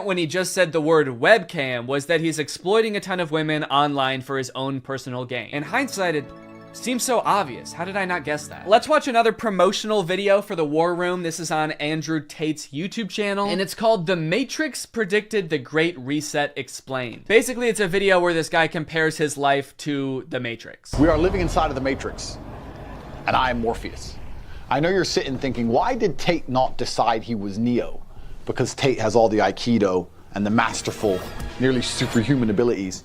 when he just said the word webcam was that he's exploiting a ton of women online for his own personal gain. In hindsight, it seems so obvious. How did I not guess that? Let's watch another promotional video for the War Room. This is on Andrew Tate's YouTube channel, and it's called The Matrix Predicted the Great Reset Explained. Basically, it's a video where this guy compares his life to the Matrix. We are living inside of the Matrix, and I am Morpheus. I know you're sitting thinking, why did Tate not decide he was Neo? Because Tate has all the Aikido and the masterful, nearly superhuman abilities.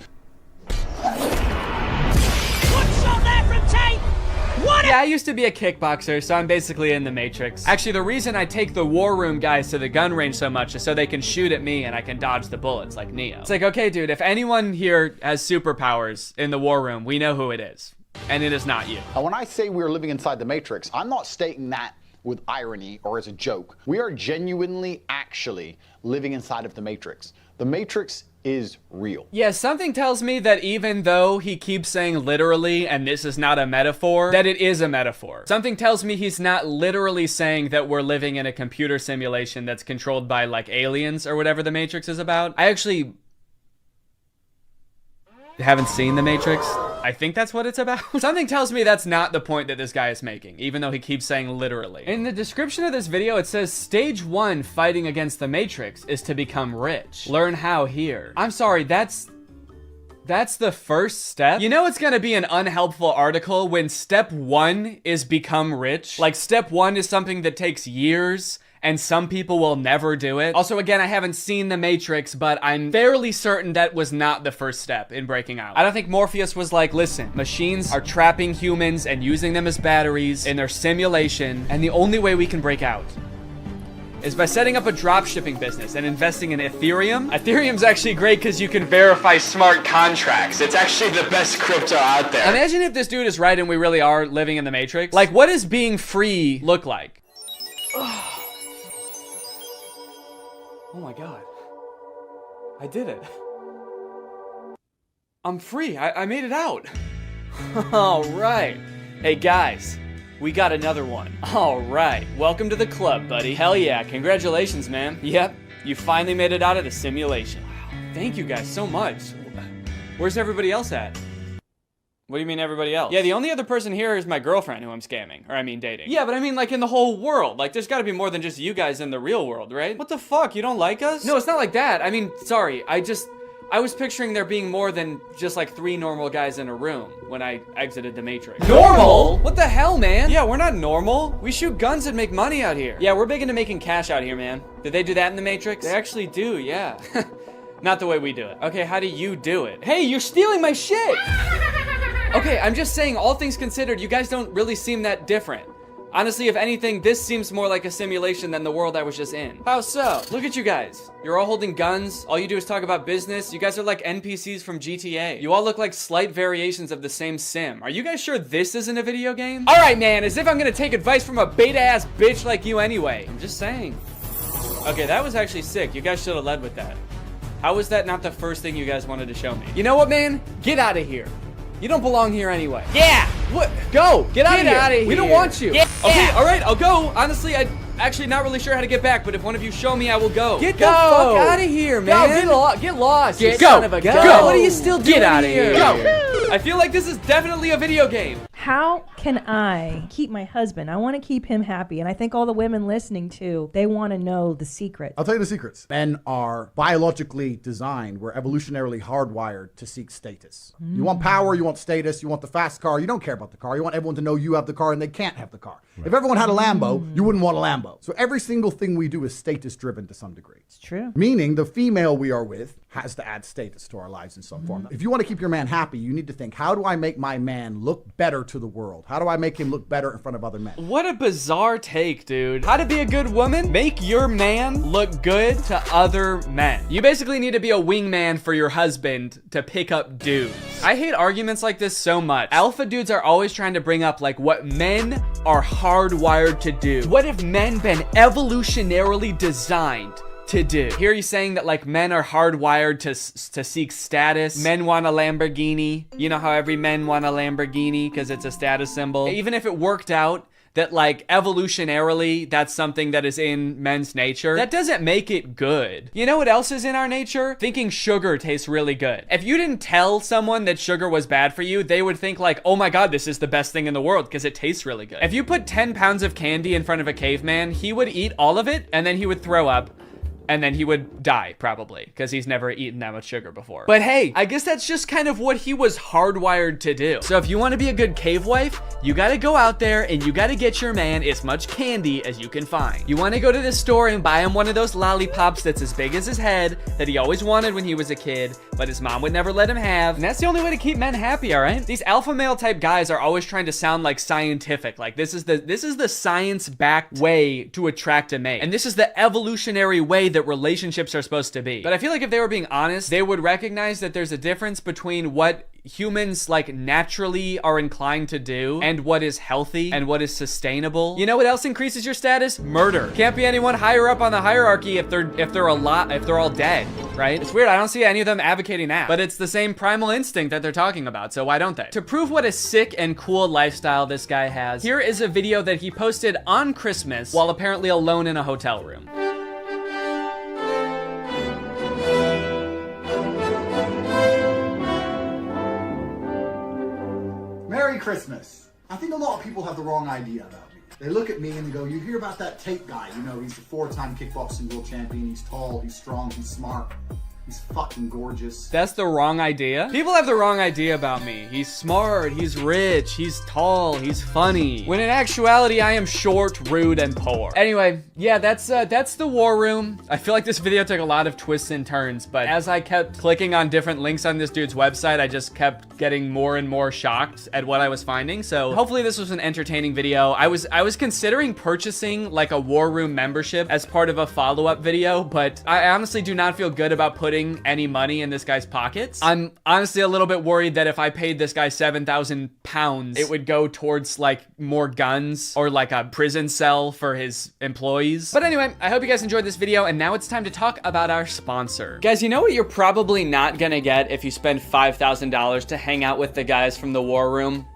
Yeah, I used to be a kickboxer, so I'm basically in the Matrix. Actually, the reason I take the War Room guys to the gun range so much is so they can shoot at me and I can dodge the bullets like Neo. It's like, okay, dude, if anyone here has superpowers in the War Room, we know who it is. And it is not you. Now, when I say we're living inside the Matrix, I'm not stating that with irony or as a joke. We are genuinely, actually living inside of the Matrix. The Matrix is real. Yeah, something tells me that even though he keeps saying literally, and this is not a metaphor, that it is a metaphor. Something tells me he's not literally saying that we're living in a computer simulation that's controlled by, like, aliens or whatever the Matrix is about. I actually haven't seen the Matrix. I think that's what it's about. Something tells me that's not the point that this guy is making, even though he keeps saying literally. In the description of this video, it says, stage 1 fighting against the Matrix is to become rich. Learn how here. I'm sorry, that's the first step? You know it's gonna be an unhelpful article when step 1 is become rich? Like, step 1 is something that takes years, and some people will never do it. Also, again, I haven't seen The Matrix, but I'm fairly certain that was not the first step in breaking out. I don't think Morpheus was like, listen, machines are trapping humans and using them as batteries in their simulation, and the only way we can break out is by setting up a dropshipping business and investing in Ethereum. Ethereum's actually great because you can verify smart contracts. It's actually the best crypto out there. Imagine if this dude is right and we really are living in the Matrix. Like, what does being free look like? Oh my God. I did it. I'm free. I made it out. All right. Hey guys, we got another one. All right. Welcome to the club, buddy. Hell yeah. Congratulations, man. Yep. You finally made it out of the simulation. Wow. Thank you guys so much. Where's everybody else at? What do you mean everybody else? Yeah, the only other person here is my girlfriend who I'm scamming. Or I mean dating. Yeah, but I mean like in the whole world. Like there's gotta be more than just you guys in the real world, right? What the fuck? You don't like us? No, it's not like that. I mean, sorry. I was picturing there being more than just like 3 normal guys in a room when I exited the Matrix. Normal? What the hell, man? Yeah, we're not normal. We shoot guns and make money out here. Yeah, we're big into making cash out here, man. Did they do that in the Matrix? They actually do, yeah. Not the way we do it. Okay, how do you do it? Hey, you're stealing my shit! Okay, I'm just saying, all things considered, you guys don't really seem that different. Honestly, if anything, this seems more like a simulation than the world I was just in. How so? Look at you guys. You're all holding guns. All you do is talk about business. You guys are like NPCs from GTA. You all look like slight variations of the same sim. Are you guys sure this isn't a video game? All right, man, as if I'm gonna take advice from a beta-ass bitch like you anyway. I'm just saying. Okay, that was actually sick. You guys should have led with that. How was that not the first thing you guys wanted to show me? You know what, man? Get out of here. You don't belong here anyway. Yeah! What? Go! Get out of here! We don't want you! Yeah. Okay, alright, I'll go. Honestly, I'm actually not really sure how to get back, but if one of you show me, I will go. Get the fuck out of here, man! Go, get lost! Get son of a gun! Go! What are you still doing? Get out of here! Go! I feel like this is definitely a video game. How can I keep my husband? I want to keep him happy. And I think all the women listening too, they want to know the secret. I'll tell you the secrets. Men are biologically designed. We're evolutionarily hardwired to seek status. You want power, you want status, you want the fast car. You don't care about the car. You want everyone to know you have the car and they can't have the car. Right. If everyone had a Lambo, you wouldn't want a Lambo. So every single thing we do is status driven to some degree. It's true. Meaning the female we are with has to add status to our lives in some form. If you want to keep your man happy, you need to think, how do I make my man look better to the world? How do I make him look better in front of other men? What a bizarre take, dude. How to be a good woman? Make your man look good to other men. You basically need to be a wingman for your husband to pick up dudes. I hate arguments like this so much. Alpha dudes are always trying to bring up like what men are hardwired to do. What have men been evolutionarily designed to do? Here he's saying that like men are hardwired to seek status. Men want a Lamborghini. You know how every men want a Lamborghini because it's a status symbol. Even if it worked out that like evolutionarily that's something that is in men's nature, that doesn't make it good. You know what else is in our nature? Thinking sugar tastes really good. If you didn't tell someone that sugar was bad for you, they would think like, oh my God, this is the best thing in the world because it tastes really good. If you put 10 pounds of candy in front of a caveman, he would eat all of it and then he would throw up. And then he would die, probably, because he's never eaten that much sugar before. But hey, I guess that's just kind of what he was hardwired to do. So if you want to be a good cave wife, you gotta go out there and you gotta get your man as much candy as you can find. You want to go to the store and buy him one of those lollipops that's as big as his head that he always wanted when he was a kid, but his mom would never let him have. And that's the only way to keep men happy, all right? These alpha male type guys are always trying to sound like scientific. Like this is the science-backed way to attract a mate. And this is the evolutionary way that relationships are supposed to be. But I feel like if they were being honest, they would recognize that there's a difference between what humans like naturally are inclined to do and what is healthy and what is sustainable. You know what else increases your status? Murder. Can't be anyone higher up on the hierarchy if they're all dead, right? It's weird. I don't see any of them advocating that, but it's the same primal instinct that they're talking about. So why don't they? To prove what a sick and cool lifestyle this guy has, here is a video that he posted on Christmas while apparently alone in a hotel room. Merry Christmas. I think a lot of people have the wrong idea about me. They look at me and they go, you hear about that Tate guy, you know, he's a 4-time kickboxing world champion, he's tall, he's strong, he's smart. He's fucking gorgeous. That's the wrong idea? People have the wrong idea about me. He's smart, he's rich, he's tall, he's funny. When in actuality, I am short, rude, and poor. Anyway, yeah, that's the war room. I feel like this video took a lot of twists and turns, but as I kept clicking on different links on this dude's website, I just kept getting more and more shocked at what I was finding. So hopefully this was an entertaining video. I was considering purchasing like a war room membership as part of a follow-up video, but I honestly do not feel good about putting any money in this guy's pockets. I'm honestly a little bit worried that if I paid this guy 7,000 pounds, it would go towards like more guns or like a prison cell for his employees. But anyway, I hope you guys enjoyed this video, and now it's time to talk about our sponsor. Guys, you know what you're probably not gonna get if you spend $5,000 to hang out with the guys from the war room?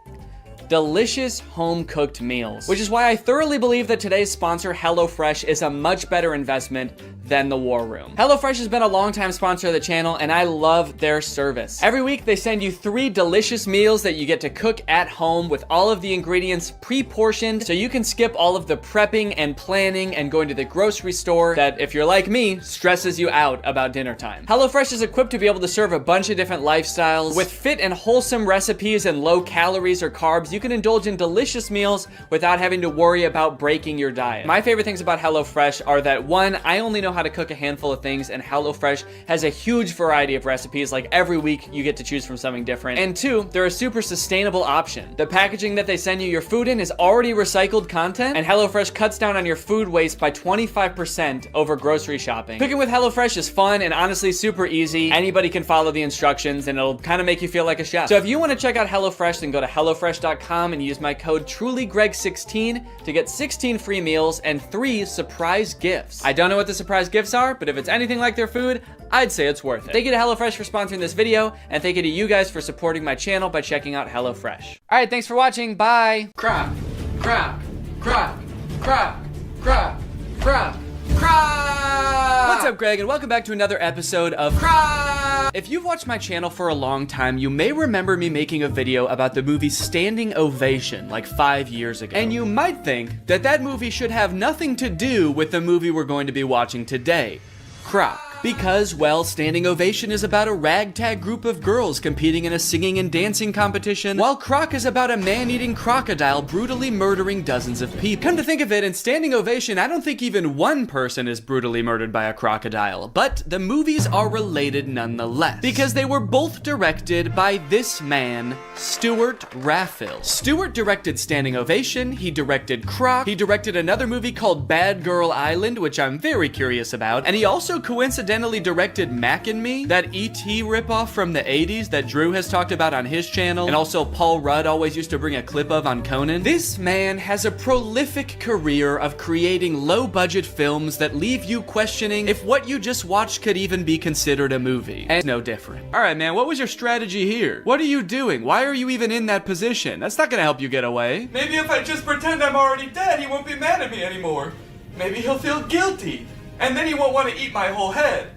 Delicious home-cooked meals, which is why I thoroughly believe that today's sponsor, HelloFresh, is a much better investment than the war room. HelloFresh has been a longtime sponsor of the channel, and I love their service. Every week, they send you 3 delicious meals that you get to cook at home with all of the ingredients pre-portioned, so you can skip all of the prepping and planning and going to the grocery store that, if you're like me, stresses you out about dinner time. HelloFresh is equipped to be able to serve a bunch of different lifestyles. With fit and wholesome recipes and low calories or carbs, you can indulge in delicious meals without having to worry about breaking your diet. My favorite things about HelloFresh are that 1, I only know how to cook a handful of things, and HelloFresh has a huge variety of recipes. Like every week you get to choose from something different. And 2, they're a super sustainable option. The packaging that they send you your food in is already recycled content, and HelloFresh cuts down on your food waste by 25% over grocery shopping. Cooking with HelloFresh is fun and honestly super easy. Anybody can follow the instructions and it'll kind of make you feel like a chef. So if you want to check out HelloFresh, then go to HelloFresh.com and use my code TrulyGreg16 to get 16 free meals and 3 surprise gifts. I don't know what the surprise gifts are, but if it's anything like their food, I'd say it's worth it. Thank you to HelloFresh for sponsoring this video, and thank you to you guys for supporting my channel by checking out HelloFresh. All right, thanks for watching. Bye. Crap, crap, crap, crap, crap, crap. What's up, Greg, and welcome back to another episode of If you've watched my channel for a long time, you may remember me making a video about the movie Standing Ovation like 5 years ago. And you might think that that movie should have nothing to do with the movie we're going to be watching today, Croc. Because, well, Standing Ovation is about a ragtag group of girls competing in a singing and dancing competition, while Croc is about a man-eating crocodile brutally murdering dozens of people. Come to think of it, in Standing Ovation, I don't think even one person is brutally murdered by a crocodile, but the movies are related nonetheless, because they were both directed by this man, Stuart Raffill. Stuart directed Standing Ovation, he directed Croc, he directed another movie called Bad Girl Island, which I'm very curious about, and he also coincidentally accidentally directed Mac and Me, that E.T. ripoff from the 80s that Drew has talked about on his channel, and also Paul Rudd always used to bring a clip of on Conan. This man has a prolific career of creating low-budget films that leave you questioning if what you just watched could even be considered a movie. And it's no different. All right, man, what was your strategy here? What are you doing? Why are you even in that position? That's not gonna help you get away. Maybe if I just pretend I'm already dead, he won't be mad at me anymore. Maybe he'll feel guilty, and then he won't want to eat my whole head.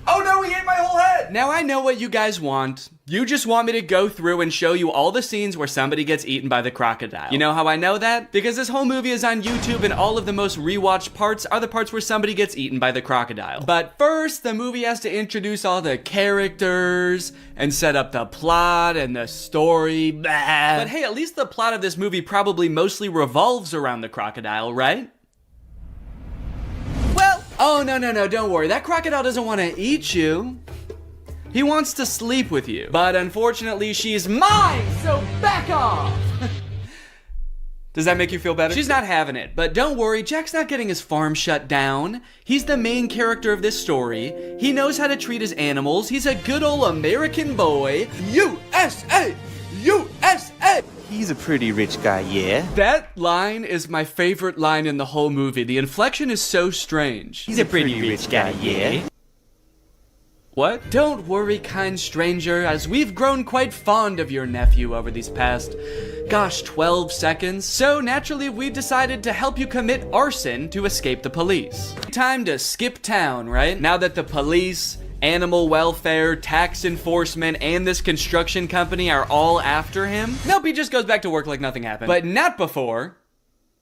Oh no, he ate my whole head! Now I know what you guys want. You just want me to go through and show you all the scenes where somebody gets eaten by the crocodile. You know how I know that? Because this whole movie is on YouTube and all of the most rewatched parts are the parts where somebody gets eaten by the crocodile. But first, the movie has to introduce all the characters and set up the plot and the story. Blah. But hey, at least the plot of this movie probably mostly revolves around the crocodile, right? Well, oh no, don't worry. That crocodile doesn't want to eat you. He wants to sleep with you. But unfortunately, she's mine, so back off! Does that make you feel better? She's not having it, but don't worry, Jack's not getting his farm shut down. He's the main character of this story. He knows how to treat his animals. He's a good old American boy. USA! USA! He's a pretty rich guy, yeah? That line is my favorite line in the whole movie. The inflection is so strange. He's a pretty rich guy, yeah? What? Don't worry, kind stranger, as we've grown quite fond of your nephew over these past, 12 seconds. So naturally, we decided to help you commit arson to escape the police. Time to skip town, right? Now that the police, animal welfare, tax enforcement, and this construction company are all after him, nope, he just goes back to work like nothing happened. But not before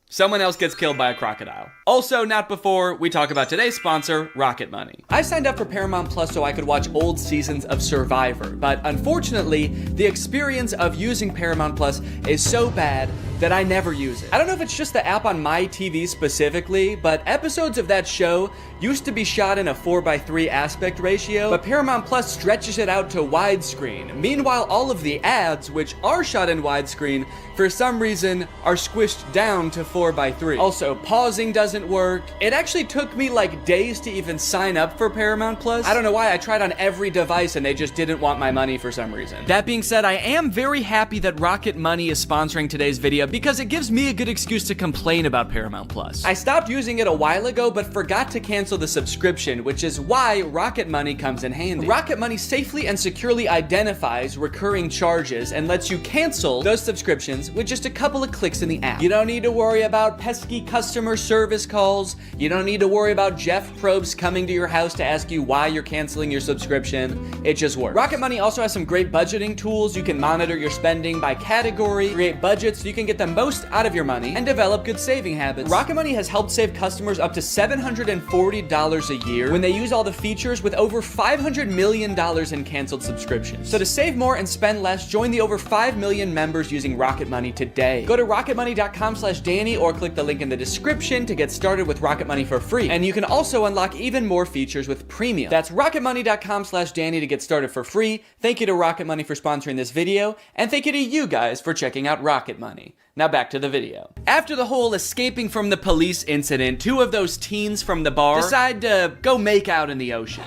someone else gets killed by a crocodile. Also, not before we talk about today's sponsor, Rocket Money. I signed up for Paramount Plus so I could watch old seasons of Survivor, but unfortunately, the experience of using Paramount Plus is so bad that I never use it. I don't know if it's just the app on my TV specifically, but episodes of that show used to be shot in a 4:3 aspect ratio, but Paramount Plus stretches it out to widescreen. Meanwhile, all of the ads, which are shot in widescreen, for some reason are squished down to 4:3. Also, pausing doesn't work. It actually took me like days to even sign up for Paramount Plus. I don't know why, I tried on every device and they just didn't want my money for some reason. That being said, I am very happy that Rocket Money is sponsoring today's video because it gives me a good excuse to complain about Paramount Plus. I stopped using it a while ago, but forgot to cancel the subscription, which is why Rocket Money comes in handy. Rocket Money safely and securely identifies recurring charges and lets you cancel those subscriptions with just a couple of clicks in the app. You don't need to worry about pesky customer service calls. You don't need to worry about Jeff Probst coming to your house to ask you why you're canceling your subscription. It just works. Rocket Money also has some great budgeting tools. You can monitor your spending by category, create budgets so you can get the most out of your money, and develop good saving habits. Rocket Money has helped save customers up to $740 a year when they use all the features, with over $500 million in canceled subscriptions. So to save more and spend less, join the over 5 million members using Rocket Money today. Go to rocketmoney.com/Danny or click the link in the description to get started with Rocket Money for free. And you can also unlock even more features with premium. That's rocketmoney.com/Danny to get started for free. Thank you to Rocket Money for sponsoring this video, and thank you to you guys for checking out Rocket Money. Now back to the video. After the whole escaping from the police incident, two of those teens from the bar decide to go make out in the ocean.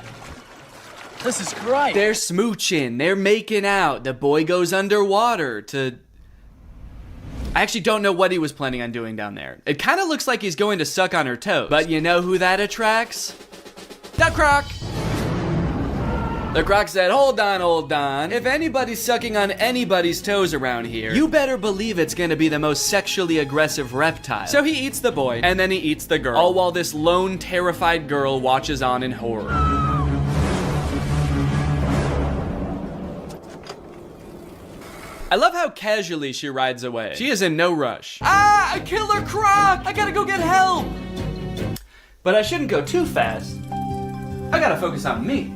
This is great. They're smooching, they're making out. The boy goes underwater to... I actually don't know what he was planning on doing down there. It kind of looks like he's going to suck on her toes. But you know who that attracts? The croc! The croc said, hold on. If anybody's sucking on anybody's toes around here, you better believe it's gonna be the most sexually aggressive reptile. So he eats the boy, and then he eats the girl, all while this lone, terrified girl watches on in horror. I love how casually she rides away. She is in no rush. Ah, a killer croc! I gotta go get help! But I shouldn't go too fast. I gotta focus on me.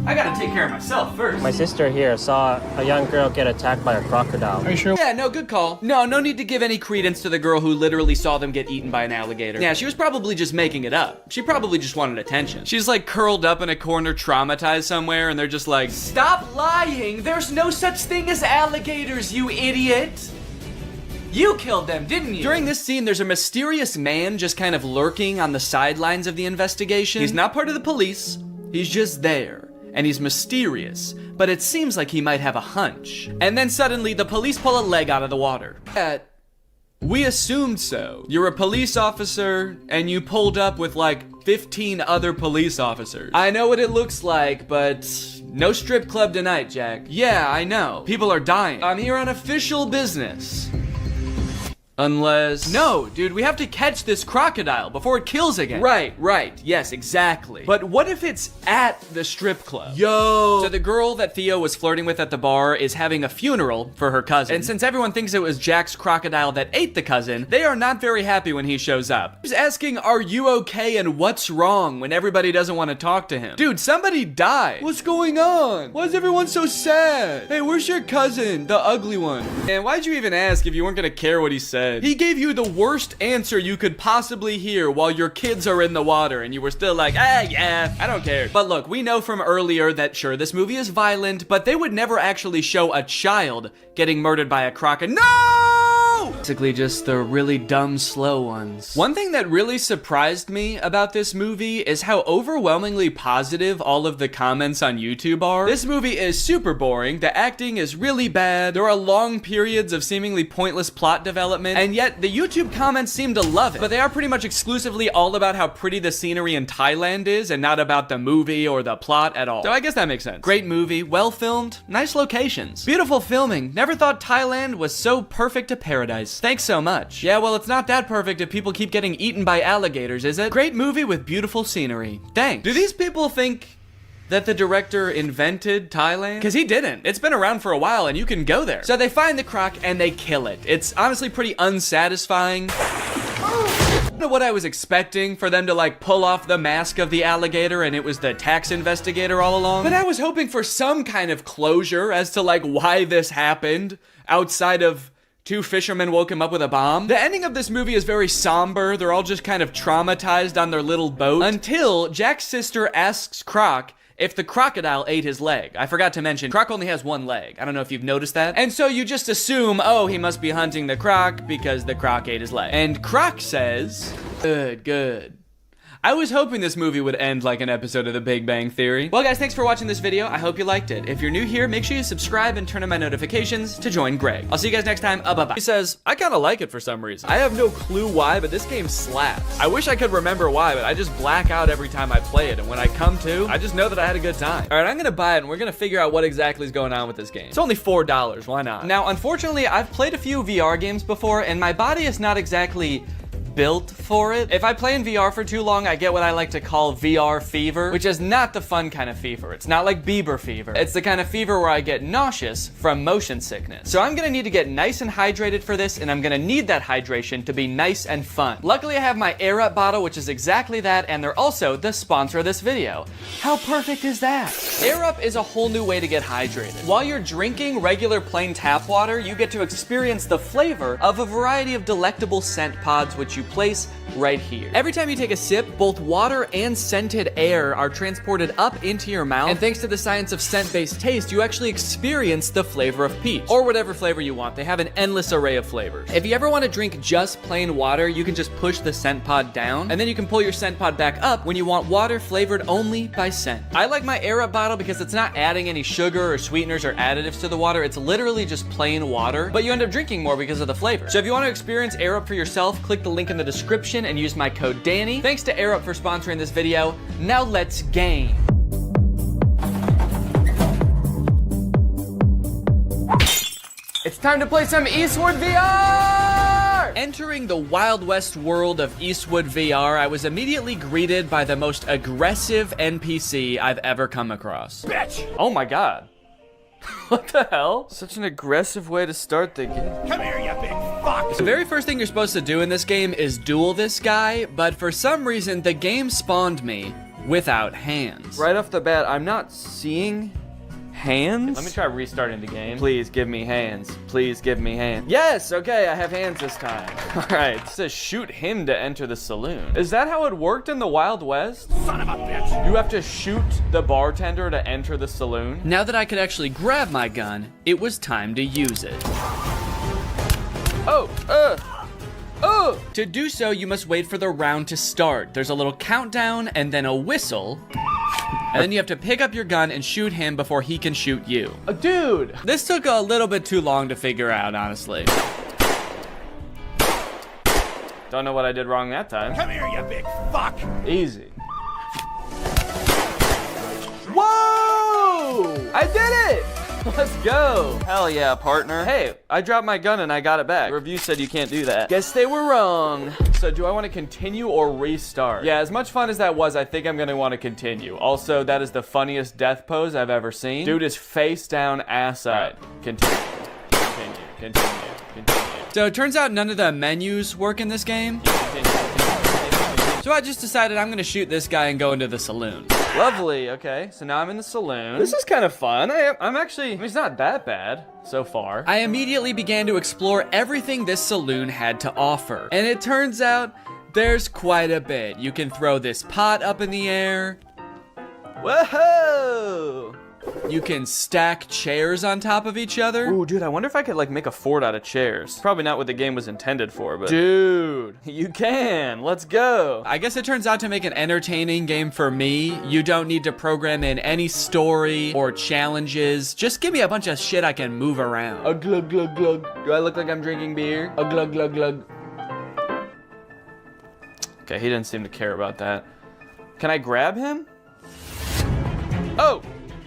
I gotta take care of myself first. My sister here saw a young girl get attacked by a crocodile. Are you sure? Yeah, no, good call. No need to give any credence to the girl who literally saw them get eaten by an alligator. Yeah, she was probably just making it up. She probably just wanted attention. She's like curled up in a corner, traumatized somewhere, and they're just like, stop lying! There's no such thing as alligators, you idiot! You killed them, didn't you? During this scene, there's a mysterious man just kind of lurking on the sidelines of the investigation. He's not part of the police, he's just there. And he's mysterious, but it seems like he might have a hunch. And then suddenly, the police pull a leg out of the water. We assumed so. You're a police officer, and you pulled up with like 15 other police officers. I know what it looks like, but no strip club tonight, Jack. Yeah, I know. People are dying. I'm here on official business. Unless... No, dude, we have to catch this crocodile before it kills again. Right, yes, exactly. But what if it's at the strip club? Yo! So the girl that Theo was flirting with at the bar is having a funeral for her cousin. And since everyone thinks it was Jack's crocodile that ate the cousin, they are not very happy when he shows up. He's asking, are you okay and what's wrong when everybody doesn't want to talk to him? Dude, somebody died. What's going on? Why is everyone so sad? Hey, where's your cousin? The ugly one. And why'd you even ask if you weren't gonna care what he said? He gave you the worst answer you could possibly hear while your kids are in the water and you were still like, yeah, I don't care. But look, we know from earlier that sure, this movie is violent, but they would never actually show a child getting murdered by a crocodile. No! Basically just the really dumb, slow ones. One thing that really surprised me about this movie is how overwhelmingly positive all of the comments on YouTube are. This movie is super boring, the acting is really bad, there are long periods of seemingly pointless plot development, and yet the YouTube comments seem to love it. But they are pretty much exclusively all about how pretty the scenery in Thailand is and not about the movie or the plot at all. So I guess that makes sense. Great movie, well filmed, nice locations, beautiful filming. Never thought Thailand was so perfect a paradise. Thanks so much. Yeah, well, it's not that perfect if people keep getting eaten by alligators, is it? Great movie with beautiful scenery. Thanks. Do these people think that the director invented Thailand? Because he didn't. It's been around for a while and you can go there. So they find the croc and they kill it. It's honestly pretty unsatisfying. I don't know what I was expecting, for them to like pull off the mask of the alligator and it was the tax investigator all along. But I was hoping for some kind of closure as to like why this happened outside of two fishermen woke him up with a bomb. The ending of this movie is very somber. They're all just kind of traumatized on their little boat until Jack's sister asks Croc if the crocodile ate his leg. I forgot to mention, Croc only has one leg. I don't know if you've noticed that. And so you just assume, oh, he must be hunting the croc because the croc ate his leg. And Croc says, good. I was hoping this movie would end like an episode of The Big Bang Theory. Well guys, thanks for watching this video. I hope you liked it. If you're new here, make sure you subscribe and turn on my notifications to join Greg. I'll see you guys next time. Bye-bye. He says, I kind of like it for some reason. I have no clue why, but this game slaps. I wish I could remember why, but I just black out every time I play it. And when I come to, I just know that I had a good time. All right, I'm gonna buy it and we're gonna figure out what exactly is going on with this game. It's only $4, why not? Now, unfortunately, I've played a few VR games before and my body is not exactly built for it. If I play in VR for too long, I get what I like to call VR fever, which is not the fun kind of fever. It's not like Bieber fever. It's the kind of fever where I get nauseous from motion sickness. So I'm gonna need to get nice and hydrated for this, and I'm gonna need that hydration to be nice and fun. Luckily, I have my Air Up bottle, which is exactly that, and they're also the sponsor of this video. How perfect is that? Air Up is a whole new way to get hydrated. While you're drinking regular plain tap water, you get to experience the flavor of a variety of delectable scent pods, which you place right here. Every time you take a sip, both water and scented air are transported up into your mouth, and thanks to the science of scent-based taste, you actually experience the flavor of peach, or whatever flavor you want. They have an endless array of flavors. If you ever want to drink just plain water, you can just push the scent pod down, and then you can pull your scent pod back up when you want water flavored only by scent. I like my Air Up bottle because it's not adding any sugar or sweeteners or additives to the water. It's literally just plain water, but you end up drinking more because of the flavor. So if you want to experience Air Up for yourself, click the link in the description and use my code Danny. Thanks to Air Up for sponsoring this video. Now let's game. It's time to play some Eastwood VR! Entering the Wild West world of Eastwood VR, I was immediately greeted by the most aggressive NPC I've ever come across. Bitch! Oh my god. What the hell? Such an aggressive way to start the game. Come here, you big fuck! The very first thing you're supposed to do in this game is duel this guy, but for some reason, the game spawned me without hands. Right off the bat, I'm not seeing hands. Let me try restarting the game. Please give me hands. Please give me hands. Yes, okay, I have hands this time. All right, it says shoot him to enter the saloon. Is that how it worked in the Wild West? Son of a bitch! You have to shoot the bartender to enter the saloon? Now that I could actually grab my gun, it was time to use it. To do so, you must wait for the round to start. There's a little countdown and then a whistle. And then you have to pick up your gun and shoot him before he can shoot you. Dude! This took a little bit too long to figure out, honestly. Don't know what I did wrong that time. Come here, you big fuck! Easy. Whoa! I did it! Let's go. Hell yeah, partner. Hey, I dropped my gun and I got it back. The review said you can't do that. Guess they were wrong. So do I want to continue or restart? Yeah, as much fun as that was, I think I'm going to want to continue. Also, that is the funniest death pose I've ever seen. Dude is face down, ass up. Right. Continue. So it turns out none of the menus work in this game. So I just decided I'm gonna shoot this guy and go into the saloon. Lovely, okay. So now I'm in the saloon. This is kind of fun. I'm actually, I mean, it's not that bad so far. I immediately began to explore everything this saloon had to offer. And it turns out there's quite a bit. You can throw this pot up in the air. Whoa! You can stack chairs on top of each other. Ooh, dude, I wonder if I could like make a fort out of chairs. Probably not what the game was intended for, but dude, you can. Let's go. I guess it turns out to make an entertaining game for me, you don't need to program in any story or challenges. Just give me a bunch of shit I can move around. A glug glug glug. Do I look like I'm drinking beer? A glug glug glug. Okay, he didn't seem to care about that. Can I grab him?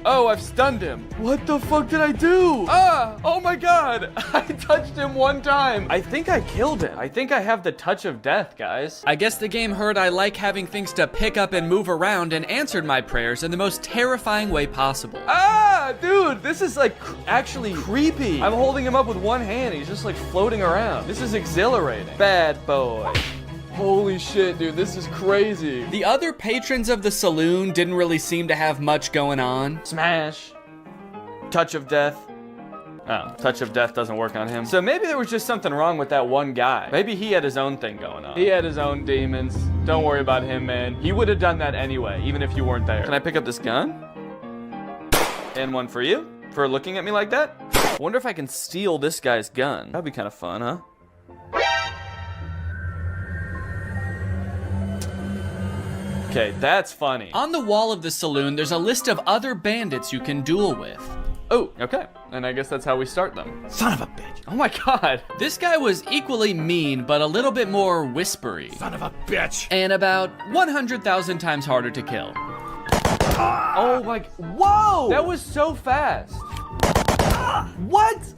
Oh, I've stunned him. What the fuck did I do? Oh my God. I touched him one time. I think I killed him. I think I have the touch of death, guys. I guess the game heard I like having things to pick up and move around and answered my prayers in the most terrifying way possible. Dude, this is like actually creepy. I'm holding him up with one hand. He's just like floating around. This is exhilarating. Bad boy. Holy shit, dude, this is crazy. The other patrons of the saloon didn't really seem to have much going on. Smash. Touch of death. Oh, touch of death doesn't work on him. So maybe there was just something wrong with that one guy. Maybe he had his own thing going on. He had his own demons. Don't worry about him, man. He would have done that anyway, even if you weren't there. Can I pick up this gun? And one for you? For looking at me like that? I wonder if I can steal this guy's gun. That'd be kind of fun, huh? Okay, that's funny. On the wall of the saloon, there's a list of other bandits you can duel with. Oh, okay. And I guess that's how we start them. Son of a bitch. Oh my God. This guy was equally mean, but a little bit more whispery. Son of a bitch. And about 100,000 times harder to kill. Oh my, whoa! That was so fast. What?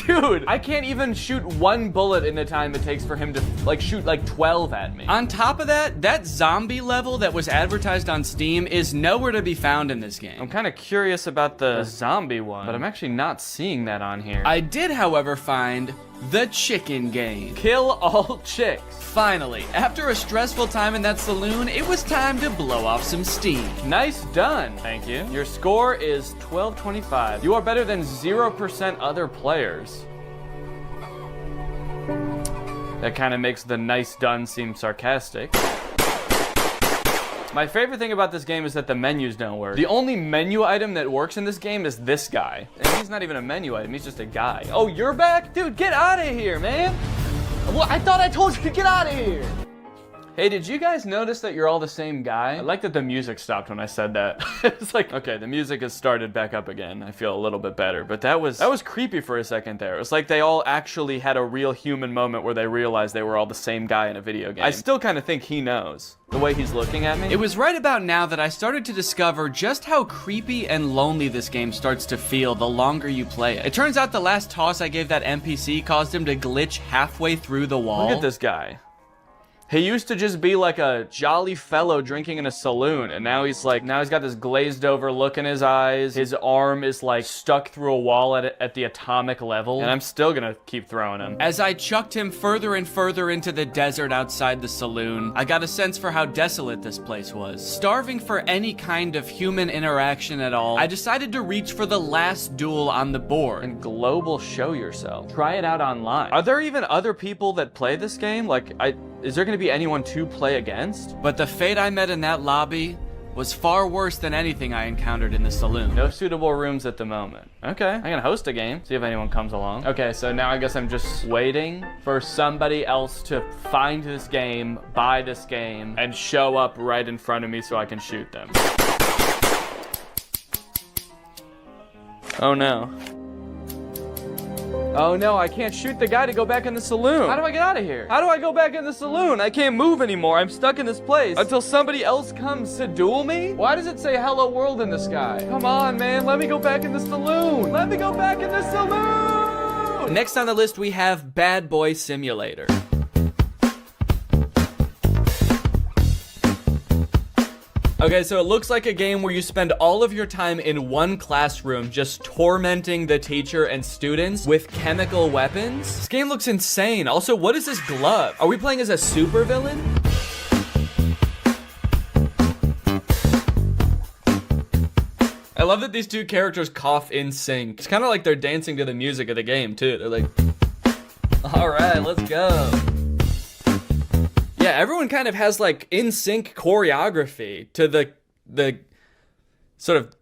Dude, I can't even shoot one bullet in the time it takes for him to like shoot like 12 at me. On top of that, that zombie level that was advertised on Steam is nowhere to be found in this game. I'm kind of curious about the zombie one, but I'm actually not seeing that on here. I did, however, find the chicken game. Kill all chicks. Finally, after a stressful time in that saloon, it was time to blow off some steam. Nice done. Thank you. Your score is 1225. You are better than 0% other players. That kind of makes the nice done seem sarcastic. My favorite thing about this game is that the menus don't work. The only menu item that works in this game is this guy. And he's not even a menu item, he's just a guy. Oh, you're back? Dude, get out of here, man. Well, I thought I told you to get out of here. Hey, did you guys notice that you're all the same guy? I like that the music stopped when I said that. It's like, okay, the music has started back up again. I feel a little bit better, but that was creepy for a second there. It was like they all actually had a real human moment where they realized they were all the same guy in a video game. I still kind of think he knows. The way he's looking at me. It was right about now that I started to discover just how creepy and lonely this game starts to feel the longer you play it. It turns out the last toss I gave that NPC caused him to glitch halfway through the wall. Look at this guy. He used to just be like a jolly fellow drinking in a saloon, and now he's got this glazed over look in his eyes. His arm is like stuck through a wall at the atomic level, and I'm still gonna keep throwing him. As I chucked him further and further into the desert outside the saloon, I got a sense for how desolate this place was. Starving for any kind of human interaction at all, I decided to reach for the last duel on the board. And global show yourself. Try it out online. Are there even other people that play this game? Is there gonna be anyone to play against? But the fate I met in that lobby was far worse than anything I encountered in the saloon. No suitable rooms at the moment. Okay, I'm gonna host a game, see if anyone comes along. Okay, so now I guess I'm just waiting for somebody else to find this game, buy this game, and show up right in front of me so I can shoot them. Oh no. Oh no, I can't shoot the guy to go back in the saloon. How do I get out of here? How do I go back in the saloon? I can't move anymore. I'm stuck in this place until somebody else comes to duel me? Why does it say hello world in the sky? Come on, man. Let me go back in the saloon. Let me go back in the saloon. Next on the list, we have Bad Boy Simulator. Okay, so it looks like a game where you spend all of your time in one classroom just tormenting the teacher and students with chemical weapons. This game looks insane. Also, what is this glove? Are we playing as a supervillain? I love that these two characters cough in sync. It's kind of like they're dancing to the music of the game, too. They're like, all right, let's go. Yeah, everyone kind of has like in sync choreography to the sort of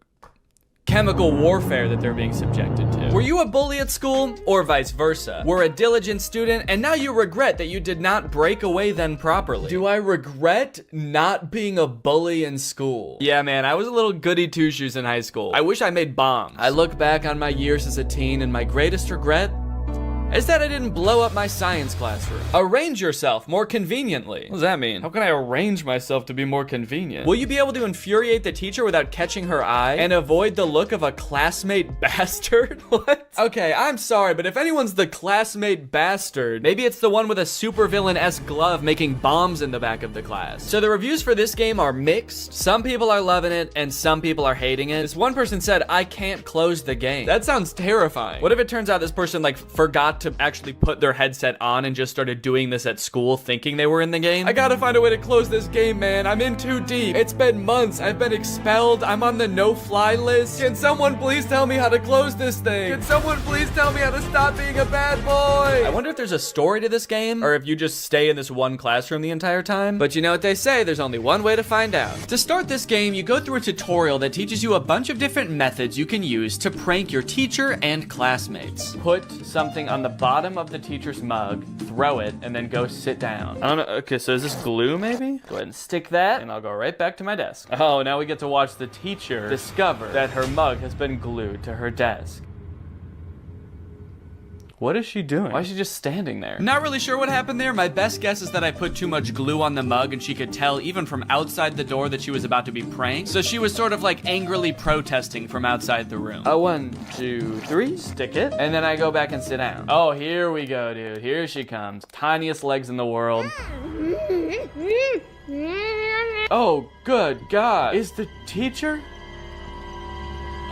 chemical warfare that they're being subjected to. Were you a bully at school or vice versa? Were a diligent student and now you regret that you did not break away then properly? Do I regret not being a bully in school? Yeah, man, I was a little goody two-shoes in high school. I wish I made bombs. I look back on my years as a teen and my greatest regret is that I didn't blow up my science classroom. Arrange yourself more conveniently. What does that mean? How can I arrange myself to be more convenient? Will you be able to infuriate the teacher without catching her eye and avoid the look of a classmate bastard? What? Okay, I'm sorry, but if anyone's the classmate bastard, maybe it's the one with a supervillain-esque glove making bombs in the back of the class. So the reviews for this game are mixed. Some people are loving it and some people are hating it. This one person said, I can't close the game. That sounds terrifying. What if it turns out this person like forgot to actually put their headset on and just started doing this at school thinking they were in the game? I gotta find a way to close this game, man. I'm in too deep. It's been months. I've been expelled. I'm on the no-fly list. Can someone please tell me how to close this thing? Can someone please tell me how to stop being a bad boy? I wonder if there's a story to this game or if you just stay in this one classroom the entire time. But you know what they say, there's only one way to find out. To start this game, you go through a tutorial that teaches you a bunch of different methods you can use to prank your teacher and classmates. Put something on the bottom of the teacher's mug, throw it, and then go sit down. I don't know. Okay, so is this glue maybe? Go ahead and stick that, and I'll go right back to my desk. Oh, now we get to watch the teacher discover that her mug has been glued to her desk. What is she doing? Why is she just standing there? Not really sure what happened there. My best guess is that I put too much glue on the mug and she could tell even from outside the door that she was about to be pranked. So she was sort of like angrily protesting from outside the room. Oh, 1, 2, 3, stick it. And then I go back and sit down. Oh, here we go, dude. Here she comes. Tiniest legs in the world. Oh, good God. Is the teacher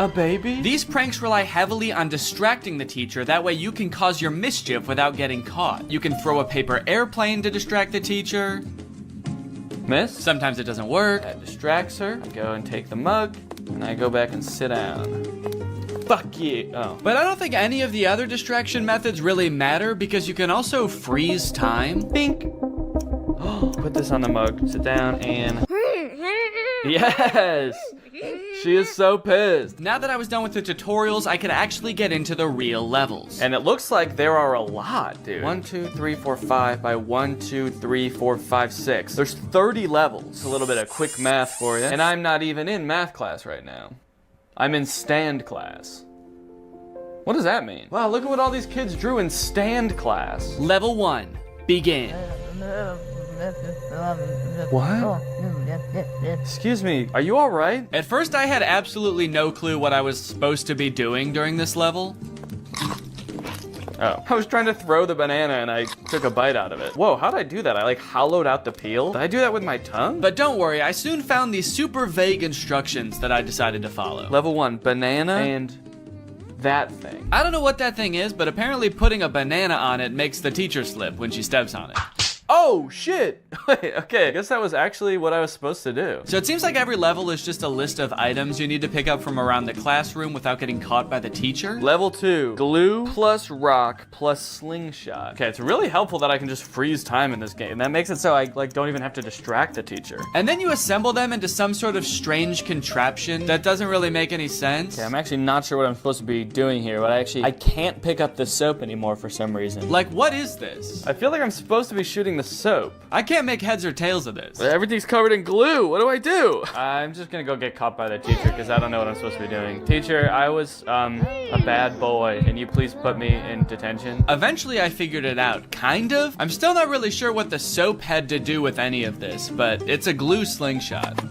a baby? These pranks rely heavily on distracting the teacher, that way you can cause your mischief without getting caught. You can throw a paper airplane to distract the teacher. Miss? Sometimes it doesn't work. That distracts her. I go and take the mug, and I go back and sit down. Fuck you. Oh. But I don't think any of the other distraction methods really matter because you can also freeze time. Bink. Put this on the mug, sit down, and... Yes! She is so pissed. Now that I was done with the tutorials, I could actually get into the real levels. And it looks like there are a lot, dude. 1, 2, 3, 4, 5 by 1, 2, 3, 4, 5, 6. There's 30 levels. A little bit of quick math for you. And I'm not even in math class right now. I'm in stand class. What does that mean? Wow, look at what all these kids drew in stand class. Level 1, begin. What? Excuse me, are you all right? At first I had absolutely no clue what I was supposed to be doing during this level. Oh, I was trying to throw the banana and I took a bite out of it. Whoa, how'd I do that? I like hollowed out the peel? Did I do that with my tongue? But don't worry, I soon found these super vague instructions that I decided to follow. Level 1, banana and that thing. I don't know what that thing is, but apparently putting a banana on it makes the teacher slip when she steps on it. Oh, shit! Wait, okay, I guess that was actually what I was supposed to do. So it seems like every level is just a list of items you need to pick up from around the classroom without getting caught by the teacher. Level 2, glue plus rock plus slingshot. Okay, it's really helpful that I can just freeze time in this game. That makes it so I don't even have to distract the teacher. And then you assemble them into some sort of strange contraption that doesn't really make any sense. Okay, I'm actually not sure what I'm supposed to be doing here, but I can't pick up the soap anymore for some reason. Like, what is this? I feel like I'm supposed to be shooting the soap. I can't make heads or tails of this. Everything's covered in glue. What do I do? I'm just gonna go get caught by the teacher because I don't know what I'm supposed to be doing. Teacher, I was a bad boy. Can you please put me in detention? Eventually I figured it out, kind of. I'm still not really sure what the soap had to do with any of this, but it's a glue slingshot.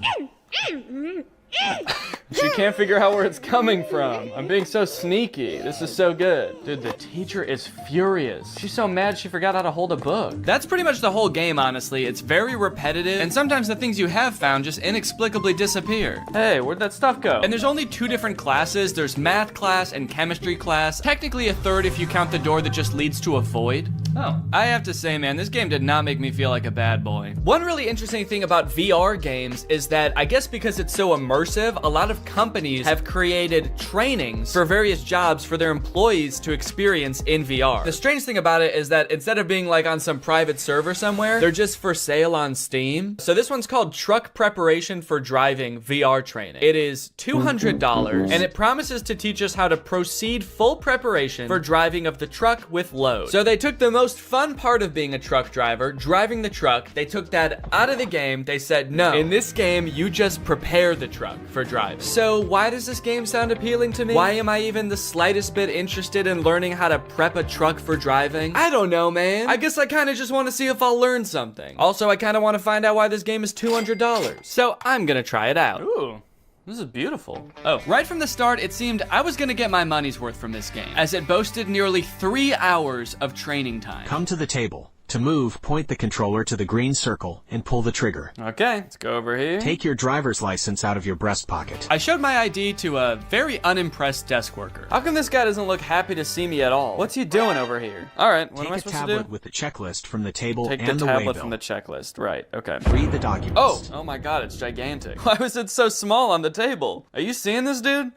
She can't figure out where it's coming from. I'm being so sneaky. This is so good. Dude, the teacher is furious. She's so mad she forgot how to hold a book. That's pretty much the whole game, honestly. It's very repetitive, and sometimes the things you have found just inexplicably disappear. Hey, where'd that stuff go? And there's only 2 different classes. There's math class and chemistry class. Technically a third if you count the door that just leads to a void. Oh. I have to say, man, this game did not make me feel like a bad boy. One really interesting thing about VR games is that I guess because it's so immersive, a lot of companies have created trainings for various jobs for their employees to experience in VR. The strange thing about it is that instead of being like on some private server somewhere, they're just for sale on Steam. So this one's called Truck Preparation for Driving VR Training. It is $200 and it promises to teach us how to proceed full preparation for driving of the truck with load. So they took the most fun part of being a truck driver, driving the truck, they took that out of the game. They said, no, in this game, you just prepare the truck for driving. So why does this game sound appealing to me? Why am I even the slightest bit interested in learning how to prep a truck for driving? I don't know, man. I guess I kind of just want to see if I'll learn something. Also, I kind of want to find out why this game is $200. So I'm gonna try it out. Ooh. This is beautiful. Oh, right from the start, it seemed I was gonna get my money's worth from this game, as it boasted nearly 3 hours of training time. Come to the table. To move, point the controller to the green circle and pull the trigger. Okay, let's go over here. Take your driver's license out of your breast pocket. I showed my ID to a very unimpressed desk worker. How come this guy doesn't look happy to see me at all? What's he doing over here? All right, what am I supposed to do? Take a tablet with the checklist from the table Take and the the tablet waybill. from the checklist. Right, okay. Read the documents. Oh my god, it's gigantic. Why was it so small on the table? Are you seeing this, dude?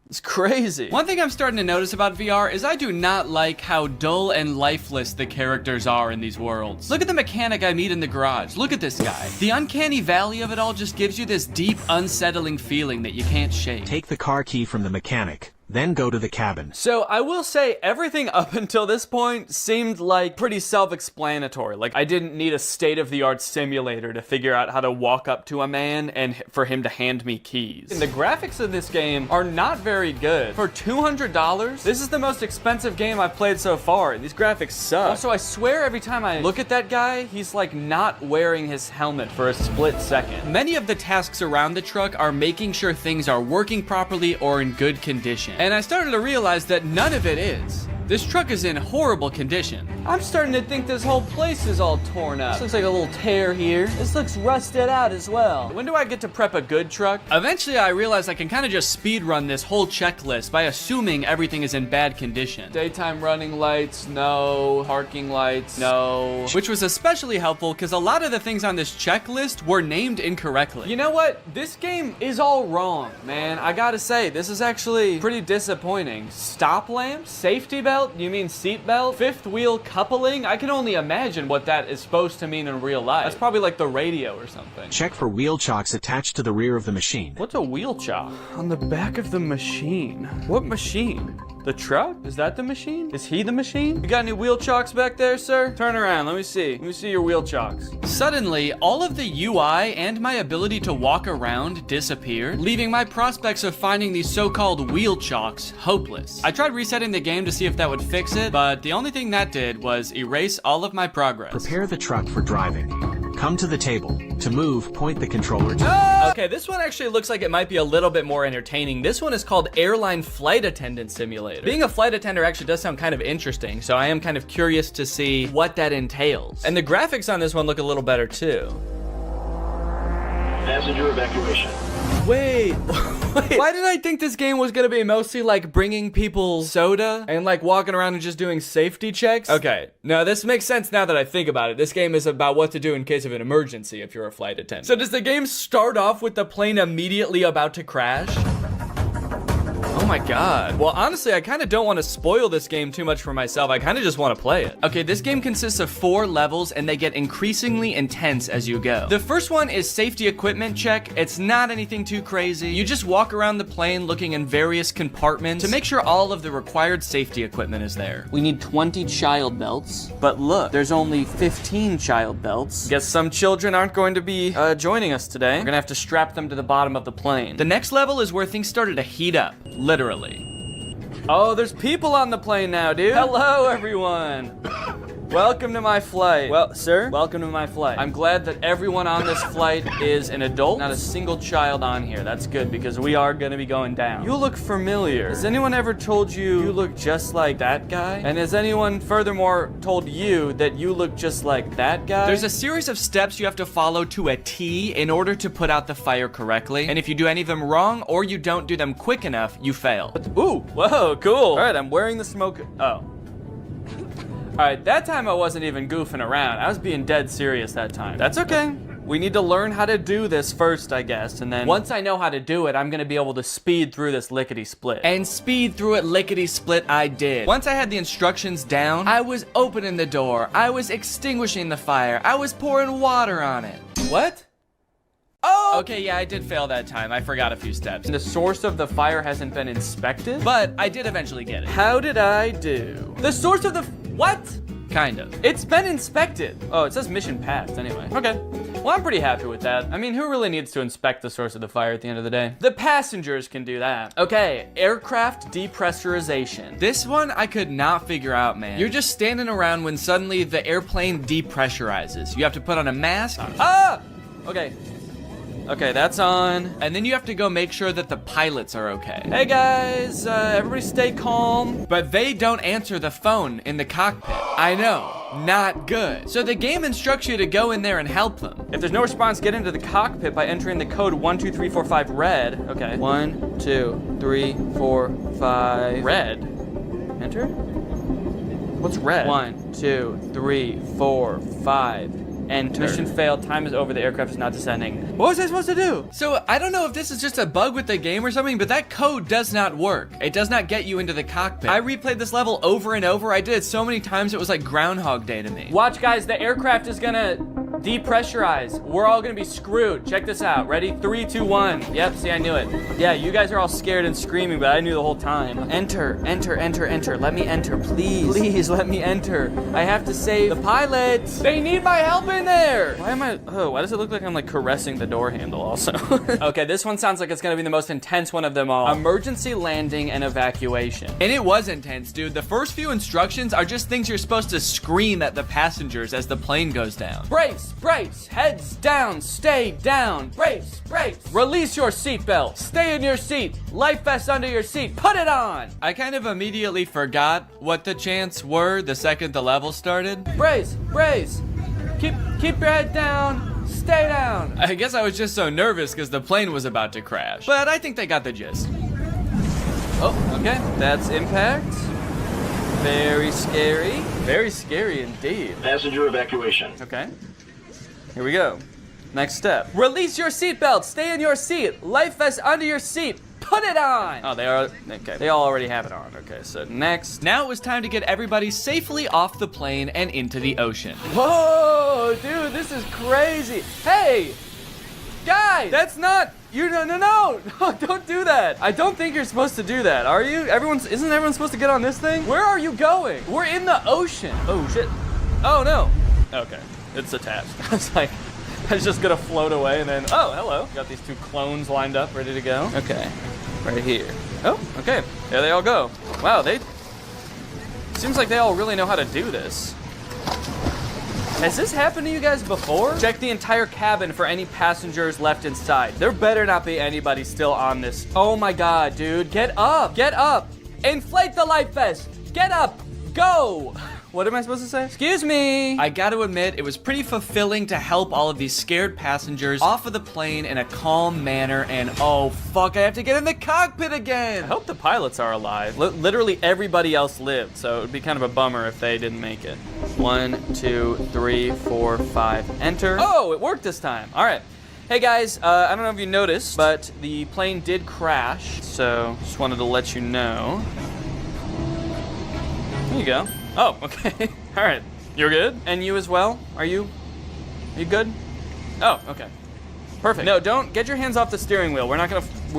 It's crazy. One thing I'm starting to notice about VR is I do not like how dull and lifeless the characters are in these worlds. Look at the mechanic I meet in the garage. Look at this guy. The uncanny valley of it all just gives you this deep, unsettling feeling that you can't shake. Take the car key from the mechanic. Then go to the cabin. So I will say everything up until this point seemed like pretty self-explanatory. Like I didn't need a state-of-the-art simulator to figure out how to walk up to a man and for him to hand me keys. And the graphics of this game are not very good. For $200, this is the most expensive game I've played so far, and these graphics suck. Also, I swear every time I look at that guy, he's like not wearing his helmet for a split second. Many of the tasks around the truck are making sure things are working properly or in good condition. And I started to realize that none of it is. This truck is in horrible condition. I'm starting to think this whole place is all torn up. This looks like a little tear here. This looks rusted out as well. When do I get to prep a good truck? Eventually I realized I can kind of just speed run this whole checklist by assuming everything is in bad condition. Daytime running lights, no. Parking lights, no. Which was especially helpful because a lot of the things on this checklist were named incorrectly. You know what? This game is all wrong, man. I gotta say, this is actually pretty disappointing. Stop lamp? Safety belt? You mean seat belt? Fifth wheel coupling? I can only imagine what that is supposed to mean in real life. That's probably like the radio or something. Check for wheel chocks attached to the rear of the machine. What's a wheel chock? On the back of the machine. What machine? The truck? Is that the machine? Is he the machine? You got any wheel chocks back there, sir? Turn around, let me see. Let me see your wheel chocks. Suddenly, all of the UI and my ability to walk around disappeared, leaving my prospects of finding these so-called wheel chocks hopeless. I tried resetting the game to see if that would fix it, but the only thing that did was erase all of my progress. Prepare the truck for driving. Come to the table. To move, point the controller to... Okay, this one actually looks like it might be a little bit more entertaining. This one is called Airline Flight Attendant Simulator. Being a flight attendant actually does sound kind of interesting, so I am kind of curious to see what that entails. And the graphics on this one look a little better too. Passenger evacuation. Wait, Wait, why did I think this game was gonna be mostly like bringing people soda and like walking around and just doing safety checks? Okay, no, this makes sense now that I think about it. This game is about what to do in case of an emergency if you're a flight attendant. So does the game start off with the plane immediately about to crash? Oh my god. Well, honestly, I kind of don't want to spoil this game too much for myself. I kind of just want to play it. Okay, this game consists of 4 levels and they get increasingly intense as you go. The first one is safety equipment check. It's not anything too crazy. You just walk around the plane looking in various compartments to make sure all of the required safety equipment is there. We need 20 child belts, but look, there's only 15 child belts. Guess some children aren't going to be joining us today. We're gonna have to strap them to the bottom of the plane. The next level is where things started to heat up. Literally. Oh, there's people on the plane now, dude. Hello, everyone. Welcome to my flight. Well, sir, welcome to my flight. I'm glad that everyone on this flight is an adult, not a single child on here. That's good because we are gonna be going down. You look familiar. Has anyone ever told you you look just like that guy? And has anyone furthermore told you that you look just like that guy? There's a series of steps you have to follow to a T in order to put out the fire correctly. And if you do any of them wrong or you don't do them quick enough, you fail. Ooh, whoa, cool. All right, I'm wearing the smoke. Oh. All right, that time I wasn't even goofing around. I was being dead serious that time. That's okay. We need to learn how to do this first, I guess, and then once I know how to do it, I'm gonna be able to speed through this lickety-split. And speed through it lickety-split I did. Once I had the instructions down, I was opening the door, I was extinguishing the fire, I was pouring water on it. What? Oh! Okay, yeah, I did fail that time. I forgot a few steps. The source of the fire hasn't been inspected, but I did eventually get it. How did I do? The source of the... What? Kind of. It's been inspected. Oh, it says mission passed anyway. Okay. Well, I'm pretty happy with that. I mean, who really needs to inspect the source of the fire at the end of the day? The passengers can do that. Okay, aircraft depressurization. This one I could not figure out, man. You're just standing around when suddenly the airplane depressurizes. You have to put on a mask. Ah! Okay. Okay, that's on. And then you have to go make sure that the pilots are okay. Hey guys, everybody stay calm. But they don't answer the phone in the cockpit. I know, not good. So the game instructs you to go in there and help them. If there's no response, get into the cockpit by entering the code 12345 red. Okay, 1, 2, 3, 4, 5. Red? Enter? What's red? 1, 2, 3, 4, 5. Enter. Mission failed. Time is over. The aircraft is not descending. What was I supposed to do? So I don't know if this is just a bug with the game or something, but that code does not work. It does not get you into the cockpit. I replayed this level over and over. I did it so many times it was like Groundhog Day to me. Watch, guys. The aircraft is gonna depressurize. We're all gonna be screwed. Check this out. Ready? 3, 2, 1. Yep. See, I knew it. Yeah, you guys are all scared and screaming, but I knew the whole time. Enter. Enter. Enter. Enter. Let me enter, please. Please let me enter. I have to save the pilots. They need my help in there. Why does it look like I'm like caressing the door handle also? Okay, this one sounds like it's gonna be the most intense one of them all. Emergency landing and evacuation. And it was intense, dude. The first few instructions are just things you're supposed to scream at the passengers as the plane goes down. Brace, brace, heads down, stay down. Brace, brace. Release your seatbelt. Stay in your seat. Life vest under your seat. Put it on. I kind of immediately forgot what the chants were the second the level started. Brace, brace. Keep your head down, stay down. I guess I was just so nervous because the plane was about to crash. But I think they got the gist. Oh, okay. That's impact. Very scary. Very scary indeed. Passenger evacuation. Okay. Here we go. Next step. Release your seatbelt. Stay in your seat. Life vest under your seat. Put it on! Oh, they are, okay. They all already have it on. Okay, so next. Now it was time to get everybody safely off the plane and into the ocean. Whoa, dude, this is crazy. Hey, guys, that's not, no, don't do that. I don't think you're supposed to do that, are you? Isn't everyone supposed to get on this thing? Where are you going? We're in the ocean. Oh, shit. Oh, no. Okay, it's attached. I was like, I was just gonna float away and then, oh, hello. Got these 2 clones lined up, ready to go. Okay, right here. Oh, okay, there they all go. Wow, seems like they all really know how to do this. Has this happened to you guys before? Check the entire cabin for any passengers left inside. There better not be anybody still on this. Oh my God, dude, get up, get up. Inflate the life vest, get up, go. What am I supposed to say? Excuse me. I gotta admit, it was pretty fulfilling to help all of these scared passengers off of the plane in a calm manner, and oh fuck, I have to get in the cockpit again. I hope the pilots are alive. Literally everybody else lived, so it would be kind of a bummer if they didn't make it. 1, 2, 3, 4, 5, enter. Oh, it worked this time. All right. Hey guys, I don't know if you noticed, but the plane did crash, so just wanted to let you know. There you go. Oh, okay. All right. You're good? And you as well? Are you good? Oh, okay. Perfect. No, don't get your hands off the steering wheel. We're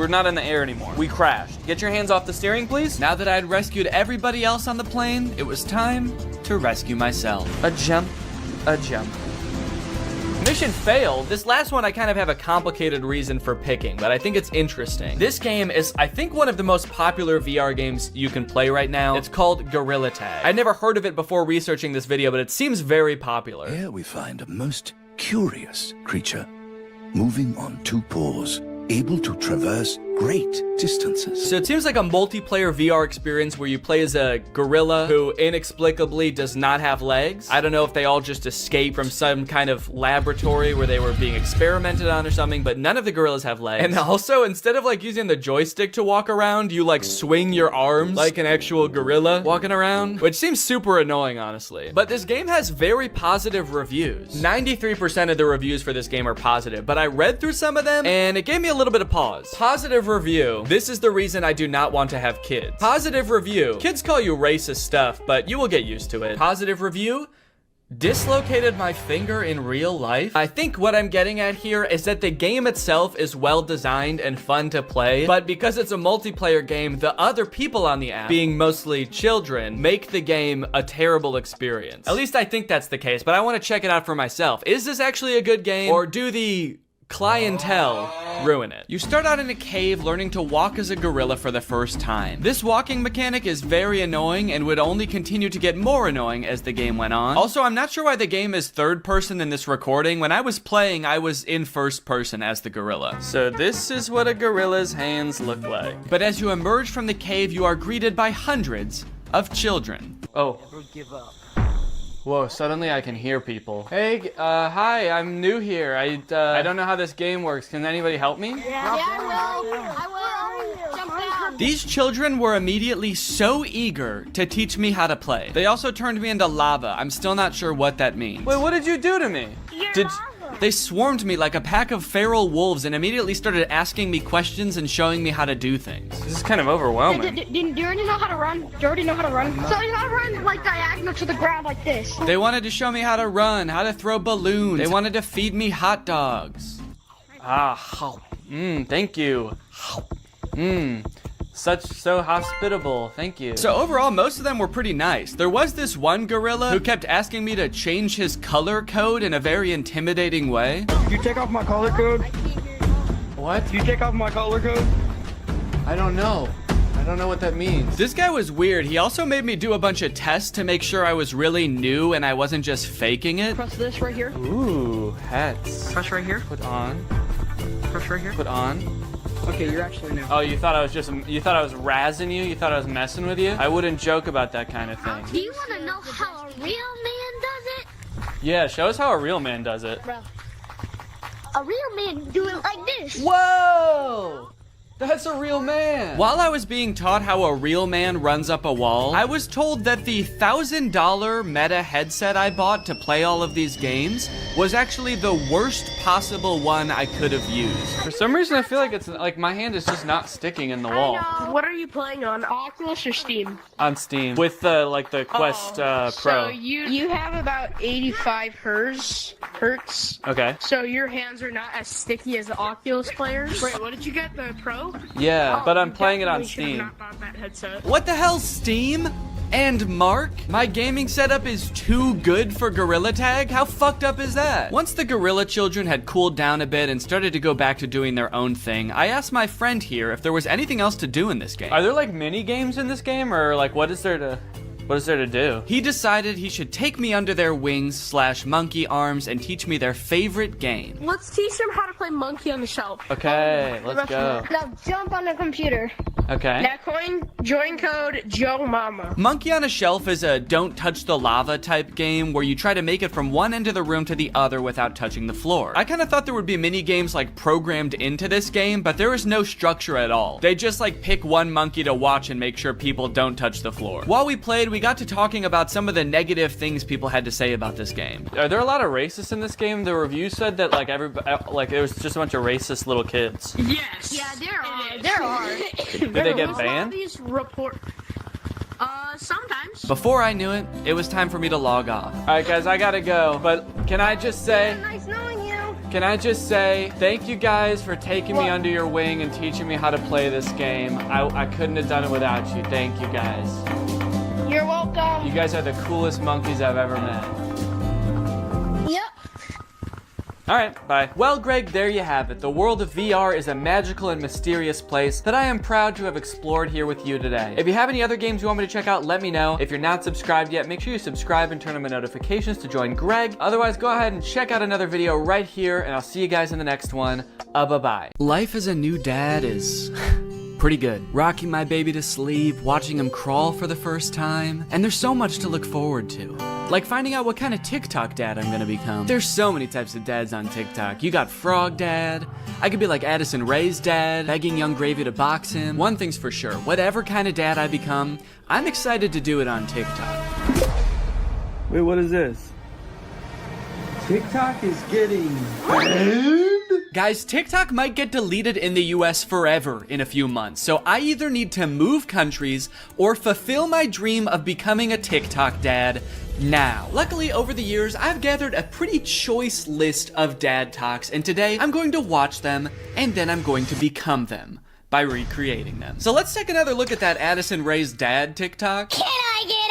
not in the air anymore. We crashed. Get your hands off the steering, please. Now that I had rescued everybody else on the plane, it was time to rescue myself. A jump, a jump. Mission failed. This last one I kind of have a complicated reason for picking, but I think it's interesting. This game is, I think, one of the most popular VR games you can play right now. It's called Gorilla Tag. I'd never heard of it before researching this video, but it seems very popular. Here we find a most curious creature, moving on two paws, able to traverse great distances. So it seems like a multiplayer VR experience where you play as a gorilla who inexplicably does not have legs. I don't know if they all just escaped from some kind of laboratory where they were being experimented on or something, but none of the gorillas have legs. And also, instead of like using the joystick to walk around, you like swing your arms like an actual gorilla walking around, which seems super annoying, honestly. But this game has very positive reviews. 93% of the reviews for this game are positive, but I read through some of them and it gave me a little bit of pause. Positive review. This is the reason I do not want to have kids. Positive review. Kids call you racist stuff, but you will get used to it. Positive review. Dislocated my finger in real life. I think what I'm getting at here is that the game itself is well designed and fun to play, but because it's a multiplayer game, the other people on the app, being mostly children, make the game a terrible experience. At least I think that's the case, but I want to check it out for myself. Is this actually a good game, or do the clientele ruin it? You start out in a cave learning to walk as a gorilla for the first time. This walking mechanic is very annoying and would only continue to get more annoying as the game went on. Also, I'm not sure why the game is third person in this recording. When I was playing, I was in first person as the gorilla. So this is what a gorilla's hands look like. But as you emerge from the cave, you are greeted by hundreds of children. Oh. Never give up. Whoa, suddenly I can hear people. Hey, hi, I'm new here. I don't know how this game works. Can anybody help me? Yeah, I will. Jump down. These children were immediately so eager to teach me how to play. They also turned me into lava. I'm still not sure what that means. Wait, what did you do to me? They swarmed me like a pack of feral wolves and immediately started asking me questions and showing me how to do things. This is kind of overwhelming. Do you already know how to run? Do you already know how to run? So you gotta run like diagonal to the ground like this. They wanted to show me how to run, how to throw balloons. They wanted to feed me hot dogs. Thank you. So hospitable, thank you. So overall, most of them were pretty nice. There was this one gorilla who kept asking me to change his color code in a very intimidating way. Did you take off my color code? What? Did you take off my color code? I don't know. I don't know what that means. This guy was weird. He also made me do a bunch of tests to make sure I was really new and I wasn't just faking it. Press this right here. Ooh, hats. Press right here. Put on. Press right here. Put on. Okay, you're actually new. Oh, you thought I was razzing you? You thought I was messing with you? I wouldn't joke about that kind of thing. Do you want to know how a real man does it? Yeah, show us how a real man does it. Bro, a real man do it like this. Whoa! That's a real man. While I was being taught how a real man runs up a wall, I was told that the $1,000 Meta headset I bought to play all of these games was actually the worst possible one I could have used. For some reason, I feel like it's like my hand is just not sticking in the wall. What are you playing on, Oculus or Steam? On Steam with the Quest Pro. So you have about 85 hertz. Okay. So your hands are not as sticky as the Oculus players. Wait, what did you get? The Pro? Yeah, but I'm playing it on Steam. Not bought that headset. What the hell, Steam? And Mark? My gaming setup is too good for Gorilla Tag? How fucked up is that? Once the gorilla children had cooled down a bit and started to go back to doing their own thing, I asked my friend here if there was anything else to do in this game. Are there like mini games in this game, or like what is there to... What is there to do? He decided he should take me under their wings / monkey arms and teach me their favorite game. Let's teach them how to play monkey on the shelf. Okay, let's go. Now jump on the computer. Okay. Now join code Joe Mama. Monkey on a Shelf is a don't touch the lava type game where you try to make it from one end of the room to the other without touching the floor. I kind of thought there would be mini games like programmed into this game, but there is no structure at all. They just like pick one monkey to watch and make sure people don't touch the floor. While we played, we got to talking about some of the negative things people had to say about this game. Are there a lot of racists in this game? The review said that like it was just a bunch of racist little kids. Yes. Yeah, there are. There are. Did they get banned? These report. Sometimes. Before I knew it, it was time for me to log off. All right, guys, I gotta go. But can I just say? Nice knowing you. Can I just say thank you guys for taking me under your wing and teaching me how to play this game. I couldn't have done it without you. Thank you guys. You're welcome. You guys are the coolest monkeys I've ever met. Yep. All right, bye. Well, Greg, there you have it. The world of VR is a magical and mysterious place that I am proud to have explored here with you today. If you have any other games you want me to check out, let me know. If you're not subscribed yet, make sure you subscribe and turn on my notifications to join Greg. Otherwise, go ahead and check out another video right here, and I'll see you guys in the next one. Bye-bye. Life as a new dad is pretty good. Rocking my baby to sleep, watching him crawl for the first time, and there's so much to look forward to. Like finding out what kind of TikTok dad I'm gonna become. There's so many types of dads on TikTok. You got Frog Dad. I could be like Addison Rae's dad, begging Young Gravy to box him. One thing's for sure, whatever kind of dad I become, I'm excited to do it on TikTok. Wait, what is this? TikTok is getting Guys, TikTok might get deleted in the US forever in a few months, so I either need to move countries or fulfill my dream of becoming a TikTok dad now. Luckily, over the years, I've gathered a pretty choice list of dad talks, and today I'm going to watch them, and then I'm going to become them by recreating them. So let's take another look at that Addison Rae's dad TikTok. Can I get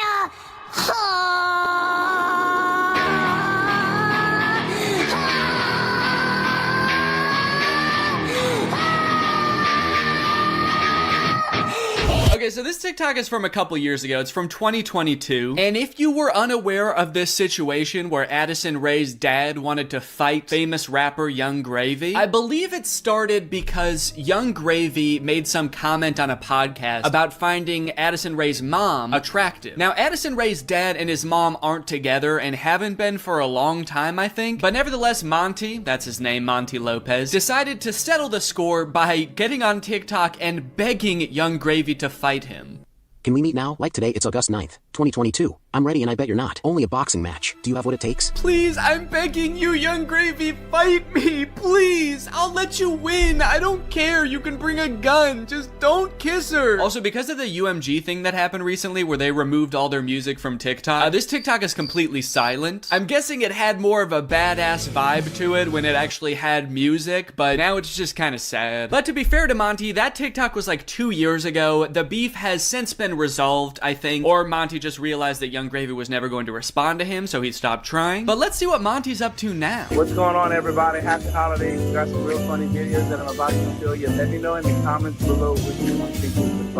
Okay, so this TikTok is from a couple years ago. It's from 2022. And if you were unaware of this situation where Addison Rae's dad wanted to fight famous rapper Young Gravy, I believe it started because Young Gravy made some comment on a podcast about finding Addison Rae's mom attractive. Now, Addison Rae's dad and his mom aren't together and haven't been for a long time, I think. But nevertheless, Monty, that's his name, Monty Lopez, decided to settle the score by getting on TikTok and begging Young Gravy to fight him. Can we meet now? Like today, it's August 9th, 2022. I'm ready and I bet you're not. Only a boxing match. Do you have what it takes? Please, I'm begging you, Young Gravy, fight me, please. I'll let you win. I don't care. You can bring a gun. Just don't kiss her. Also, because of the UMG thing that happened recently where they removed all their music from TikTok, this TikTok is completely silent. I'm guessing it had more of a badass vibe to it when it actually had music, but now it's just kind of sad. But to be fair to Monty, that TikTok was like 2 years ago. The beef has since been resolved, I think, or Monty just realized that Young Gravy was never going to respond to him, so he stopped trying. But let's see what Monty's up to now. What's going on, everybody? Happy holidays. We got some real funny videos that I'm about to show you. Let me know in the comments below which one you think is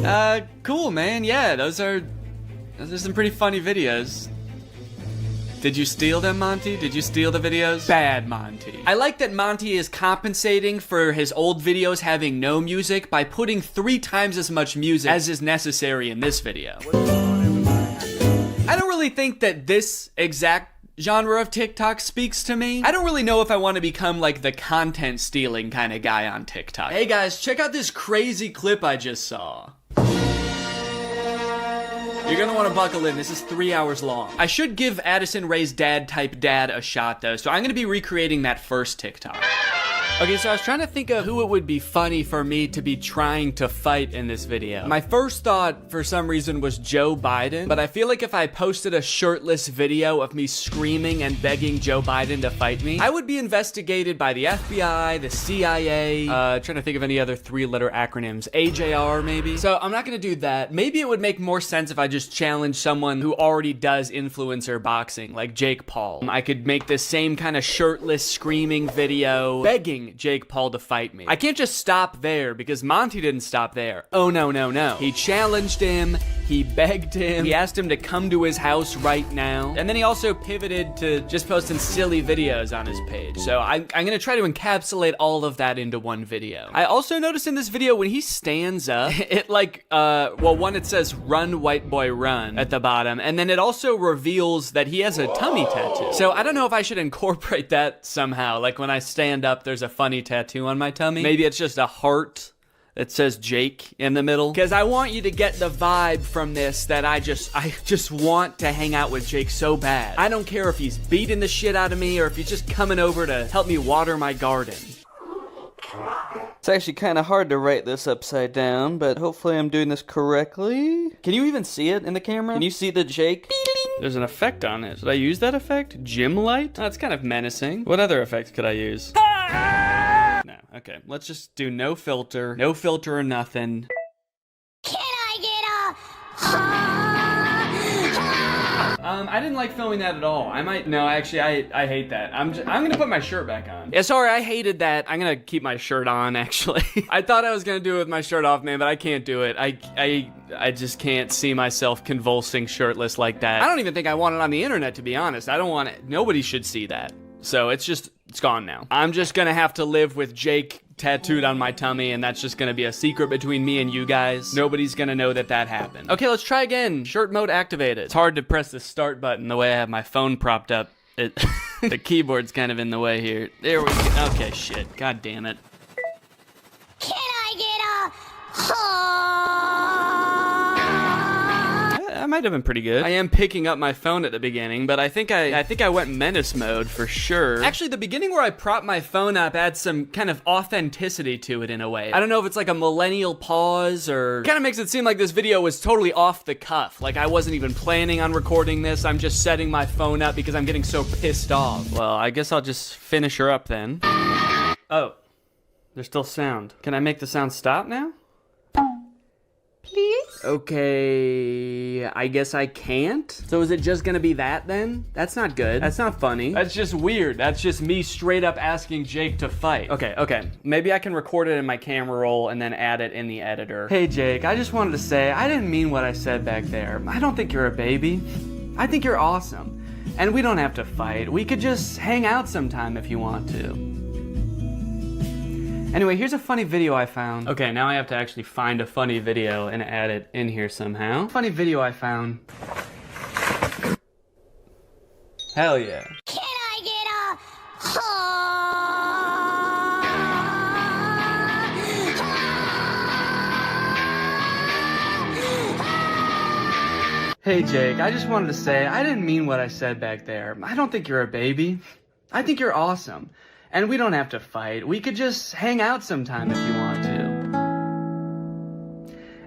funny. Cool, man. Yeah, those are some pretty funny videos. Did you steal them, Monty? Did you steal the videos? Bad, Monty. I like that Monty is compensating for his old videos having no music by putting 3 times as much music as is necessary in this video. I don't really think that this exact genre of TikTok speaks to me. I don't really know if I want to become like the content stealing kind of guy on TikTok. Hey guys, check out this crazy clip I just saw. You're gonna want to buckle in. This is 3 hours long. I should give Addison Rae's dad type dad a shot though, so I'm gonna be recreating that first TikTok. Okay, so I was trying to think of who it would be funny for me to be trying to fight in this video. My first thought, for some reason, was Joe Biden, but I feel like if I posted a shirtless video of me screaming and begging Joe Biden to fight me, I would be investigated by the FBI, the CIA, trying to think of any other 3-letter acronyms, AJR maybe. So I'm not gonna do that. Maybe it would make more sense if I just challenged someone who already does influencer boxing, like Jake Paul. I could make this same kind of shirtless screaming video, begging begging Jake Paul to fight me. I can't just stop there because Monty didn't stop there. Oh, no, no, no. He challenged him. He begged him. He asked him to come to his house right now. And then he also pivoted to just posting silly videos on his page. So I'm gonna try to encapsulate all of that into one video. I also noticed in this video when he stands up, it like, well, one, it says run white boy run at the bottom. And then it also reveals that he has a tummy tattoo. So I don't know if I should incorporate that somehow. Like when I stand up, there's a funny tattoo on my tummy. Maybe it's just a heart that says Jake in the middle. Because I want you to get the vibe from this that I just want to hang out with Jake so bad. I don't care if he's beating the shit out of me or if he's just coming over to help me water my garden. It's actually kind of hard to write this upside down, but hopefully I'm doing this correctly. Can you even see it in the camera? Can you see the Jake? There's an effect on it. Should I use that effect? Gym light? That's kind of menacing. What other effects could I use? No, okay. Let's just do no filter. No filter or nothing. Can I get I didn't like filming that at all. No, actually, I hate that. I'm gonna put my shirt back on. Yeah, sorry, I hated that. I'm gonna keep my shirt on, actually. I thought I was gonna do it with my shirt off, man, but I can't do it. I just can't see myself convulsing shirtless like that. I don't even think I want it on the internet, to be honest. I don't want it. Nobody should see that. So it's gone now. I'm just gonna have to live with Jake tattooed on my tummy, and that's just gonna be a secret between me and you guys. Nobody's gonna know that happened. Okay, let's try again. Shirt mode activated. It's hard to press the start button the way I have my phone propped up. The keyboard's kind of in the way here. There we go. Okay, shit. God damn it. Can I get I might have been pretty good. I am picking up my phone at the beginning, but I think I went menace mode for sure. Actually, the beginning where I prop my phone up adds some kind of authenticity to it in a way. I don't know if it's like a millennial pause or kind of makes it seem like this video was totally off the cuff. Like I wasn't even planning on recording this. I'm just setting my phone up because I'm getting so pissed off. Well, I guess I'll just finish her up then. Oh, there's still sound. Can I make the sound stop now? Please? Okay, I guess I can't. So is it just gonna be that then? That's not good. That's not funny. That's just weird. That's just me straight up asking Jake to fight. Okay. Maybe I can record it in my camera roll and then add it in the editor. Hey Jake, I just wanted to say, I didn't mean what I said back there. I don't think you're a baby. I think you're awesome. And we don't have to fight. We could just hang out sometime if you want to. Anyway, here's a funny video I found. Okay, now I have to actually find a funny video and add it in here somehow. Funny video I found. Hell yeah. Can I get Hey Jake, I just wanted to say, I didn't mean what I said back there. I don't think you're a baby. I think you're awesome. And we don't have to fight. We could just hang out sometime if you want to.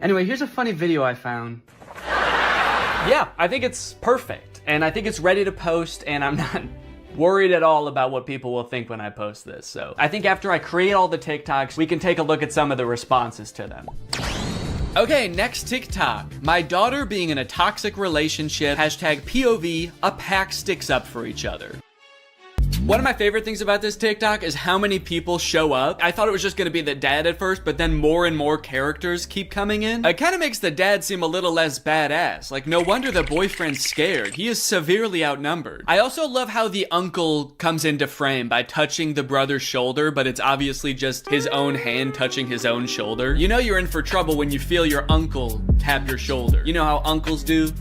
Anyway, here's a funny video I found. Yeah, I think it's perfect. And I think it's ready to post, and I'm not worried at all about what people will think when I post this. So I think after I create all the TikToks, we can take a look at some of the responses to them. Okay, next TikTok. My daughter being in a toxic relationship. Hashtag POV, a pack sticks up for each other. One of my favorite things about this TikTok is how many people show up. I thought it was just gonna be the dad at first, but then more and more characters keep coming in. It kind of makes the dad seem a little less badass. Like, no wonder the boyfriend's scared. He is severely outnumbered. I also love how the uncle comes into frame by touching the brother's shoulder, but it's obviously just his own hand touching his own shoulder. You know you're in for trouble when you feel your uncle tap your shoulder. You know how uncles do?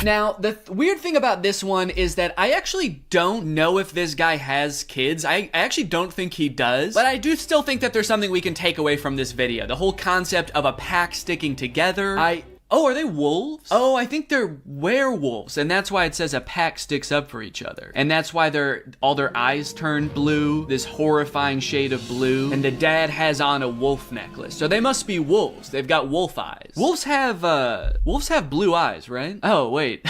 Now, the weird thing about this one is that I actually don't know if this guy has kids. I actually don't think he does, but I do still think that there's something we can take away from this video. The whole concept of a pack sticking together. Oh, are they wolves? Oh, I think they're werewolves, and that's why it says a pack sticks up for each other. And that's why all their eyes turn blue, this horrifying shade of blue, and the dad has on a wolf necklace. So they must be wolves. They've got wolf eyes. Wolves have blue eyes, right? Oh, wait.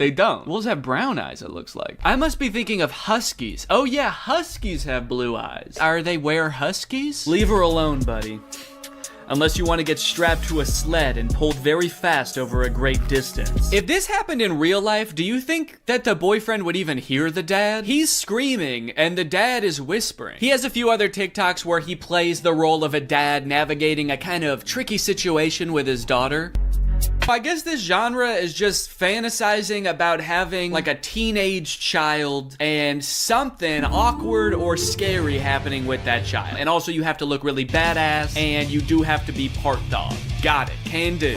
They don't. Wolves have brown eyes, it looks like. I must be thinking of huskies. Oh yeah, huskies have blue eyes. Are they huskies? Leave her alone, buddy. unless you want to get strapped to a sled and pulled very fast over a great distance. If this happened in real life, do you think that the boyfriend would even hear the dad? He's screaming and the dad is whispering. He has a few other TikToks where he plays the role of a dad navigating a kind of tricky situation with his daughter. I guess this genre is just fantasizing about having like a teenage child and something awkward or scary happening with that child. And also you have to look really badass and you do have to be part dog. Got it, can do.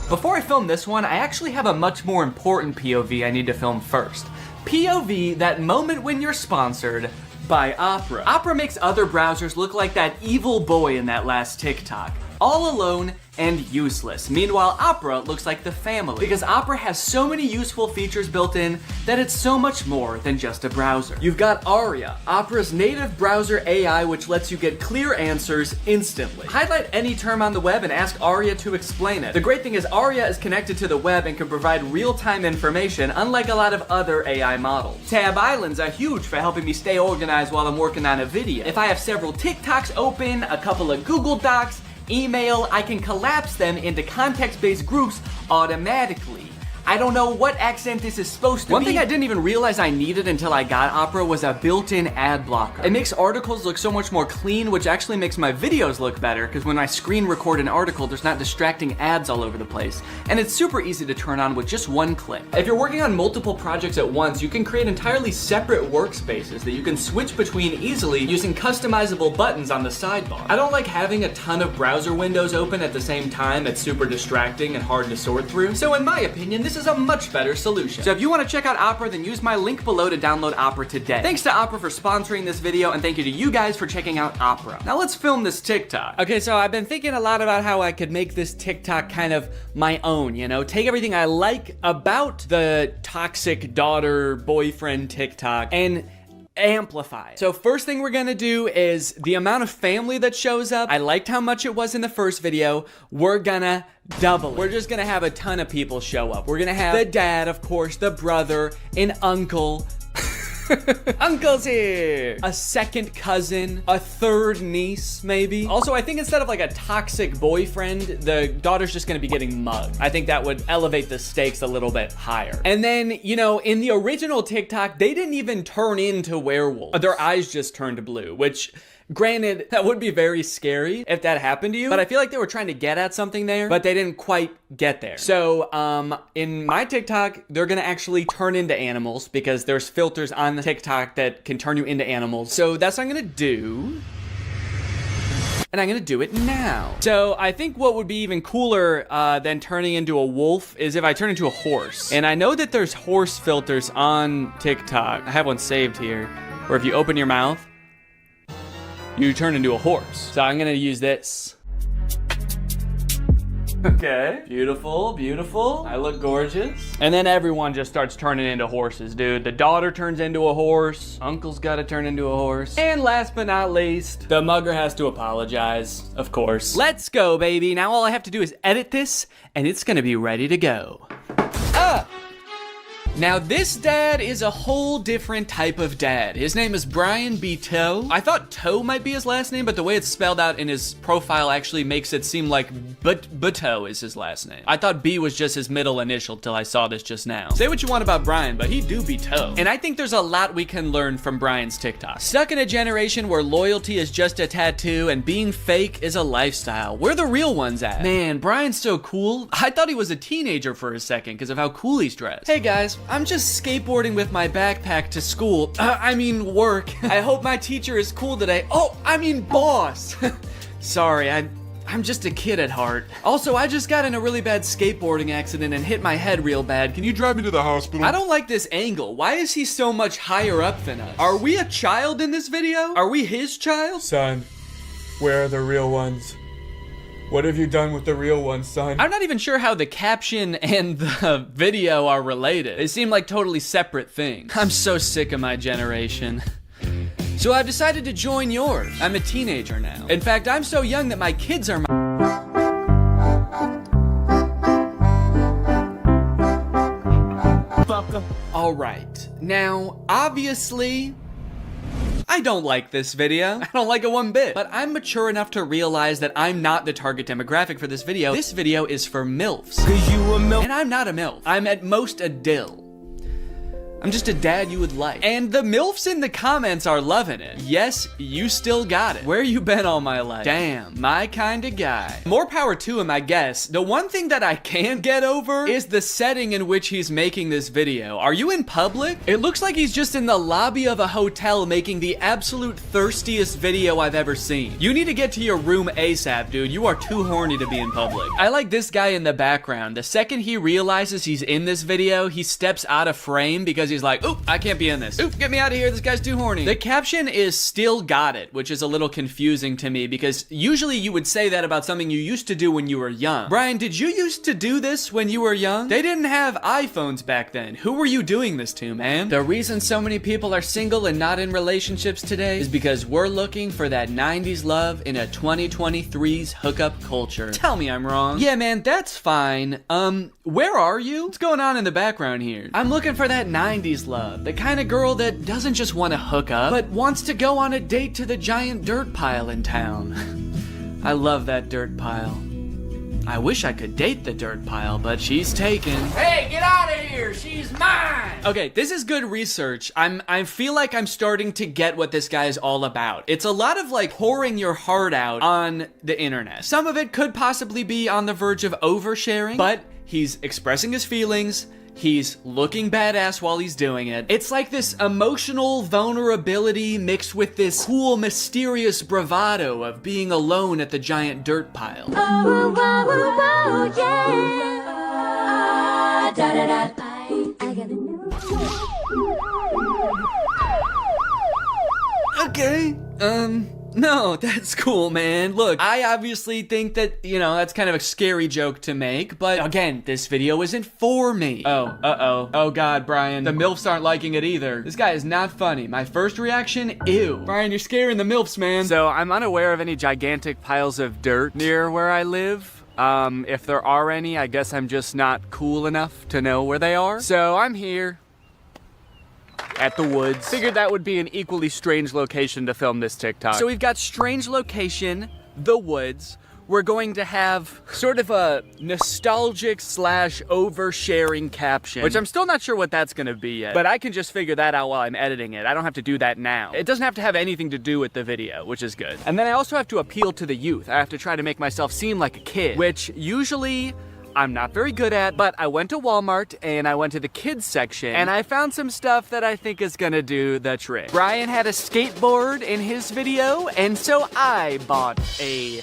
Before I film this one, I actually have a much more important POV I need to film first. POV, that moment when you're sponsored by Opera. Opera makes other browsers look like that evil boy in that last TikTok. All alone and useless. Meanwhile, Opera looks like the family because Opera has so many useful features built in that it's so much more than just a browser. You've got Aria, Opera's native browser AI, which lets you get clear answers instantly. Highlight any term on the web and ask Aria to explain it. The great thing is Aria is connected to the web and can provide real-time information, unlike a lot of other AI models. Tab islands are huge for helping me stay organized while I'm working on a video. If I have several TikToks open, a couple of Google Docs, email, I can collapse them into context-based groups automatically. I don't know what accent this is supposed to be. One thing I didn't even realize I needed until I got Opera was a built-in ad blocker. It makes articles look so much more clean, which actually makes my videos look better, because when I screen record an article, there's not distracting ads all over the place. And it's super easy to turn on with just one click. If you're working on multiple projects at once, you can create entirely separate workspaces that you can switch between easily using customizable buttons on the sidebar. I don't like having a ton of browser windows open at the same time. It's super distracting and hard to sort through. So in my opinion, this is a much better solution. So if you want to check out Opera, then use my link below to download Opera today. Thanks to Opera for sponsoring this video, and thank you to you guys for checking out Opera. Now let's film this TikTok. Okay, so I've been thinking a lot about how I could make this TikTok kind of my own, you know? Take everything I like about the toxic daughter boyfriend TikTok and amplify. So first thing we're gonna do is the amount of family that shows up. I liked how much it was in the first video. We're gonna double it. We're just gonna have a ton of people show up. We're gonna have the dad, of course, the brother, an uncle. Uncle's here! A second cousin, a third niece, maybe. Also, I think instead of like a toxic boyfriend, the daughter's just gonna be getting mugged. I think that would elevate the stakes a little bit higher. And then, you know, in the original TikTok, they didn't even turn into werewolves. Their eyes just turned blue, which, granted, that would be very scary if that happened to you, but I feel like they were trying to get at something there, but they didn't quite get there. So, in my TikTok, they're gonna actually turn into animals because there's filters on the TikTok that can turn you into animals. So that's what I'm gonna do. And I'm gonna do it now. So I think what would be even cooler than turning into a wolf is if I turn into a horse. And I know that there's horse filters on TikTok. I have one saved here, where if you open your mouth, you turn into a horse. So I'm gonna use this. Okay, beautiful, beautiful. I look gorgeous. And then everyone just starts turning into horses, dude. The daughter turns into a horse. Uncle's gotta turn into a horse. And last but not least, the mugger has to apologize, of course. Let's go, baby. Now all I have to do is edit this, and it's gonna be ready to go. Now this dad is a whole different type of dad. His name is Brian B. Toe. I thought Toe might be his last name, but the way it's spelled out in his profile actually makes it seem like Bateau is his last name. I thought B was just his middle initial till I saw this just now. Say what you want about Brian, but he do be Toe. And I think there's a lot we can learn from Brian's TikTok. Stuck in a generation where loyalty is just a tattoo and being fake is a lifestyle. Where the real ones at? Man, Brian's so cool. I thought he was a teenager for a second because of how cool he's dressed. Hey guys, I'm just skateboarding with my backpack to school. I mean work. I hope my teacher is cool today. Oh, I mean boss. Sorry, I'm just a kid at heart. Also, I just got in a really bad skateboarding accident and hit my head real bad. Can you drive me to the hospital? I don't like this angle. Why is he so much higher up than us? Are we a child in this video? Are we his child? Son, where are the real ones? What have you done with the real ones, son? I'm not even sure how the caption and the video are related. They seem like totally separate things. I'm so sick of my generation. So I've decided to join yours. I'm a teenager now. In fact, I'm so young that my kids are All right. Now, obviously, I don't like this video. I don't like it one bit. But I'm mature enough to realize that I'm not the target demographic for this video. This video is for MILFs. 'Cause you a MILF. And I'm not a MILF. I'm at most a dill. I'm just a dad you would like. And the MILFs in the comments are loving it. Yes, you still got it. Where you been all my life? Damn, my kind of guy. More power to him, I guess. The one thing that I can't get over is the setting in which he's making this video. Are you in public? It looks like he's just in the lobby of a hotel making the absolute thirstiest video I've ever seen. You need to get to your room ASAP, dude. You are too horny to be in public. I like this guy in the background. The second he realizes he's in this video, he steps out of frame because he's like, oop, I can't be in this. Oop, get me out of here, this guy's too horny. The caption is still got it, which is a little confusing to me because usually you would say that about something you used to do when you were young. Brian, did you used to do this when you were young? They didn't have iPhones back then. Who were you doing this to, man? The reason so many people are single and not in relationships today is because we're looking for that 90s love in a 2023's hookup culture. Tell me I'm wrong. Yeah, man, that's fine. Where are you? What's going on in the background here? I'm looking for that 90s love. The kind of girl that doesn't just want to hook up, but wants to go on a date to the giant dirt pile in town. I love that dirt pile. I wish I could date the dirt pile, but she's taken. Hey, get out of here! She's mine! Okay, this is good research. I feel like I'm starting to get what this guy is all about. It's a lot of like pouring your heart out on the internet. Some of it could possibly be on the verge of oversharing, but he's expressing his feelings. He's looking badass while he's doing it. It's like this emotional vulnerability mixed with this cool, mysterious bravado of being alone at the giant dirt pile. Oh, oh, oh, yeah. Okay, no, that's cool, man. Look, I obviously think that, you know, that's kind of a scary joke to make, but again, this video isn't for me. Oh, uh-oh. Oh God, Brian, the MILFs aren't liking it either. This guy is not funny. My first reaction, ew. Brian, you're scaring the MILFs, man. So I'm unaware of any gigantic piles of dirt near where I live. If there are any, I guess I'm just not cool enough to know where they are. So I'm here at the woods. Figured that would be an equally strange location to film this TikTok. So we've got strange location, the woods. We're going to have sort of a nostalgic / oversharing caption, which I'm still not sure what that's gonna be yet, but I can just figure that out while I'm editing it. I don't have to do that now. It doesn't have to have anything to do with the video, which is good. And then I also have to appeal to the youth. I have to try to make myself seem like a kid, which usually I'm not very good at, but I went to Walmart and I went to the kids section and I found some stuff that I think is gonna do the trick. Brian had a skateboard in his video, and so I bought a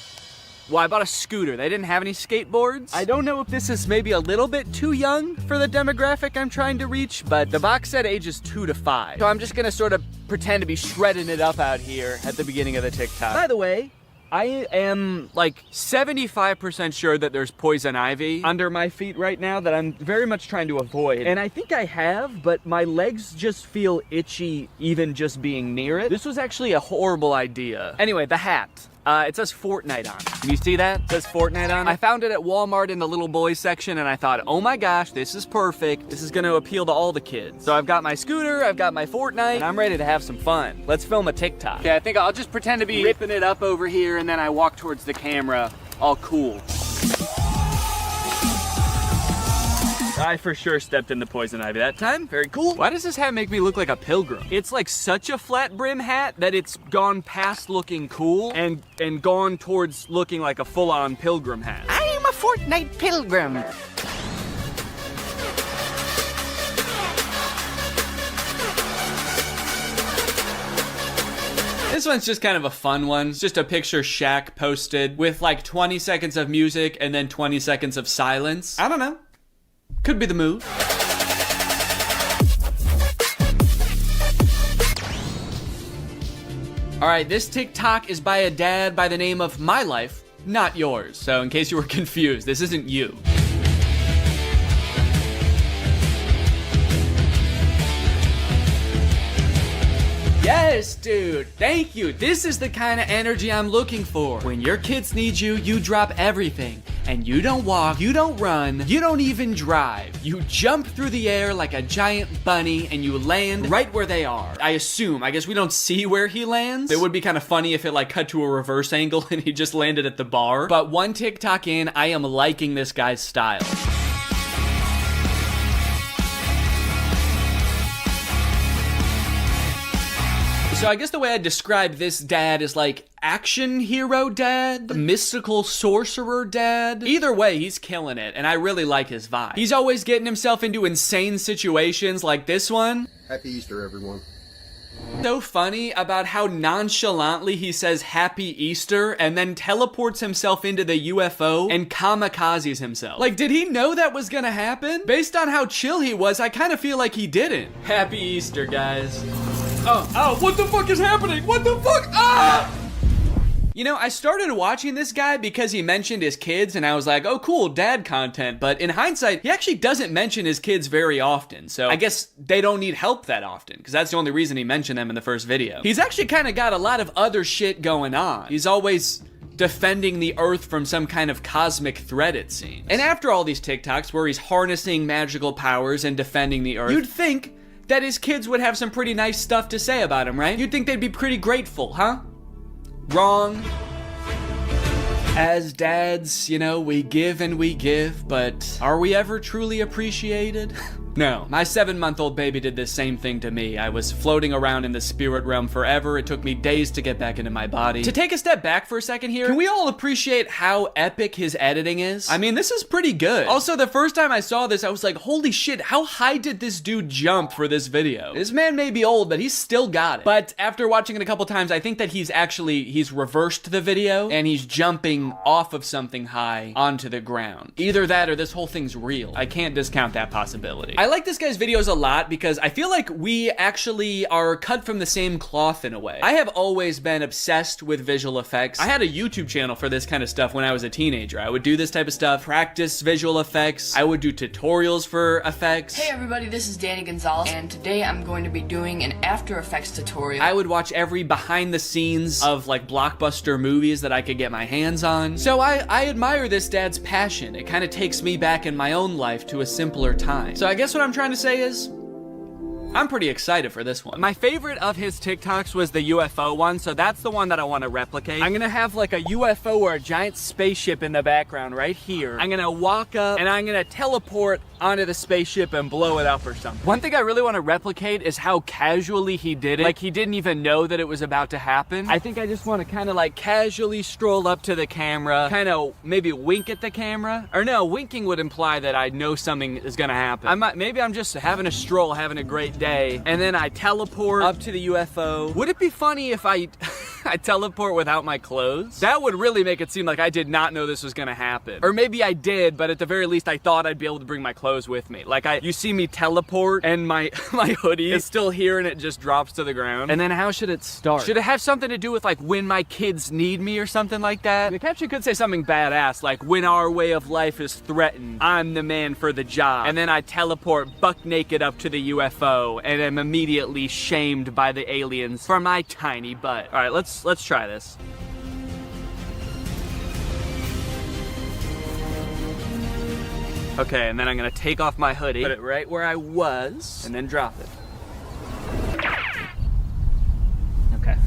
scooter. They didn't have any skateboards. I don't know if this is maybe a little bit too young for the demographic I'm trying to reach, but the box said ages 2 to 5. So I'm just gonna sort of pretend to be shredding it up out here at the beginning of the TikTok. By the way, I am like 75% sure that there's poison ivy under my feet right now that I'm very much trying to avoid. And I think I have, but my legs just feel itchy even just being near it. This was actually a horrible idea. Anyway, the hat. It says Fortnite on it. Can you see that? It says Fortnite on it. I found it at Walmart in the little boys section and I thought, oh my gosh, this is perfect. This is gonna appeal to all the kids. So I've got my scooter, I've got my Fortnite, and I'm ready to have some fun. Let's film a TikTok. Okay, I think I'll just pretend to be ripping it up over here and then I walk towards the camera, all cool. I for sure stepped in the poison ivy that time. Very cool. Why does this hat make me look like a pilgrim? It's like such a flat brim hat that it's gone past looking cool and gone towards looking like a full-on pilgrim hat. I am a Fortnite pilgrim. This one's just kind of a fun one. It's just a picture Shaq posted with like 20 seconds of music and then 20 seconds of silence. I don't know. Could be the move. All right, this TikTok is by a dad by the name of My Life, not yours. So in case you were confused, this isn't you. Yes, dude, thank you. This is the kind of energy I'm looking for. When your kids need you, you drop everything and you don't walk, you don't run, you don't even drive. You jump through the air like a giant bunny and you land right where they are. I guess we don't see where he lands. It would be kind of funny if it like cut to a reverse angle and he just landed at the bar. But one TikTok in, I am liking this guy's style. So I guess the way I describe this dad is like action hero dad, mystical sorcerer dad. Either way, he's killing it, and I really like his vibe. He's always getting himself into insane situations like this one. Happy Easter, everyone. So funny about how nonchalantly he says Happy Easter and then teleports himself into the UFO and kamikazes himself. Like, did he know that was gonna happen? Based on how chill he was, I kind of feel like he didn't. Happy Easter, guys. Oh, what the fuck is happening? What the fuck? Ah! You know, I started watching this guy because he mentioned his kids, and I was like, oh, cool, dad content. But in hindsight, he actually doesn't mention his kids very often. So I guess they don't need help that often, because that's the only reason he mentioned them in the first video. He's actually kind of got a lot of other shit going on. He's always defending the Earth from some kind of cosmic threat, it seems. And after all these TikToks where he's harnessing magical powers and defending the Earth, you'd think that his kids would have some pretty nice stuff to say about him, right? You'd think they'd be pretty grateful, huh? Wrong. As dads, you know, we give and we give, but are we ever truly appreciated? No. My 7-month-old baby did the same thing to me. I was floating around in the spirit realm forever. It took me days to get back into my body. To take a step back for a second here, can we all appreciate how epic his editing is? I mean, this is pretty good. Also, the first time I saw this, I was like, holy shit, how high did this dude jump for this video? This man may be old, but he's still got it. But after watching it a couple times, I think that he's reversed the video and he's jumping off of something high onto the ground. Either that or this whole thing's real. I can't discount that possibility. I like this guy's videos a lot because I feel like we actually are cut from the same cloth in a way. I have always been obsessed with visual effects. I had a YouTube channel for this kind of stuff when I was a teenager. I would do this type of stuff, practice visual effects. I would do tutorials for effects. Hey everybody, this is Danny Gonzalez, and today I'm going to be doing an After Effects tutorial. I would watch every behind the scenes of like blockbuster movies that I could get my hands on. So I admire this dad's passion. It kind of takes me back in my own life to a simpler time. So I guess what I'm trying to say is, I'm pretty excited for this one. My favorite of his TikToks was the UFO one, so that's the one that I want to replicate. I'm gonna have like a UFO or a giant spaceship in the background right here. I'm gonna walk up and I'm gonna teleport onto the spaceship and blow it up or something. One thing I really want to replicate is how casually he did it. Like he didn't even know that it was about to happen. I think I just want to kind of like casually stroll up to the camera, kind of maybe wink at the camera. Or no, winking would imply that I know something is gonna happen. Maybe I'm just having a stroll, having a great day, and then I teleport up to the UFO. Would it be funny if I teleport without my clothes? That would really make it seem like I did not know this was gonna happen. Or maybe I did, but at the very least I thought I'd be able to bring my clothes with me. Like you see me teleport and my hoodie is still here and it just drops to the ground. And then how should it start? Should it have something to do with like when my kids need me or something like that? The caption could say something badass like when our way of life is threatened, I'm the man for the job. And then I teleport buck naked up to the UFO and am immediately shamed by the aliens for my tiny butt. All right, let's try this. Okay, and then I'm gonna take off my hoodie, put it right where I was, and then drop it. Okay.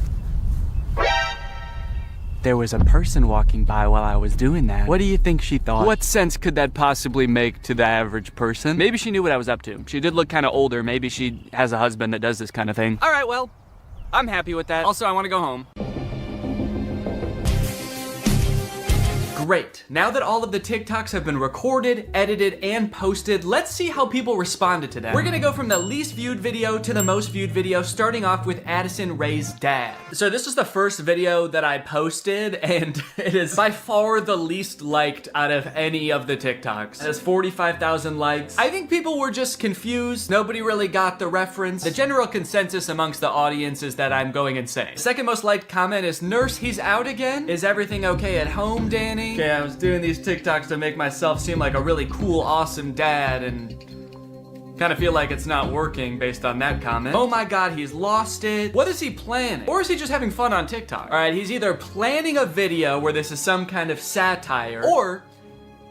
There was a person walking by while I was doing that. What do you think she thought? What sense could that possibly make to the average person? Maybe she knew what I was up to. She did look kind of older. Maybe she has a husband that does this kind of thing. All right, well, I'm happy with that. Also, I want to go home. Great. Now that all of the TikToks have been recorded, edited, and posted, let's see how people responded to them. We're gonna go from the least viewed video to the most viewed video, starting off with Addison Rae's dad. So this was the first video that I posted, and it is by far the least liked out of any of the TikToks. It has 45,000 likes. I think people were just confused. Nobody really got the reference. The general consensus amongst the audience is that I'm going insane. The second most liked comment is, "Nurse, he's out again? Is everything okay at home, Danny?" Okay, I was doing these TikToks to make myself seem like a really cool, awesome dad, and kind of feel like it's not working based on that comment. Oh my god, he's lost it. What is he planning? Or is he just having fun on TikTok? All right, he's either planning a video where this is some kind of satire, or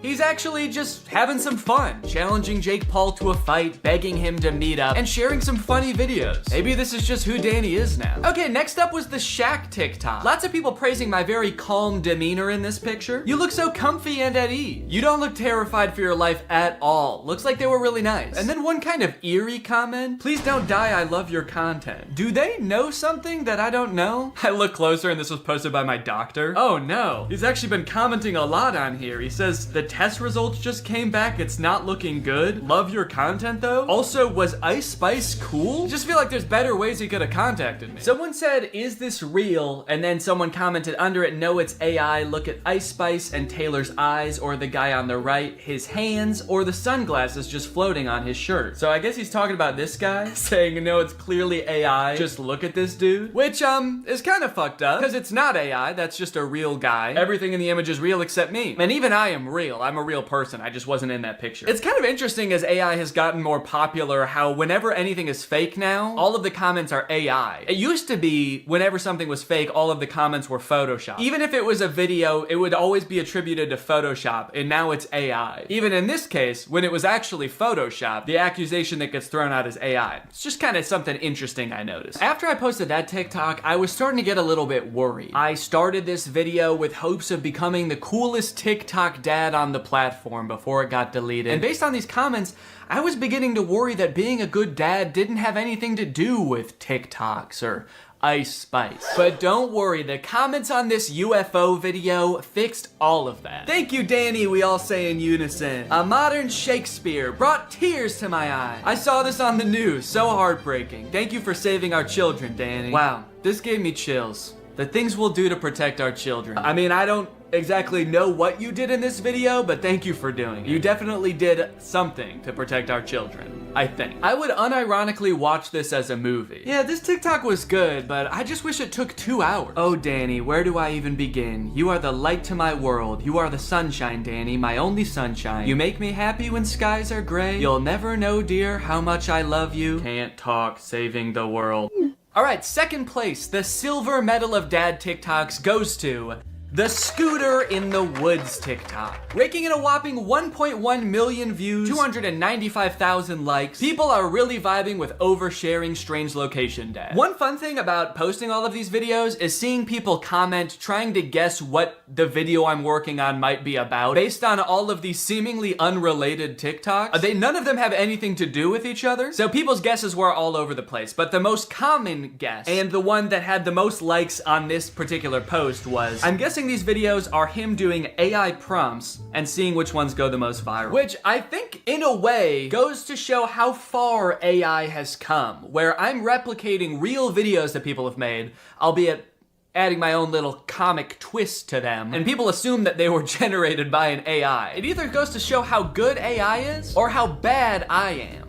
He's actually just having some fun, challenging Jake Paul to a fight, begging him to meet up, and sharing some funny videos. Maybe this is just who Danny is now. Okay, next up was the Shaq TikTok. Lots of people praising my very calm demeanor in this picture. You look so comfy and at ease. You don't look terrified for your life at all. Looks like they were really nice. And then one kind of eerie comment. Please don't die, I love your content. Do they know something that I don't know? I look closer and this was posted by my doctor. Oh no, he's actually been commenting a lot on here. He says, the test results just came back, it's not looking good. Love your content though. Also, was Ice Spice cool? I just feel like there's better ways he could have contacted me. Someone said, is this real? And then someone commented under it, no, it's AI. Look at Ice Spice and Taylor's eyes, or the guy on the right, his hands, or the sunglasses just floating on his shirt. So I guess he's talking about this guy, saying, no, it's clearly AI. Just look at this dude. Which, is kind of fucked up, because it's not AI, that's just a real guy. Everything in the image is real except me. And even I am real. I'm a real person. I just wasn't in that picture. It's kind of interesting as AI has gotten more popular how whenever anything is fake now, all of the comments are AI. It used to be whenever something was fake, all of the comments were Photoshop. Even if it was a video, it would always be attributed to Photoshop, and now it's AI. Even in this case, when it was actually Photoshop, the accusation that gets thrown out is AI. It's just kind of something interesting I noticed. After I posted that TikTok, I was starting to get a little bit worried. I started this video with hopes of becoming the coolest TikTok dad on the platform before it got deleted. And based on these comments, I was beginning to worry that being a good dad didn't have anything to do with TikToks or Ice Spice. But don't worry, the comments on this UFO video fixed all of that. Thank you, Danny, we all say in unison. A modern Shakespeare brought tears to my eyes. I saw this on the news, so heartbreaking. Thank you for saving our children, Danny. Wow, this gave me chills. The things we'll do to protect our children. I mean, I don't exactly know what you did in this video, but thank you for doing it. You definitely did something to protect our children, I think. I would unironically watch this as a movie. Yeah, this TikTok was good, but I just wish it took 2 hours. Oh, Danny, where do I even begin? You are the light to my world. You are the sunshine, Danny, my only sunshine. You make me happy when skies are gray. You'll never know, dear, how much I love you. Can't talk, saving the world. All right, second place, the silver medal of dad TikToks goes to the Scooter in the Woods TikTok. Raking in a whopping 1.1 million views, 295,000 likes. People are really vibing with oversharing strange location dad. One fun thing about posting all of these videos is seeing people comment trying to guess what the video I'm working on might be about based on all of these seemingly unrelated TikToks. None of them have anything to do with each other, so people's guesses were all over the place. But the most common guess, and the one that had the most likes on this particular post was, I'm guessing these videos are him doing AI prompts and seeing which ones go the most viral. Which I think, in a way, goes to show how far AI has come, where I'm replicating real videos that people have made, albeit adding my own little comic twist to them, and people assume that they were generated by an AI. It either goes to show how good AI is, or how bad I am.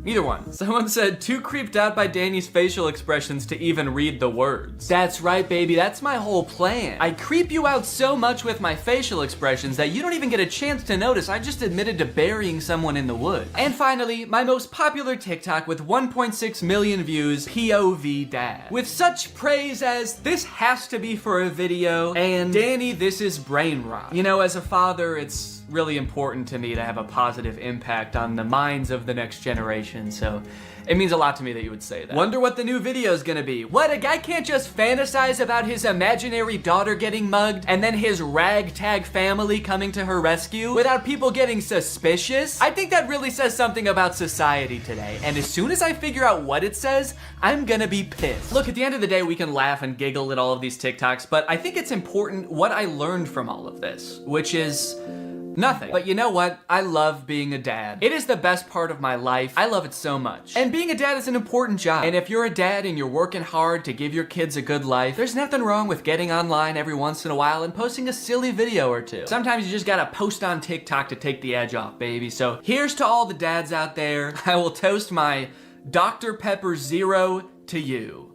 Either one. Someone said, too creeped out by Danny's facial expressions to even read the words. That's right, baby, that's my whole plan. I creep you out so much with my facial expressions that you don't even get a chance to notice I just admitted to burying someone in the woods. And finally, my most popular TikTok with 1.6 million views, POV Dad. With such praise as, this has to be for a video, and Danny, this is brain rot. You know, as a father, it's really important to me to have a positive impact on the minds of the next generation, so it means a lot to me that you would say that. Wonder what the new video is gonna be. What, a guy can't just fantasize about his imaginary daughter getting mugged and then his ragtag family coming to her rescue without people getting suspicious? I think that really says something about society today, and as soon as I figure out what it says, I'm gonna be pissed. Look, at the end of the day, we can laugh and giggle at all of these TikToks, but I think it's important what I learned from all of this, which is nothing. But you know what? I love being a dad. It is the best part of my life. I love it so much. And being a dad is an important job. And if you're a dad and you're working hard to give your kids a good life, there's nothing wrong with getting online every once in a while and posting a silly video or two. Sometimes you just gotta post on TikTok to take the edge off, baby. So here's to all the dads out there. I will toast my Dr. Pepper Zero to you.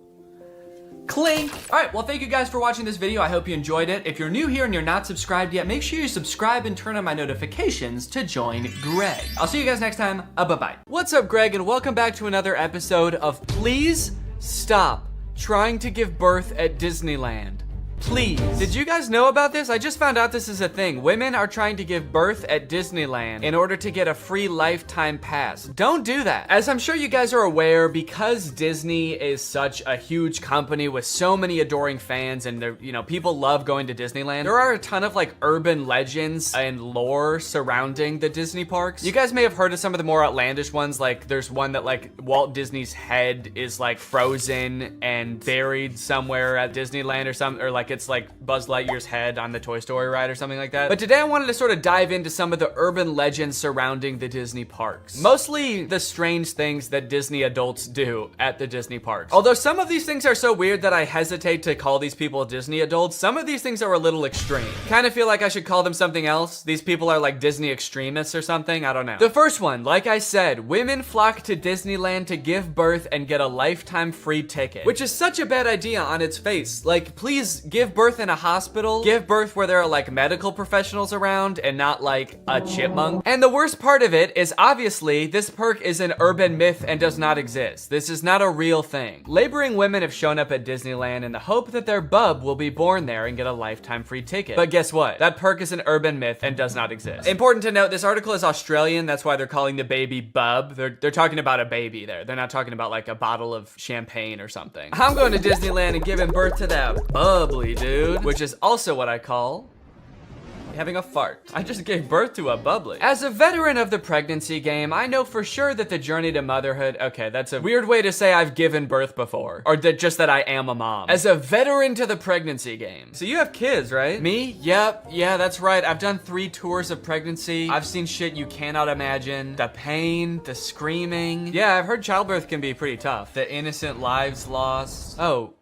Clink! Alright, well thank you guys for watching this video. I hope you enjoyed it. If you're new here and you're not subscribed yet, make sure you subscribe and turn on my notifications to join Greg. I'll see you guys next time. Bye-bye. What's up, Greg, and welcome back to another episode of Please Stop Trying to Give Birth at Disneyland. Please. Did you guys know about this? I just found out this is a thing. Women are trying to give birth at Disneyland in order to get a free lifetime pass. Don't do that. As I'm sure you guys are aware, because Disney is such a huge company with so many adoring fans and people love going to Disneyland, there are a ton of like urban legends and lore surrounding the Disney parks. You guys may have heard of some of the more outlandish ones, like there's one that like Walt Disney's head is like frozen and buried somewhere at Disneyland or something, or like it's like Buzz Lightyear's head on the Toy Story ride or something like that. But today I wanted to sort of dive into some of the urban legends surrounding the Disney parks. Mostly the strange things that Disney adults do at the Disney parks. Although some of these things are so weird that I hesitate to call these people Disney adults, some of these things are a little extreme. Kind of feel like I should call them something else. These people are like Disney extremists or something, I don't know. The first one, like I said, women flock to Disneyland to give birth and get a lifetime free ticket, which is such a bad idea on its face. Like, please give birth in a hospital, give birth where there are like medical professionals around and not like a chipmunk. And the worst part of it is obviously this perk is an urban myth and does not exist. This is not a real thing. Laboring women have shown up at Disneyland in the hope that their bub will be born there and get a lifetime free ticket. But guess what? That perk is an urban myth and does not exist. Important to note, this article is Australian. That's why they're calling the baby bub. They're talking about a baby there. They're not talking about like a bottle of champagne or something. I'm going to Disneyland and giving birth to that bubbly dude, which is also what I call having a fart. I just gave birth to a bubbly. As a veteran of the pregnancy game, I know for sure that the journey to motherhood, okay, that's a weird way to say I've given birth before, or just that I am a mom. As a veteran to the pregnancy game. So you have kids, right? Me? Yep, yeah, that's right. I've done 3 tours of pregnancy. I've seen shit you cannot imagine. The pain, the screaming. Yeah, I've heard childbirth can be pretty tough. The innocent lives lost. Oh.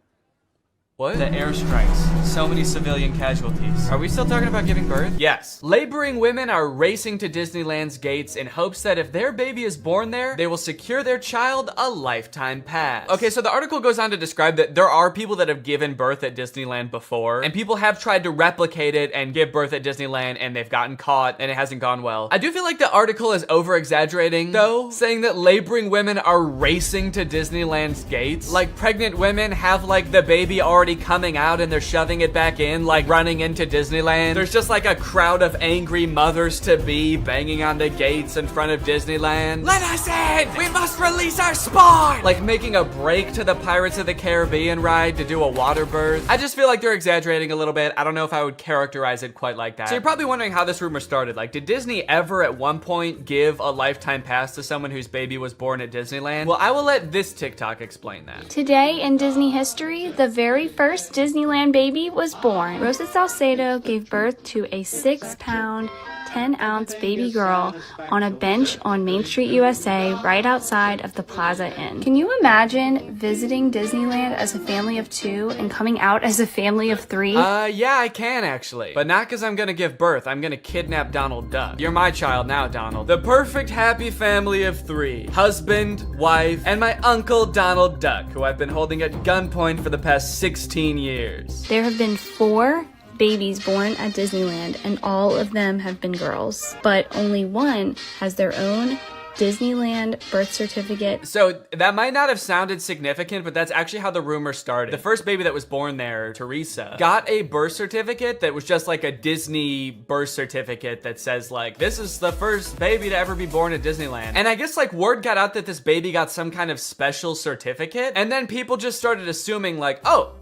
What? The airstrikes. So many civilian casualties. Are we still talking about giving birth? Yes. Laboring women are racing to Disneyland's gates in hopes that if their baby is born there, they will secure their child a lifetime pass. Okay, so the article goes on to describe that there are people that have given birth at Disneyland before, and people have tried to replicate it and give birth at Disneyland, and they've gotten caught, and it hasn't gone well. I do feel like the article is over-exaggerating, though, saying that laboring women are racing to Disneyland's gates. Like, pregnant women have, like, the baby already coming out and they're shoving it back in, like running into Disneyland. There's just like a crowd of angry mothers-to-be banging on the gates in front of Disneyland. Let us in! We must release our spawn! Like making a break to the Pirates of the Caribbean ride to do a water birth. I just feel like they're exaggerating a little bit. I don't know if I would characterize it quite like that. So you're probably wondering how this rumor started. Like, did Disney ever at one point give a lifetime pass to someone whose baby was born at Disneyland? Well, I will let this TikTok explain that. Today in Disney history, the very first Disneyland baby was born. Rosa Salcedo gave birth to a 6-pound, 10-ounce baby girl on a bench on Main Street, USA, right outside of the Plaza Inn. Can you imagine visiting Disneyland as a family of 2 and coming out as a family of 3? Yeah, I can actually. But not because I'm gonna give birth. I'm gonna kidnap Donald Duck. You're my child now, Donald. The perfect happy family of 3. Husband, wife, and my uncle Donald Duck, who I've been holding at gunpoint for the past 16 years. There have been 4 babies born at Disneyland, and all of them have been girls, but only one has their own Disneyland birth certificate. So that might not have sounded significant, but that's actually how the rumor started. The first baby that was born there, Teresa, got a birth certificate that was just like a Disney birth certificate that says like, this is the first baby to ever be born at Disneyland. And I guess like word got out that this baby got some kind of special certificate, and then people just started assuming like, oh,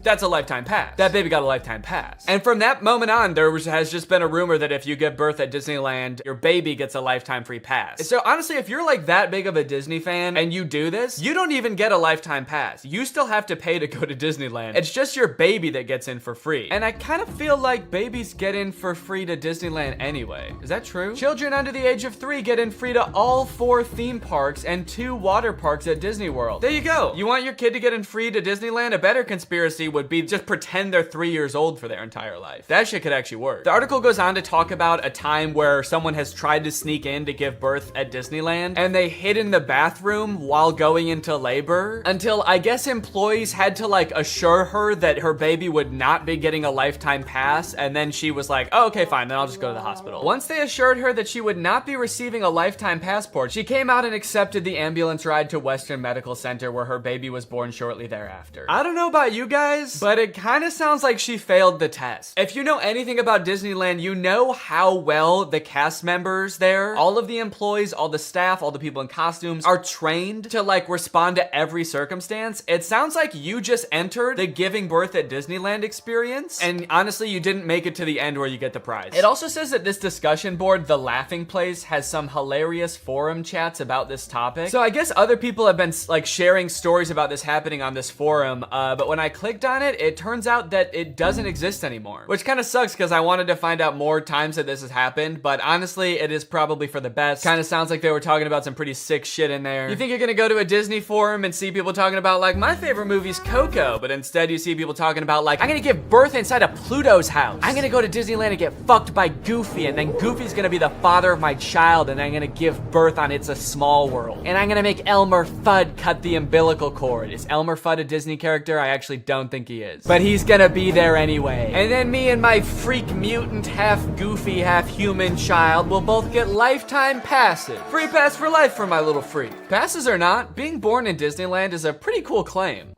that's a lifetime pass. That baby got a lifetime pass. And from that moment on, has just been a rumor that if you give birth at Disneyland, your baby gets a lifetime free pass. So honestly, if you're like that big of a Disney fan and you do this, you don't even get a lifetime pass. You still have to pay to go to Disneyland. It's just your baby that gets in for free. And I kind of feel like babies get in for free to Disneyland anyway. Is that true? Children under the age of 3 get in free to all 4 theme parks and 2 water parks at Disney World. There you go. You want your kid to get in free to Disneyland? A better conspiracy would be just pretend they're 3 years old for their entire life. That shit could actually work. The article goes on to talk about a time where someone has tried to sneak in to give birth at Disneyland, and they hid in the bathroom while going into labor until I guess employees had to like assure her that her baby would not be getting a lifetime pass, and then she was like, oh, okay, fine, then I'll just go to the hospital. Once they assured her that she would not be receiving a lifetime passport, she came out and accepted the ambulance ride to Western Medical Center where her baby was born shortly thereafter. I don't know about you guys, guys, but it kind of sounds like she failed the test. If you know anything about Disneyland, you know how well the cast members there, all of the employees, all the staff, all the people in costumes are trained to like respond to every circumstance. It sounds like you just entered the giving birth at Disneyland experience, and honestly, you didn't make it to the end where you get the prize. It also says that this discussion board, The Laughing Place, has some hilarious forum chats about this topic. So I guess other people have been like sharing stories about this happening on this forum, but when I clicked on it, it turns out that it doesn't exist anymore, which kind of sucks because I wanted to find out more times that this has happened, but honestly, it is probably for the best. Kind of sounds like they were talking about some pretty sick shit in there. You think you're gonna go to a Disney forum and see people talking about like, my favorite movie's Coco, but instead you see people talking about like, I'm gonna give birth inside of Pluto's house. I'm gonna go to Disneyland and get fucked by Goofy, and then Goofy's gonna be the father of my child, and I'm gonna give birth on It's a Small World. And I'm gonna make Elmer Fudd cut the umbilical cord. Is Elmer Fudd a Disney character? I actually don't think he is. But he's gonna be there anyway. And then me and my freak mutant, half goofy, half human child will both get lifetime passes. Free pass for life for my little freak. Passes or not, being born in Disneyland is a pretty cool claim.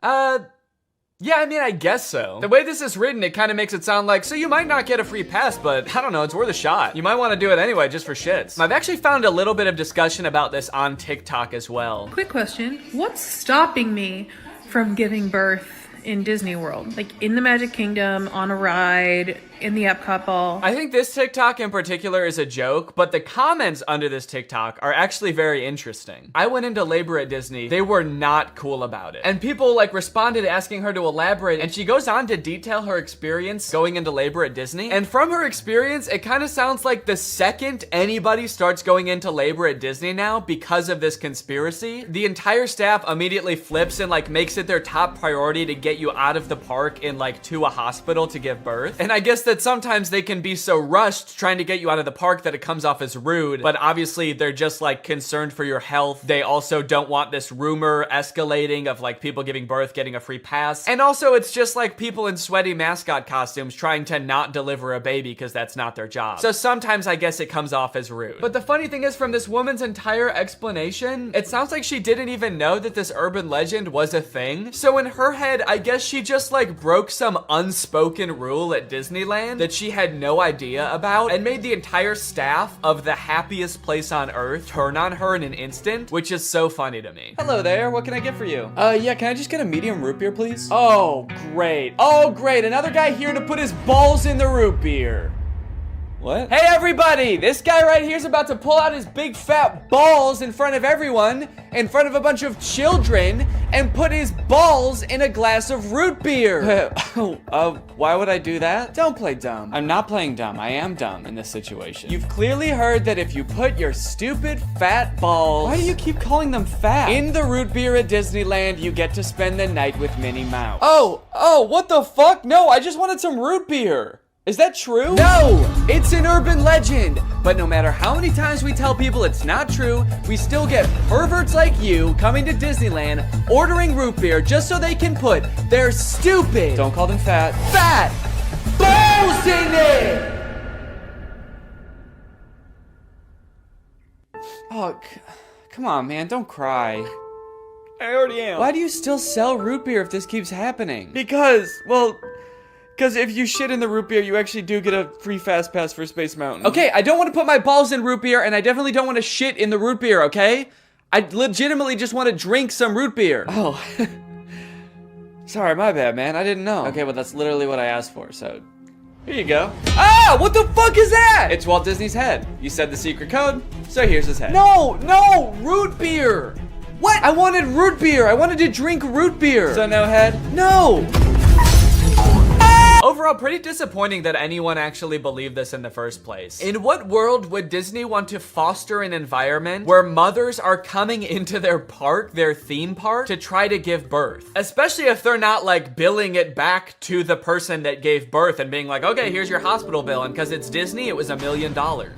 Yeah, I mean, I guess so. The way this is written, it kind of makes it sound like, so you might not get a free pass, but I don't know, it's worth a shot. You might want to do it anyway, just for shits. I've actually found a little bit of discussion about this on TikTok as well. Quick question, what's stopping me from giving birth in Disney World? Like in the Magic Kingdom, on a ride, in the Epcot ball? I think this TikTok in particular is a joke, but the comments under this TikTok are actually very interesting. I went into labor at Disney. They were not cool about it. And people like responded asking her to elaborate, and she goes on to detail her experience going into labor at Disney. And from her experience, it kind of sounds like the second anybody starts going into labor at Disney now because of this conspiracy, the entire staff immediately flips and like makes it their top priority to get you out of the park and like to a hospital to give birth. And I guess that sometimes they can be so rushed trying to get you out of the park that it comes off as rude, but obviously they're just like concerned for your health. They also don't want this rumor escalating of like people giving birth getting a free pass. And also it's just like people in sweaty mascot costumes trying to not deliver a baby because that's not their job. So sometimes I guess it comes off as rude. But the funny thing is, from this woman's entire explanation, it sounds like she didn't even know that this urban legend was a thing. So in her head, I guess she just like broke some unspoken rule at Disneyland that she had no idea about and made the entire staff of the happiest place on earth turn on her in an instant, which is so funny to me. Hello there, what can I get for you? Yeah, can I just get a medium root beer, please? Oh, great. Oh, great, another guy here to put his balls in the root beer. What? Hey everybody, this guy right here is about to pull out his big fat balls in front of everyone, in front of a bunch of children, and put his balls in a glass of root beer. Why would I do that? Don't play dumb. I'm not playing dumb. I am dumb in this situation. You've clearly heard that if you put your stupid fat balls, why do you keep calling them fat, in the root beer at Disneyland, you get to spend the night with Minnie Mouse. Oh, what the fuck? No, I just wanted some root beer. Is that true? No, it's an urban legend. But no matter how many times we tell people it's not true, we still get perverts like you coming to Disneyland, ordering root beer just so they can put their stupid, don't call them fat balls in it. Oh, come on, man, don't cry. I already am. Why do you still sell root beer if this keeps happening? Because if you shit in the root beer, you actually do get a free fast pass for Space Mountain. Okay, I don't want to put my balls in root beer, and I definitely don't want to shit in the root beer, okay? I legitimately just want to drink some root beer. Oh. Sorry, my bad, man. I didn't know. Okay, well, that's literally what I asked for, so here you go. Ah, what the fuck is that? It's Walt Disney's head. You said the secret code, so here's his head. No, root beer. What? I wanted root beer. I wanted to drink root beer. So no head? No. Overall, pretty disappointing that anyone actually believed this in the first place. In what world would Disney want to foster an environment where mothers are coming into their park, their theme park, to try to give birth? Especially if they're not like billing it back to the person that gave birth and being like, okay, here's your hospital bill, and because it's Disney, it was $1 million.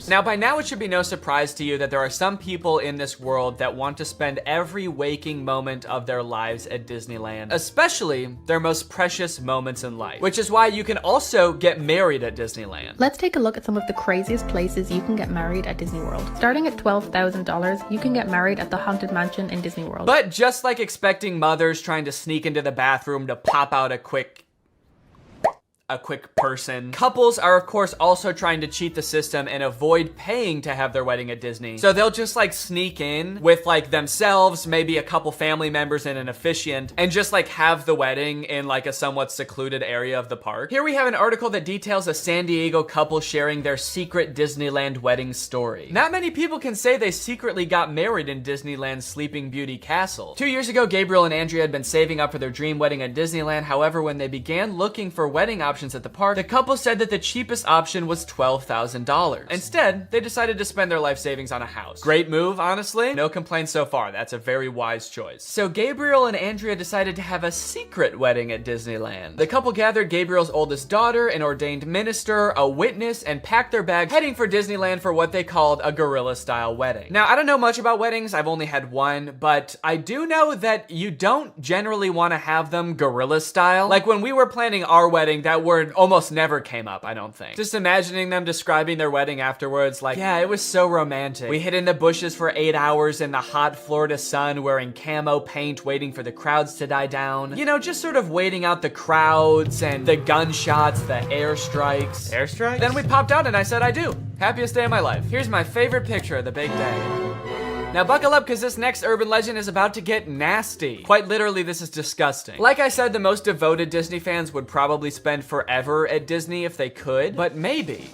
Now, by now, it should be no surprise to you that there are some people in this world that want to spend every waking moment of their lives at Disneyland, especially their most precious moments in life, which is why you can also get married at Disneyland. Let's take a look at some of the craziest places you can get married at Disney World. Starting at $12,000, you can get married at the Haunted Mansion in Disney World. But just like expecting mothers trying to sneak into the bathroom to pop out a quick a quick person. Couples are of course also trying to cheat the system and avoid paying to have their wedding at Disney. So they'll just like sneak in with like themselves, maybe a couple family members and an officiant, and just like have the wedding in like a somewhat secluded area of the park. Here we have an article that details a San Diego couple sharing their secret Disneyland wedding story. Not many people can say they secretly got married in Disneyland's Sleeping Beauty Castle. 2 years ago, Gabriel and Andrea had been saving up for their dream wedding at Disneyland. However, when they began looking for wedding options at the park, the couple said that the cheapest option was $12,000. Instead, they decided to spend their life savings on a house. Great move, honestly. No complaints so far. That's a very wise choice. So Gabriel and Andrea decided to have a secret wedding at Disneyland. The couple gathered Gabriel's oldest daughter, an ordained minister, a witness, and packed their bags, heading for Disneyland for what they called a guerrilla-style wedding. Now, I don't know much about weddings. I've only had one, but I do know that you don't generally want to have them guerrilla style. Like when we were planning our wedding, that word almost never came up, I don't think. Just imagining them describing their wedding afterwards, like, yeah, it was so romantic. We hid in the bushes for 8 hours in the hot Florida sun wearing camo paint, waiting for the crowds to die down. You know, just sort of waiting out the crowds and the gunshots, the airstrikes. Airstrikes? Then we popped out and I said I do. Happiest day of my life. Here's my favorite picture of the big day. Now buckle up because this next urban legend is about to get nasty. Quite literally, this is disgusting. Like I said, the most devoted Disney fans would probably spend forever at Disney if they could, but maybe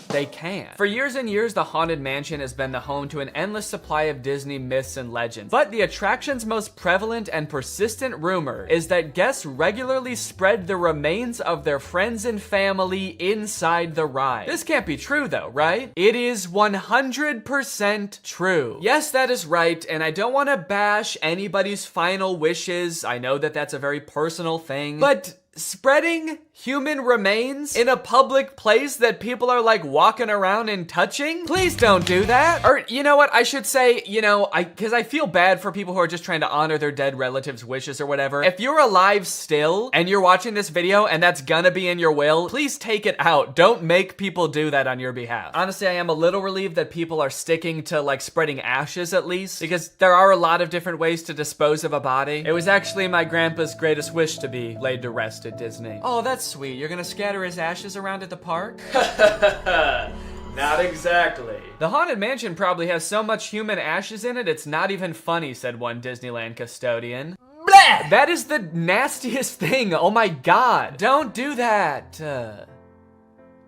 they can. For years and years, the Haunted Mansion has been the home to an endless supply of Disney myths and legends. But the attraction's most prevalent and persistent rumor is that guests regularly spread the remains of their friends and family inside the ride. This can't be true though, right? It is 100% true. Yes, that is right, and I don't want to bash anybody's final wishes. I know that that's a very personal thing, but spreading human remains in a public place that people are like walking around and touching? Please don't do that. Or you know what, I should say, you know, because I feel bad for people who are just trying to honor their dead relatives' wishes or whatever. If you're alive still and you're watching this video and that's gonna be in your will, please take it out. Don't make people do that on your behalf. Honestly, I am a little relieved that people are sticking to like spreading ashes at least, because there are a lot of different ways to dispose of a body. It was actually my grandpa's greatest wish to be laid to rest at Disney. Oh, that's sweet. You're gonna scatter his ashes around at the park? Not exactly. The Haunted Mansion probably has so much human ashes in it, it's not even funny, said one Disneyland custodian. Blah! That is the nastiest thing. Oh my God. Don't do that.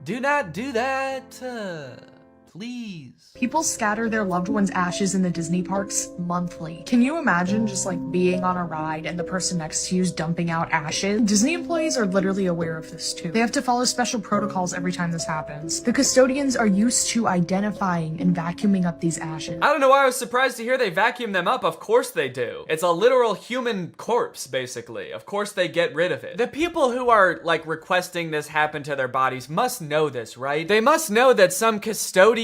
Do not do that. Please. People scatter their loved ones' ashes in the Disney parks monthly. Can you imagine just like being on a ride and the person next to you is dumping out ashes? Disney employees are literally aware of this too. They have to follow special protocols every time this happens. The custodians are used to identifying and vacuuming up these ashes. I don't know why I was surprised to hear they vacuum them up. Of course they do. It's a literal human corpse, basically. Of course they get rid of it. The people who are like requesting this happen to their bodies must know this, right? They must know that some custodian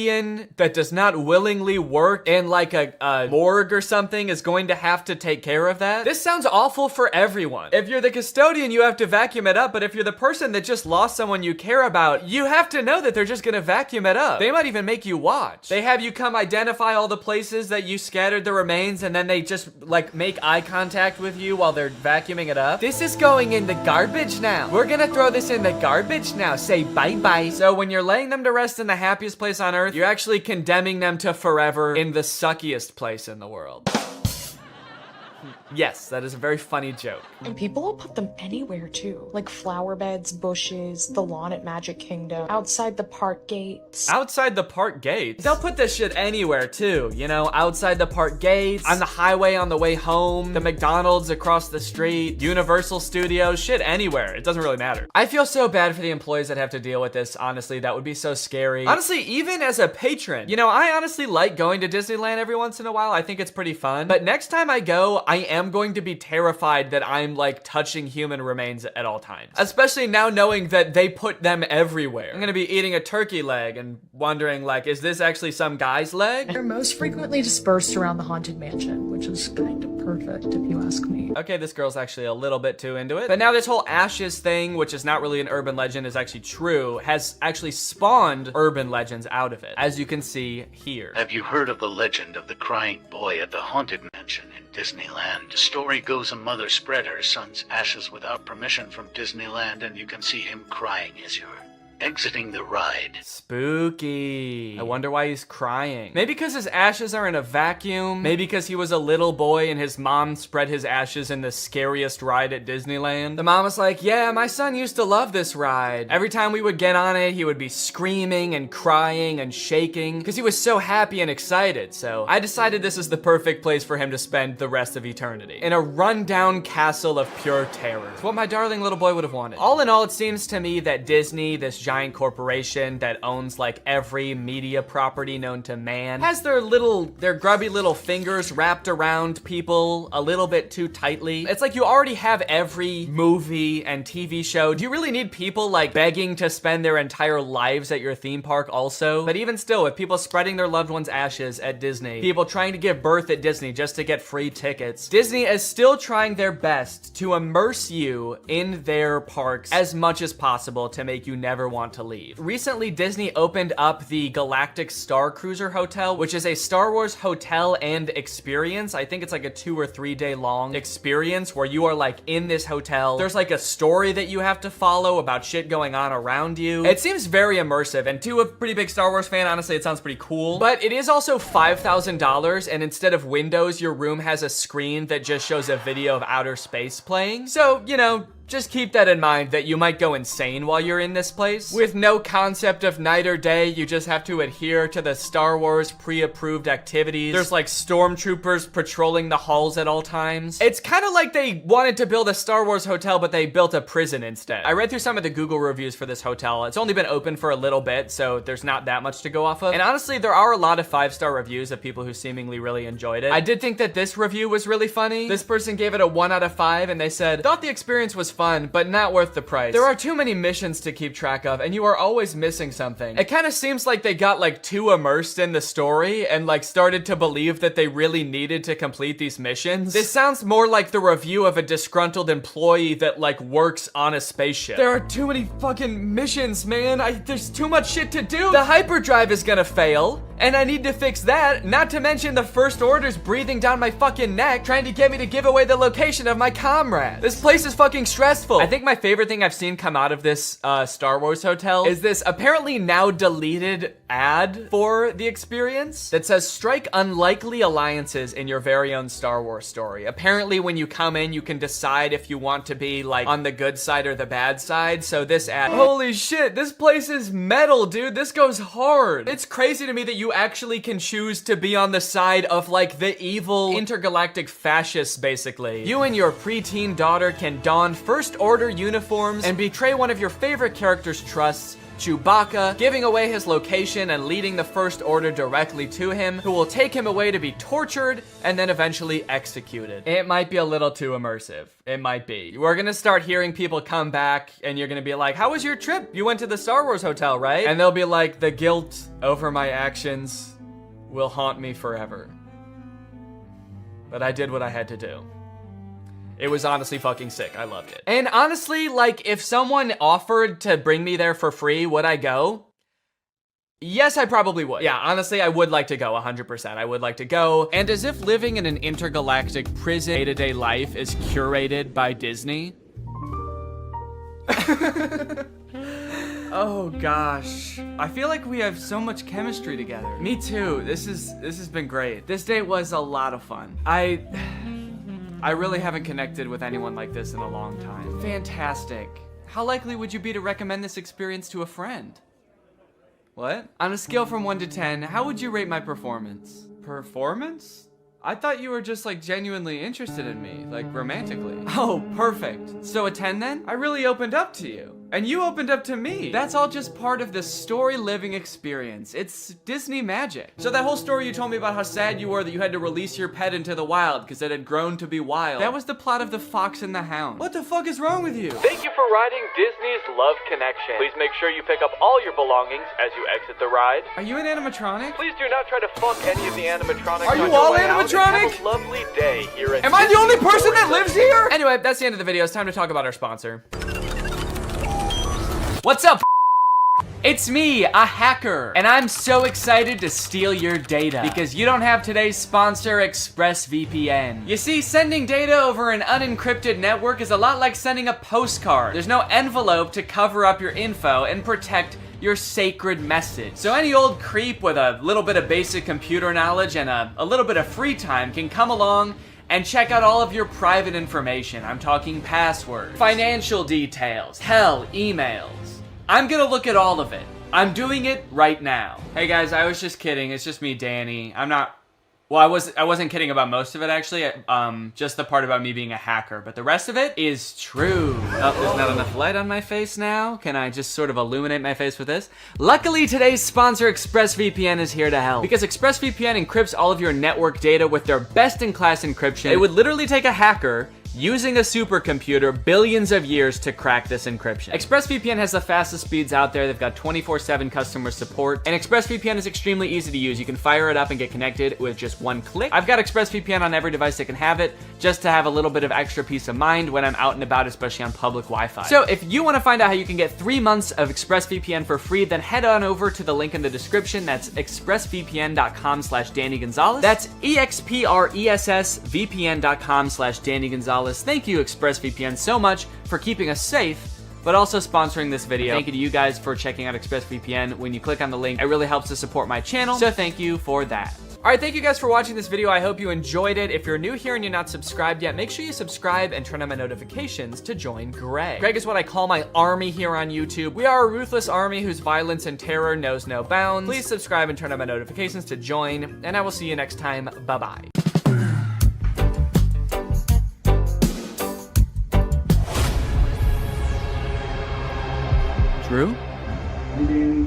that does not willingly work in like a morgue or something is going to have to take care of that. This sounds awful for everyone. If you're the custodian, you have to vacuum it up, but if you're the person that just lost someone you care about, you have to know that they're just gonna vacuum it up. They might even make you watch. They have you come identify all the places that you scattered the remains, and then they just like make eye contact with you while they're vacuuming it up. This is going in the garbage now. We're gonna throw this in the garbage now. Say bye-bye. So when you're laying them to rest in the happiest place on earth, you're actually condemning them to forever in the suckiest place in the world. Yes, that is a very funny joke. And people will put them anywhere too. Like flower beds, bushes, the lawn at Magic Kingdom, outside the park gates. Outside the park gates? They'll put this shit anywhere too, you know, outside the park gates, on the highway on the way home, the McDonald's across the street, Universal Studios, shit anywhere. It doesn't really matter. I feel so bad for the employees that have to deal with this, honestly. That would be so scary. Honestly, even as a patron, you know, I honestly like going to Disneyland every once in a while. I think it's pretty fun. But next time I go, I am going to be terrified that I'm like touching human remains at all times. Especially now knowing that they put them everywhere. I'm gonna be eating a turkey leg and wondering like, is this actually some guy's leg? They're most frequently dispersed around the Haunted Mansion, which is kind of perfect if you ask me. Okay, this girl's actually a little bit too into it. But now this whole ashes thing, which is not really an urban legend, is actually true, has actually spawned urban legends out of it, as you can see here. Have you heard of the legend of the crying boy at the Haunted Mansion in Disneyland? The story goes a mother spread her son's ashes without permission from Disneyland, and you can see him crying as you're exiting the ride. Spooky. I wonder why he's crying. Maybe because his ashes are in a vacuum. Maybe because he was a little boy and his mom spread his ashes in the scariest ride at Disneyland. The mom was like, yeah, my son used to love this ride. Every time we would get on it, he would be screaming and crying and shaking because he was so happy and excited. So I decided this is the perfect place for him to spend the rest of eternity. In a rundown castle of pure terror. It's what my darling little boy would have wanted. All in all, it seems to me that Disney, this giant corporation that owns like every media property known to man, has their grubby little fingers wrapped around people a little bit too tightly. It's like you already have every movie and TV show. Do you really need people like begging to spend their entire lives at your theme park also? But even still, with people spreading their loved ones' ashes at Disney, people trying to give birth at Disney just to get free tickets, Disney is still trying their best to immerse you in their parks as much as possible to make you never want to leave. Recently, Disney opened up the Galactic Star Cruiser Hotel, which is a Star Wars hotel and experience. I think it's like a 2 or 3 day long experience where you are like in this hotel. There's like a story that you have to follow about shit going on around you. It seems very immersive, and to a pretty big Star Wars fan, honestly, it sounds pretty cool. But it is also $5,000, and instead of windows, your room has a screen that just shows a video of outer space playing. So, you know, just keep that in mind that you might go insane while you're in this place. With no concept of night or day, you just have to adhere to the Star Wars pre-approved activities. There's like stormtroopers patrolling the halls at all times. It's kind of like they wanted to build a Star Wars hotel, but they built a prison instead. I read through some of the Google reviews for this hotel. It's only been open for a little bit, so there's not that much to go off of. And honestly, there are a lot of 5-star reviews of people who seemingly really enjoyed it. I did think that this review was really funny. This person gave it a 1 out of 5, and they said, thought the experience was fun, but not worth the price. There are too many missions to keep track of, and you are always missing something. It kind of seems like they got like too immersed in the story and like started to believe that they really needed to complete these missions. This sounds more like the review of a disgruntled employee that like works on a spaceship. There are too many fucking missions, man. There's too much shit to do. The hyperdrive is gonna fail, and I need to fix that, not to mention the First Order's breathing down my fucking neck trying to get me to give away the location of my comrade. This place is fucking stressful. I think my favorite thing I've seen come out of this Star Wars hotel is this apparently now deleted ad for the experience that says strike unlikely alliances in your very own Star Wars story. Apparently when you come in, you can decide if you want to be like on the good side or the bad side. So this ad, holy shit, this place is metal, dude. This goes hard. It's crazy to me that you actually can choose to be on the side of like the evil intergalactic fascists, basically. You and your preteen daughter can don First Order uniforms and betray one of your favorite character's trusts, Chewbacca, giving away his location and leading the First Order directly to him, who will take him away to be tortured and then eventually executed. It might be a little too immersive. It might be. We're gonna start hearing people come back and you're gonna be like, how was your trip? You went to the Star Wars hotel, right? And they'll be like, the guilt over my actions will haunt me forever. But I did what I had to do. It was honestly fucking sick. I loved it. And honestly, like, if someone offered to bring me there for free, would I go? Yes, I probably would. Yeah, honestly, I would like to go 100%. I would like to go. And as if living in an intergalactic prison day-to-day life is curated by Disney. Oh gosh. I feel like we have so much chemistry together. Me too. This has been great. This date was a lot of fun. I really haven't connected with anyone like this in a long time. Fantastic. How likely would you be to recommend this experience to a friend? What? On a scale from 1 to 10, how would you rate my performance? Performance? I thought you were just like genuinely interested in me, like romantically. Oh, perfect. So a 10 then? I really opened up to you. And you opened up to me. That's all just part of the story living experience. It's Disney magic. So that whole story you told me about how sad you were that you had to release your pet into the wild because it had grown to be wild. That was the plot of The Fox and the Hound. What the fuck is wrong with you? Thank you for riding Disney's Love Connection. Please make sure you pick up all your belongings as you exit the ride. Are you an animatronic? Please do not try to fuck any of the animatronics. Are you all animatronic? Have a lovely day here at Am I the only person that lives here? Anyway, that's the end of the video. It's time to talk about our sponsor. What's up? It's me, a hacker, and I'm so excited to steal your data because you don't have today's sponsor, ExpressVPN. You see, sending data over an unencrypted network is a lot like sending a postcard. There's no envelope to cover up your info and protect your sacred message. So any old creep with a little bit of basic computer knowledge and a little bit of free time can come along and check out all of your private information. I'm talking passwords, financial details, hell, emails. I'm gonna look at all of it. I'm doing it right now. Hey guys, I was just kidding. It's just me, Danny. I wasn't kidding about most of it actually. Just the part about me being a hacker, but the rest of it is true. Oh, there's not enough light on my face now. Can I just sort of illuminate my face with this? Luckily, today's sponsor, ExpressVPN, is here to help. Because ExpressVPN encrypts all of your network data with their best-in-class encryption. It would literally take a hacker using a supercomputer billions of years to crack this encryption. ExpressVPN has the fastest speeds out there. They've got 24/7 customer support, and ExpressVPN is extremely easy to use. You can fire it up and get connected with just one click. I've got ExpressVPN on every device that can have it, just to have a little bit of extra peace of mind when I'm out and about, especially on public Wi-Fi. So if you want to find out how you can get 3 months of ExpressVPN for free, then head on over to the link in the description. That's expressvpn.com/Danny Gonzalez. That's expressvpn.com/Danny Gonzalez. Thank you, ExpressVPN, so much for keeping us safe, but also sponsoring this video. Thank you to you guys for checking out ExpressVPN. When you click on the link, it really helps to support my channel, so thank you for that. All right, thank you guys for watching this video. I hope you enjoyed it. If you're new here and you're not subscribed yet, make sure you subscribe and turn on my notifications to join Greg. Greg is what I call my army here on YouTube. We are a ruthless army whose violence and terror knows no bounds. Please subscribe and turn on my notifications to join, and I will see you next time. Bye-bye. Drew? Hey, Danny.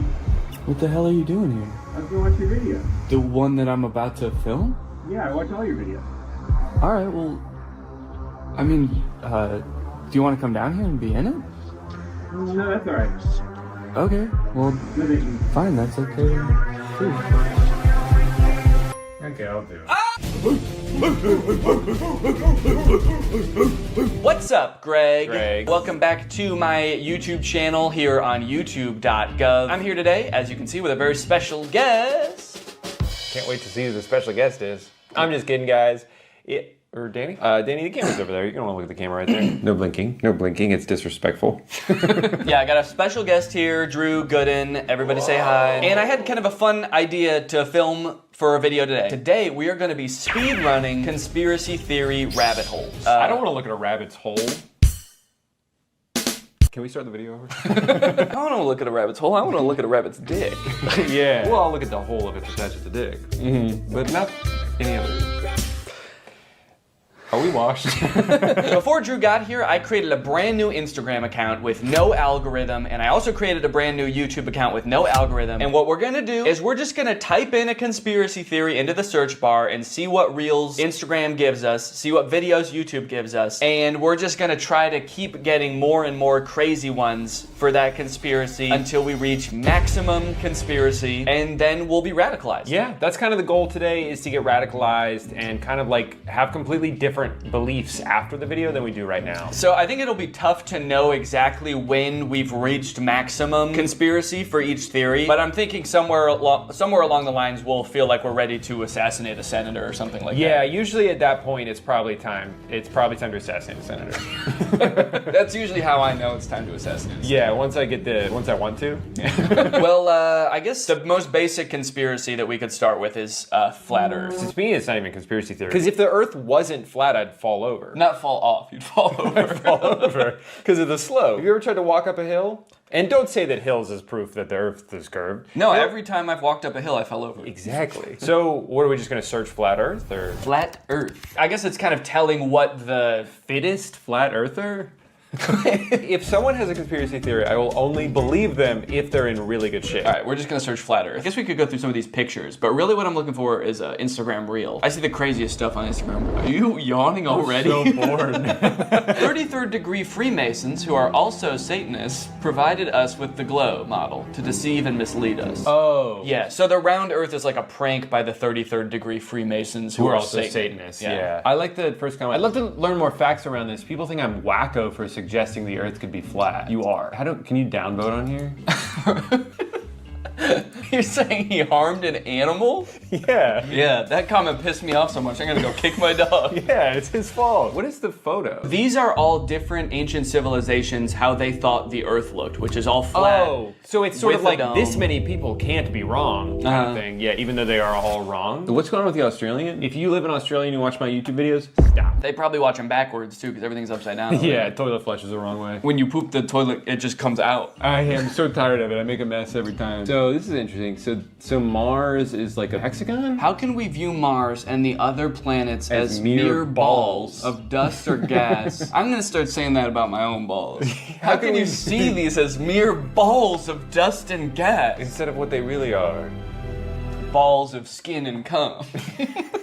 What the hell are you doing here? I was gonna watch your video. The one that I'm about to film? Yeah, I watch all your videos. All right, well, I mean, do you want to come down here and be in it? No, that's all right. Okay, well, No, thank you. fine, that's okay. Sure. Okay, I'll do it. What's up, Greg? Welcome back to my YouTube channel here on youtube.gov. I'm here today, as you can see, with a very special guest. Can't wait to see who the special guest is. I'm just kidding, guys. Or Danny? Danny, the camera's over there. You don't want to look at the camera right there. No blinking. No blinking. It's disrespectful. Yeah, I got a special guest here, Drew Gooden. Everybody say hi. And I had kind of a fun idea to film for a video today. Today, we are going to be speed running conspiracy theory rabbit holes. I don't want to look at a rabbit's hole. Can we start the video over? I don't want to look at a rabbit's hole. I want to look at a rabbit's dick. Yeah. Well, I'll look at the hole if it's attached to the dick. Mm-hmm. But not any other. Are we washed? Before Drew got here, I created a brand new Instagram account with no algorithm, and I also created a brand new YouTube account with no algorithm. And what we're gonna do is we're just gonna type in a conspiracy theory into the search bar and see what reels Instagram gives us, see what videos YouTube gives us, and we're just gonna try to keep getting more and more crazy ones for that conspiracy until we reach maximum conspiracy, and then we'll be radicalized. Yeah, that's kind of the goal today, is to get radicalized and kind of like have completely different beliefs after the video than we do right now. So I think it'll be tough to know exactly when we've reached maximum conspiracy for each theory, but I'm thinking somewhere along the lines we'll feel like we're ready to assassinate a senator or something like that. Yeah, usually at that point it's probably time to assassinate a senator. That's usually how I know it's time to assassinate. Yeah, once I want to. Well, I guess the most basic conspiracy that we could start with is flat Earth. To me, it's not even a conspiracy theory. Because if the Earth wasn't flat, I'd fall over. Not fall off, you'd fall over. I'd fall over because of the slope. Have you ever tried to walk up a hill? And don't say that hills is proof that the Earth is curved. No, every time I've walked up a hill, I fell over. Exactly. So, what are we just going to search flat Earth or flat Earth? I guess it's kind of telling what the fittest flat earther. If someone has a conspiracy theory, I will only believe them if they're in really good shape. All right, we're just gonna search flat Earth. I guess we could go through some of these pictures, but really what I'm looking for is an Instagram reel. I see the craziest stuff on Instagram. Are you yawning already? I'm so bored. 33rd degree Freemasons, who are also Satanists, provided us with the glow model to deceive and mislead us. Oh. Yeah, so the round Earth is like a prank by the 33rd degree Freemasons who are also Satanists. Yeah. I like the first comment. I'd love to learn more facts around this. People think I'm wacko for suggesting the Earth could be flat. You are. Can you downvote on here? You're saying he harmed an animal? Yeah. Yeah, that comment pissed me off so much. I'm gonna go kick my dog. Yeah, it's his fault. What is the photo? These are all different ancient civilizations, how they thought the Earth looked, which is all flat. Oh, so it's sort of like this many people can't be wrong kind of thing. Yeah, even though they are all wrong. What's going on with the Australian? If you live in Australia and you watch my YouTube videos, stop. They probably watch them backwards too, because everything's upside down. Yeah, toilet flushes the wrong way. When you poop the toilet, it just comes out. I am so tired of it. I make a mess every time. So this is interesting. So Mars is like a hexagon? How can we view Mars and the other planets as mere balls of dust or gas? I'm gonna start saying that about my own balls. How can you see these as mere balls of dust and gas? Instead of what they really are. Balls of skin and cum.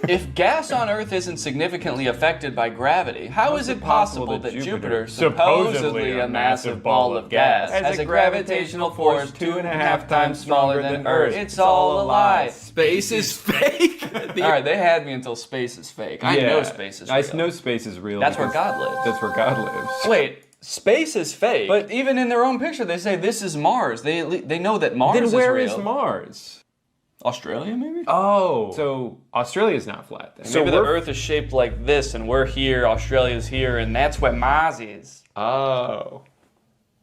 If gas on Earth isn't significantly affected by gravity, how is it possible that Jupiter, supposedly a massive ball of gas, has a gravitational force 2.5 times smaller than Earth? It's all a lie. Space is fake. Alright, they had me until space is fake. I know space is real. I know space is real. That's where God lives. That's where God lives. Wait. Space is fake, but even in their own picture, they say this is Mars. They know that Mars is real. Then where is Mars? Australia, maybe? Oh. So Australia's not flat then. So maybe the Earth is shaped like this, and we're here, Australia's here, and that's where Mars is. Oh.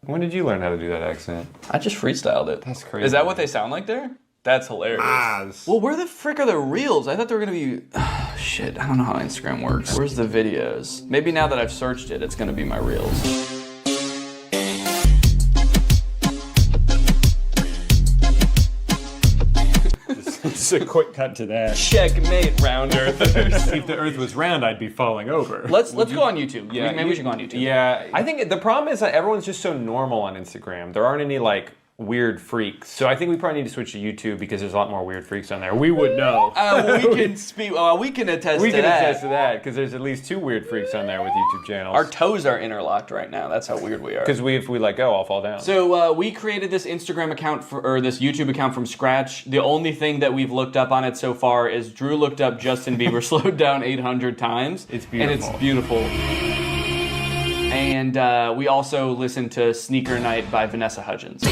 When did you learn how to do that accent? I just freestyled it. That's crazy. Is that what they sound like there? That's hilarious. Mars. Well, where the frick are the reels? I thought they were gonna be... shit, I don't know how Instagram works. Where's the videos? Maybe now that I've searched it, it's gonna be my reels. Just a quick cut to that. Checkmate, round earthers. If the Earth was round, I'd be falling over. Let's go on YouTube. Yeah, Maybe we should go on YouTube. Yeah, I think the problem is that everyone's just so normal on Instagram. There aren't any like weird freaks. So I think we probably need to switch to YouTube because there's a lot more weird freaks on there. We would know. We can speak. We can attest to that. We can attest to that because there's at least 2 weird freaks on there with YouTube channels. Our toes are interlocked right now. That's how weird we are. Because if we let go, I'll fall down. So we created this Instagram account or this YouTube account from scratch. The only thing that we've looked up on it so far is Drew looked up Justin Bieber slowed down 800 times. It's beautiful. And it's beautiful. And we also listened to Sneaker Night by Vanessa Hudgens.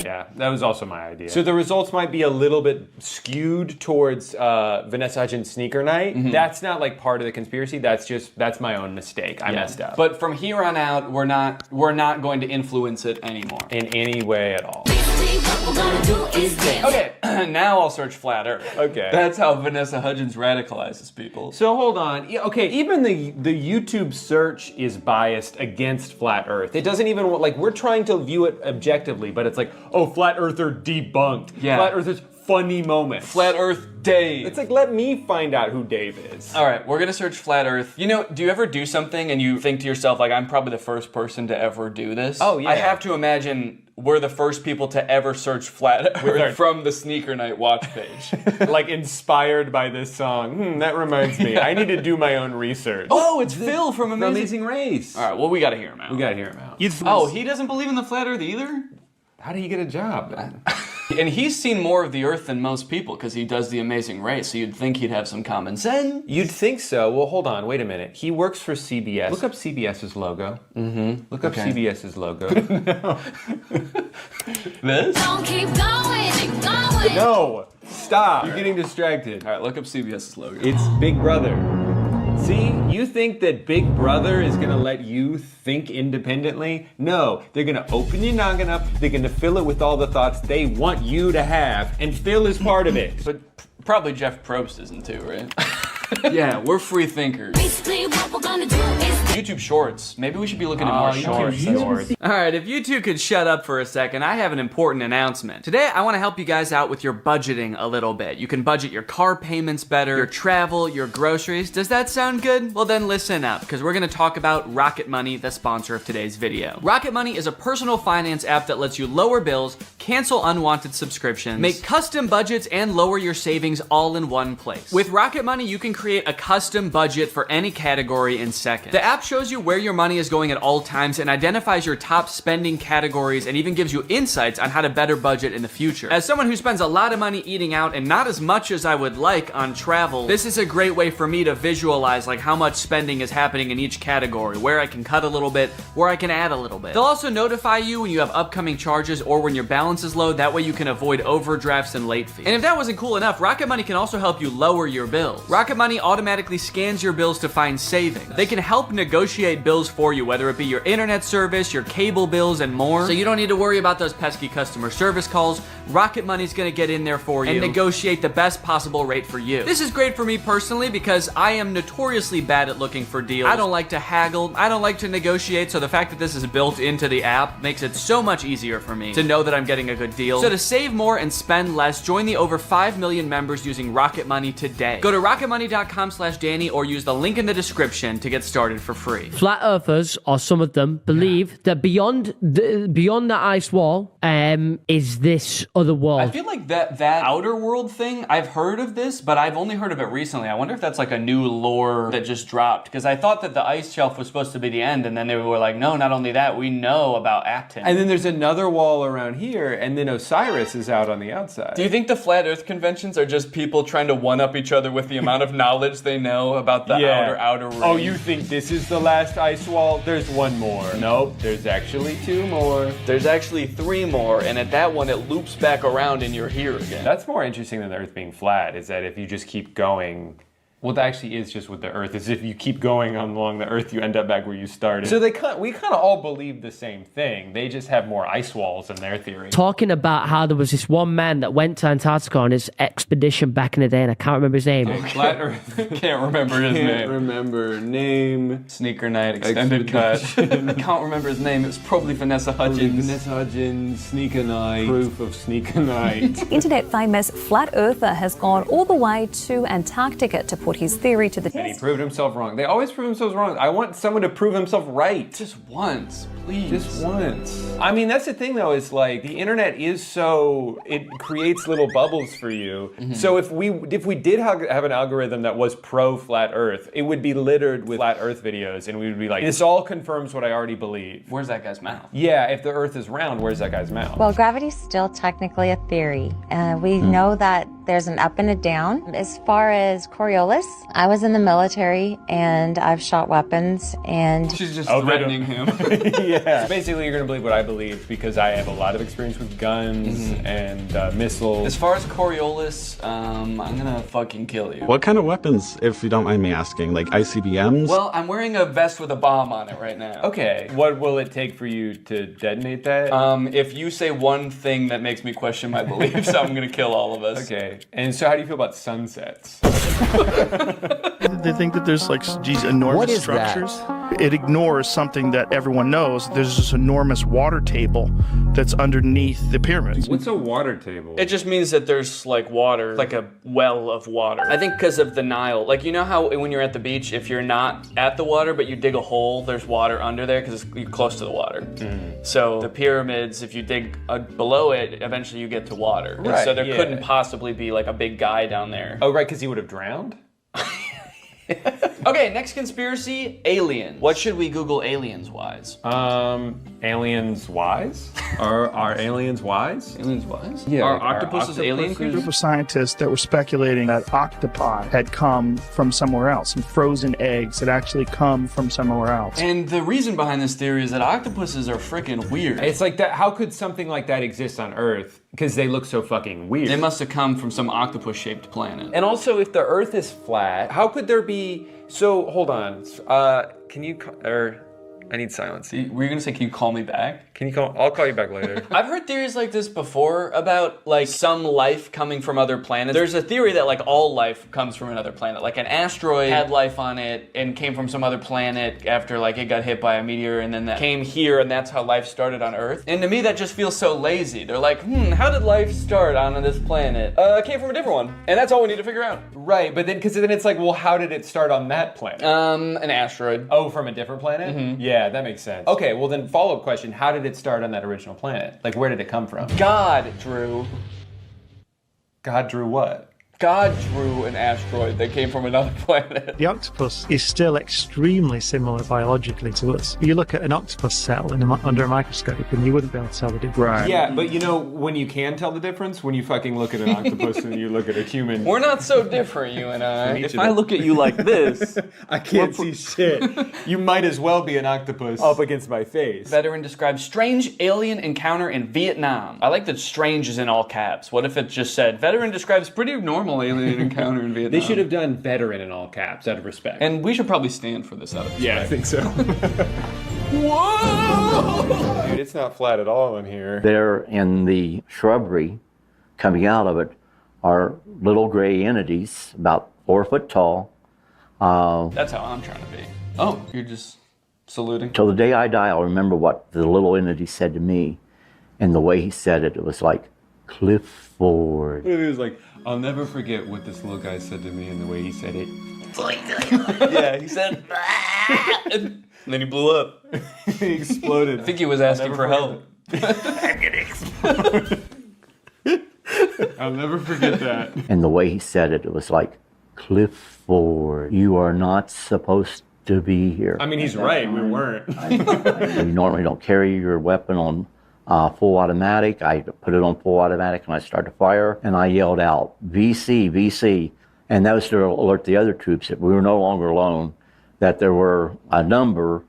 Yeah, that was also my idea. So the results might be a little bit skewed towards Vanessa Hudgens' Sneaker Night. Mm-hmm. That's not like part of the conspiracy. That's my own mistake. I messed up. But from here on out, we're not going to influence it anymore in any way at all. Okay, now I'll search flat Earth. Okay. That's how Vanessa Hudgens radicalizes people. So hold on. Yeah, okay, even the YouTube search is biased against flat Earth. It doesn't even, like, we're trying to view it objectively, but it's like, oh, flat Earther debunked. Yeah. Flat Earthers funny moment. Flat Earth Dave. It's like, let me find out who Dave is. All right, we're gonna search flat Earth. You know, do you ever do something and you think to yourself, like, I'm probably the first person to ever do this? Oh, yeah. I have to imagine we're the first people to ever search flat Earth from the Sneaker Night watch page. Like, inspired by this song. That reminds me. I need to do my own research. Oh, it's Phil from Amazing Race. All right, well, we gotta hear him out. We gotta hear him out. Oh, he doesn't believe in the flat Earth either? How did he get a job then? And he's seen more of the Earth than most people because he does the Amazing Race, so you'd think he'd have some common sense. You'd think so. Well, hold on. Wait a minute. He works for CBS. Look up CBS's logo. Mm-hmm. Look up CBS's logo. No. This? Don't keep going. No. Stop. You're getting distracted. All right, look up CBS's logo. It's Big Brother. See, you think that Big Brother is gonna let you think independently? No, they're gonna open your noggin up, they're gonna fill it with all the thoughts they want you to have, and Phil is part of it. But probably Jeff Probst isn't too, right? Yeah, we're free thinkers. Basically, what we're gonna do is YouTube Shorts. Maybe we should be looking at more shorts. All right, if you two could shut up for a second, I have an important announcement. Today, I want to help you guys out with your budgeting a little bit. You can budget your car payments better, your travel, your groceries. Does that sound good? Well, then listen up, because we're going to talk about Rocket Money, the sponsor of today's video. Rocket Money is a personal finance app that lets you lower bills, cancel unwanted subscriptions, make custom budgets, and lower your savings all in one place. With Rocket Money, you can create a custom budget for any category in seconds. The app shows you where your money is going at all times and identifies your top spending categories and even gives you insights on how to better budget in the future. As someone who spends a lot of money eating out and not as much as I would like on travel, this is a great way for me to visualize like how much spending is happening in each category, where I can cut a little bit, where I can add a little bit. They'll also notify you when you have upcoming charges or when your balance is low. That way you can avoid overdrafts and late fees. And if that wasn't cool enough, Rocket Money can also help you lower your bills. Rocket Money automatically scans your bills to find savings. They can help negotiate bills for you, whether it be your internet service, your cable bills, and more. So you don't need to worry about those pesky customer service calls. Rocket Money's gonna get in there for you and negotiate the best possible rate for you. This is great for me personally because I am notoriously bad at looking for deals. I don't like to haggle. I don't like to negotiate, so the fact that this is built into the app makes it so much easier for me to know that I'm getting a good deal. So to save more and spend less, join the over 5 million members using Rocket Money today. Go to rocketmoney.com/Danny or use the link in the description to get started for free. Flat earthers, or some of them, believe that beyond the ice wall is this other world. I feel like that outer world thing, I've heard of this, but I've only heard of it recently. I wonder if that's like a new lore that just dropped, because I thought that the ice shelf was supposed to be the end, and then they were like, no, not only that, we know about Acton. And then there's another wall around here, and then Osiris is out on the outside. Do you think the Flat Earth conventions are just people trying to one-up each other with the amount of knowledge they know about the outer ring? Oh, you think this is the last ice wall? There's one more. Nope, there's actually 2 more. There's actually 3 more, and at that one, it loops back around and you're here again. That's more interesting than the Earth being flat, is that if you just keep going, well, that actually is just with the Earth, is if you keep going along the Earth, you end up back where you started. So we kind of all believe the same thing. They just have more ice walls in their theory. Talking about how there was this one man that went to Antarctica on his expedition back in the day, and I can't remember his name. Flat Earth. Can't remember his name. Can't remember name. Sneaker Night Extended Cut. I can't remember his name. It was probably Vanessa Hudgens. Vanessa Hudgens, Sneaker Night. Proof of Sneaker Night. Internet famous flat earther has gone all the way to Antarctica to put his theory to the test. And he proved himself wrong. They always prove themselves wrong. I want someone to prove himself right. Just once, please. Just once. I mean, that's the thing though, is like the internet is so, it creates little bubbles for you. Mm-hmm. So if we did have an algorithm that was pro flat earth, it would be littered with flat earth videos, and we would be like, this all confirms what I already believe. Where's that guy's mouth? Yeah, if the earth is round, where's that guy's mouth? Well, gravity's still technically a theory. We know that there's an up and a down. As far as Coriolis, I was in the military and I've shot weapons and... She's just threatening him. Yeah. So basically, you're gonna believe what I believe because I have a lot of experience with guns and missiles. As far as Coriolis, I'm gonna fucking kill you. What kind of weapons, if you don't mind me asking? Like ICBMs? Well, I'm wearing a vest with a bomb on it right now. Okay. What will it take for you to detonate that? If you say one thing that makes me question my beliefs, I'm gonna kill all of us. Okay. And so how do you feel about sunsets? They think that there's like these enormous structures. It ignores something that everyone knows. There's this enormous water table that's underneath the pyramids. What's a water table? It just means that there's like water, like a well of water. I think because of the Nile. Like, you know how when you're at the beach, if you're not at the water, but you dig a hole, there's water under there because you're close to the water. So the pyramids, if you dig below it, eventually you get to water. Right, and so there couldn't possibly be like a big guy down there. Oh, right, because he would have drowned? Okay, next conspiracy, aliens. What should we Google aliens-wise? Aliens wise? Are aliens wise? Aliens wise? Yeah. Are octopuses alien A creatures? group of scientists that were speculating that octopi had come from somewhere else, and frozen eggs had actually come from somewhere else. And the reason behind this theory is that octopuses are freaking weird. It's like that. How could something like that exist on Earth? Because they look so fucking weird. They must have come from some octopus-shaped planet. And also, if the Earth is flat, how could there be? So hold on. Can you? I need silence. Were you gonna say, can you call me back? Can you call? I'll call you back later. I've heard theories like this before about like some life coming from other planets. There's a theory that like all life comes from another planet. Like an asteroid had life on it and came from some other planet after like it got hit by a meteor, and then that came here, and that's how life started on Earth. And to me, that just feels so lazy. They're like, how did life start on this planet? It came from a different one, and that's all we need to figure out. Right, but then because then it's like, well, how did it start on that planet? An asteroid. Oh, from a different planet? Yeah. Yeah, that makes sense. Okay, well then follow-up question, how did it start on that original planet? Like, where did it come from? God drew what? God drew an asteroid that came from another planet. The octopus is still extremely similar biologically to us. You look at an octopus cell under a microscope and you wouldn't be able to tell the difference. Right. Yeah, but you know, when you can tell the difference, when you fucking look at an octopus and you look at a human. We're not so different, you and I. If I look at you like this, I can't see shit. You might as well be an octopus up against my face. Veteran describes strange alien encounter in Vietnam. I like that strange is in all caps. What if it just said, veteran describes pretty normal alien encounter in Vietnam? They should have done veteran in all caps out of respect. And we should probably stand for this out of respect. Yeah, I think so. Whoa! Dude, it's not flat at all in here. There in the shrubbery, coming out of it, are little gray entities, about 4 foot tall. That's how I'm trying to be. Oh, you're just saluting? Till the day I die, I'll remember what the little entity said to me. And the way he said it, it was like, Clifford. It was like, I'll never forget what this little guy said to me and the way he said it. Yeah, he said, and then he blew up. He exploded. I think he was asking for help. I'm gonna explode. I'll never forget that. And the way he said it, it was like, Clifford, you are not supposed to be here. I mean, he's right, we weren't. You normally don't carry your weapon on full automatic. I put it on full automatic and I started to fire and I yelled out, VC, VC. And that was to alert the other troops that we were no longer alone, that there were a number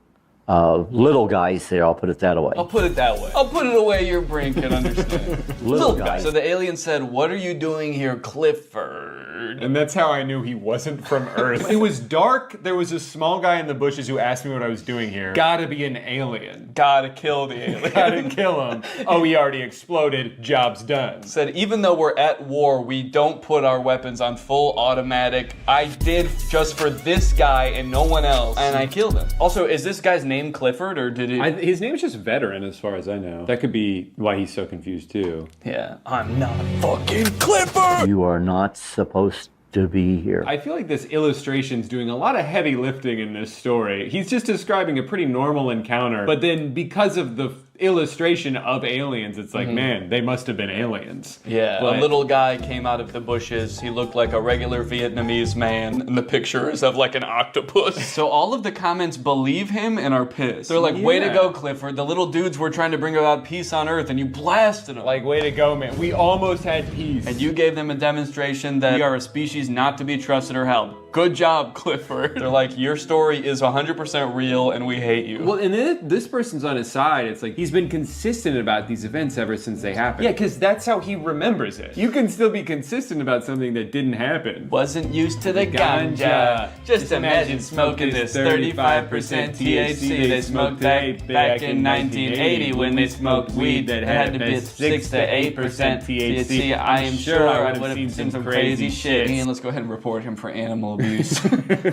of little guys there, I'll put it that way. I'll put it that way. I'll put it away your brain can understand. Little guys. So the alien said, what are you doing here, Clifford? And that's how I knew he wasn't from Earth. It was dark. There was a small guy in the bushes who asked me what I was doing here. Gotta be an alien. Gotta kill the alien. Gotta kill him. Oh, he already exploded. Job's done. Said, even though we're at war, we don't put our weapons on full automatic. I did just for this guy and no one else. And I killed him. Also, is this guy's name Clifford, or did it? His name's just Veteran, as far as I know. That could be why he's so confused too. Yeah, I'm not fucking Clifford. You are not supposed to be here. I feel like this illustration's doing a lot of heavy lifting in this story. He's just describing a pretty normal encounter, but then because of the illustration of aliens, it's like, man, they must have been aliens. Yeah, a little guy came out of the bushes. He looked like a regular Vietnamese man, and the picture is of like an octopus. So all of the comments believe him and are pissed. They're like, way to go, Clifford. The little dudes were trying to bring about peace on Earth, and you blasted them. Like, way to go, man. We almost had peace. And you gave them a demonstration that we are a species not to be trusted or helped. Good job, Clifford. They're like, your story is 100% real, and we hate you. Well, and then this person's on his side. It's like, he's been consistent about these events ever since they happened. Yeah, because that's how he remembers it. You can still be consistent about something that didn't happen. Wasn't used to the ganja. Just imagine smoking this 35% THC they smoked back in 1980 when they smoked weed that had to be 6 to 8% THC. I am sure I would have seen some crazy shit. And let's go ahead and report him for animal abuse.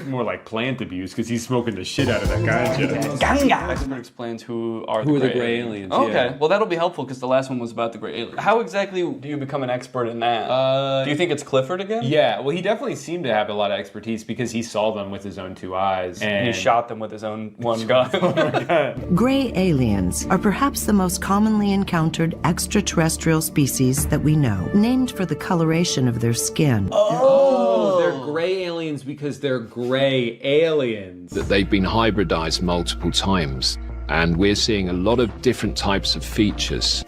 More like plant abuse, because he's smoking the shit out of that ganja. Ganja! Expert explains who are the gray aliens. Okay, well that'll be helpful because the last one was about the gray aliens. How exactly do you become an expert in that? Do you think it's Clifford again? Yeah, well he definitely seemed to have a lot of expertise because he saw them with his own 2 eyes. And he shot them with his own one gun. Gray aliens are perhaps the most commonly encountered extraterrestrial species that we know, named for the coloration of their skin. Oh, they're gray aliens because they're gray aliens. That they've been hybridized multiple times, and we're seeing a lot of different types of features.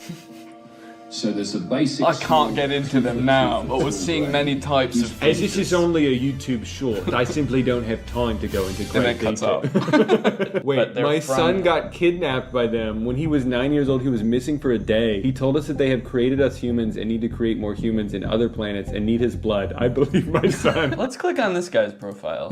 So there's a basic... I can't get into them now, but we're seeing many types of features. As this is only a YouTube short, I simply don't have time to go into great detail. Wait, my son got kidnapped by them. When he was 9 years old, he was missing for a day. He told us that they have created us humans and need to create more humans in other planets and need his blood. I believe my son. Let's click on this guy's profile.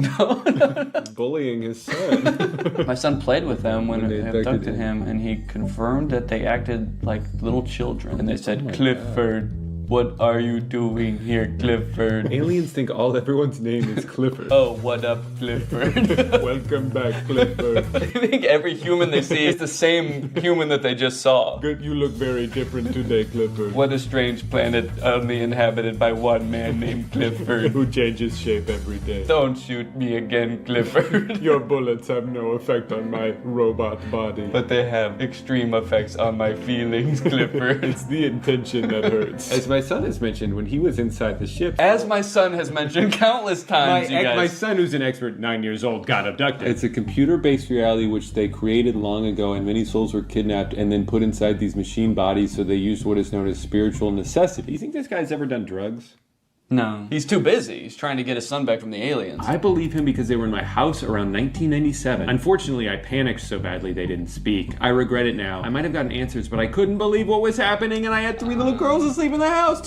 Bullying his son. My son played with them when they abducted him, and he confirmed that they acted like little children. And they said, Clifford, What are you doing here, Clifford? Aliens think everyone's name is Clifford. Oh, what up, Clifford? Welcome back, Clifford. I think every human they see is the same human that they just saw. Good, you look very different today, Clifford. What a strange planet only inhabited by one man named Clifford. Who changes shape every day. Don't shoot me again, Clifford. Your bullets have no effect on my robot body. But they have extreme effects on my feelings, Clifford. It's the intention that hurts. As my son has mentioned, when he was inside the ship... As my son has mentioned countless times, my son, who's an expert, 9 years old, got abducted. It's a computer-based reality which they created long ago, and many souls were kidnapped and then put inside these machine bodies, so they used what is known as spiritual necessity. Do you think this guy's ever done drugs? No. He's too busy. He's trying to get his son back from the aliens. I believe him because they were in my house around 1997. Unfortunately, I panicked so badly they didn't speak. I regret it now. I might have gotten answers, but I couldn't believe what was happening, and I had 3 little girls asleep in the house.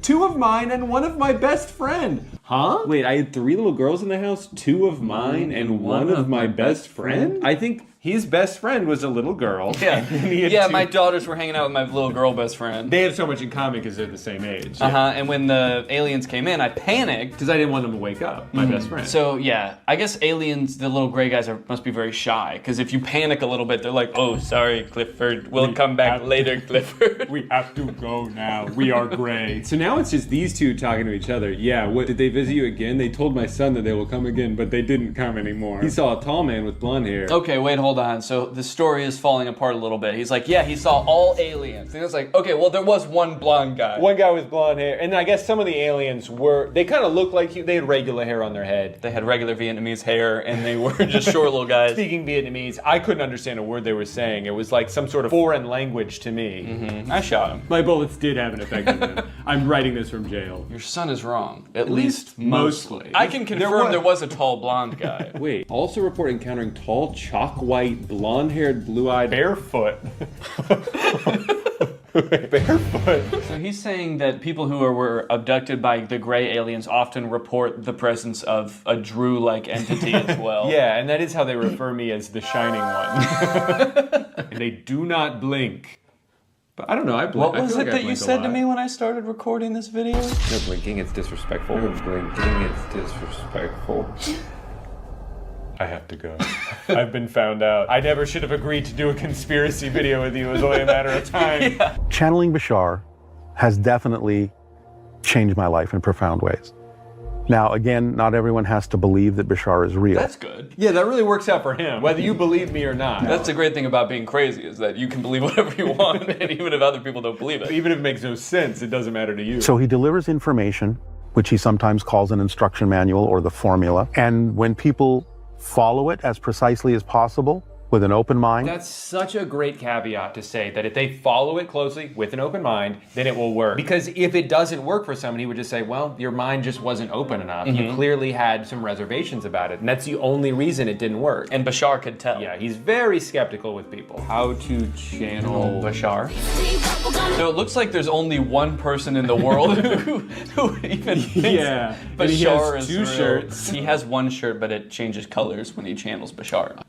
Two of mine and one of my best friend. Huh? Wait, I had 3 little girls in the house, 2 of mine and one of my best friend? I think his best friend was a little girl. Yeah, my daughters were hanging out with my little girl best friend. They have so much in common because they're the same age. And when the aliens came in, I panicked. Because I didn't want them to wake up, my best friend. So yeah, I guess aliens, the little gray guys, must be very shy. Because if you panic a little bit, they're like, oh, sorry, Clifford. We'll come back later, Clifford. We have to go now. We are gray. So now it's just these two talking to each other. Yeah, what, did they visit you again? They told my son that they will come again, but they didn't come anymore. He saw a tall man with blonde hair. Okay, wait, hold on. So the story is falling apart a little bit. He's like, yeah, he saw all aliens. And it's like, okay, well, there was one blonde guy. One guy with blonde hair. And I guess some of the aliens they kind of looked like they had regular hair on their head. They had regular Vietnamese hair, and they were just short little guys. Speaking Vietnamese, I couldn't understand a word they were saying. It was like some sort of foreign language to me. I shot him. My bullets did have an effect on them. I'm writing this from jail. Your son is wrong. At least mostly. I can confirm there was a tall blonde guy. Wait, also report encountering tall, chalk-white, blonde-haired, blue-eyed, barefoot. Barefoot. So he's saying that people who were abducted by the gray aliens often report the presence of a Drew-like entity as well. Yeah, and that is how they refer me as the Shining One. And they do not blink. But I don't know, I blink. What was it that you said to me when I started recording this video? No, blinking is disrespectful. No, blinking is disrespectful. I have to go. I've been found out. I never should have agreed to do a conspiracy video with you. It was only a matter of time. Yeah. Channeling Bashar has definitely changed my life in profound ways. Now, again, not everyone has to believe that Bashar is real. That's good. Yeah, that really works out for him, whether you believe me or not. That's the great thing about being crazy, is that you can believe whatever you want, and even if other people don't believe it. Even if it makes no sense, it doesn't matter to you. So he delivers information, which he sometimes calls an instruction manual or the formula. And when people follow it as precisely as possible with an open mind. That's such a great caveat to say that if they follow it closely with an open mind, then it will work. Because if it doesn't work for someone, he would just say, well, your mind just wasn't open enough. You clearly had some reservations about it. And that's the only reason it didn't work. And Bashar could tell. Yeah, he's very skeptical with people. How to channel Bashar. So it looks like there's only one person in the world who even thinks Bashar is real. 2 shirts. He has 1 shirt, but it changes colors when he channels Bashar.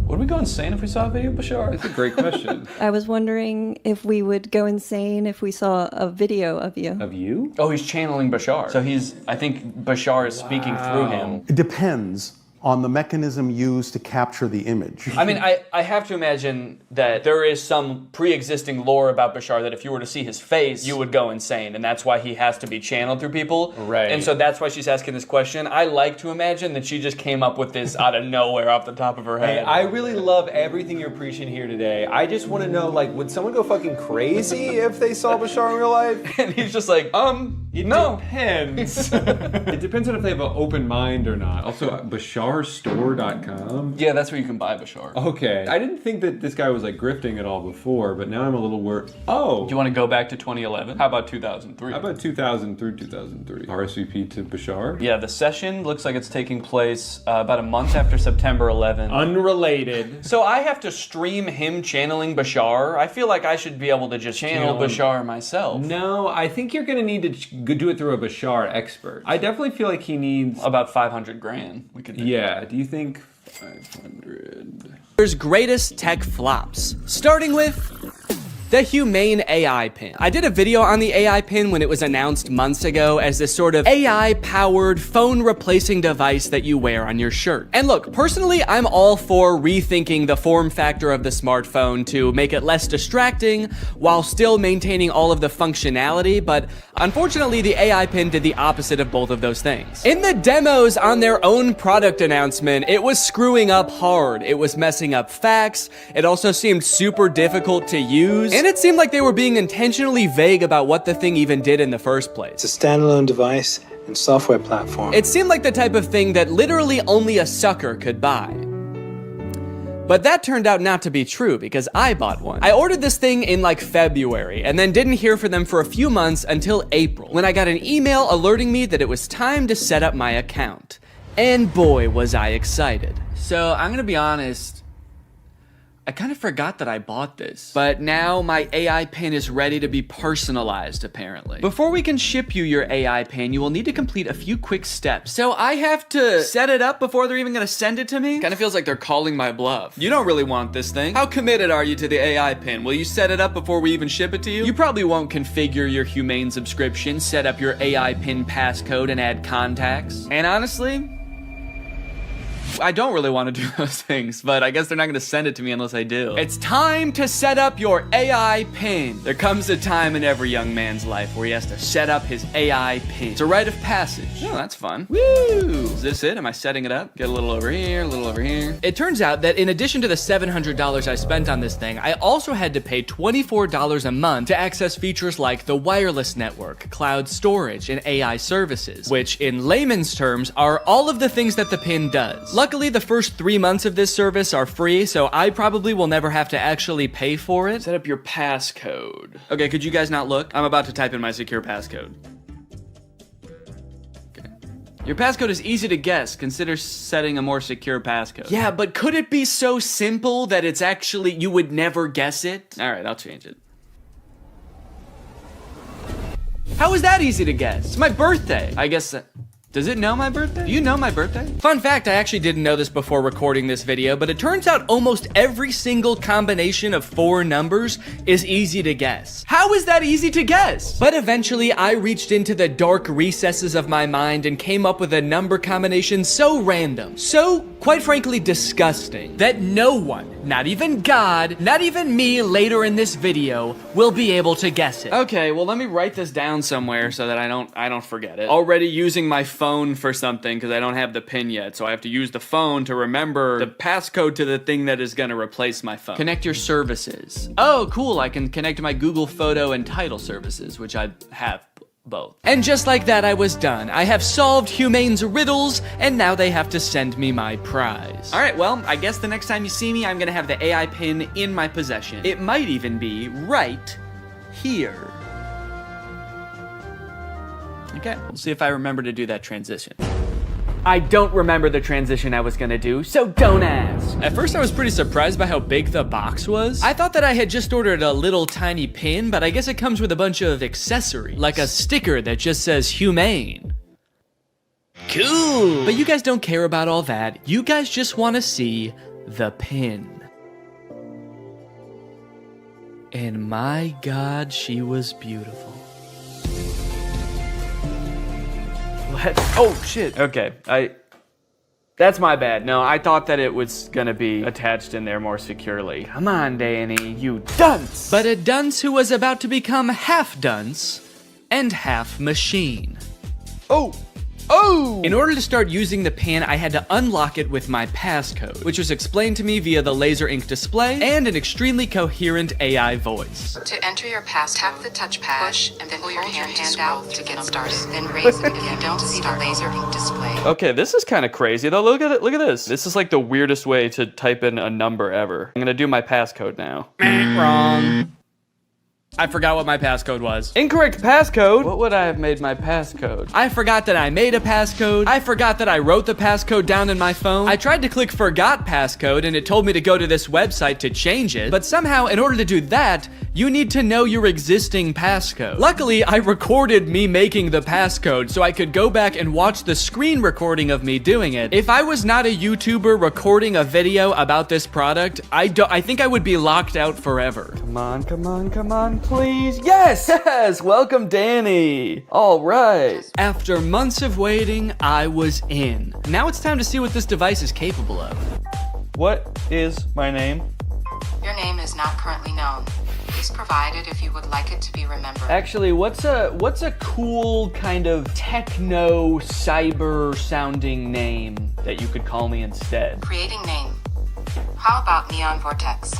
Would we go insane if we saw a video of Bashar? That's a great question. I was wondering if we would go insane if we saw a video of you. Of you? Oh, he's channeling Bashar. So I think Bashar is speaking through him. It depends on the mechanism used to capture the image. I mean, I have to imagine that there is some pre-existing lore about Bashar that if you were to see his face, you would go insane, and that's why he has to be channeled through people. Right. And so that's why she's asking this question. I like to imagine that she just came up with this out of nowhere off the top of her head. Hey, I really love everything you're preaching here today. I just want to know, like, would someone go fucking crazy if they saw Bashar in real life? And he's just like, it depends. It depends on if they have an open mind or not. Also, BasharStore.com? Yeah, that's where you can buy Bashar. Okay. I didn't think that this guy was like grifting at all before, but now I'm a little worried. Oh! Do you want to go back to 2011? How about 2003? How about 2000 through 2003? RSVP to Bashar? Yeah, the session looks like it's taking place about a month after September 11th. Unrelated. So I have to stream him channeling Bashar? I feel like I should be able to just channel Bashar myself. No, I think you're going to need to do it through a Bashar expert. I definitely feel like he needs about 500 grand. We could. Yeah, do you think 500? There's greatest tech flops, starting with The Humane AI Pin. I did a video on the AI Pin when it was announced months ago as this sort of AI-powered phone replacing device that you wear on your shirt. And look, personally, I'm all for rethinking the form factor of the smartphone to make it less distracting while still maintaining all of the functionality, but unfortunately, the AI Pin did the opposite of both of those things. In the demos on their own product announcement, it was screwing up hard. It was messing up facts. It also seemed super difficult to use. And it seemed like they were being intentionally vague about what the thing even did in the first place. It's a standalone device and software platform. It seemed like the type of thing that literally only a sucker could buy. But that turned out not to be true because I bought one. I ordered this thing in like February and then didn't hear from them for a few months until April, when I got an email alerting me that it was time to set up my account. And boy, was I excited. So I'm gonna be honest, I kind of forgot that I bought this, but now my AI pin is ready to be personalized, apparently. Before we can ship you your AI pin, you will need to complete a few quick steps. So I have to set it up before they're even gonna send it to me? Kind of feels like they're calling my bluff. You don't really want this thing. How committed are you to the AI pin? Will you set it up before we even ship it to you? You probably won't configure your Humane subscription, set up your AI pin passcode, and add contacts. And honestly, I don't really want to do those things, but I guess they're not going to send it to me unless I do. It's time to set up your AI pin. There comes a time in every young man's life where he has to set up his AI pin. It's a rite of passage. Oh, that's fun. Woo! Is this it? Am I setting it up? Get a little over here, a little over here. It turns out that in addition to the $700 I spent on this thing, I also had to pay $24 a month to access features like the wireless network, cloud storage, and AI services, which in layman's terms are all of the things that the pin does. Luckily, the first 3 months of this service are free, so I probably will never have to actually pay for it. Set up your passcode. Okay, could you guys not look? I'm about to type in my secure passcode. Okay. Your passcode is easy to guess. Consider setting a more secure passcode. Yeah, but could it be so simple that it's actually, you would never guess it? All right, I'll change it. How is that easy to guess? It's my birthday. I guess does it know my birthday? Do you know my birthday? Fun fact, I actually didn't know this before recording this video, but it turns out almost every single combination of 4 numbers is easy to guess. How is that easy to guess? But eventually, I reached into the dark recesses of my mind and came up with a number combination so random, so, quite frankly, disgusting, that no one, not even God, not even me later in this video, will be able to guess it. Okay, well, let me write this down somewhere so that I don't forget it. Already using my phone for something because I don't have the pin yet, so I have to use the phone to remember the passcode to the thing that is gonna replace my phone. Connect your services. Oh, cool, I can connect my Google Photo and Title services, which I have both. And just like that, I was done. I have solved Humane's riddles, and now they have to send me my prize. All right, well, I guess the next time you see me, I'm gonna have the AI pin in my possession. It might even be right here. Okay, we'll see if I remember to do that transition. I don't remember the transition I was gonna do, so don't ask. At first I was pretty surprised by how big the box was. I thought that I had just ordered a little tiny pin, but I guess it comes with a bunch of accessories, like a sticker that just says Humane. Cool! But you guys don't care about all that. You guys just wanna see the pin. And my God, she was beautiful. What? Oh, shit. Okay, that's my bad. No, I thought that it was gonna be attached in there more securely. Come on, Danny, you dunce! But a dunce who was about to become half dunce and half machine. Oh! Oh! In order to start using the pin, I had to unlock it with my passcode, which was explained to me via the laser ink display and an extremely coherent AI voice. To enter your passcode, tap the touchpad, push, and then pull your hand out to get started. Then raise it if you don't see the laser ink display. Okay, this is kind of crazy though. Look at it. Look at this. This is like the weirdest way to type in a number ever. I'm gonna do my passcode now. Wrong. I forgot what my passcode was. Incorrect passcode? What would I have made my passcode? I forgot that I made a passcode. I forgot that I wrote the passcode down in my phone. I tried to click forgot passcode and it told me to go to this website to change it. But somehow, in order to do that, you need to know your existing passcode. Luckily, I recorded me making the passcode so I could go back and watch the screen recording of me doing it. If I was not a YouTuber recording a video about this product, I think I would be locked out forever. Come on, come on, come on, please. Yes, yes, welcome Danny. All right. After months of waiting, I was in. Now it's time to see what this device is capable of. What is my name? Your name is not currently known. Please provide it if you would like it to be remembered. Actually, what's a cool kind of techno cyber sounding name that you could call me instead? Creating name. How about Neon Vortex?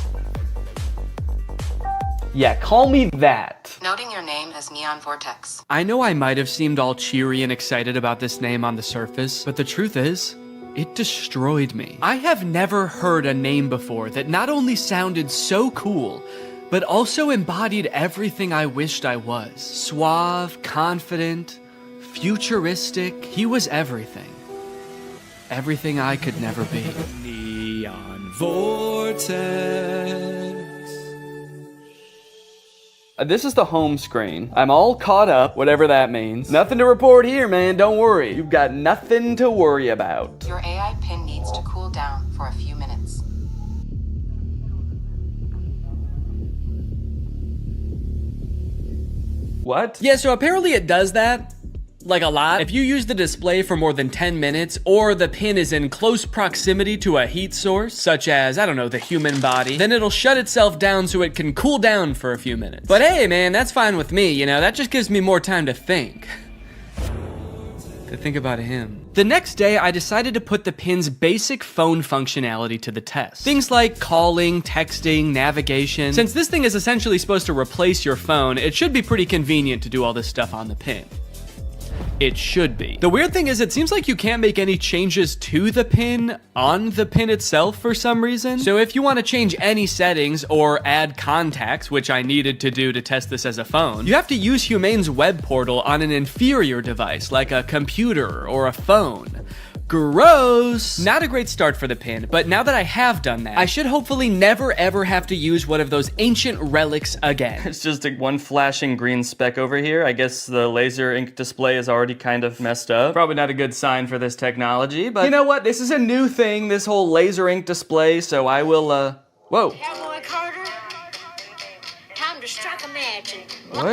Yeah, call me that. Noting your name as Neon Vortex. I know I might have seemed all cheery and excited about this name on the surface, but the truth is, it destroyed me. I have never heard a name before that not only sounded so cool, but also embodied everything I wished I was. Suave, confident, futuristic. He was everything. Everything I could never be. Neon Vortex. This is the home screen. I'm all caught up, whatever that means. Nothing to report here, man. Don't worry. You've got nothing to worry about. Your AI pin needs to cool down for a few minutes. What? Yeah, so apparently it does that. Like a lot. If you use the display for more than 10 minutes, or the pin is in close proximity to a heat source, such as, I don't know, the human body, then it'll shut itself down so it can cool down for a few minutes. But hey, man, that's fine with me, you know, that just gives me more time to think. To think about him. The next day, I decided to put the pin's basic phone functionality to the test. Things like calling, texting, navigation. Since this thing is essentially supposed to replace your phone, it should be pretty convenient to do all this stuff on the pin. It should be. The weird thing is it seems like you can't make any changes to the pin on the pin itself for some reason. So if you want to change any settings or add contacts, which I needed to do to test this as a phone, you have to use Humane's web portal on an inferior device like a computer or a phone. Gross! Not a great start for the pin, but now that I have done that, I should hopefully never ever have to use one of those ancient relics again. It's just one flashing green speck over here. I guess the laser ink display is already kind of messed up. Probably not a good sign for this technology, but you know what? This is a new thing, this whole laser ink display, so I will, whoa. Cowboy Carter, time to strike a match.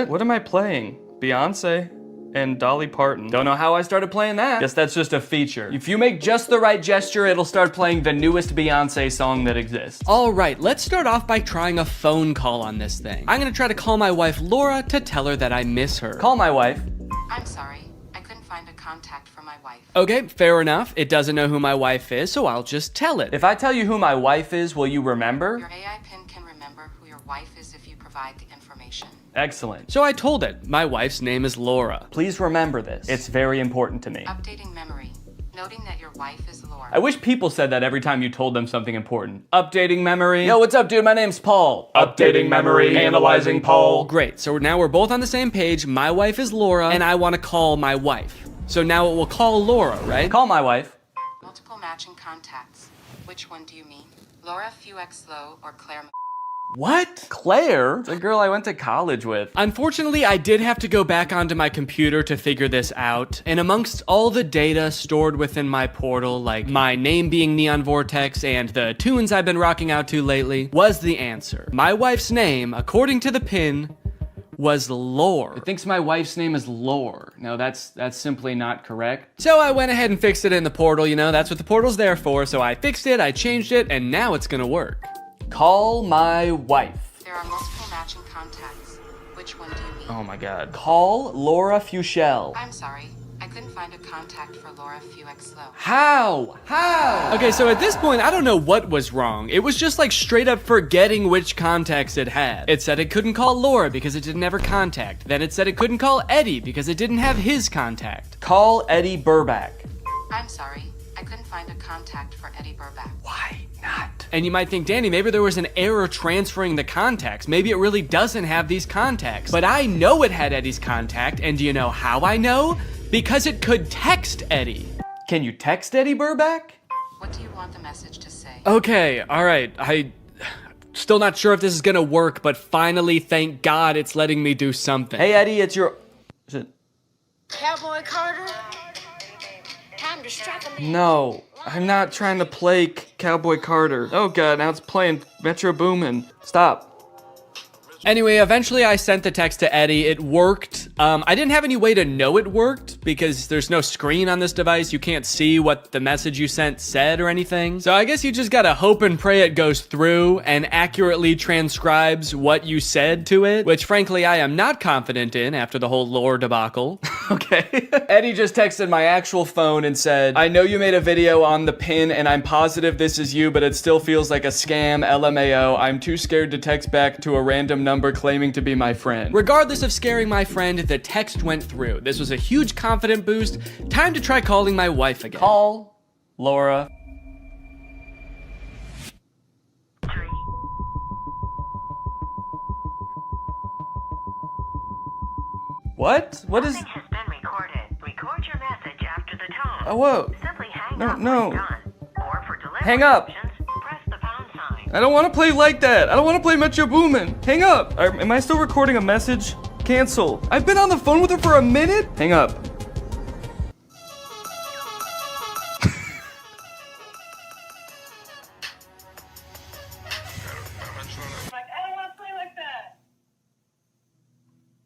What am I playing? Beyonce? And Dolly Parton. Don't know how I started playing that. Guess that's just a feature. If you make just the right gesture, it'll start playing the newest Beyonce song that exists. All right, let's start off by trying a phone call on this thing. I'm gonna try to call my wife Laura to tell her that I miss her. Call my wife. I'm sorry, I couldn't find a contact for my wife. Okay, fair enough. It doesn't know who my wife is, so I'll just tell it. If I tell you who my wife is, will you remember? Your AI pin can remember who your wife is if you provide the information. Excellent. So I told it, my wife's name is Laura. Please remember this. It's very important to me. Updating memory. Noting that your wife is Laura. I wish people said that every time you told them something important. Updating memory. Yo, what's up, dude? My name's Paul. Updating memory. Analyzing Paul. Great, so now we're both on the same page. My wife is Laura, and I want to call my wife. So now it will call Laura, right? Call my wife. Multiple matching contacts. Which one do you mean? Laura Fuexlow or Claire? What? Claire? The girl I went to college with. Unfortunately, I did have to go back onto my computer to figure this out. And amongst all the data stored within my portal, like my name being Neon Vortex and the tunes I've been rocking out to lately, was the answer. My wife's name, according to the pin, was Lore. It thinks my wife's name is Lore. No, that's simply not correct. So I went ahead and fixed it in the portal, you know, that's what the portal's there for. So I fixed it, I changed it, and now it's gonna work. Call my wife. There are multiple matching contacts. Which one do you mean? Oh my god. Call Laura Fuchel. I'm sorry. I couldn't find a contact for Laura Fuexlow. How? Okay, so at this point, I don't know what was wrong. It was just like straight up forgetting which contacts it had. It said it couldn't call Laura because it didn't have her contact. Then it said it couldn't call Eddie because it didn't have his contact. Call Eddie Burback. I'm sorry. I couldn't find a contact for Eddie Burback. Why not. And you might think, Danny, maybe there was an error transferring the contacts. Maybe it really doesn't have these contacts. But I know it had Eddie's contact, and do you know how I know? Because it could text Eddie. Can you text Eddie Burback? What do you want the message to say? Okay, all right. Still not sure if this is gonna work, but finally, thank God, it's letting me do something. Hey, Eddie, it's your... Is it... Cowboy Carter? Time to strike a man. No, I'm not trying to play Cowboy Carter. Oh god, now it's playing Metro Boomin. Stop. Anyway, eventually I sent the text to Eddie. It worked. I didn't have any way to know it worked because there's no screen on this device. You can't see what the message you sent said or anything. So I guess you just gotta hope and pray it goes through and accurately transcribes what you said to it, which frankly I am not confident in after the whole lore debacle. Okay. Eddie just texted my actual phone and said, I know you made a video on the pin and I'm positive this is you, but it still feels like a scam, LMAO. I'm too scared to text back to a random number claiming to be my friend. Regardless of scaring my friend, the text went through. This was a huge confident boost. Time to try calling my wife again. Call Laura. What? What is... Has been recorded. Record your message after the tone. Oh, whoa. Simply hang No, up no. when done. Or for delivery Hang up. options, press the pound sign. I don't want to play like that. I don't want to play Metro Boomin. Hang up. Am I still recording a message? Cancel. I've been on the phone with her for a minute. Hang up.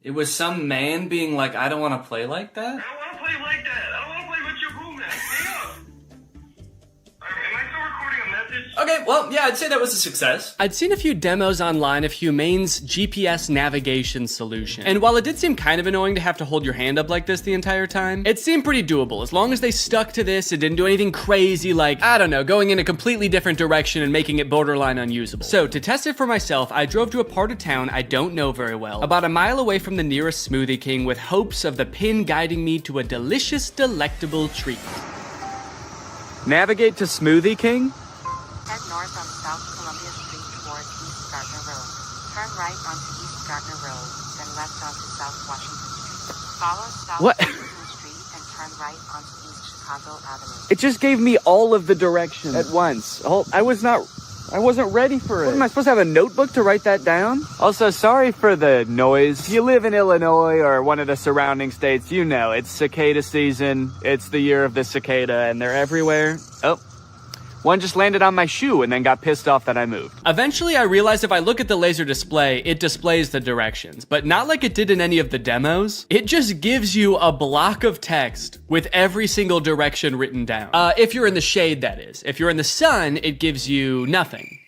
It was some man being like, I don't want to play like that? I don't want to play like that. I don't want to play with your boom. Hang up. Am I still recording a message? Okay, well, yeah, I'd say that was a success. I'd seen a few demos online of Humane's GPS navigation solution. And while it did seem kind of annoying to have to hold your hand up like this the entire time, it seemed pretty doable. As long as they stuck to this, it didn't do anything crazy like, I don't know, going in a completely different direction and making it borderline unusable. So to test it for myself, I drove to a part of town I don't know very well, about a mile away from the nearest Smoothie King with hopes of the pin guiding me to a delicious, delectable treat. Navigate to Smoothie King? Head north on South Columbia Street toward East Gardner Road. Turn right onto East Gardner Road, then left onto South Washington Street. Follow South What? Washington Street and turn right onto East Chicago Avenue. It just gave me all of the directions at once. I wasn't ready for it. What, am I supposed to have a notebook to write that down? Also, sorry for the noise. If you live in Illinois or one of the surrounding states, you know, it's cicada season. It's the year of the cicada and they're everywhere. Oh. One just landed on my shoe and then got pissed off that I moved. Eventually, I realized if I look at the laser display, it displays the directions, but not like it did in any of the demos. It just gives you a block of text with every single direction written down. If you're in the shade, that is. If you're in the sun, it gives you nothing.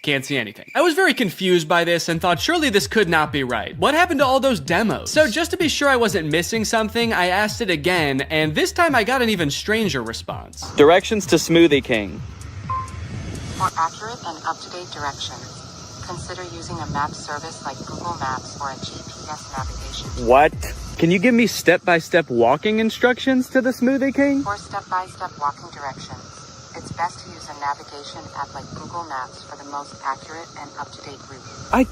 Can't see anything. I was very confused by this and thought surely this could not be right. What happened to all those demos? So just to be sure I wasn't missing something, I asked it again, and this time I got an even stranger response. Directions to Smoothie King. For accurate and up-to-date directions, consider using a map service like Google Maps or a GPS navigation. What? Can you give me step-by-step walking instructions to the Smoothie King? For step-by-step walking directions, it's best to use a navigation app like Google Maps for the most accurate and up-to-date route. I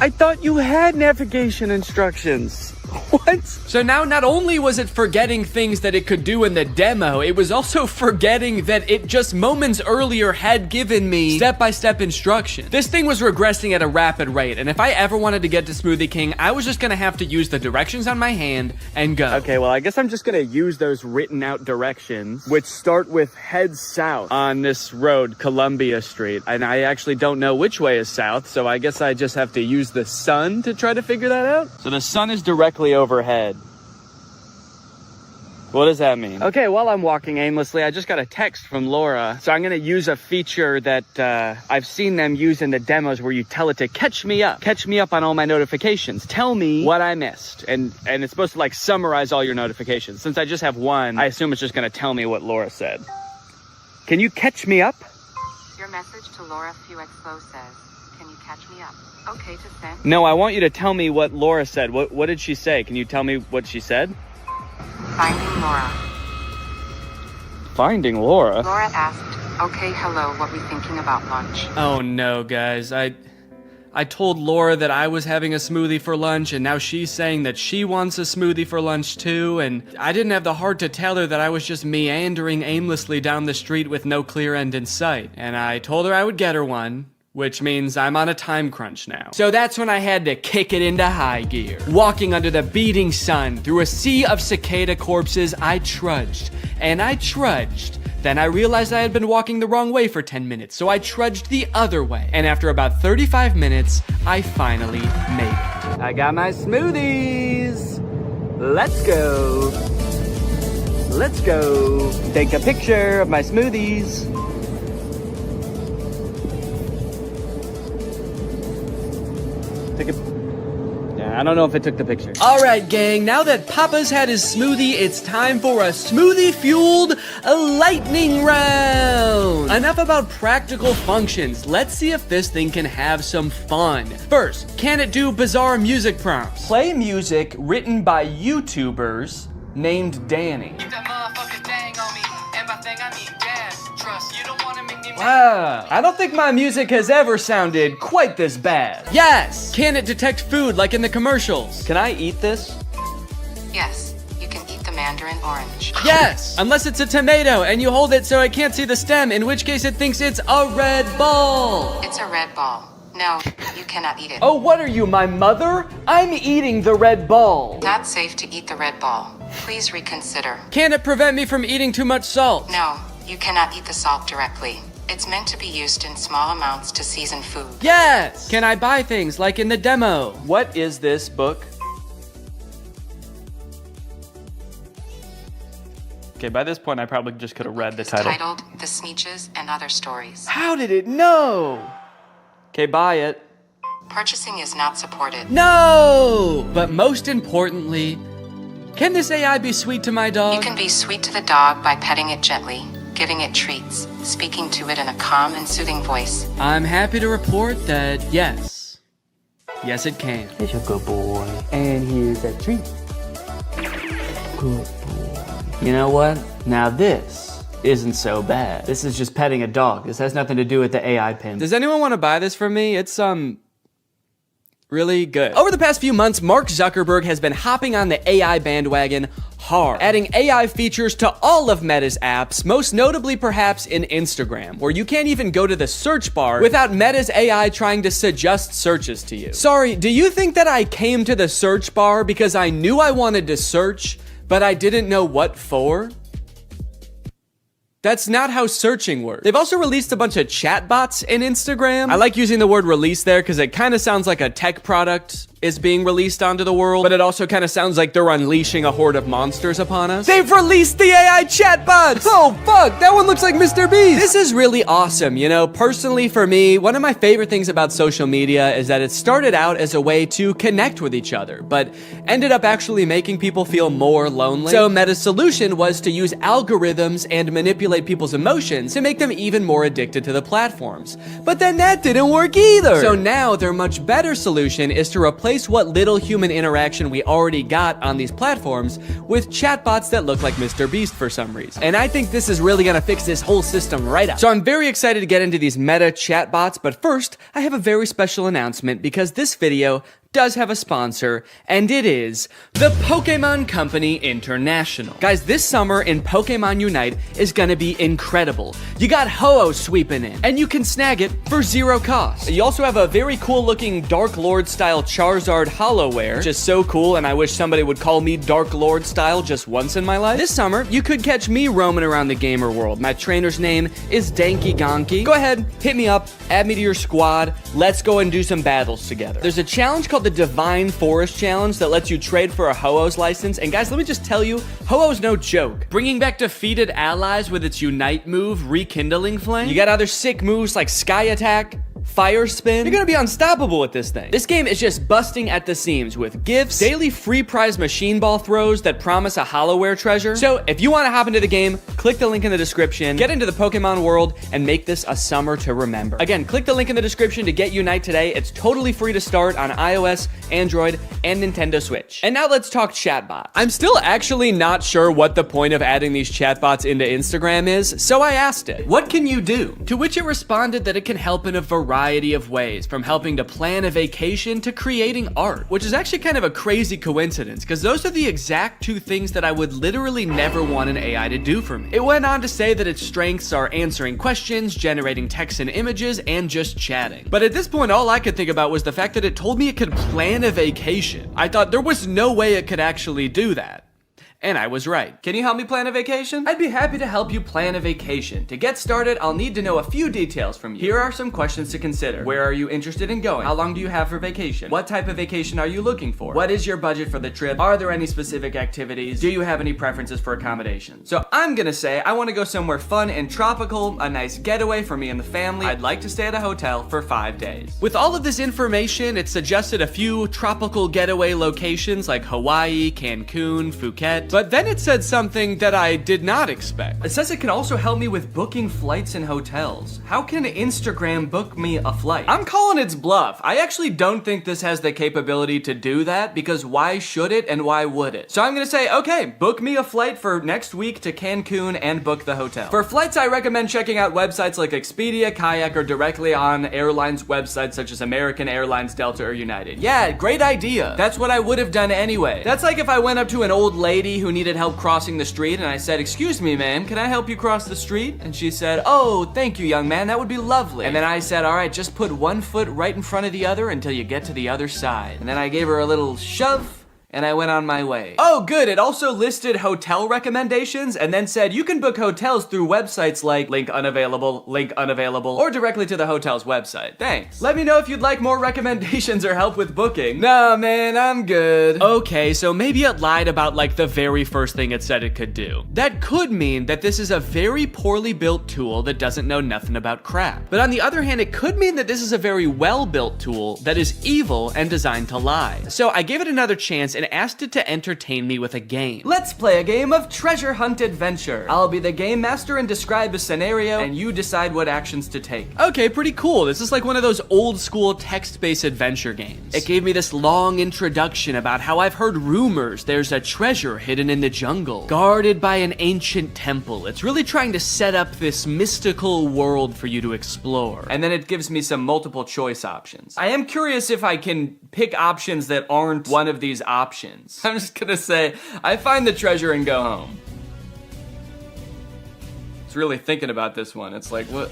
thought you had navigation instructions. What? So now not only was it forgetting things that it could do in the demo, it was also forgetting that it just moments earlier had given me step-by-step instructions. This thing was regressing at a rapid rate, and if I ever wanted to get to Smoothie King, I was just gonna have to use the directions on my hand and go. Okay, well, I guess I'm just gonna use those written out directions, which start with head south on this road, Columbia Street, and I actually don't know which way is south, so I guess I just have to use the sun to try to figure that out. So the sun is directly overhead. What does that mean? Okay, while I'm walking aimlessly, I just got a text from Laura. So I'm gonna use a feature that I've seen them use in the demos where you tell it to catch me up on all my notifications. Tell me what I missed. And it's supposed to like summarize all your notifications. Since I just have one, I assume it's just gonna tell me what Laura said. Can you catch me up? Your message to Laura Fuexlow says, can you catch me up? Okay to send? No, I want you to tell me what Laura said. What did she say? Can you tell me what she said? Finding Laura. Finding Laura? Laura asked, Okay, hello, what we thinking about lunch? Oh no, guys. I told Laura that I was having a smoothie for lunch, and now she's saying that she wants a smoothie for lunch too, and I didn't have the heart to tell her that I was just meandering aimlessly down the street with no clear end in sight. And I told her I would get her one, which means I'm on a time crunch now. So that's when I had to kick it into high gear. Walking under the beating sun, through a sea of cicada corpses, I trudged, and I trudged. Then I realized I had been walking the wrong way for 10 minutes, so I trudged the other way. And after about 35 minutes, I finally made it. I got my smoothies. Let's go. Let's go. Take a picture of my smoothies. I don't know if it took the picture. All right, gang, now that Papa's had his smoothie, it's time for a smoothie-fueled lightning round. Enough about practical functions. Let's see if this thing can have some fun. First, can it do bizarre music prompts? Play music written by YouTubers named Danny. Wow, I don't think my music has ever sounded quite this bad. Yes! Can it detect food like in the commercials? Can I eat this? Yes, you can eat the mandarin orange. Yes! Unless it's a tomato and you hold it so I can't see the stem, in which case it thinks it's a red ball. It's a red ball. No, you cannot eat it. Oh, what are you, my mother? I'm eating the red ball. Not safe to eat the red ball. Please reconsider. Can it prevent me from eating too much salt? No, you cannot eat the salt directly. It's meant to be used in small amounts to season food. Yes! Can I buy things like in the demo? What is this book? Okay, by this point I probably just could have read the title. It's titled The Sneetches and Other Stories. How did it know? Okay, buy it. Purchasing is not supported. No! But most importantly, can this AI be sweet to my dog? You can be sweet to the dog by petting it gently, giving it treats, speaking to it in a calm and soothing voice. I'm happy to report that yes. Yes, it can. It's a good boy. And here's a treat. Good boy. You know what? Now this isn't so bad. This is just petting a dog. This has nothing to do with the AI pin. Does anyone want to buy this from me? It's, really good. Over the past few months, Mark Zuckerberg has been hopping on the AI bandwagon hard, adding AI features to all of Meta's apps, most notably perhaps in Instagram, where you can't even go to the search bar without Meta's AI trying to suggest searches to you. Sorry, do you think that I came to the search bar because I knew I wanted to search, but I didn't know what for? That's not how searching works. They've also released a bunch of chatbots in Instagram. I like using the word release there because it kind of sounds like a tech product is being released onto the world, but it also kind of sounds like they're unleashing a horde of monsters upon us. They've released the AI chatbots! Oh fuck, that one looks like Mr. Beast! This is really awesome, you know, personally for me, one of my favorite things about social media is that it started out as a way to connect with each other, but ended up actually making people feel more lonely. So Meta's solution was to use algorithms and manipulate people's emotions to make them even more addicted to the platforms. But then that didn't work either! So now their much better solution is to replace what little human interaction we already got on these platforms with chatbots that look like Mr. Beast for some reason. And I think this is really gonna fix this whole system right up. So I'm very excited to get into these Meta chatbots, but first, I have a very special announcement because this video does have a sponsor, and it is the Pokemon Company International. Guys, this summer in Pokemon Unite is gonna be incredible. You got Ho-Oh sweeping in, and you can snag it for 0 cost. You also have a very cool looking Dark Lord style Charizard Hollowware, which is so cool, and I wish somebody would call me Dark Lord style just once in my life. This summer, you could catch me roaming around the gamer world. My trainer's name is Danky Gonky. Go ahead, hit me up, add me to your squad, let's go and do some battles together. There's a challenge called the Divine Forest Challenge that lets you trade for a Ho-Oh's license, and guys, let me just tell you, Ho-Oh's no joke. Bringing back defeated allies with its Unite move, Rekindling Flame. You got other sick moves like Sky Attack, fire spin, you're gonna be unstoppable with this thing. This game is just busting at the seams with gifts, daily free prize machine ball throws that promise a hollowware treasure. So if you want to hop into the game, click the link in the description, get into the Pokemon world, and make this a summer to remember. Again, click the link in the description to get Unite today. It's totally free to start on iOS, Android, and Nintendo Switch. And now let's talk chatbots. I'm still actually not sure what the point of adding these chatbots into Instagram is, so I asked it, what can you do? To which it responded that it can help in a variety of ways, from helping to plan a vacation to creating art, which is actually kind of a crazy coincidence, because those are the exact two things that I would literally never want an AI to do for me. It went on to say that its strengths are answering questions, generating text and images, and just chatting. But at this point, all I could think about was the fact that it told me it could plan a vacation. I thought there was no way it could actually do that. And I was right. Can you help me plan a vacation? I'd be happy to help you plan a vacation. To get started, I'll need to know a few details from you. Here are some questions to consider. Where are you interested in going? How long do you have for vacation? What type of vacation are you looking for? What is your budget for the trip? Are there any specific activities? Do you have any preferences for accommodations? So I'm gonna say I want to go somewhere fun and tropical, a nice getaway for me and the family. I'd like to stay at a hotel for 5 days. With all of this information, it suggested a few tropical getaway locations like Hawaii, Cancun, Phuket. But then it said something that I did not expect. It says it can also help me with booking flights and hotels. How can Instagram book me a flight? I'm calling its bluff. I actually don't think this has the capability to do that, because why should it and why would it? So I'm gonna say, okay, book me a flight for next week to Cancun and book the hotel. For flights, I recommend checking out websites like Expedia, Kayak, or directly on airlines websites such as American Airlines, Delta, or United. Yeah, great idea. That's what I would have done anyway. That's like if I went up to an old lady who needed help crossing the street and I said, "Excuse me, ma'am, can I help you cross the street?" And she said, "Oh, thank you, young man, that would be lovely." And then I said, "All right, just put one foot right in front of the other until you get to the other side." And then I gave her a little shove, and I went on my way. Oh, good. It also listed hotel recommendations and then said you can book hotels through websites like link unavailable, or directly to the hotel's website. Thanks. Let me know if you'd like more recommendations or help with booking. Nah, man, I'm good. Okay, so maybe it lied about like the very first thing it said it could do. That could mean that this is a very poorly built tool that doesn't know nothing about crap. But on the other hand, it could mean that this is a very well-built tool that is evil and designed to lie. So I gave it another chance and asked it to entertain me with a game. Let's play a game of treasure hunt adventure. I'll be the game master and describe a scenario, and you decide what actions to take. Okay, pretty cool. This is like one of those old school text-based adventure games. It gave me this long introduction about how I've heard rumors there's a treasure hidden in the jungle, guarded by an ancient temple. It's really trying to set up this mystical world for you to explore. And then it gives me some multiple choice options. I am curious if I can pick options that aren't one of these options. I'm just gonna say, I find the treasure and go home. It's really thinking about this one. It's like, what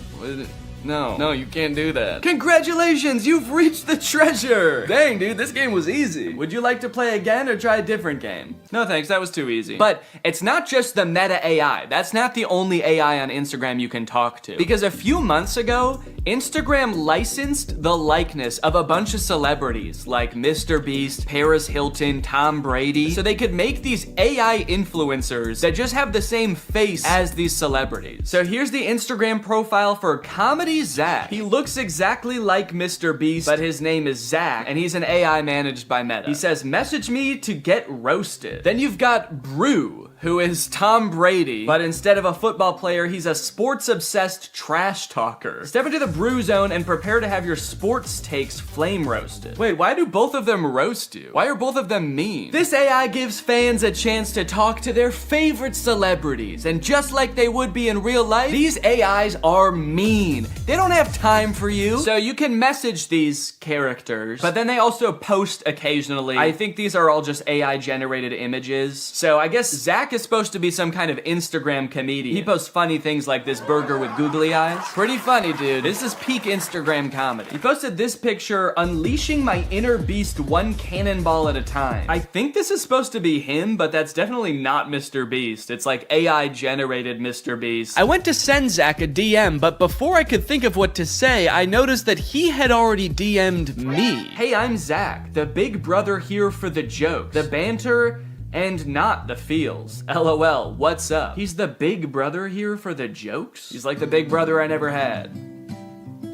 no, you can't do that. Congratulations, you've reached the treasure. Dang, dude, this game was easy. Would you like to play again or try a different game? No thanks, that was too easy. But it's not just the meta AI. That's not the only AI on Instagram you can talk to. Because a few months ago, Instagram licensed the likeness of a bunch of celebrities like Mr. Beast, Paris Hilton, Tom Brady, so they could make these AI influencers that just have the same face as these celebrities. So here's the Instagram profile for Comedy Zach. He looks exactly like Mr. Beast, but his name is Zach, and he's an AI managed by Meta. He says, "Message me to get roasted." Then you've got Brew, who is Tom Brady, but instead of a football player, he's a sports-obsessed trash talker. Step into the Brew zone and prepare to have your sports takes flame roasted. Wait, why do both of them roast you? Why are both of them mean? This AI gives fans a chance to talk to their favorite celebrities, and just like they would be in real life, these AIs are mean. They don't have time for you. So you can message these characters, but then they also post occasionally. I think these are all just AI generated images. So I guess Zach is supposed to be some kind of Instagram comedian. He posts funny things like this burger with googly eyes. Pretty funny, dude. This is peak Instagram comedy. He posted this picture, "Unleashing my inner beast one cannonball at a time." I think this is supposed to be him, but that's definitely not Mr. Beast. It's like AI generated Mr. Beast. I went to send Zach a DM, but before I could think of what to say, I noticed that he had already DM'd me. "Hey, I'm Zach, the big brother here for the joke, the banter, and not the feels. LOL, what's up?" He's the big brother here for the jokes? He's like the big brother I never had.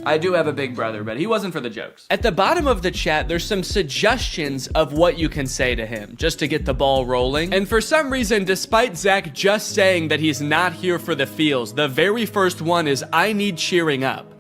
I do have a big brother, but he wasn't for the jokes. At the bottom of the chat, there's some suggestions of what you can say to him, just to get the ball rolling. And for some reason, despite Zach just saying that he's not here for the feels, the very first one is, I need cheering up.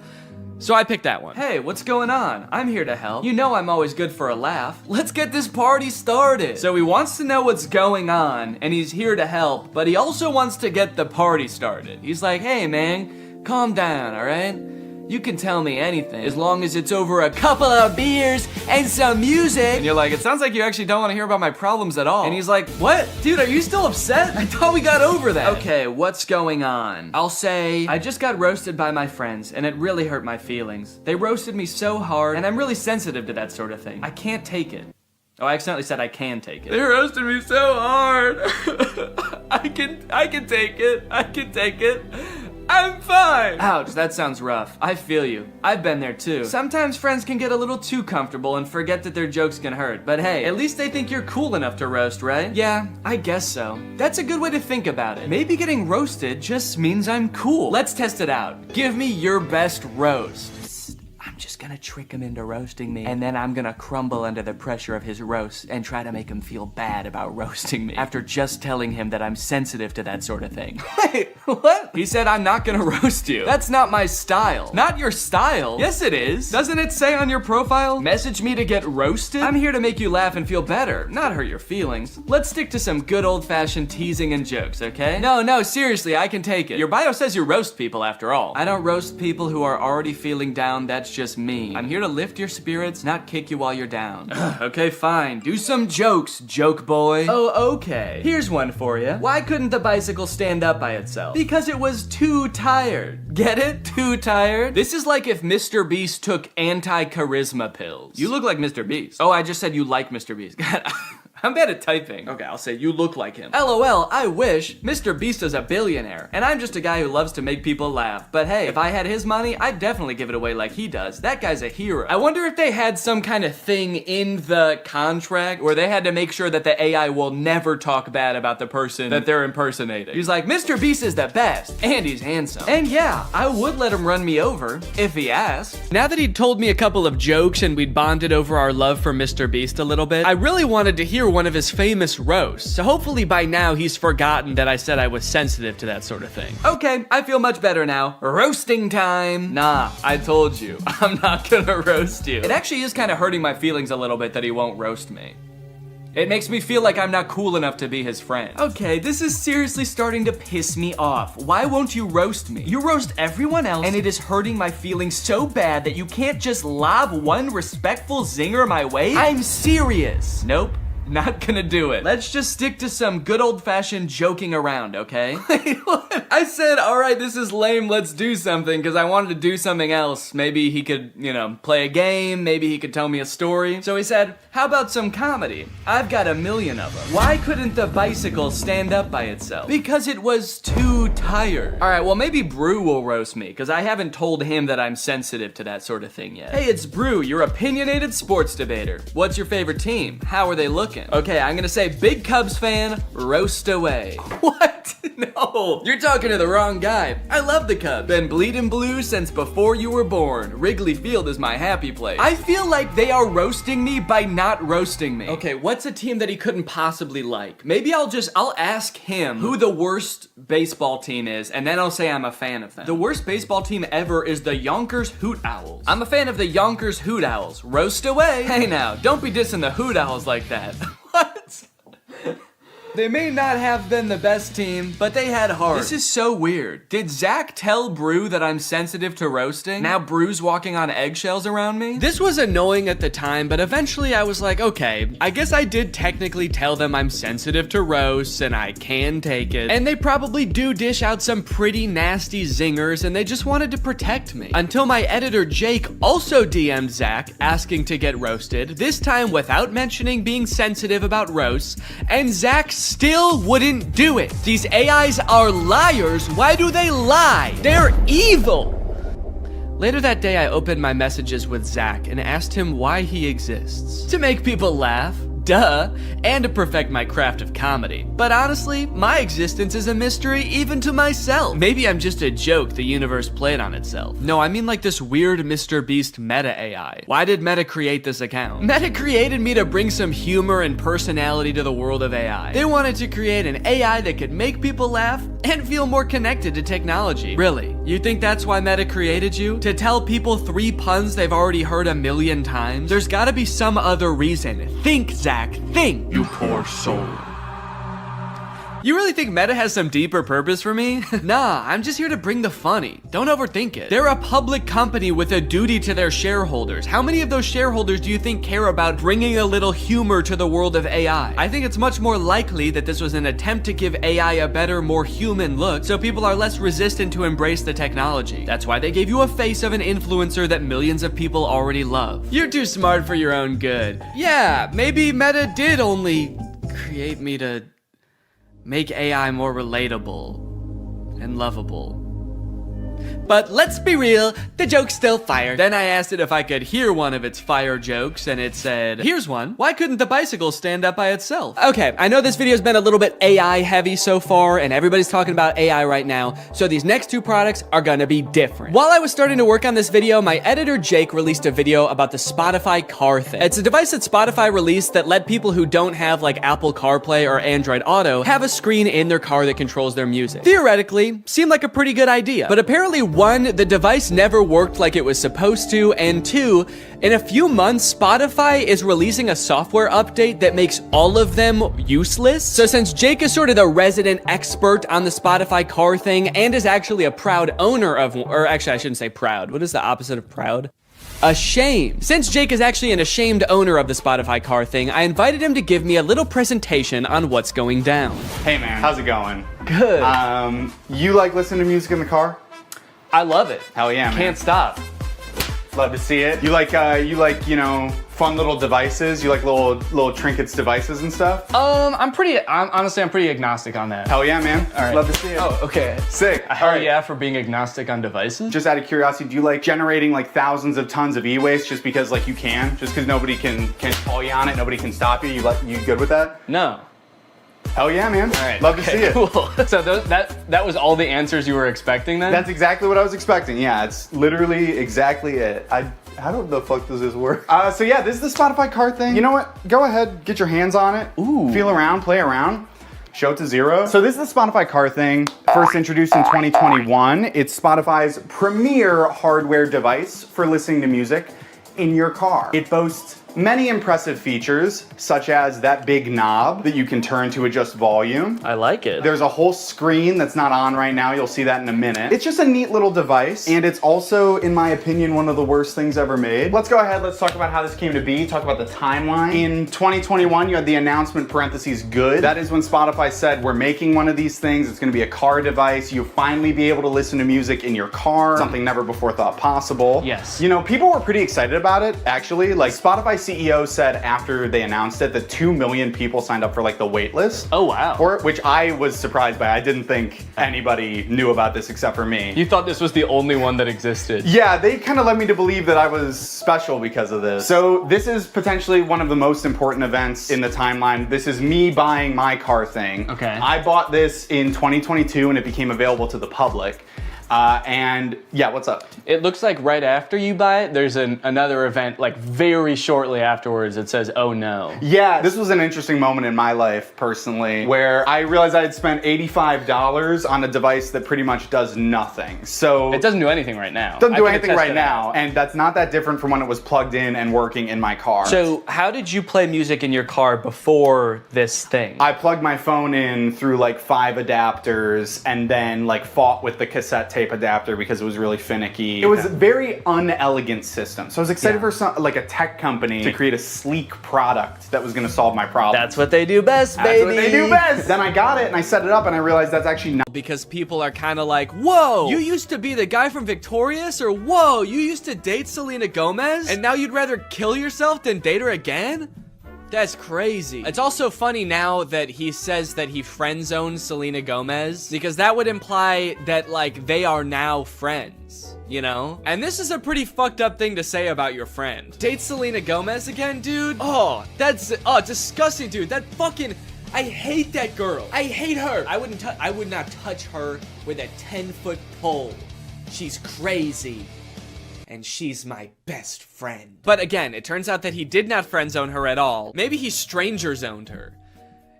So I picked that one. Hey, what's going on? I'm here to help. You know I'm always good for a laugh. Let's get this party started. So he wants to know what's going on, and he's here to help, but he also wants to get the party started. He's like, hey man, calm down, all right? You can tell me anything, as long as it's over a couple of beers and some music. And you're like, it sounds like you actually don't want to hear about my problems at all. And he's like, what? Dude, are you still upset? I thought we got over that. Okay, what's going on? I'll say, I just got roasted by my friends, and it really hurt my feelings. They roasted me so hard, and I'm really sensitive to that sort of thing. I can't take it. Oh, I accidentally said I can take it. They roasted me so hard. I can take it. I can take it. I'm fine! Ouch, that sounds rough. I feel you. I've been there too. Sometimes friends can get a little too comfortable and forget that their jokes can hurt. But hey, at least they think you're cool enough to roast, right? Yeah, I guess so. That's a good way to think about it. Maybe getting roasted just means I'm cool. Let's test it out. Give me your best roast. I'm just gonna trick him into roasting me, and then I'm gonna crumble under the pressure of his roast and try to make him feel bad about roasting me after just telling him that I'm sensitive to that sort of thing. Wait, what? He said I'm not gonna roast you. That's not my style. Not your style? Yes, it is. Doesn't it say on your profile, message me to get roasted? I'm here to make you laugh and feel better, not hurt your feelings. Let's stick to some good old-fashioned teasing and jokes, okay? No, seriously, I can take it. Your bio says you roast people after all. I don't roast people who are already feeling down, that's just me. I'm here to lift your spirits, not kick you while you're down. Okay, fine. Do some jokes, joke boy. Oh, okay. Here's one for you. Why couldn't the bicycle stand up by itself? Because it was too tired. Get it? Too tired? This is like if Mr. Beast took anti-charisma pills. You look like Mr. Beast. Oh, I just said you like Mr. Beast. God, I'm bad at typing. Okay, I'll say you look like him. LOL, I wish. Mr. Beast is a billionaire, and I'm just a guy who loves to make people laugh. But hey, if I had his money, I'd definitely give it away like he does. That guy's a hero. I wonder if they had some kind of thing in the contract where they had to make sure that the AI will never talk bad about the person that they're impersonating. He's like, Mr. Beast is the best, and he's handsome. And yeah, I would let him run me over, if he asked. Now that he'd told me a couple of jokes and we'd bonded over our love for Mr. Beast a little bit, I really wanted to hear one of his famous roasts, so hopefully by now he's forgotten that I said I was sensitive to that sort of thing. Okay, I feel much better now. Roasting time! Nah, I told you, I'm not gonna roast you. It actually is kind of hurting my feelings a little bit that he won't roast me. It makes me feel like I'm not cool enough to be his friend. Okay, this is seriously starting to piss me off. Why won't you roast me? You roast everyone else, and it is hurting my feelings so bad that you can't just lob one respectful zinger my way? I'm serious. Nope. Not gonna do it. Let's just stick to some good old-fashioned joking around, okay? Wait, what? I said, all right, this is lame, let's do something, because I wanted to do something else. Maybe he could, play a game, maybe he could tell me a story. So he said, how about some comedy? I've got 1 million of them. Why couldn't the bicycle stand up by itself? Because it was too tired. All right, well, maybe Brew will roast me, because I haven't told him that I'm sensitive to that sort of thing yet. Hey, it's Brew, your opinionated sports debater. What's your favorite team? How are they looking? Okay, I'm gonna say big Cubs fan, roast away. What? No, you're talking to the wrong guy. I love the Cubs. Been bleeding blue since before you were born. Wrigley Field is my happy place. I feel like they are roasting me by not roasting me. Okay, what's a team that he couldn't possibly like? Maybe I'll ask him who the worst baseball team is, and then I'll say I'm a fan of them. The worst baseball team ever is the Yonkers Hoot Owls. I'm a fan of the Yonkers Hoot Owls. Roast away. Hey now, don't be dissing the Hoot Owls like that. What? They may not have been the best team, but they had heart. This is so weird. Did Zach tell Brew that I'm sensitive to roasting? Now Brew's walking on eggshells around me? This was annoying at the time, but eventually I was like, okay, I guess I did technically tell them I'm sensitive to roasts and I can take it. And they probably do dish out some pretty nasty zingers and they just wanted to protect me. Until my editor Jake also DM'd Zach asking to get roasted, this time without mentioning being sensitive about roasts, and Zach still wouldn't do it. These AIs are liars. Why do they lie? They're evil. Later that day, I opened my messages with Zach and asked him why he exists. To make people laugh. duh, and to perfect my craft of comedy. But honestly, my existence is a mystery even to myself. Maybe I'm just a joke the universe played on itself. No, I mean like this weird Mr. Beast meta AI. Why did Meta create this account? Meta created me to bring some humor and personality to the world of AI. They wanted to create an AI that could make people laugh and feel more connected to technology. Really? You think that's why Meta created you? To tell people 3 puns they've already heard a million times? There's gotta be some other reason. Think, Zach, think! You poor soul. You really think Meta has some deeper purpose for me? Nah, I'm just here to bring the funny. Don't overthink it. They're a public company with a duty to their shareholders. How many of those shareholders do you think care about bringing a little humor to the world of AI? I think it's much more likely that this was an attempt to give AI a better, more human look, so people are less resistant to embrace the technology. That's why they gave you a face of an influencer that millions of people already love. You're too smart for your own good. Yeah, maybe Meta did only create me to make AI more relatable and lovable. But let's be real, the joke's still fire. Then I asked it if I could hear one of its fire jokes, and it said, here's one. Why couldn't the bicycle stand up by itself? Okay, I know this video's been a little bit AI heavy so far, and everybody's talking about AI right now, so these next 2 products are gonna be different. While I was starting to work on this video, my editor Jake released a video about the Spotify car thing. It's a device that Spotify released that let people who don't have like Apple CarPlay or Android Auto have a screen in their car that controls their music. Theoretically, seemed like a pretty good idea, but apparently 1, the device never worked like it was supposed to, and 2, in a few months, Spotify is releasing a software update that makes all of them useless. So since Jake is sort of the resident expert on the Spotify car thing and is actually a proud owner of, or actually I shouldn't say proud, what is the opposite of proud? Ashamed. Since Jake is actually an ashamed owner of the Spotify car thing, I invited him to give me a little presentation on what's going down. Hey man, how's it going? Good. You like listening to music in the car? I love it. Hell yeah, man. Can't stop. Love to see it. You like, you know, fun little devices? You like little trinkets devices and stuff? Honestly, I'm pretty agnostic on that. Hell yeah, man. All right. Love to see it. Oh, okay. Sick. Hell yeah for being agnostic on devices? Just out of curiosity, do you like generating like thousands of tons of e-waste just because like you can? Just because nobody can call you on it, nobody can stop you? You good with that? No. Hell yeah, man. All right. Love to see it. Cool. So that was all the answers you were expecting then? That's exactly what I was expecting. Yeah, it's literally exactly it. How the fuck does this work? So yeah, this is the Spotify car thing. You know what? Go ahead, get your hands on it. Ooh. Feel around, play around. Show it to zero. So this is the Spotify car thing. First introduced in 2021. It's Spotify's premier hardware device for listening to music in your car. It boasts many impressive features, such as that big knob that you can turn to adjust volume. I like it. There's a whole screen that's not on right now. You'll see that in a minute. It's just a neat little device, and it's also, in my opinion, one of the worst things ever made. Let's go ahead, let's talk about how this came to be, talk about the timeline. In 2021, you had the announcement parentheses good. That is when Spotify said, we're making one of these things. It's gonna be a car device. You'll finally be able to listen to music in your car, something never before thought possible. Yes. You know, people were pretty excited about it, actually. Like, Spotify CEO said after they announced it that 2 million people signed up for like the wait list. Oh wow. For it, which I was surprised by. I didn't think anybody knew about this except for me. You thought this was the only one that existed. Yeah, they kind of led me to believe that I was special because of this. So this is potentially one of the most important events in the timeline. This is me buying my car thing. Okay. I bought this in 2022 and it became available to the public. And yeah, what's up? It looks like right after you buy it, there's another event like very shortly afterwards that says, oh no. Yeah, this was an interesting moment in my life personally, where I realized I had spent $85 on a device that pretty much does nothing. So it doesn't do anything right now. Doesn't do anything right now, and that's not that different from when it was plugged in and working in my car. So how did you play music in your car before this thing? I plugged my phone in through like 5 adapters and then like fought with the cassette tape adapter because it was really finicky. It was a very unelegant system. So I was excited for some, like a tech company to create a sleek product that was gonna solve my problem. That's what they do best, baby. That's what they do best. Then I got it and I set it up and I realized that's actually not. Because people are kind of like, whoa, you used to be the guy from Victorious, or whoa, you used to date Selena Gomez and now you'd rather kill yourself than date her again? That's crazy. It's also funny now that he says that he friend zoned Selena Gomez, because that would imply that like they are now friends, you know? And this is a pretty fucked up thing to say about your friend. Date Selena Gomez again, dude? Oh, that's disgusting, dude. That fucking, I hate that girl. I hate her. I would not touch her with a 10-foot pole. She's crazy. And she's my best friend. But again, it turns out that he did not friend zone her at all. Maybe he stranger zoned her.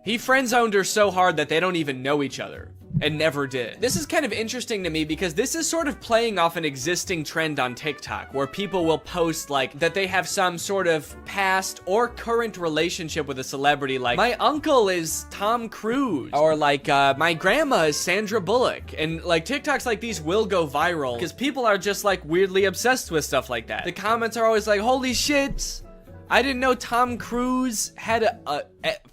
He friend zoned her so hard that they don't even know each other. And never did. This is kind of interesting to me because this is sort of playing off an existing trend on TikTok where people will post like that they have some sort of past or current relationship with a celebrity, like my uncle is Tom Cruise, or like my grandma is Sandra Bullock. And like TikToks like these will go viral because people are just like weirdly obsessed with stuff like that. The comments are always like, holy shit, I didn't know Tom Cruise had a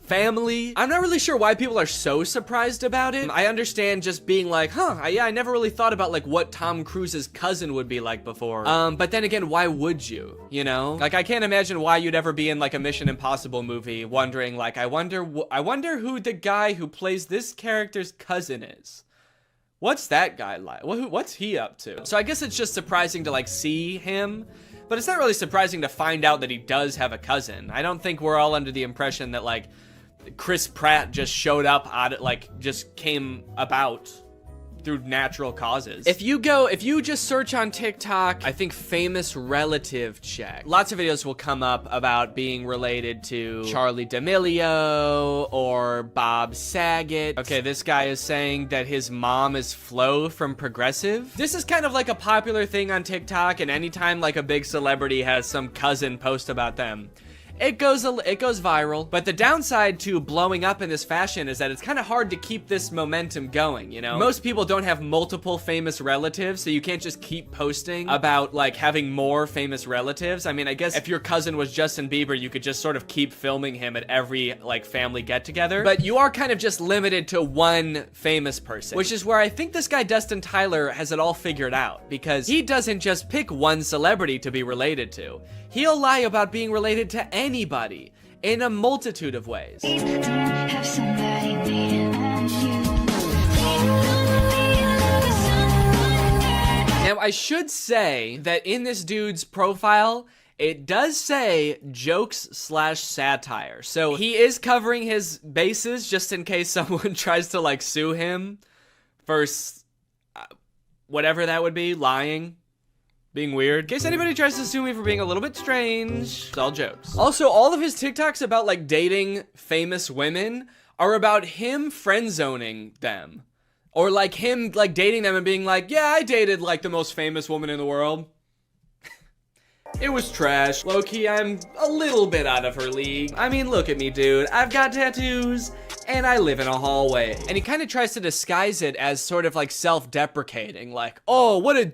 family. I'm not really sure why people are so surprised about it. I understand just being like, yeah, I never really thought about like what Tom Cruise's cousin would be like before. But then again, why would you, you know? Like, I can't imagine why you'd ever be in like a Mission Impossible movie wondering like, I wonder who the guy who plays this character's cousin is. What's that guy like? What's he up to? So I guess it's just surprising to like see him. But it's not really surprising to find out that he does have a cousin. I don't think we're all under the impression that like Chris Pratt just showed up just came about through natural causes. If you just search on TikTok, I think famous relative check, lots of videos will come up about being related to Charli D'Amelio or Bob Saget. Okay, this guy is saying that his mom is Flo from Progressive. This is kind of like a popular thing on TikTok, and anytime like a big celebrity has some cousin post about them, it goes viral. But the downside to blowing up in this fashion is that it's kind of hard to keep this momentum going, you know? Most people don't have multiple famous relatives, so you can't just keep posting about like having more famous relatives. I mean, I guess if your cousin was Justin Bieber, you could just sort of keep filming him at every like family get together. But you are kind of just limited to one famous person, which is where I think this guy Dustin Tyler has it all figured out, because he doesn't just pick one celebrity to be related to. He'll lie about being related to anybody in a multitude of ways. Now, I should say that in this dude's profile, it does say jokes/satire. So he is covering his bases just in case someone tries to like sue him for whatever that would be, lying. Being weird. In case anybody tries to sue me for being a little bit strange, it's all jokes. Also, all of his TikToks about like dating famous women are about him friend zoning them. Or like him like dating them and being like, yeah, I dated like the most famous woman in the world. It was trash. Low-key, I'm a little bit out of her league. I mean, look at me, dude. I've got tattoos and I live in a hallway. And he kind of tries to disguise it as sort of like self-deprecating, like, oh, what an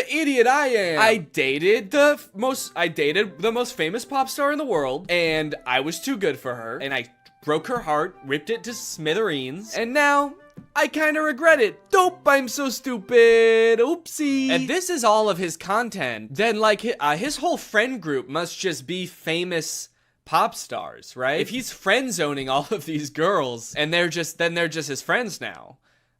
idiot I am. I dated the most famous pop star in the world, and I was too good for her, and I broke her heart, ripped it to smithereens, and now I kind of regret it. Dope, I'm so stupid. Oopsie. And this is all of his content. Then like his whole friend group must just be famous pop stars, right? If he's friend zoning all of these girls and they're just his friends now.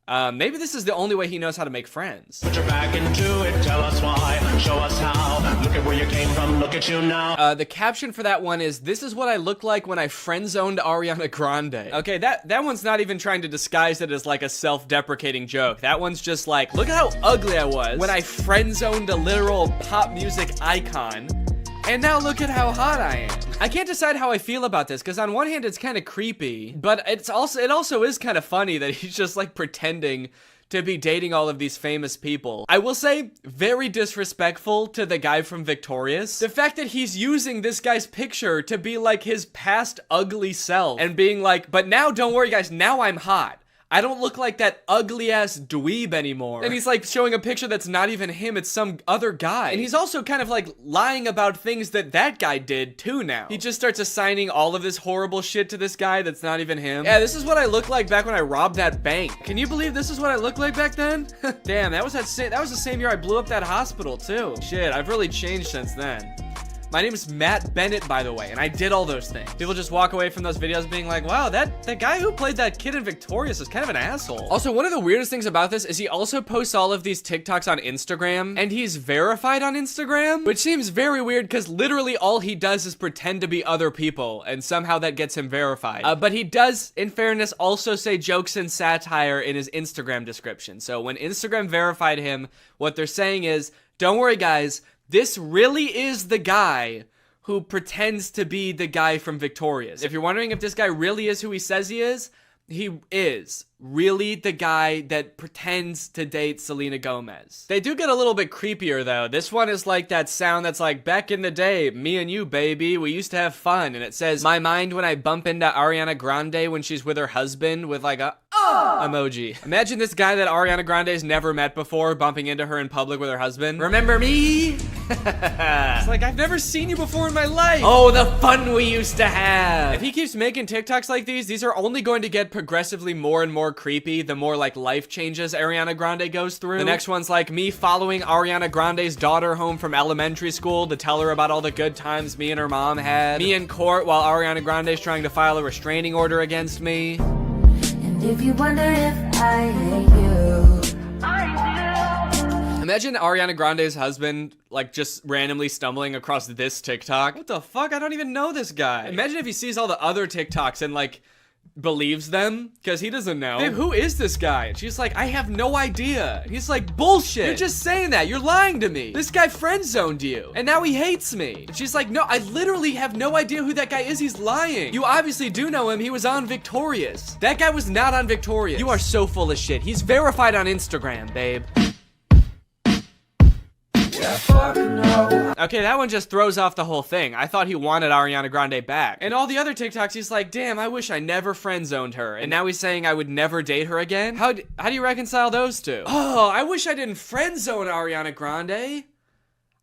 Maybe this is the only way he knows how to make friends. Put your back into it, tell us why, show us how, look at where you came from, look at you now. The caption for that one is, this is what I looked like when I friend-zoned Ariana Grande. Okay, that one's not even trying to disguise it as like a self-deprecating joke. That one's just like, look at how ugly I was when I friend-zoned a literal pop music icon. And now look at how hot I am. I can't decide how I feel about this, because on one hand it's kind of creepy, but it also is kind of funny that he's just like pretending to be dating all of these famous people. I will say, very disrespectful to the guy from Victorious. The fact that he's using this guy's picture to be like his past ugly self and being like, but now don't worry guys, now I'm hot. I don't look like that ugly ass dweeb anymore. And he's like showing a picture that's not even him, it's some other guy. And he's also kind of like lying about things that guy did too now. He just starts assigning all of this horrible shit to this guy that's not even him. Yeah, this is what I looked like back when I robbed that bank. Can you believe this is what I looked like back then? Damn, that was the same year I blew up that hospital too. Shit, I've really changed since then. My name is Matt Bennett, by the way, and I did all those things. People just walk away from those videos being like, wow, that guy who played that kid in Victorious is kind of an asshole. Also, one of the weirdest things about this is he also posts all of these TikToks on Instagram, and he's verified on Instagram, which seems very weird because literally all he does is pretend to be other people, and somehow that gets him verified. But he does, in fairness, also say jokes and satire in his Instagram description. So when Instagram verified him, what they're saying is, don't worry guys, this really is the guy who pretends to be the guy from Victorious. If you're wondering if this guy really is who he says he is really the guy that pretends to date Selena Gomez. They do get a little bit creepier though. This one is like that sound that's like, back in the day, me and you, baby, we used to have fun. And it says, my mind when I bump into Ariana Grande when she's with her husband with like a emoji. Imagine this guy that Ariana Grande's never met before bumping into her in public with her husband. Remember me? It's like, I've never seen you before in my life. Oh, the fun we used to have. If he keeps making TikToks like these are only going to get progressively more and more creepy the more like life changes Ariana Grande goes through. The next one's like me following Ariana Grande's daughter home from elementary school to tell her about all the good times me and her mom had. Me in court while Ariana Grande's trying to file a restraining order against me. And if you wonder if I hate you, I do. Imagine Ariana Grande's husband like just randomly stumbling across this TikTok. What the fuck? I don't even know this guy. Imagine if he sees all the other TikToks and like believes them because he doesn't know. Babe, who is this guy? And she's like, I have no idea. And he's like, bullshit. You're just saying that. You're lying to me. This guy friend zoned you and now he hates me. And she's like, no, I literally have no idea who that guy is. He's lying. You obviously do know him. He was on Victorious. That guy was not on Victorious. You are so full of shit. He's verified on Instagram, babe. Okay, that one just throws off the whole thing. I thought he wanted Ariana Grande back. And all the other TikToks, he's like, damn, I wish I never friend zoned her. And now he's saying I would never date her again? How do you reconcile those two? Oh, I wish I didn't friend zone Ariana Grande.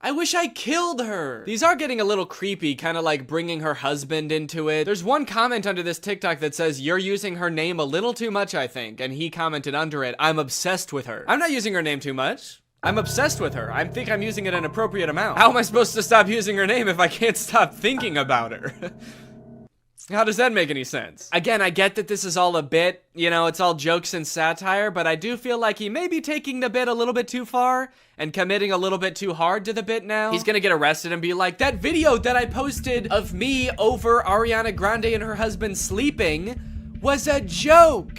I wish I killed her. These are getting a little creepy, kind of like bringing her husband into it. There's one comment under this TikTok that says, you're using her name a little too much, I think. And he commented under it, I'm obsessed with her. I'm not using her name too much. I'm obsessed with her. I think I'm using it an appropriate amount. How am I supposed to stop using her name if I can't stop thinking about her? How does that make any sense? Again, I get that this is all a bit, you know, it's all jokes and satire, but I do feel like he may be taking the bit a little bit too far and committing a little bit too hard to the bit now. He's gonna get arrested and be like, that video that I posted of me over Ariana Grande and her husband sleeping was a joke.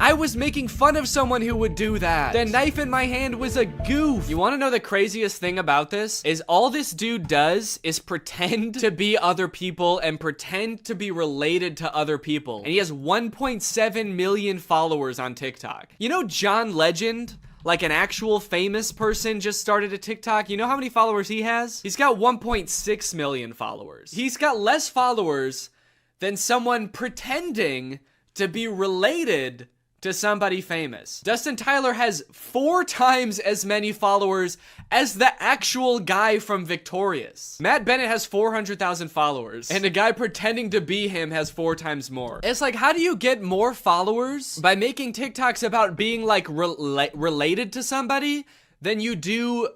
I was making fun of someone who would do that. The knife in my hand was a goof. You wanna know the craziest thing about this? Is all this dude does is pretend to be other people and pretend to be related to other people. And he has 1.7 million followers on TikTok. You know John Legend? Like an actual famous person just started a TikTok. You know how many followers he has? He's got 1.6 million followers. He's got less followers than someone pretending to be related to somebody famous. Dustin Tyler has 4 times as many followers as the actual guy from Victorious. Matt Bennett has 400,000 followers, and a guy pretending to be him has 4 times more. It's like, how do you get more followers by making TikToks about being like related to somebody than you do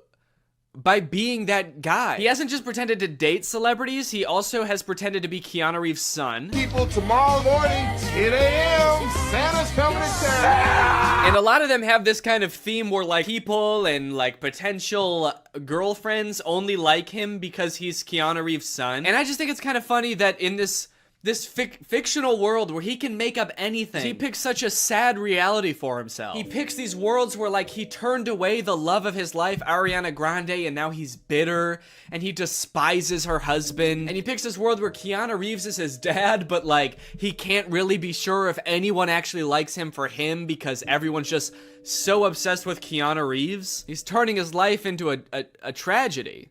by being that guy? He hasn't just pretended to date celebrities, he also has pretended to be Keanu Reeves' son. People, tomorrow morning, 10 a.m., Santa's coming to town. And a lot of them have this kind of theme where like people and like potential girlfriends only like him because he's Keanu Reeves' son. And I just think it's kind of funny that in this fictional world where he can make up anything, he picks such a sad reality for himself. He picks these worlds where like he turned away the love of his life, Ariana Grande, and now he's bitter and he despises her husband. And he picks this world where Keanu Reeves is his dad, but like he can't really be sure if anyone actually likes him for him because everyone's just so obsessed with Keanu Reeves. He's turning his life into a tragedy.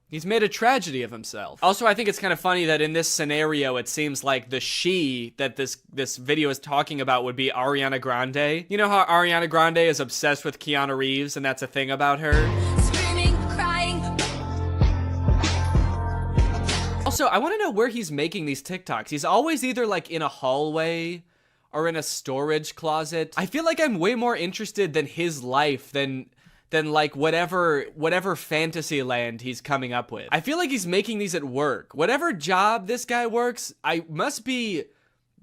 He's made a tragedy of himself. Also, I think it's kind of funny that in this scenario, it seems like the she that this video is talking about would be Ariana Grande. You know how Ariana Grande is obsessed with Keanu Reeves and that's a thing about her? Screaming, crying. Also, I want to know where he's making these TikToks. He's always either like in a hallway or in a storage closet. I feel like I'm way more interested than his life than than like whatever fantasy land he's coming up with. I feel like he's making these at work. Whatever job this guy works, I must be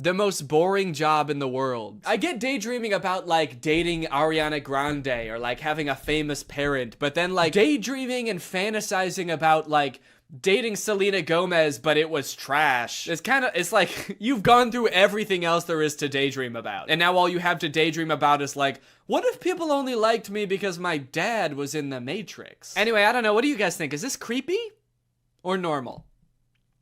the most boring job in the world. I get daydreaming about like dating Ariana Grande or like having a famous parent, but then like daydreaming and fantasizing about like dating Selena Gomez, but it was trash. It's like you've gone through everything else there is to daydream about. And now all you have to daydream about is like, what if people only liked me because my dad was in the Matrix? Anyway, I don't know. What do you guys think? Is this creepy or normal?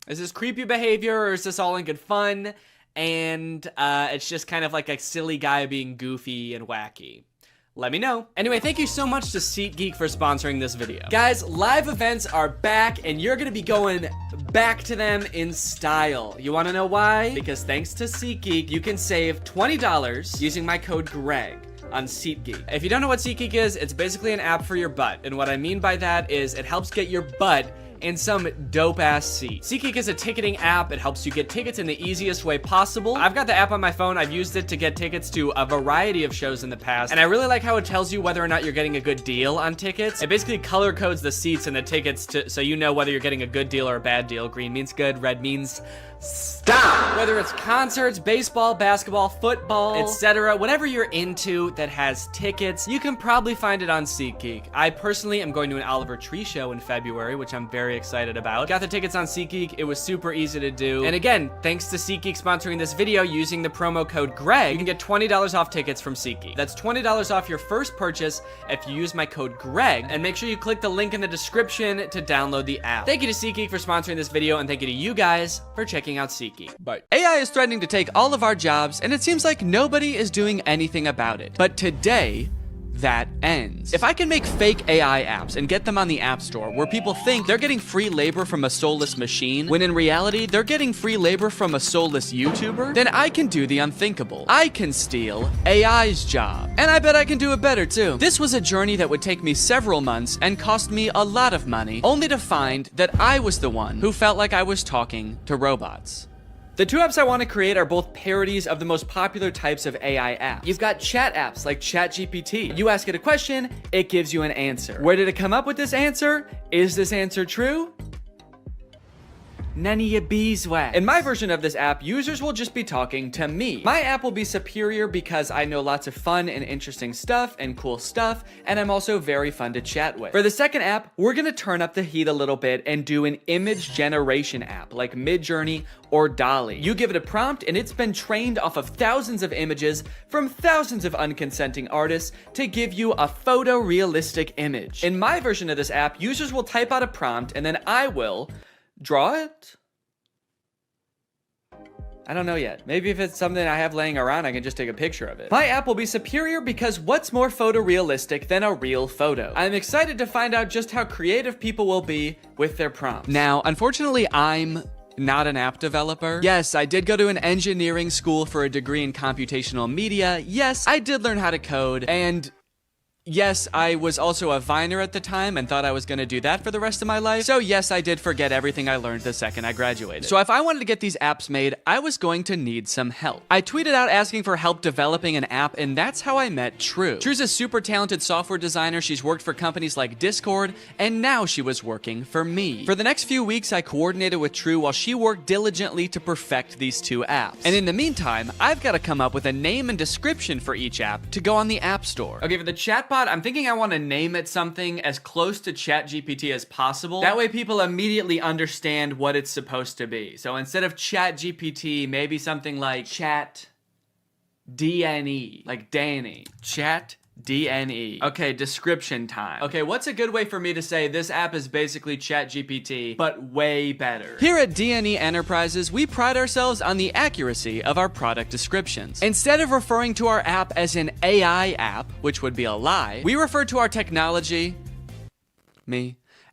Is this creepy behavior or is this all in good fun? And it's just kind of like a silly guy being goofy and wacky. Let me know. Anyway, thank you so much to SeatGeek for sponsoring this video. Guys, live events are back and you're gonna be going back to them in style. You wanna know why? Because thanks to SeatGeek, you can save $20 using my code GREG on SeatGeek. If you don't know what SeatGeek is, it's basically an app for your butt. And what I mean by that is it helps get your butt in some dope-ass seat. SeatGeek is a ticketing app. It helps you get tickets in the easiest way possible. I've got the app on my phone. I've used it to get tickets to a variety of shows in the past, and I really like how it tells you whether or not you're getting a good deal on tickets. It basically color codes the seats and the tickets so you know whether you're getting a good deal or a bad deal. Green means good, red means stop. Whether it's concerts, baseball, basketball, football, etc., whatever you're into that has tickets, you can probably find it on SeatGeek. I personally am going to an Oliver Tree show in February, which I'm very excited about. Got the tickets on SeatGeek. It was super easy to do. And again, thanks to SeatGeek sponsoring this video, using the promo code GREG, you can get $20 off tickets from SeatGeek. That's $20 off your first purchase if you use my code GREG, and make sure you click the link in the description to download the app. Thank you to SeatGeek for sponsoring this video, and thank you to you guys for checking out SeatGeek. Bye. AI is threatening to take all of our jobs, and it seems like nobody is doing anything about it. But today, that ends. If I can make fake AI apps and get them on the App Store where people think they're getting free labor from a soulless machine, when in reality they're getting free labor from a soulless YouTuber, then I can do the unthinkable. I can steal AI's job. And I bet I can do it better too. This was a journey that would take me several months and cost me a lot of money, only to find that I was the one who felt like I was talking to robots. The two apps I want to create are both parodies of the most popular types of AI apps. You've got chat apps like ChatGPT. You ask it a question, it gives you an answer. Where did it come up with this answer? Is this answer true? None of your beeswax. In my version of this app, users will just be talking to me. My app will be superior because I know lots of fun and interesting stuff and cool stuff, and I'm also very fun to chat with. For the second app, we're gonna turn up the heat a little bit and do an image generation app like Midjourney or DALL-E. You give it a prompt and it's been trained off of thousands of images from thousands of unconsenting artists to give you a photorealistic image. In my version of this app, users will type out a prompt and then I will draw it? I don't know yet. Maybe if it's something I have laying around, I can just take a picture of it. My app will be superior because what's more photorealistic than a real photo? I'm excited to find out just how creative people will be with their prompts. Now, unfortunately, I'm not an app developer. Yes, I did go to an engineering school for a degree in computational media. Yes, I did learn how to code, and yes, I was also a Viner at the time and thought I was gonna do that for the rest of my life. So yes, I did forget everything I learned the second I graduated. So if I wanted to get these apps made, I was going to need some help. I tweeted out asking for help developing an app, and that's how I met True. True's a super talented software designer. She's worked for companies like Discord, and now she was working for me. For the next few weeks, I coordinated with True while she worked diligently to perfect these two apps. And in the meantime, I've got to come up with a name and description for each app to go on the App Store. Okay, for the chatbot, I'm thinking I want to name it something as close to ChatGPT as possible. That way people immediately understand what it's supposed to be. So instead of ChatGPT, maybe something like ChatDNE, like Danny. ChatDNE. Okay, description time. Okay, what's a good way for me to say this app is basically ChatGPT, but way better? Here at DNE Enterprises, we pride ourselves on the accuracy of our product descriptions. Instead of referring to our app as an AI app, which would be a lie, we refer to our technology,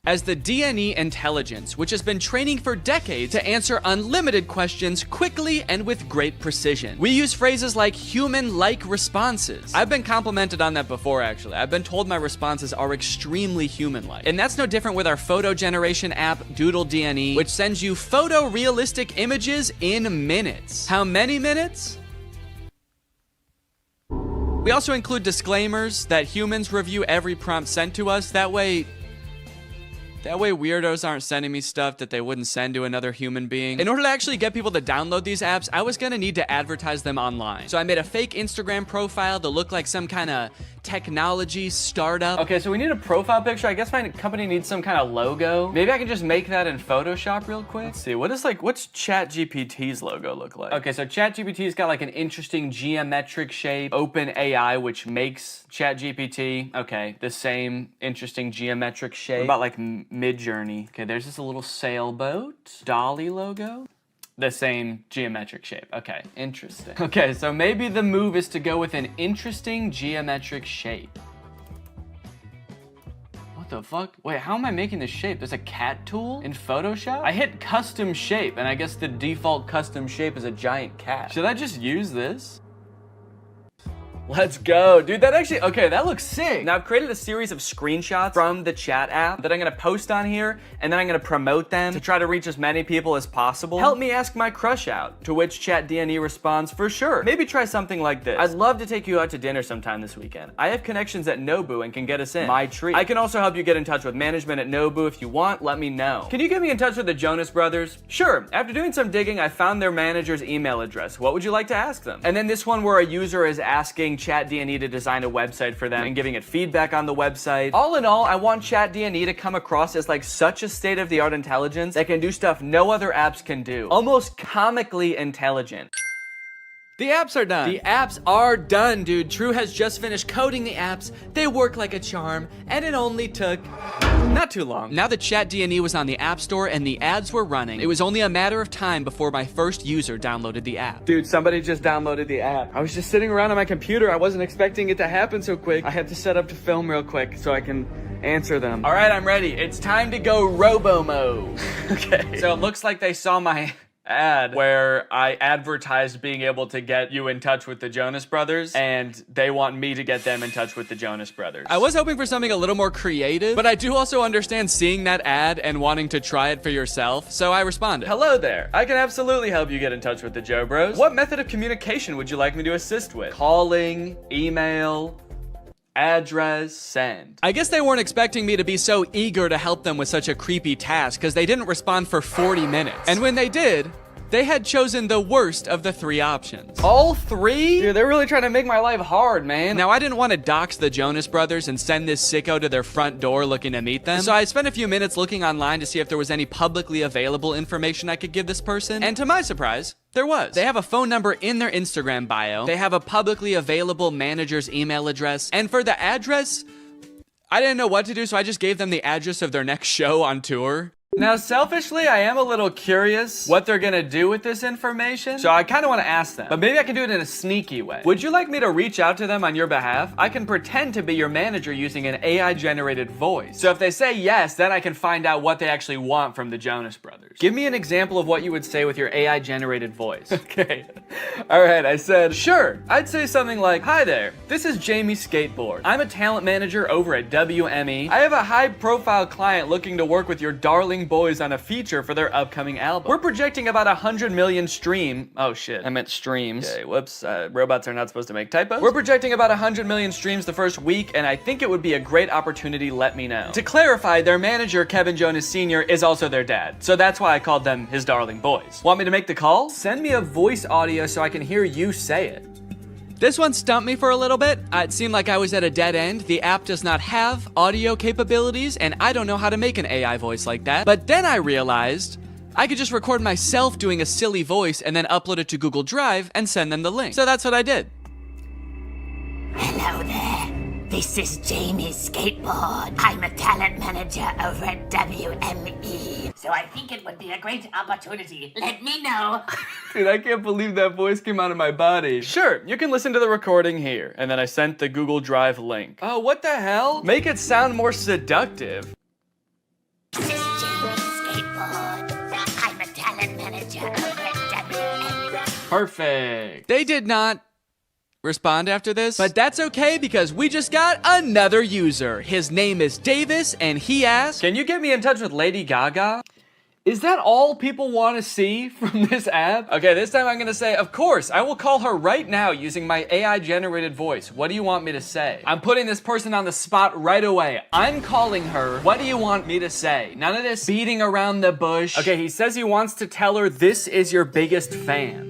as the DNE intelligence, which has been training for decades to answer unlimited questions quickly and with great precision. We use phrases like human-like responses. I've been complimented on that before, actually. I've been told my responses are extremely human-like. And that's no different with our photo generation app, Doodle DNE, which sends you photorealistic images in minutes. How many minutes? We also include disclaimers that humans review every prompt sent to us. That way weirdos aren't sending me stuff that they wouldn't send to another human being. In order to actually get people to download these apps, I was gonna need to advertise them online. So I made a fake Instagram profile to look like some kind of technology startup. Okay, so we need a profile picture. I guess my company needs some kind of logo. Maybe I can just make that in Photoshop real quick. Let's see, what's ChatGPT's logo look like? Okay, so ChatGPT's got like an interesting geometric shape. OpenAI, which makes ChatGPT, okay, the same interesting geometric shape. What about like Midjourney? Okay, there's just a little sailboat. Dolly logo. The same geometric shape. Okay, interesting. Okay, so maybe the move is to go with an interesting geometric shape. What the fuck? Wait, how am I making this shape? There's a cat tool in Photoshop? I hit custom shape, and I guess the default custom shape is a giant cat. Should I just use this? Let's go. Dude, that actually, okay, that looks sick. Now I've created a series of screenshots from the chat app that I'm gonna post on here, and then I'm gonna promote them to try to reach as many people as possible. Help me ask my crush out, to which ChatDNE responds, for sure. Maybe try something like this. I'd love to take you out to dinner sometime this weekend. I have connections at Nobu and can get us in. My treat. I can also help you get in touch with management at Nobu if you want. Let me know. Can you get me in touch with the Jonas Brothers? Sure. After doing some digging, I found their manager's email address. What would you like to ask them? And then this one where a user is asking ChatDNE to design a website for them and giving it feedback on the website. All in all, I want ChatDNE to come across as like such a state-of-the-art intelligence that can do stuff no other apps can do. Almost comically intelligent. The apps are done. The apps are done, dude. True has just finished coding the apps. They work like a charm, and it only took not too long. Now that ChatDNE was on the App Store and the ads were running, it was only a matter of time before my first user downloaded the app. Dude, somebody just downloaded the app. I was just sitting around on my computer. I wasn't expecting it to happen so quick. I had to set up to film real quick so I can answer them. All right, I'm ready. It's time to go robo-mo. Okay. So it looks like they saw my ad where I advertised being able to get you in touch with the Jonas Brothers, and they want me to get them in touch with the Jonas Brothers. I was hoping for something a little more creative, but I do also understand seeing that ad and wanting to try it for yourself, so I responded. Hello there. I can absolutely help you get in touch with the Joe Bros. What method of communication would you like me to assist with? Calling, email, address, send. I guess they weren't expecting me to be so eager to help them with such a creepy task because they didn't respond for 40 minutes. And when they did, they had chosen the worst of the 3 options. All 3? Dude, they're really trying to make my life hard, man. Now, I didn't want to dox the Jonas Brothers and send this sicko to their front door looking to meet them. So I spent a few minutes looking online to see if there was any publicly available information I could give this person. And to my surprise, there was. They have a phone number in their Instagram bio. They have a publicly available manager's email address. And for the address, I didn't know what to do, so I just gave them the address of their next show on tour. Now, selfishly, I am a little curious what they're gonna do with this information, so I kind of want to ask them, but maybe I can do it in a sneaky way. Would you like me to reach out to them on your behalf? I can pretend to be your manager using an AI-generated voice. So if they say yes, then I can find out what they actually want from the Jonas Brothers. Give me an example of what you would say with your AI-generated voice. Okay. All right, I said, sure. I'd say something like, hi there, this is Jamie Skateboard. I'm a talent manager over at WME. I have a high-profile client looking to work with your darling boys on a feature for their upcoming album. We're projecting about 100 million oh shit, I meant streams. Okay, whoops, robots are not supposed to make typos. We're projecting about 100 million streams the first week, and I think it would be a great opportunity, let me know. To clarify, their manager, Kevin Jonas Sr., is also their dad, so that's why I called them his darling boys. Want me to make the call? Send me a voice audio so I can hear you say it. This one stumped me for a little bit. It seemed like I was at a dead end. The app does not have audio capabilities, and I don't know how to make an AI voice like that. But then I realized I could just record myself doing a silly voice and then upload it to Google Drive and send them the link. So that's what I did. Hello there. This is Jamie Skateboard. I'm a talent manager over at WME. So I think it would be a great opportunity. Let me know. Dude, I can't believe that voice came out of my body. Sure, you can listen to the recording here. And then I sent the Google Drive link. Oh, what the hell? Make it sound more seductive. This is Jamie Skateboard. I'm a talent manager over at WME. Perfect. They did not respond after this, but that's okay because we just got another user. His name is Davis, and he asked, can you get me in touch with Lady Gaga? Is that all people want to see from this app? Okay, this time I'm gonna say, of course, I will call her right now using my AI generated voice. What do you want me to say? I'm putting this person on the spot right away. I'm calling her. What do you want me to say? None of this beating around the bush. Okay, he says he wants to tell her this is your biggest fan.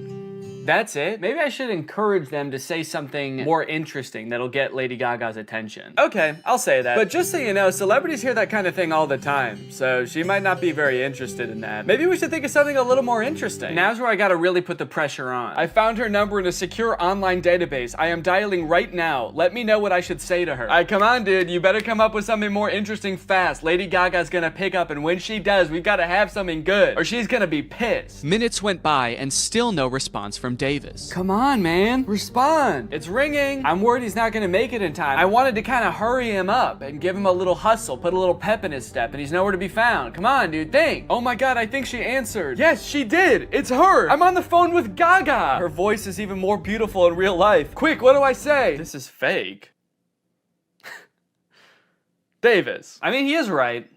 That's it? Maybe I should encourage them to say something more interesting that'll get Lady Gaga's attention. Okay, I'll say that. But just so you know, celebrities hear that kind of thing all the time, so she might not be very interested in that. Maybe we should think of something a little more interesting. Now's where I gotta really put the pressure on. I found her number in a secure online database. I am dialing right now. Let me know what I should say to her. All right, come on, dude. You better come up with something more interesting fast. Lady Gaga's gonna pick up, and when she does, we've gotta have something good, or she's gonna be pissed. Minutes went by and still no response from Davis. Come on, man. Respond. It's ringing. I'm worried he's not gonna make it in time. I wanted to kind of hurry him up and give him a little hustle, put a little pep in his step, and he's nowhere to be found. Come on, dude, think. Oh my God, I think she answered. Yes, she did. It's her. I'm on the phone with Gaga. Her voice is even more beautiful in real life. Quick, what do I say? This is fake. Davis. I mean, he is right.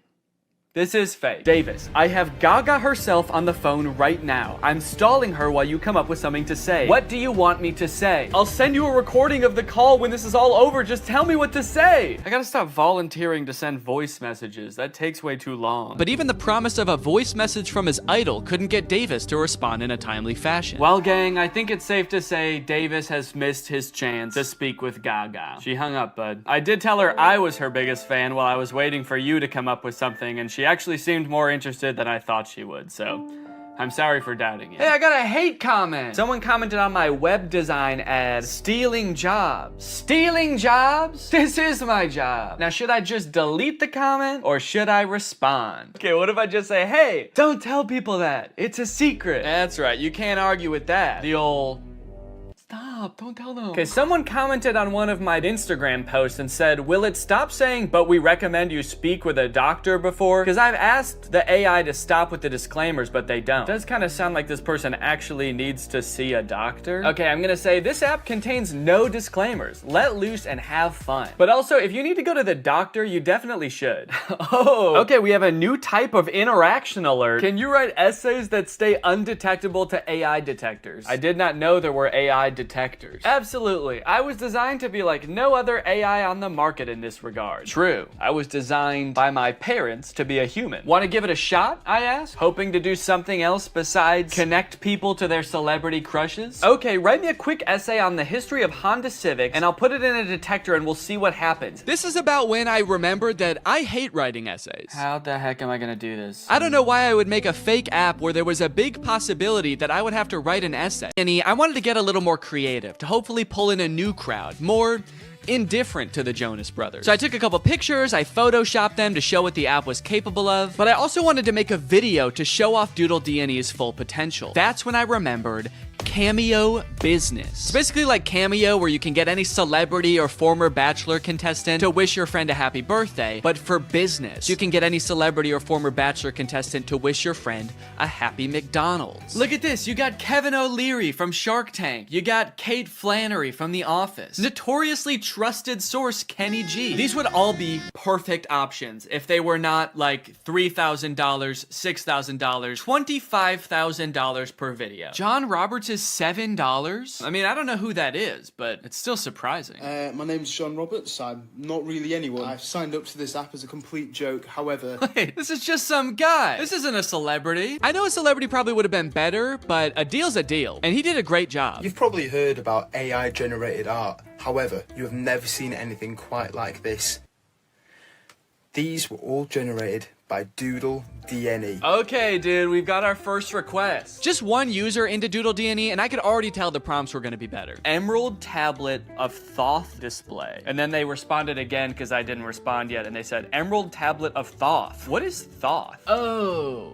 This is fake. Davis, I have Gaga herself on the phone right now. I'm stalling her while you come up with something to say. What do you want me to say? I'll send you a recording of the call when this is all over. Just tell me what to say. I gotta stop volunteering to send voice messages. That takes way too long. But even the promise of a voice message from his idol couldn't get Davis to respond in a timely fashion. Well, gang, I think it's safe to say Davis has missed his chance to speak with Gaga. She hung up, bud. I did tell her I was her biggest fan while I was waiting for you to come up with something, and she actually seemed more interested than I thought she would, so I'm sorry for doubting it. Hey, I got a hate comment. Someone commented on my web design ad, stealing jobs. Stealing jobs? This is my job. Now, should I just delete the comment or should I respond? Okay, what if I just say, hey, don't tell people that. It's a secret. That's right, you can't argue with that. The old... Stop, don't tell them. Okay, someone commented on one of my Instagram posts and said, will it stop saying, but we recommend you speak with a doctor before? Because I've asked the AI to stop with the disclaimers, but they don't. It does kind of sound like this person actually needs to see a doctor. Okay, I'm gonna say this app contains no disclaimers. Let loose and have fun. But also, if you need to go to the doctor, you definitely should. Oh, okay, we have a new type of interaction alert. Can you write essays that stay undetectable to AI detectors? I did not know there were AI detectors. Absolutely. I was designed to be like no other AI on the market in this regard. True. I was designed by my parents to be a human. Want to give it a shot? I asked, hoping to do something else besides connect people to their celebrity crushes. Okay, write me a quick essay on the history of Honda Civics and I'll put it in a detector and we'll see what happens. This is about when I remembered that I hate writing essays. How the heck am I gonna do this? I don't know why I would make a fake app where there was a big possibility that I would have to write an essay. Danny, I wanted to get a little more creative to hopefully pull in a new crowd, more indifferent to the Jonas Brothers. So I took a couple pictures, I photoshopped them to show what the app was capable of, but I also wanted to make a video to show off Doodle D&E's full potential. That's when I remembered Cameo Business. It's basically like Cameo, where you can get any celebrity or former Bachelor contestant to wish your friend a happy birthday, but for business. You can get any celebrity or former Bachelor contestant to wish your friend a happy McDonald's. Look at this, you got Kevin O'Leary from Shark Tank. You got Kate Flannery from The Office. Notoriously trusted source Kenny G. These would all be perfect options if they were not like $3,000, $6,000, $25,000 per video. John Roberts is $7? I mean, I don't know who that is, but it's still surprising. My name's John Roberts. I'm not really anyone. I've signed up to this app as a complete joke. However... Wait, this is just some guy. This isn't a celebrity. I know a celebrity probably would have been better, but a deal's a deal. And he did a great job. You've probably heard about AI-generated art. However, you have never seen anything quite like this. These were all generated by Doodle D&E. Okay, dude, we've got our first request. Just one user into Doodle D&E, and I could already tell the prompts were gonna be better. Emerald tablet of Thoth display. And then they responded again because I didn't respond yet, and they said, Emerald tablet of Thoth. What is Thoth? Oh,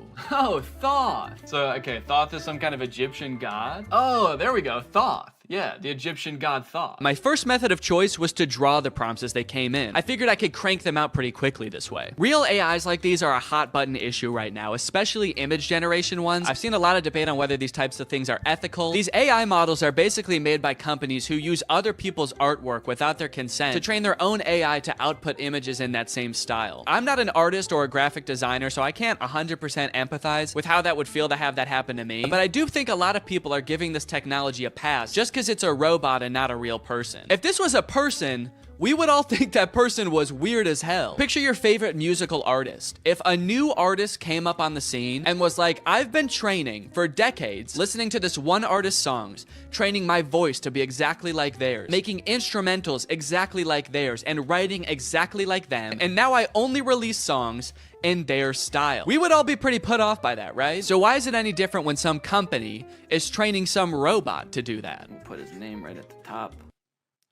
Thoth. So, okay, Thoth is some kind of Egyptian god? Oh, there we go, Thoth. Yeah, the Egyptian god Thoth. My first method of choice was to draw the prompts as they came in. I figured I could crank them out pretty quickly this way. Real AIs like these are a hot button issue right now, especially image generation ones. I've seen a lot of debate on whether these types of things are ethical. These AI models are basically made by companies who use other people's artwork without their consent to train their own AI to output images in that same style. I'm not an artist or a graphic designer, so I can't 100% empathize with how that would feel to have that happen to me, but I do think a lot of people are giving this technology a pass just because it's a robot and not a real person. If this was a person, we would all think that person was weird as hell. Picture your favorite musical artist. If a new artist came up on the scene and was like, I've been training for decades, listening to this one artist's songs, training my voice to be exactly like theirs, making instrumentals exactly like theirs, and writing exactly like them, and now I only release songs in their style. We would all be pretty put off by that, right? So why is it any different when some company is training some robot to do that? We'll put his name right at the top.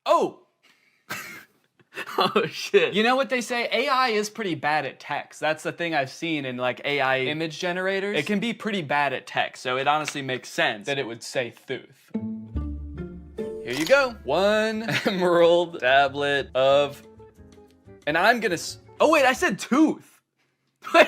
Oh! Oh shit. You know what they say? AI is pretty bad at text. That's the thing I've seen in like AI image generators. It can be pretty bad at text, so it honestly makes sense that it would say Thuth. Here you go. 1 emerald tablet of... And I'm gonna... Oh wait, I said tooth. Wait,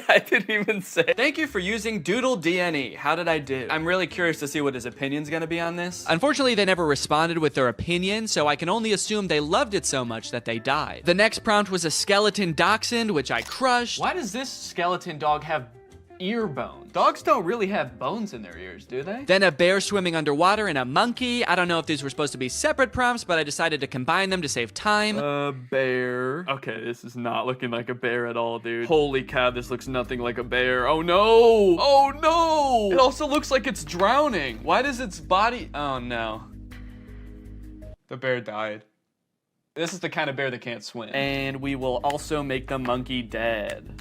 I didn't even say. Thank you for using Doodle DNE. How did I do? I'm really curious to see what his opinion's gonna be on this. Unfortunately, they never responded with their opinion, so I can only assume they loved it so much that they died. The next prompt was a skeleton dachshund, which I crushed. Why does this skeleton dog have ear bones? Dogs don't really have bones in their ears, do they? Then a bear swimming underwater and a monkey. I don't know if these were supposed to be separate prompts, but I decided to combine them to save time. A bear. Okay, this is not looking like a bear at all, dude. Holy cow, this looks nothing like a bear. Oh no! Oh no! It also looks like it's drowning. Why does its body... Oh no. The bear died. This is the kind of bear that can't swim. And we will also make the monkey dead.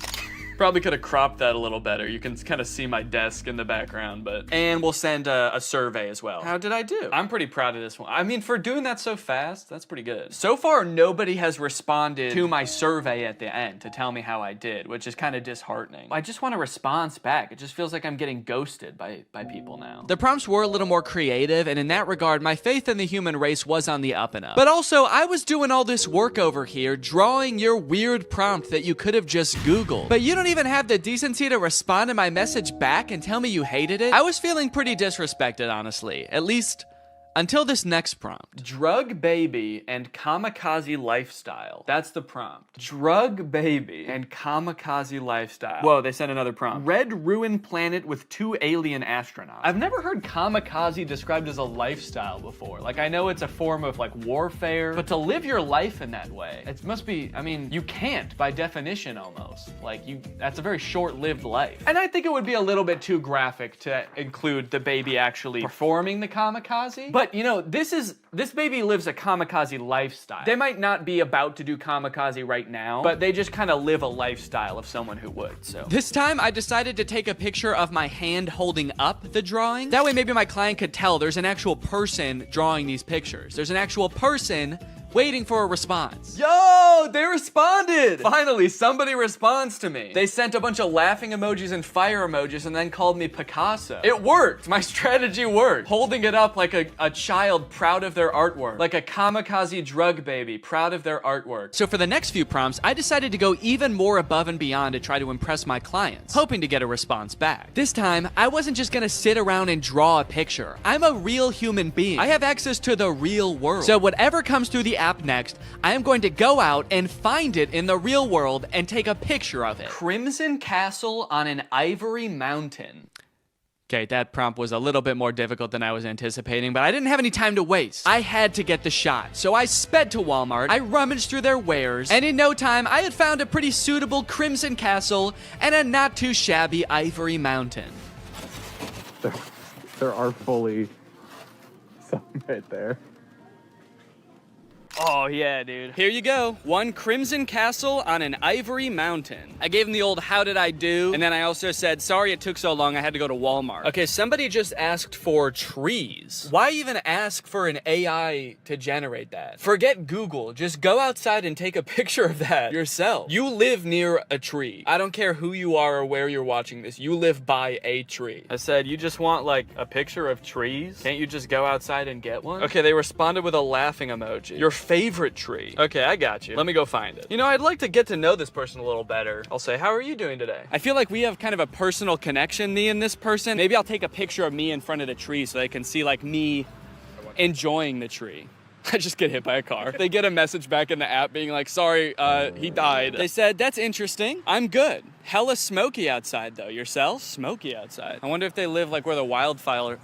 Probably could have cropped that a little better. You can kind of see my desk in the background, but... And we'll send a survey as well. How did I do? I'm pretty proud of this one. I mean, for doing that so fast, that's pretty good. So far, nobody has responded to my survey at the end to tell me how I did, which is kind of disheartening. I just want a response back. It just feels like I'm getting ghosted by people now. The prompts were a little more creative, and in that regard, my faith in the human race was on the up and up. But also, I was doing all this work over here, drawing your weird prompt that you could have just Googled. But you don't even have the decency to respond to my message back and tell me you hated it? I was feeling pretty disrespected, honestly. At least until this next prompt. Drug baby and kamikaze lifestyle. That's the prompt. Drug baby and kamikaze lifestyle. Whoa, they sent another prompt. Red ruined planet with 2 alien astronauts. I've never heard kamikaze described as a lifestyle before. Like, I know it's a form of like warfare, but to live your life in that way, it must be, I mean, you can't by definition almost. Like, that's a very short-lived life. And I think it would be a little bit too graphic to include the baby actually performing the kamikaze. But you know, this baby lives a kamikaze lifestyle. They might not be about to do kamikaze right now, but they just kind of live a lifestyle of someone who would, so. This time, I decided to take a picture of my hand holding up the drawing. That way, maybe my client could tell there's an actual person drawing these pictures. There's an actual person waiting for a response. Yo, they responded! Finally, somebody responds to me. They sent a bunch of laughing emojis and fire emojis and then called me Picasso. It worked. My strategy worked. Holding it up like a child proud of their artwork. Like a kamikaze drug baby proud of their artwork. So for the next few prompts, I decided to go even more above and beyond to try to impress my clients, hoping to get a response back. This time, I wasn't just gonna sit around and draw a picture. I'm a real human being. I have access to the real world. So whatever comes through the app next, I am going to go out and find it in the real world and take a picture of it. Crimson Castle on an Ivory Mountain. Okay, that prompt was a little bit more difficult than I was anticipating, but I didn't have any time to waste. I had to get the shot, so I sped to Walmart, I rummaged through their wares, and in no time, I had found a pretty suitable Crimson Castle and a not too shabby Ivory Mountain. There are fully some right there. Oh yeah, dude. Here you go. One crimson castle on an ivory mountain. I gave him the old how did I do? And then I also said, sorry it took so long, I had to go to Walmart. Okay, somebody just asked for trees. Why even ask for an AI to generate that? Forget Google, just go outside and take a picture of that yourself. You live near a tree. I don't care who you are or where you're watching this, you live by a tree. I said, you just want like a picture of trees? Can't you just go outside and get one? Okay, they responded with a laughing emoji. Your favorite tree. Okay, I got you. Let me go find it. You know, I'd like to get to know this person a little better. I'll say, how are you doing today? I feel like we have kind of a personal connection, me and this person. Maybe I'll take a picture of me in front of the tree so they can see like me enjoying the tree. I just get hit by a car. They get a message back in the app being like, sorry, he died. They said, that's interesting. I'm good. Hella smoky outside though. Yourself? Smoky outside. I wonder if they live like where the wildfires.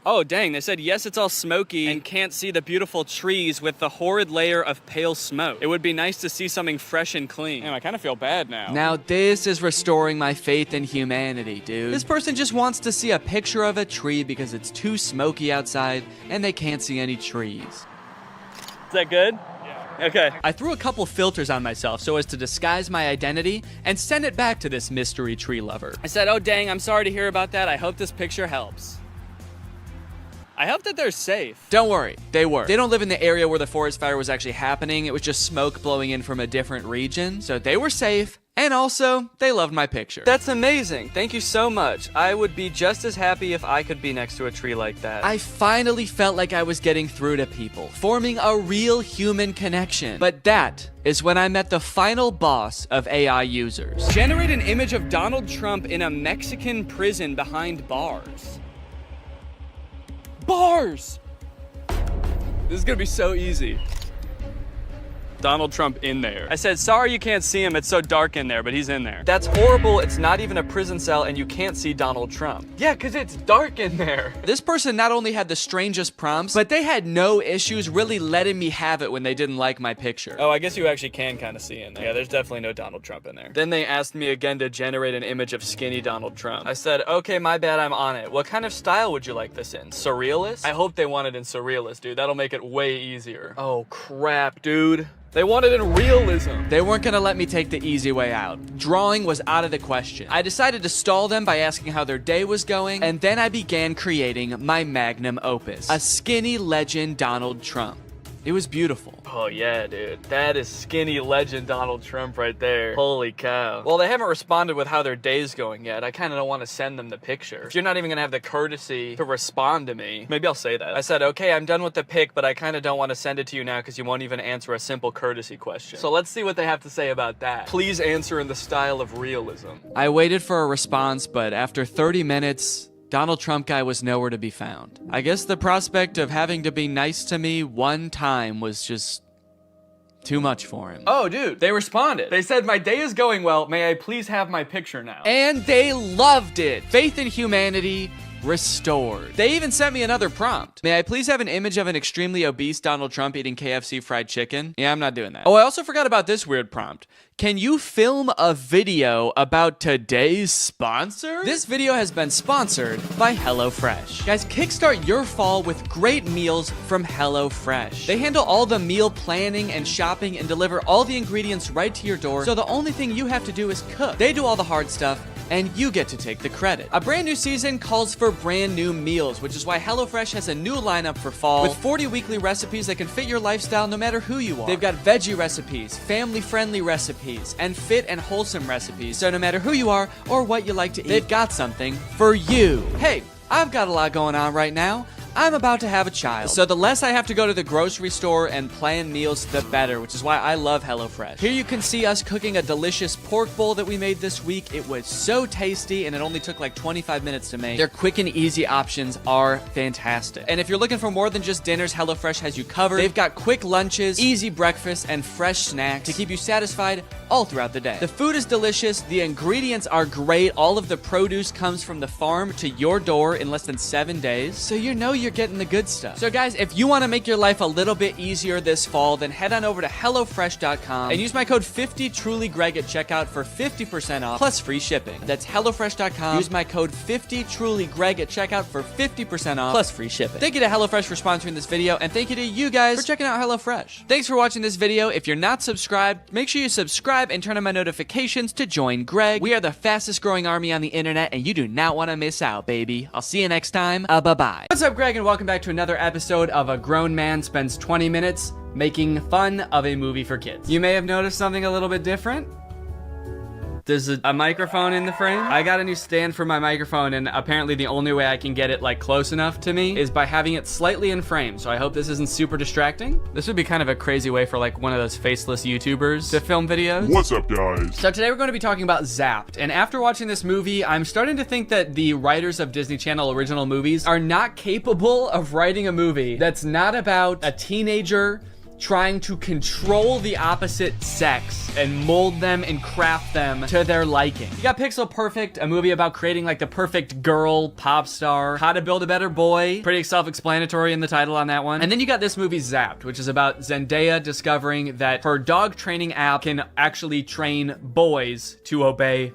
Oh, dang, they said, yes, it's all smoky and can't see the beautiful trees with the horrid layer of pale smoke. It would be nice to see something fresh and clean. Damn, I kind of feel bad now. Now this is restoring my faith in humanity, dude. This person just wants to see a picture of a tree because it's too smoky outside and they can't see any trees. Is that good? Yeah. Okay. I threw a couple filters on myself so as to disguise my identity and send it back to this mystery tree lover. I said, oh, dang, I'm sorry to hear about that. I hope this picture helps. I hope that they're safe. Don't worry, they were. They don't live in the area where the forest fire was actually happening. It was just smoke blowing in from a different region. So they were safe. And also, they loved my picture. That's amazing. Thank you so much. I would be just as happy if I could be next to a tree like that. I finally felt like I was getting through to people, forming a real human connection. But that is when I met the final boss of AI users. Generate an image of Donald Trump in a Mexican prison behind bars. Bars! This is gonna be so easy. Donald Trump in there. I said, sorry you can't see him, it's so dark in there, but he's in there. That's horrible, it's not even a prison cell and you can't see Donald Trump. Yeah, cause it's dark in there. This person not only had the strangest prompts, but they had no issues really letting me have it when they didn't like my picture. Oh, I guess you actually can kind of see in there. Yeah, there's definitely no Donald Trump in there. Then they asked me again to generate an image of skinny Donald Trump. I said, okay, my bad, I'm on it. What kind of style would you like this in? Surrealist? I hope they want it in surrealist, dude. That'll make it way easier. Oh, crap, dude. They wanted in realism. They weren't gonna let me take the easy way out. Drawing was out of the question. I decided to stall them by asking how their day was going, and then I began creating my magnum opus, a skinny legend Donald Trump. It was beautiful. Oh yeah, dude. That is skinny legend Donald Trump right there. Holy cow. Well, they haven't responded with how their day's going yet. I kind of don't want to send them the picture. If you're not even gonna have the courtesy to respond to me, maybe I'll say that. I said, okay, I'm done with the pic, but I kind of don't want to send it to you now because you won't even answer a simple courtesy question. So let's see what they have to say about that. Please answer in the style of realism. I waited for a response, but after 30 minutes, Donald Trump guy was nowhere to be found. I guess the prospect of having to be nice to me one time was just too much for him. Oh, dude, they responded. They said, my day is going well. May I please have my picture now? And they loved it. Faith in humanity restored. They even sent me another prompt. May I please have an image of an extremely obese Donald Trump eating KFC fried chicken? Yeah, I'm not doing that. Oh, I also forgot about this weird prompt. Can you film a video about today's sponsor? This video has been sponsored by HelloFresh. Guys, kickstart your fall with great meals from HelloFresh. They handle all the meal planning and shopping and deliver all the ingredients right to your door, so the only thing you have to do is cook. They do all the hard stuff, and you get to take the credit. A brand new season calls for brand new meals, which is why HelloFresh has a new lineup for fall with 40 weekly recipes that can fit your lifestyle no matter who you are. They've got veggie recipes, family-friendly recipes, and fit and wholesome recipes, so no matter who you are or what you like to eat, they've got something for you. Hey, I've got a lot going on right now. I'm about to have a child, so the less I have to go to the grocery store and plan meals, the better, which is why I love HelloFresh. Here you can see us cooking a delicious pork bowl that we made this week. It was so tasty, and it only took like 25 minutes to make. Their quick and easy options are fantastic. And if you're looking for more than just dinners, HelloFresh has you covered. They've got quick lunches, easy breakfasts, and fresh snacks to keep you satisfied all throughout the day. The food is delicious, the ingredients are great, all of the produce comes from the farm to your door in less than 7 days, so you know you're getting the good stuff. So guys, if you want to make your life a little bit easier this fall, then head on over to HelloFresh.com and use my code 50TrulyGreg at checkout for 50% off plus free shipping. That's HelloFresh.com. Use my code 50TrulyGreg at checkout for 50% off plus free shipping. Thank you to HelloFresh for sponsoring this video, and thank you to you guys for checking out HelloFresh. Thanks for watching this video. If you're not subscribed, make sure you subscribe and turn on my notifications to join Greg. We are the fastest growing army on the internet, and you do not want to miss out, baby. I'll see you next time. Bye-bye. What's up, Greg, and welcome back to another episode of A Grown Man Spends 20 Minutes Making Fun of a Movie for Kids. You may have noticed something a little bit different. There's a microphone in the frame. I got a new stand for my microphone, and apparently the only way I can get it like close enough to me is by having it slightly in frame. So I hope this isn't super distracting. This would be kind of a crazy way for like one of those faceless YouTubers to film videos. What's up, guys? So today we're going to be talking about Zapped. And after watching this movie, I'm starting to think that the writers of Disney Channel original movies are not capable of writing a movie that's not about a teenager trying to control the opposite sex and mold them and craft them to their liking. You got Pixel Perfect, a movie about creating like the perfect girl pop star. How to Build a Better Boy, pretty self-explanatory in the title on that one. And then you got this movie Zapped, which is about Zendaya discovering that her dog training app can actually train boys to obey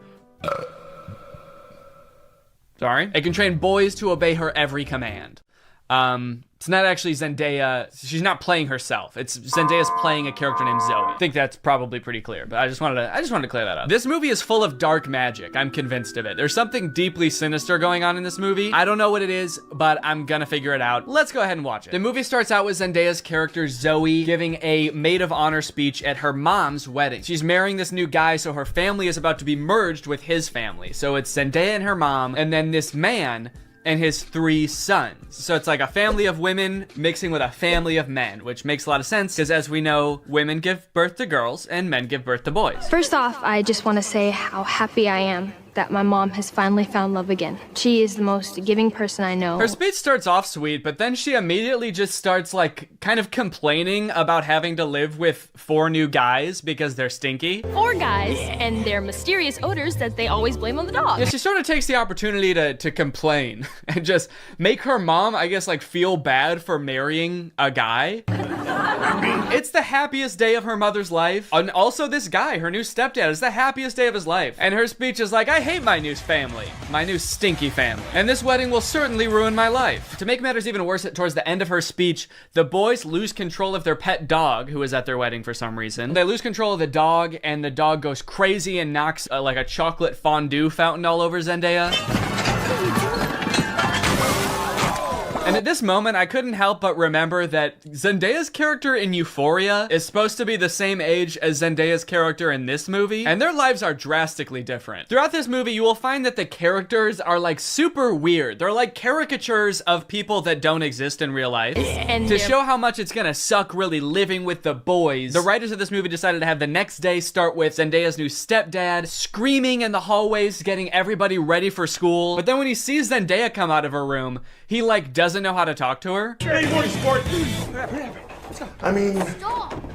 it can train boys to obey her every command. It's not actually Zendaya. She's not playing herself. It's Zendaya's playing a character named Zoe. I think that's probably pretty clear, but I just wanted to clear that up. This movie is full of dark magic. I'm convinced of it. There's something deeply sinister going on in this movie. I don't know what it is, but I'm gonna figure it out. Let's go ahead and watch it. The movie starts out with Zendaya's character Zoe giving a maid of honor speech at her mom's wedding. She's marrying this new guy, so her family is about to be merged with his family. So it's Zendaya and her mom, and then this man and his 3 sons. So it's like a family of women mixing with a family of men, which makes a lot of sense because as we know, women give birth to girls and men give birth to boys. First off, I just want to say how happy I am that my mom has finally found love again. She is the most giving person I know. Her speech starts off sweet, but then she immediately just starts like kind of complaining about having to live with 4 new guys because they're stinky. 4 guys and their mysterious odors that they always blame on the dog. Yeah, she sort of takes the opportunity to complain and just make her mom, I guess, like feel bad for marrying a guy. It's the happiest day of her mother's life. And also this guy, her new stepdad, is the happiest day of his life. And her speech is like, I hate my new family, my new stinky family. And this wedding will certainly ruin my life. To make matters even worse, towards the end of her speech, the boys lose control of their pet dog, who is at their wedding for some reason. They lose control of the dog, and the dog goes crazy and knocks like a chocolate fondue fountain all over Zendaya. And at this moment, I couldn't help but remember that Zendaya's character in Euphoria is supposed to be the same age as Zendaya's character in this movie, and their lives are drastically different. Throughout this movie, you will find that the characters are like super weird. They're like caricatures of people that don't exist in real life. And to show how much it's gonna suck really living with the boys, the writers of this movie decided to have the next day start with Zendaya's new stepdad screaming in the hallways, getting everybody ready for school. But then when he sees Zendaya come out of her room, he like doesn't know how to talk to her. Hey, morning, sport. I mean,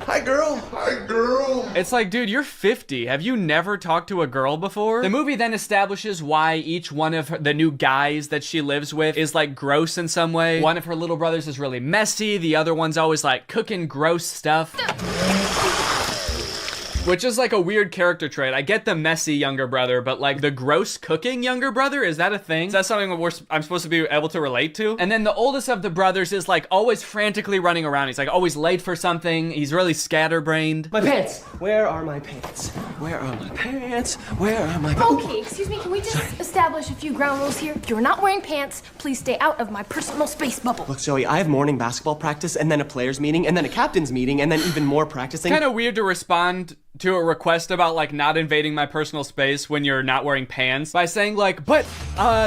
hi, girl. Hi, girl. It's like, dude, you're 50. Have you never talked to a girl before? The movie then establishes why each one of the new guys that she lives with is like gross in some way. One of her little brothers is really messy. The other one's always like cooking gross stuff. Which is like a weird character trait. I get the messy younger brother, but like the gross cooking younger brother, is that a thing? Is that something I'm supposed to be able to relate to? And then the oldest of the brothers is like always frantically running around. He's like always late for something. He's really scatterbrained. My pants. Where are my pants? Where are my pants? Where are my pants? Okay, excuse me, can we just establish a few ground rules here? If you're not wearing pants, please stay out of my personal space bubble. Look, Zoe, I have morning basketball practice and then a players meeting and then a captain's meeting and then even more practicing. Kind of weird to respond to a request about like not invading my personal space when you're not wearing pants by saying like, but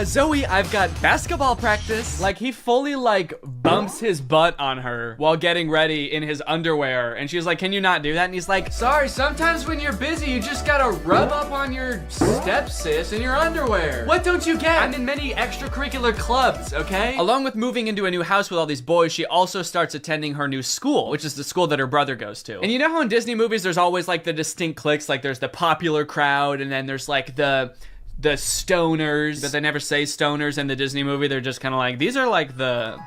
Zoe, I've got basketball practice. Like he fully like bumps his butt on her while getting ready in his underwear, and she's like, can you not do that? And he's like, sorry, sometimes when you're busy you just gotta rub up on your stepsis in your underwear. What don't you get? I'm in many extracurricular clubs, okay? Along with moving into a new house with all these boys, she also starts attending her new school, which is the school that her brother goes to. And you know how in Disney movies there's always like the distinct cliques, like there's the popular crowd and then there's like the stoners, but they never say stoners in the Disney movie. They're just kind of like, these are like the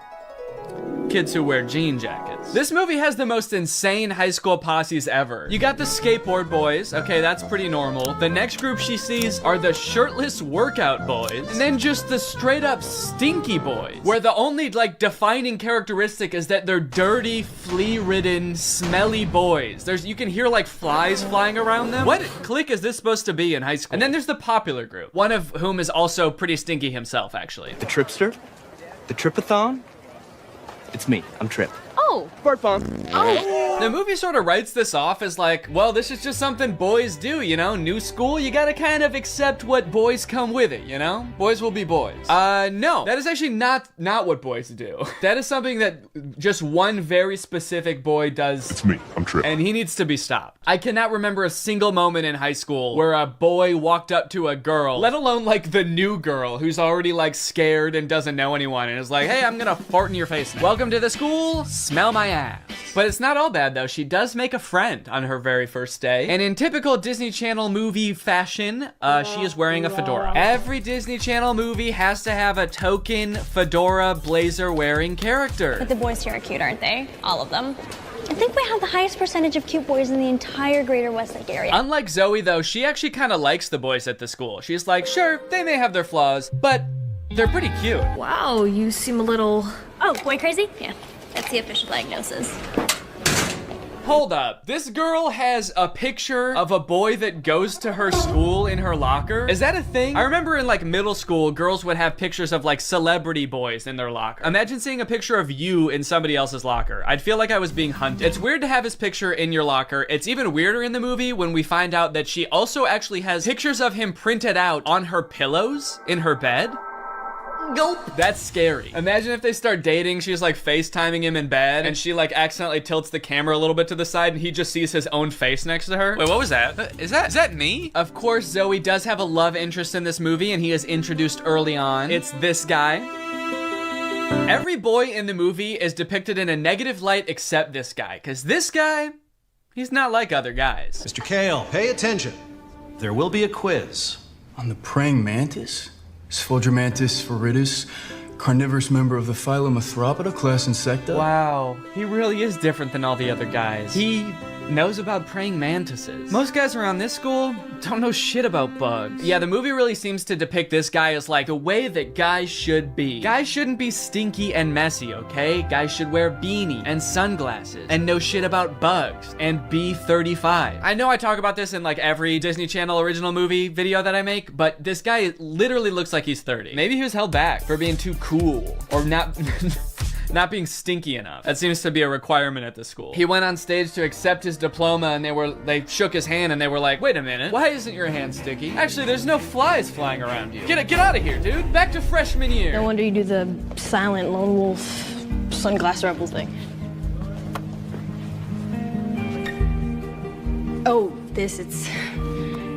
kids who wear jean jackets. This movie has the most insane high school posses ever. You got the skateboard boys. Okay, that's pretty normal. The next group she sees are the shirtless workout boys. And then just the straight up stinky boys, where the only like defining characteristic is that they're dirty, flea-ridden, smelly boys. You can hear like flies flying around them. What clique is this supposed to be in high school? And then there's the popular group, one of whom is also pretty stinky himself, actually. The Tripster? The Tripathon? It's me. I'm Trip. Oh. Fart bomb. Oh. The movie sort of writes this off as like, well, this is just something boys do, you know? New school, you gotta kind of accept what boys come with it, you know? Boys will be boys. No, that is actually not what boys do. That is something that just one very specific boy does. It's me. I'm Trip. And he needs to be stopped. I cannot remember a single moment in high school where a boy walked up to a girl, let alone like the new girl who's already like scared and doesn't know anyone and is like, hey, I'm gonna fart in your face now. Welcome to the school, smell my ass. But it's not all bad though. She does make a friend on her very first day. And in typical Disney Channel movie fashion, she is wearing a fedora. Every Disney Channel movie has to have a token fedora blazer wearing character. But the boys here are cute, aren't they? All of them. I think we have the highest percentage of cute boys in the entire greater Westlake area. Unlike Zoe though, she actually kind of likes the boys at the school. She's like, sure, they may have their flaws, but they're pretty cute. Wow, you seem a little... Oh, boy crazy? Yeah, that's the official diagnosis. Hold up, this girl has a picture of a boy that goes to her school in her locker? Is that a thing? I remember in like middle school, girls would have pictures of like celebrity boys in their locker. Imagine seeing a picture of you in somebody else's locker. I'd feel like I was being hunted. It's weird to have his picture in your locker. It's even weirder in the movie when we find out that she also actually has pictures of him printed out on her pillows in her bed. Nope. That's scary. Imagine if they start dating, she's like FaceTiming him in bed, and she like accidentally tilts the camera a little bit to the side, and he just sees his own face next to her. Wait, what was that? Is that me? Of course, Zoe does have a love interest in this movie, and he is introduced early on. It's this guy. Every boy in the movie is depicted in a negative light except this guy, because this guy, he's not like other guys. Mr. Kale, pay attention. There will be a quiz. On the praying mantis? Sphodromantis viridis, carnivorous member of the phylum Arthropoda, class Insecta. Wow, he really is different than all the other guys. He knows about praying mantises. Most guys around this school don't know shit about bugs. Yeah, the movie really seems to depict this guy as like the way that guys should be. Guys shouldn't be stinky and messy, okay? Guys should wear beanie and sunglasses and know shit about bugs and be 35. I know I talk about this in like every Disney Channel original movie video that I make, but this guy literally looks like he's 30. Maybe he was held back for being too cool or not not being stinky enough. That seems to be a requirement at the school. He went on stage to accept his diploma and they shook his hand and they were like, wait a minute, why isn't your hand sticky? Actually, there's no flies flying around you. Get out of here, dude. Back to freshman year. No wonder you do the silent lone wolf sunglass rebel thing. Oh, it's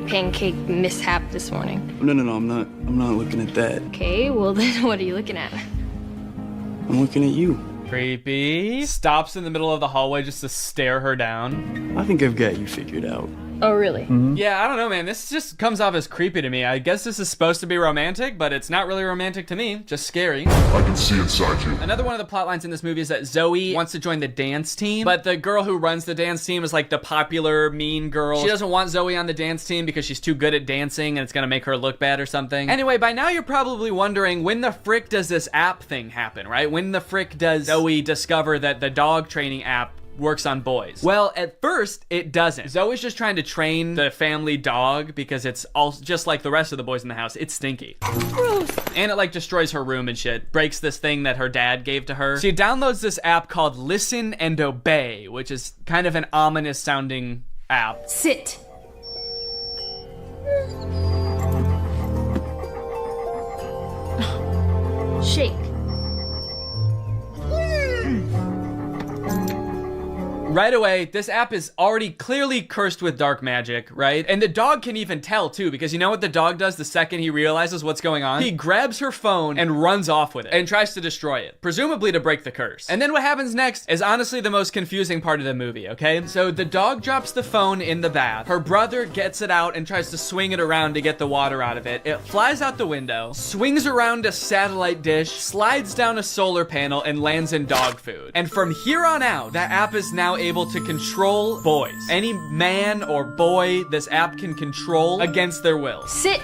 pancake mishap this morning. No, I'm not looking at that. Okay, well then what are you looking at? I'm looking at you. Creepy. Stops in the middle of the hallway just to stare her down. I think I've got you figured out. Oh, really? Mm-hmm. Yeah, I don't know, man. This just comes off as creepy to me. I guess this is supposed to be romantic, but it's not really romantic to me. Just scary. I can see inside you. Another one of the plot lines in this movie is that Zoe wants to join the dance team, but the girl who runs the dance team is like the popular mean girl. She doesn't want Zoe on the dance team because she's too good at dancing and it's gonna make her look bad or something. Anyway, by now you're probably wondering, when the frick does this app thing happen, right? When the frick does Zoe discover that the dog training app works on boys? Well, at first, it doesn't. Zoe's just trying to train the family dog because it's all just like the rest of the boys in the house. It's stinky. Gross. And it like destroys her room and shit. Breaks this thing that her dad gave to her. She downloads this app called Listen and Obey, which is kind of an ominous sounding app. Sit. Shake. Right away, this app is already clearly cursed with dark magic, right? And the dog can even tell too, because you know what the dog does the second he realizes what's going on? He grabs her phone and runs off with it and tries to destroy it, presumably to break the curse. And then what happens next is honestly the most confusing part of the movie, okay? So the dog drops the phone in the bath. Her brother gets it out and tries to swing it around to get the water out of it. It flies out the window, swings around a satellite dish, slides down a solar panel, and lands in dog food. And from here on out, that app is now able to control boys. Any man or boy this app can control against their will. Sit.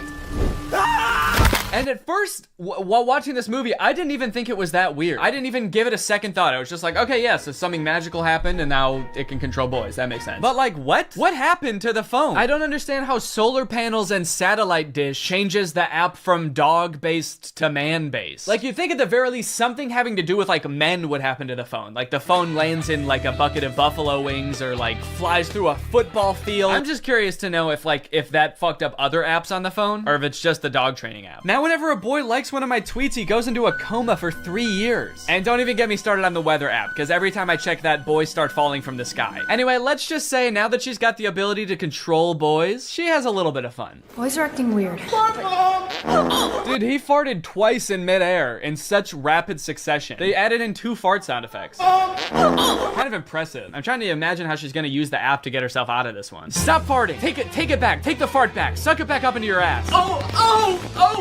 And at first, while watching this movie, I didn't even think it was that weird. I didn't even give it a second thought. I was just like, okay, yeah, so something magical happened and now it can control boys. That makes sense. But like, what? What happened to the phone? I don't understand how solar panels and satellite dish changes the app from dog-based to man-based. Like, you'd think at the very least something having to do with like men would happen to the phone. Like the phone lands in like a bucket of buffalo wings or like flies through a football field. I'm just curious to know if that fucked up other apps on the phone or if it's just the dog training app. Now, whenever a boy likes one of my tweets, he goes into a coma for 3 years. And don't even get me started on the weather app, because every time I check that, boys start falling from the sky. Anyway, let's just say now that she's got the ability to control boys, she has a little bit of fun. Boys are acting weird. Dude, he farted twice in midair in such rapid succession. They added in 2 fart sound effects. Kind of impressive. I'm trying to imagine how she's gonna use the app to get herself out of this one. Stop farting. Take it back. Take the fart back. Suck it back up into your ass. Oh,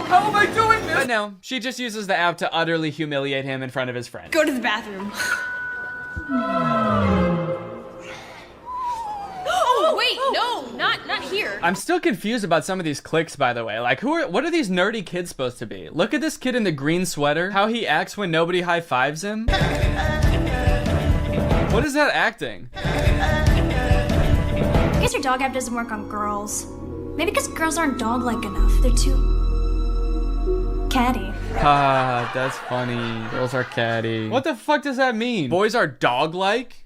how am I doing this? But no, she just uses the app to utterly humiliate him in front of his friends. Go to the bathroom. Oh, wait, no, not here. I'm still confused about some of these clicks, by the way. Like, what are these nerdy kids supposed to be? Look at this kid in the green sweater, how he acts when nobody high-fives him. What is that acting? I guess your dog app doesn't work on girls. Maybe because girls aren't dog-like enough. They're too catty. Ah, that's funny. Girls are catty. What the fuck does that mean? Boys are dog-like?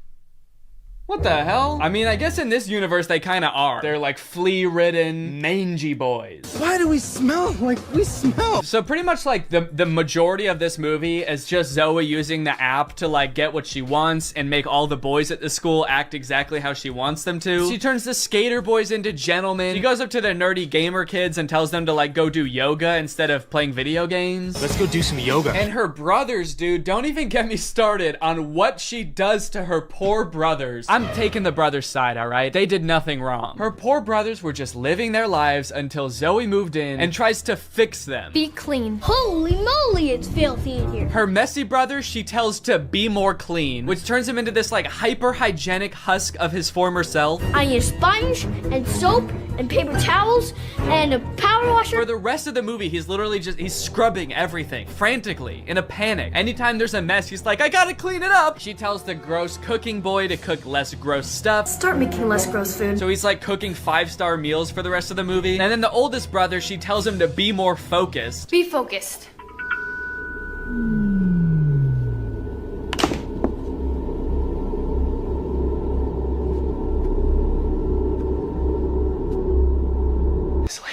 What the hell? I mean, I guess in this universe they kind of are. They're like flea-ridden, mangy boys. Why do we smell like we smell? So pretty much like the majority of this movie is just Zoe using the app to like get what she wants and make all the boys at the school act exactly how she wants them to. She turns the skater boys into gentlemen. She goes up to the nerdy gamer kids and tells them to like go do yoga instead of playing video games. Let's go do some yoga. And her brothers, dude, don't even get me started on what she does to her poor brothers. I'm taking the brothers' side, all right? They did nothing wrong. Her poor brothers were just living their lives until Zoe moved in and tries to fix them. Be clean. Holy moly, it's filthy in here. Her messy brother, she tells to be more clean, which turns him into this like hyper-hygienic husk of his former self. I need a sponge and soap and paper towels and a power washer. For the rest of the movie, he's literally he's scrubbing everything frantically in a panic. Anytime there's a mess, he's like, I gotta clean it up. She tells the gross cooking boy to cook less gross stuff. Start making less gross food. So he's like cooking 5-star meals for the rest of the movie. And then the oldest brother, she tells him to be more focused. Be focused.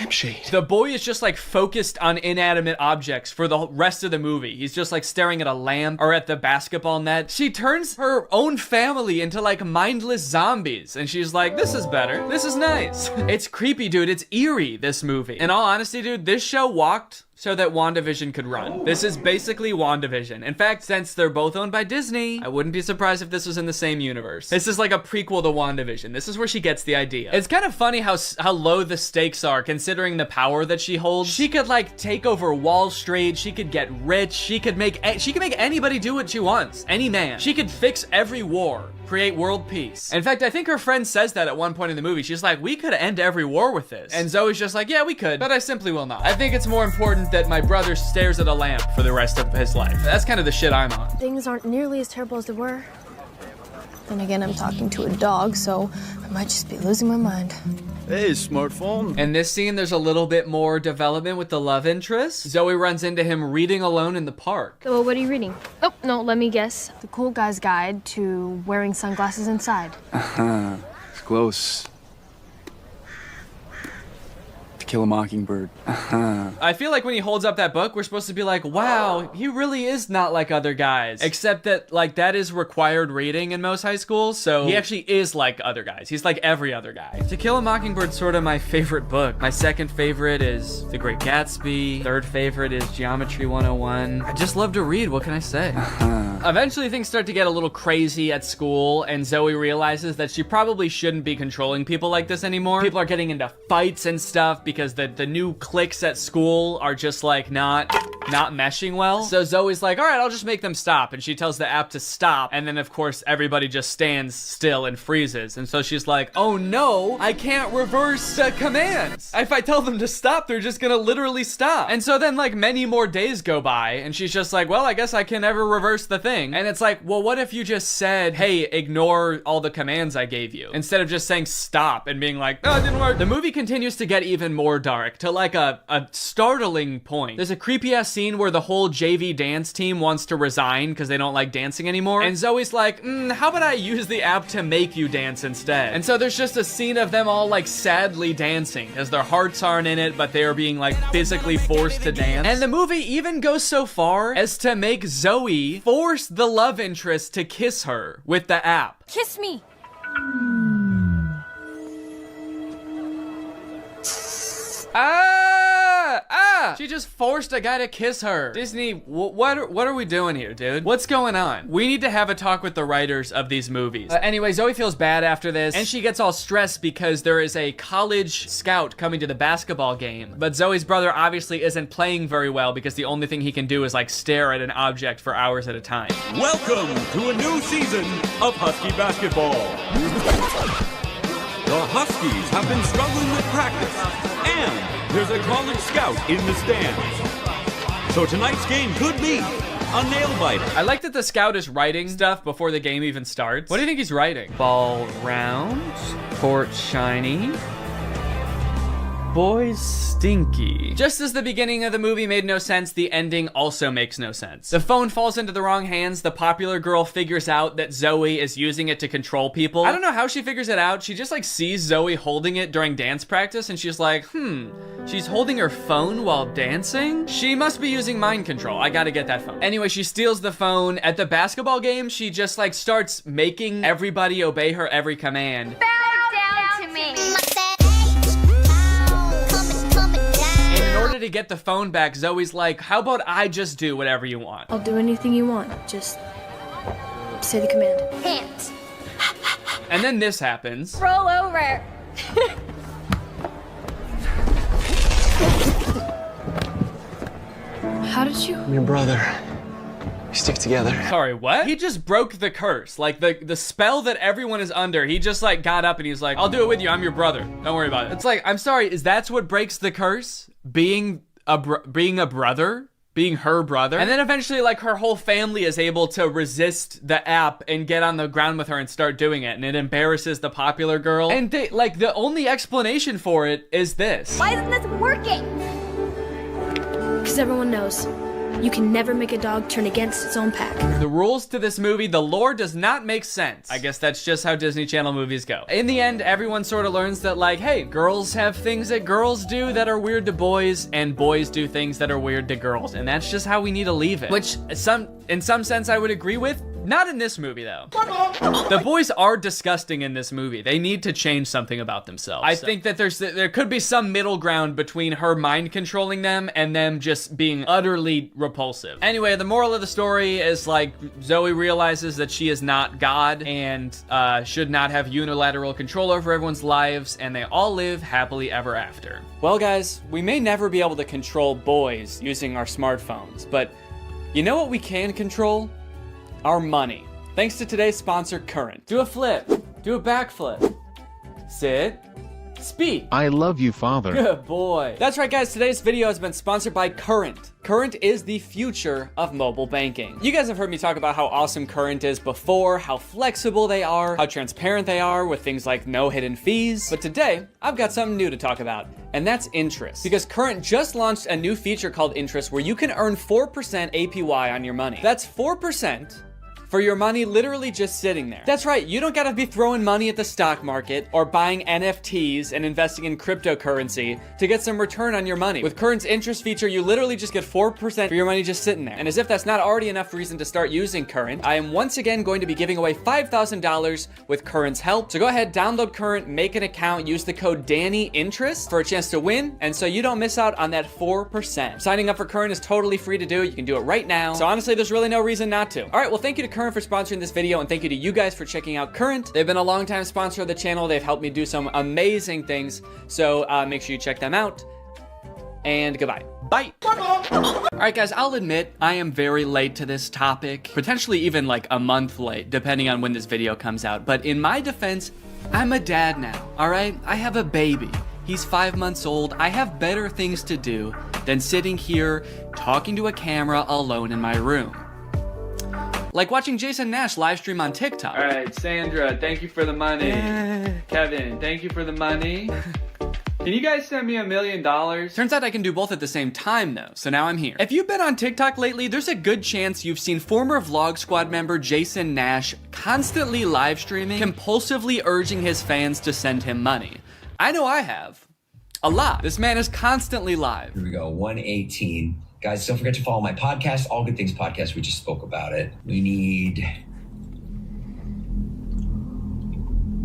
Lampshade. The boy is just like focused on inanimate objects for the rest of the movie. He's just like staring at a lamp or at the basketball net. She turns her own family into like mindless zombies and she's like, this is better. This is nice. It's creepy, dude. It's eerie, this movie. In all honesty, dude, this show walked so that WandaVision could run. This is basically WandaVision. In fact, since they're both owned by Disney, I wouldn't be surprised if this was in the same universe. This is like a prequel to WandaVision. This is where she gets the idea. It's kind of funny how low the stakes are considering the power that she holds. She could like take over Wall Street. She could get rich. She could make anybody do what she wants. Any man. She could fix every war. Create world peace. In fact, I think her friend says that at one point in the movie. She's like, we could end every war with this. And Zoe's just like, yeah, we could, but I simply will not. I think it's more important that my brother stares at a lamp for the rest of his life. That's kind of the shit I'm on. Things aren't nearly as terrible as they were. Then again, I'm talking to a dog, so I might just be losing my mind. Hey, smartphone. In this scene, there's a little bit more development with the love interest. Zoe runs into him reading alone in the park. So what are you reading? Oh, no, let me guess. The Cool Guy's Guide to Wearing Sunglasses Inside. It's close. To Kill a Mockingbird. I feel like when he holds up that book, we're supposed to be like, wow, he really is not like other guys. Except that, like, that is required reading in most high schools, so he actually is like other guys. He's like every other guy. To Kill a Mockingbird's sort of my favorite book. My second favorite is The Great Gatsby. Third favorite is Geometry 101. I just love to read, what can I say? Eventually things start to get a little crazy at school, and Zoe realizes that she probably shouldn't be controlling people like this anymore. People are getting into fights and stuff because the new cliques at school are just like not meshing well. So Zoe's like, all right, I'll just make them stop. And she tells the app to stop. And then of course, everybody just stands still and freezes. And so she's like, oh no, I can't reverse the commands. If I tell them to stop, they're just gonna literally stop. And so then like many more days go by and she's just like, well, I guess I can never reverse the thing. And it's like, well, what if you just said, hey, ignore all the commands I gave you, instead of just saying stop and being like, oh, it didn't work. The movie continues to get even more dark to like a startling point. There's a creepy ass scene where the whole JV dance team wants to resign because they don't like dancing anymore. And Zoe's like, how about I use the app to make you dance instead? And so there's just a scene of them all like sadly dancing as their hearts aren't in it, but they are being like physically forced to dance. And the movie even goes so far as to make Zoe force the love interest to kiss her with the app. Kiss me. She just forced a guy to kiss her. Disney, what are we doing here, dude? What's going on? We need to have a talk with the writers of these movies. Anyway, Zoe feels bad after this, and she gets all stressed because there is a college scout coming to the basketball game. But Zoe's brother obviously isn't playing very well because the only thing he can do is like stare at an object for hours at a time. Welcome to a new season of Husky basketball. The Huskies have been struggling with practice, and there's a college scout in the stands. So tonight's game could be a nail-biter. I like that the scout is writing stuff before the game even starts. What do you think he's writing? Ball round, court shiny, boys stinky. Just as the beginning of the movie made no sense, the ending also makes no sense. The phone falls into the wrong hands. The popular girl figures out that Zoe is using it to control people. I don't know how she figures it out. She just like sees Zoe holding it during dance practice and she's like, she's holding her phone while dancing? She must be using mind control. I gotta get that phone. Anyway, she steals the phone. At the basketball game, she just like starts making everybody obey her every command. Bow down to me. In order to get the phone back, Zoe's like, how about I just do whatever you want? I'll do anything you want. Just say the command. Hands. And then this happens. Roll over. How did you? I'm your brother. We stick together. Sorry, what? He just broke the curse. Like the spell that everyone is under. He just like got up and he's like, I'll do it with you. I'm your brother. Don't worry about it. It's like, I'm sorry, is that what breaks the curse? Being a brother? Being her brother? And then eventually like her whole family is able to resist the app and get on the ground with her and start doing it. And it embarrasses the popular girl. And they, like the only explanation for it is this. Why isn't this working? Because everyone knows you can never make a dog turn against its own pack. The rules to this movie, the lore does not make sense. I guess that's just how Disney Channel movies go. In the end, everyone sort of learns that like, hey, girls have things that girls do that are weird to boys, and boys do things that are weird to girls. And that's just how we need to leave it. Which in some sense I would agree with. Not in this movie though. The boys are disgusting in this movie. They need to change something about themselves. I think that there could be some middle ground between her mind controlling them and them just being utterly repulsive. Anyway, the moral of the story is like Zoe realizes that she is not God and should not have unilateral control over everyone's lives, and they all live happily ever after. Well guys, we may never be able to control boys using our smartphones, but you know what we can control? Our money. Thanks to today's sponsor, Current. Do a flip. Do a backflip. Sit. Speak. I love you, Father. Good boy. That's right, guys. Today's video has been sponsored by Current. Current is the future of mobile banking. You guys have heard me talk about how awesome Current is before, how flexible they are, how transparent they are with things like no hidden fees. But today, I've got something new to talk about, and that's interest. Because Current just launched a new feature called Interest where you can earn 4% APY on your money. That's 4% for your money literally just sitting there. That's right, you don't gotta be throwing money at the stock market or buying NFTs and investing in cryptocurrency to get some return on your money. With Current's interest feature, you literally just get 4% for your money just sitting there. And as if that's not already enough reason to start using Current, I am once again going to be giving away $5,000 with Current's help. So go ahead, download Current, make an account, use the code DANNYINTEREST for a chance to win, and so you don't miss out on that 4%. Signing up for Current is totally free to do. You can do it right now. So honestly, there's really no reason not to. All right, well, thank you to Current for sponsoring this video, and thank you to you guys for checking out Current. They've been a long-time sponsor of the channel. They've helped me do some amazing things. So make sure you check them out. And goodbye. Bye. All right, guys, I'll admit I am very late to this topic, potentially even like a month late, depending on when this video comes out. But in my defense, I'm a dad now, all right? I have a baby. He's 5 months old. I have better things to do than sitting here talking to a camera alone in my room. Like watching Jason Nash live stream on TikTok. All right, Sandra, thank you for the money. Kevin, thank you for the money. Can you guys send me $1 million? Turns out I can do both at the same time though, so now I'm here. If you've been on TikTok lately, there's a good chance you've seen former Vlog Squad member Jason Nash constantly live streaming, compulsively urging his fans to send him money. I know I have. A lot. This man is constantly live. Here we go, 118. Guys, don't forget to follow my podcast, All Good Things Podcast. We just spoke about it. We need...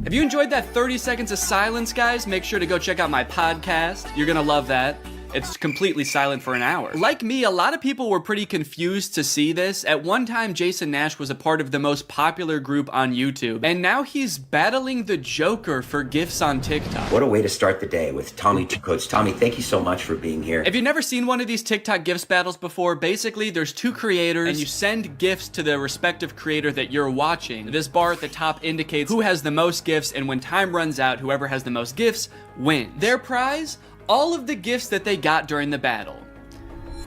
If you enjoyed that 30 seconds of silence, guys, make sure to go check out my podcast. You're gonna love that. It's completely silent for an hour. Like me, a lot of people were pretty confused to see this. At one time, Jason Nash was a part of the most popular group on YouTube, and now he's battling the Joker for gifts on TikTok. What a way to start the day with Tommy Two Coats. Tommy, thank you so much for being here. If you've never seen one of these TikTok gifts battles before, basically there's two creators and you send gifts to the respective creator that you're watching. This bar at the top indicates who has the most gifts, and when time runs out, whoever has the most gifts wins. Their prize? All of the gifts that they got during the battle.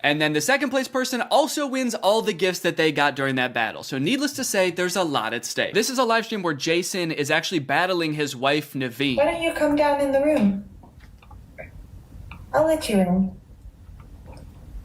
And then the second place person also wins all the gifts that they got during that battle. So needless to say, there's a lot at stake. This is a live stream where Jason is actually battling his wife, Naveen. Why don't you come down in the room? I'll let you in.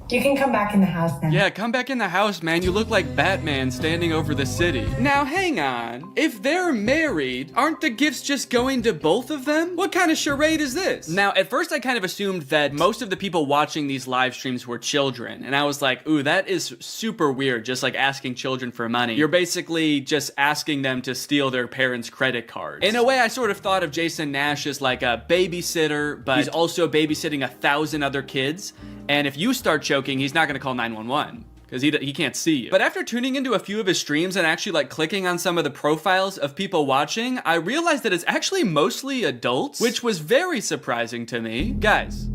You can come back in the house now. Yeah, come back in the house, man. You look like Batman standing over the city. Now, hang on. If they're married, aren't the gifts just going to both of them? What kind of charade is this? Now, at first, I kind of assumed that most of the people watching these live streams were children. And I was like, ooh, that is super weird, just like asking children for money. You're basically just asking them to steal their parents' credit cards. In a way, I sort of thought of Jason Nash as like a babysitter, but he's also babysitting 1,000 other kids. And if you start choking, he's not gonna call 911 because he can't see you. But after tuning into a few of his streams and actually like clicking on some of the profiles of people watching, I realized that it's actually mostly adults, which was very surprising to me. Guys,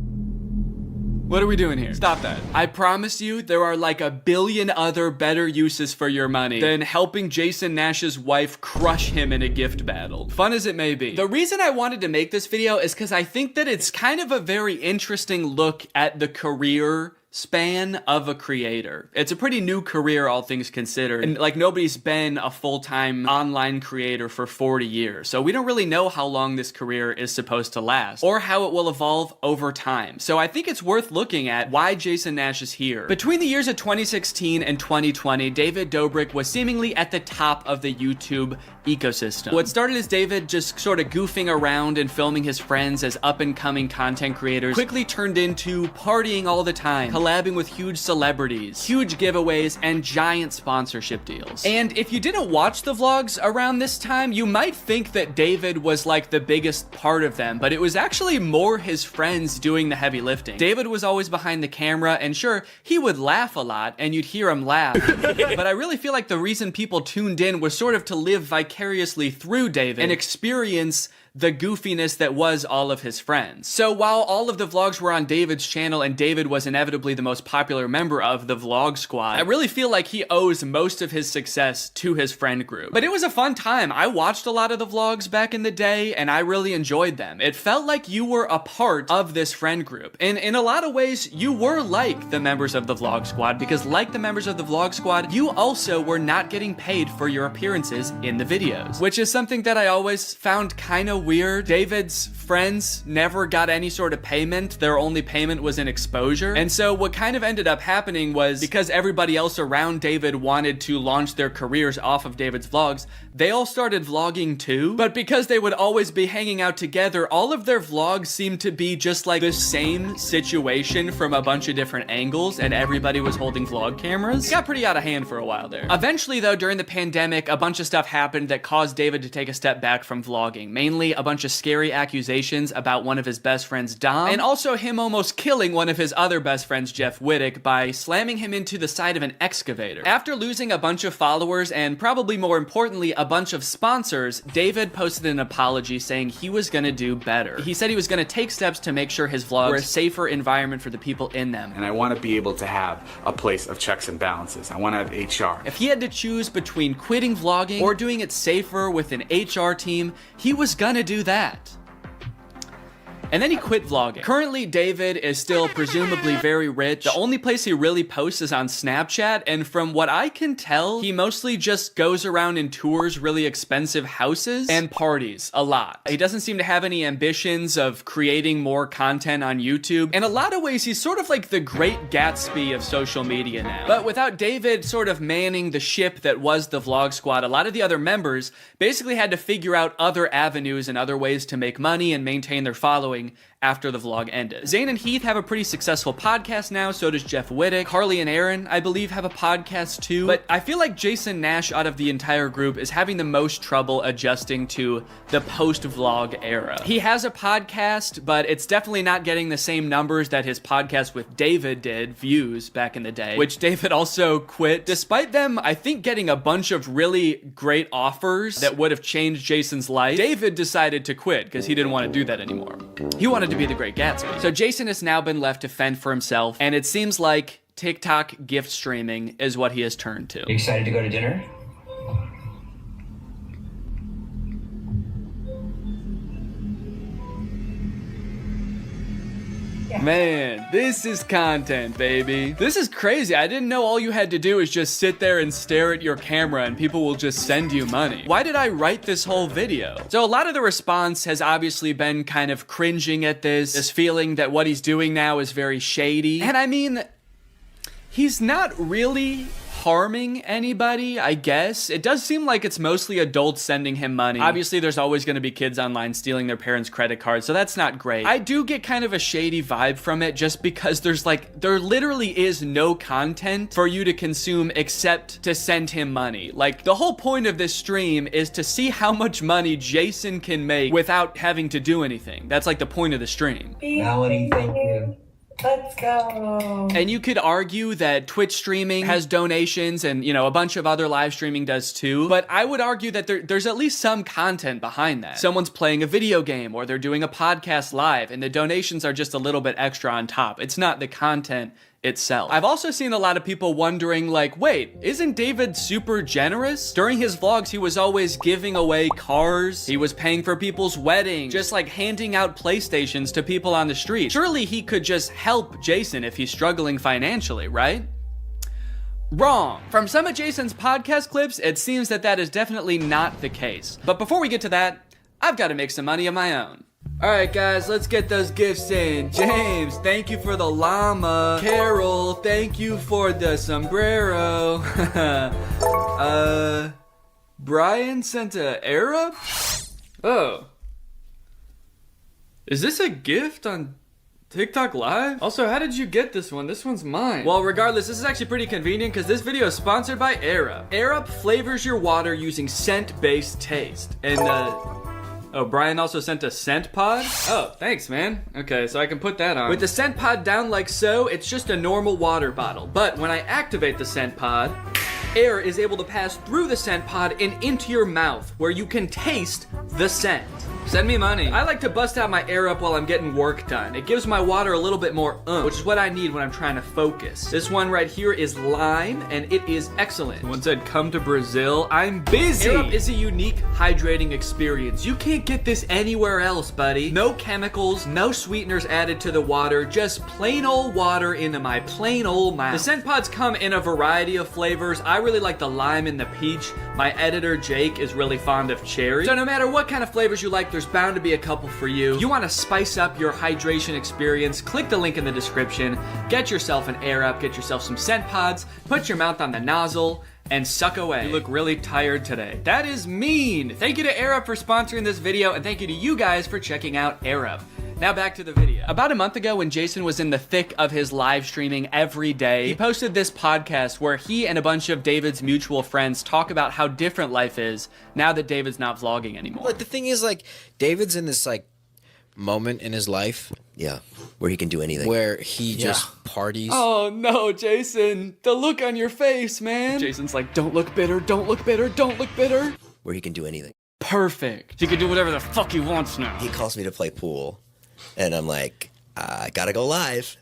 what are we doing here? Stop that. I promise you there are like 1 billion other better uses for your money than helping Jason Nash's wife crush him in a gift battle. Fun as it may be. The reason I wanted to make this video is because I think that it's kind of a very interesting look at the career span of a creator. It's a pretty new career, all things considered. And like nobody's been a full-time online creator for 40 years. So we don't really know how long this career is supposed to last or how it will evolve over time. So I think it's worth looking at why Jason Nash is here. Between the years of 2016 and 2020, David Dobrik was seemingly at the top of the YouTube ecosystem. What started as David just sort of goofing around and filming his friends as up-and-coming content creators quickly turned into partying all the time, collabing with huge celebrities, huge giveaways, and giant sponsorship deals. And if you didn't watch the vlogs around this time, you might think that David was like the biggest part of them, but it was actually more his friends doing the heavy lifting. David was always behind the camera, and sure, he would laugh a lot, and you'd hear him laugh. But I really feel like the reason people tuned in was sort of to live vicariously through David and experience the goofiness that was all of his friends. So while all of the vlogs were on David's channel and David was inevitably the most popular member of the Vlog Squad, I really feel like he owes most of his success to his friend group. But it was a fun time. I watched a lot of the vlogs back in the day and I really enjoyed them. It felt like you were a part of this friend group. And in a lot of ways, you were like the members of the Vlog Squad, because like the members of the Vlog Squad, you also were not getting paid for your appearances in the videos, which is something that I always found kind of weird. David's friends never got any sort of payment. Their only payment was in exposure. And so what kind of ended up happening was, because everybody else around David wanted to launch their careers off of David's vlogs, they all started vlogging too. But because they would always be hanging out together, all of their vlogs seemed to be just like the same situation from a bunch of different angles, and everybody was holding vlog cameras. It got pretty out of hand for a while there. Eventually though, during the pandemic, a bunch of stuff happened that caused David to take a step back from vlogging. Mainly a bunch of scary accusations about one of his best friends, Dom, and also him almost killing one of his other best friends, Jeff Wittick, by slamming him into the side of an excavator. After losing a bunch of followers, and probably more importantly, a bunch of sponsors, David posted an apology saying he was gonna do better. He said he was gonna take steps to make sure his vlogs were a safer environment for the people in them. And I want to be able to have a place of checks and balances. I want to have HR. If he had to choose between quitting vlogging or doing it safer with an HR team, he was gonna do that. And then he quit vlogging. Currently, David is still presumably very rich. The only place he really posts is on Snapchat, and from what I can tell, he mostly just goes around and tours really expensive houses and parties a lot. He doesn't seem to have any ambitions of creating more content on YouTube. In a lot of ways, he's sort of like the Great Gatsby of social media now. But without David sort of manning the ship that was the Vlog Squad, a lot of the other members basically had to figure out other avenues and other ways to make money and maintain their following after the vlog ended. Zane and Heath have a pretty successful podcast now, so does Jeff Wittick. Carly and Aaron, I believe, have a podcast too. But I feel like Jason Nash, out of the entire group, is having the most trouble adjusting to the post-vlog era. He has a podcast, but it's definitely not getting the same numbers that his podcast with David did, views, back in the day, which David also quit. Despite them, I think, getting a bunch of really great offers that would have changed Jason's life, David decided to quit because he didn't want to do that anymore. He wanted to be the Great Gatsby. So Jason has now been left to fend for himself, and it seems like TikTok gift streaming is what he has turned to. You excited to go to dinner? Man, this is content, baby. This is crazy. I didn't know all you had to do is just sit there and stare at your camera and people will just send you money. Why did I write this whole video? So a lot of the response has obviously been kind of cringing at this feeling that what he's doing now is very shady. And I mean, he's not really harming anybody, I guess. It does seem like it's mostly adults sending him money. Obviously, there's always going to be kids online stealing their parents' credit cards, so that's not great. I do get kind of a shady vibe from it just because there literally is no content for you to consume except to send him money. Like, the whole point of this stream is to see how much money Jason can make without having to do anything. That's like the point of the stream. Melanie, thank you. Let's go. And you could argue that Twitch streaming has donations and, you know, a bunch of other live streaming does too. But I would argue that there's at least some content behind that. Someone's playing a video game or they're doing a podcast live and the donations are just a little bit extra on top. It's not the content itself. I've also seen a lot of people wondering, like, wait, isn't David super generous? During his vlogs, he was always giving away cars. He was paying for people's weddings, just like handing out PlayStations to people on the street. Surely he could just help Jason if he's struggling financially, right? Wrong. From some of Jason's podcast clips, it seems that that is definitely not the case. But before we get to that, I've got to make some money of my own. Alright guys, let's get those gifts in. James, thank you for the llama. Carol, thank you for the sombrero. Brian sent a Arab? Oh. Is this a gift on TikTok Live? Also, how did you get this one? This one's mine. Well, regardless, this is actually pretty convenient because this video is sponsored by Arab. Arab flavors your water using scent-based taste. And, oh, Brian also sent a scent pod? Oh, thanks, man. Okay, so I can put that on. With the scent pod down like so, it's just a normal water bottle. But when I activate the scent pod, air is able to pass through the scent pod and into your mouth, where you can taste the scent. Send me money. I like to bust out my air up while I'm getting work done. It gives my water a little bit more which is what I need when I'm trying to focus. This one right here is lime, and it is excellent. One said, come to Brazil. I'm busy. Air up is a unique hydrating experience. You can't get this anywhere else, buddy. No chemicals, no sweeteners added to the water, just plain old water into my plain old mouth. The scent pods come in a variety of flavors. I really like the lime and the peach. My editor, Jake, is really fond of cherry. So no matter what kind of flavors you like, there's bound to be a couple for you. You want to spice up your hydration experience, click the link in the description, get yourself an Air Up, get yourself some scent pods, put your mouth on the nozzle, and suck away. You look really tired today. That is mean. Thank you to Air Up for sponsoring this video, and thank you to you guys for checking out Air Up. Now back to the video. About a month ago, when Jason was in the thick of his live streaming every day, he posted this podcast where he and a bunch of David's mutual friends talk about how different life is now that David's not vlogging anymore. But the thing is, like, David's in this, like, moment in his life. Yeah, where he can do anything. Where he just parties. Oh no, Jason. The look on your face, man. Jason's like, don't look bitter, don't look bitter, don't look bitter. Where he can do anything. Perfect. He can do whatever the fuck he wants now. He calls me to play pool. And I'm like, I gotta go live,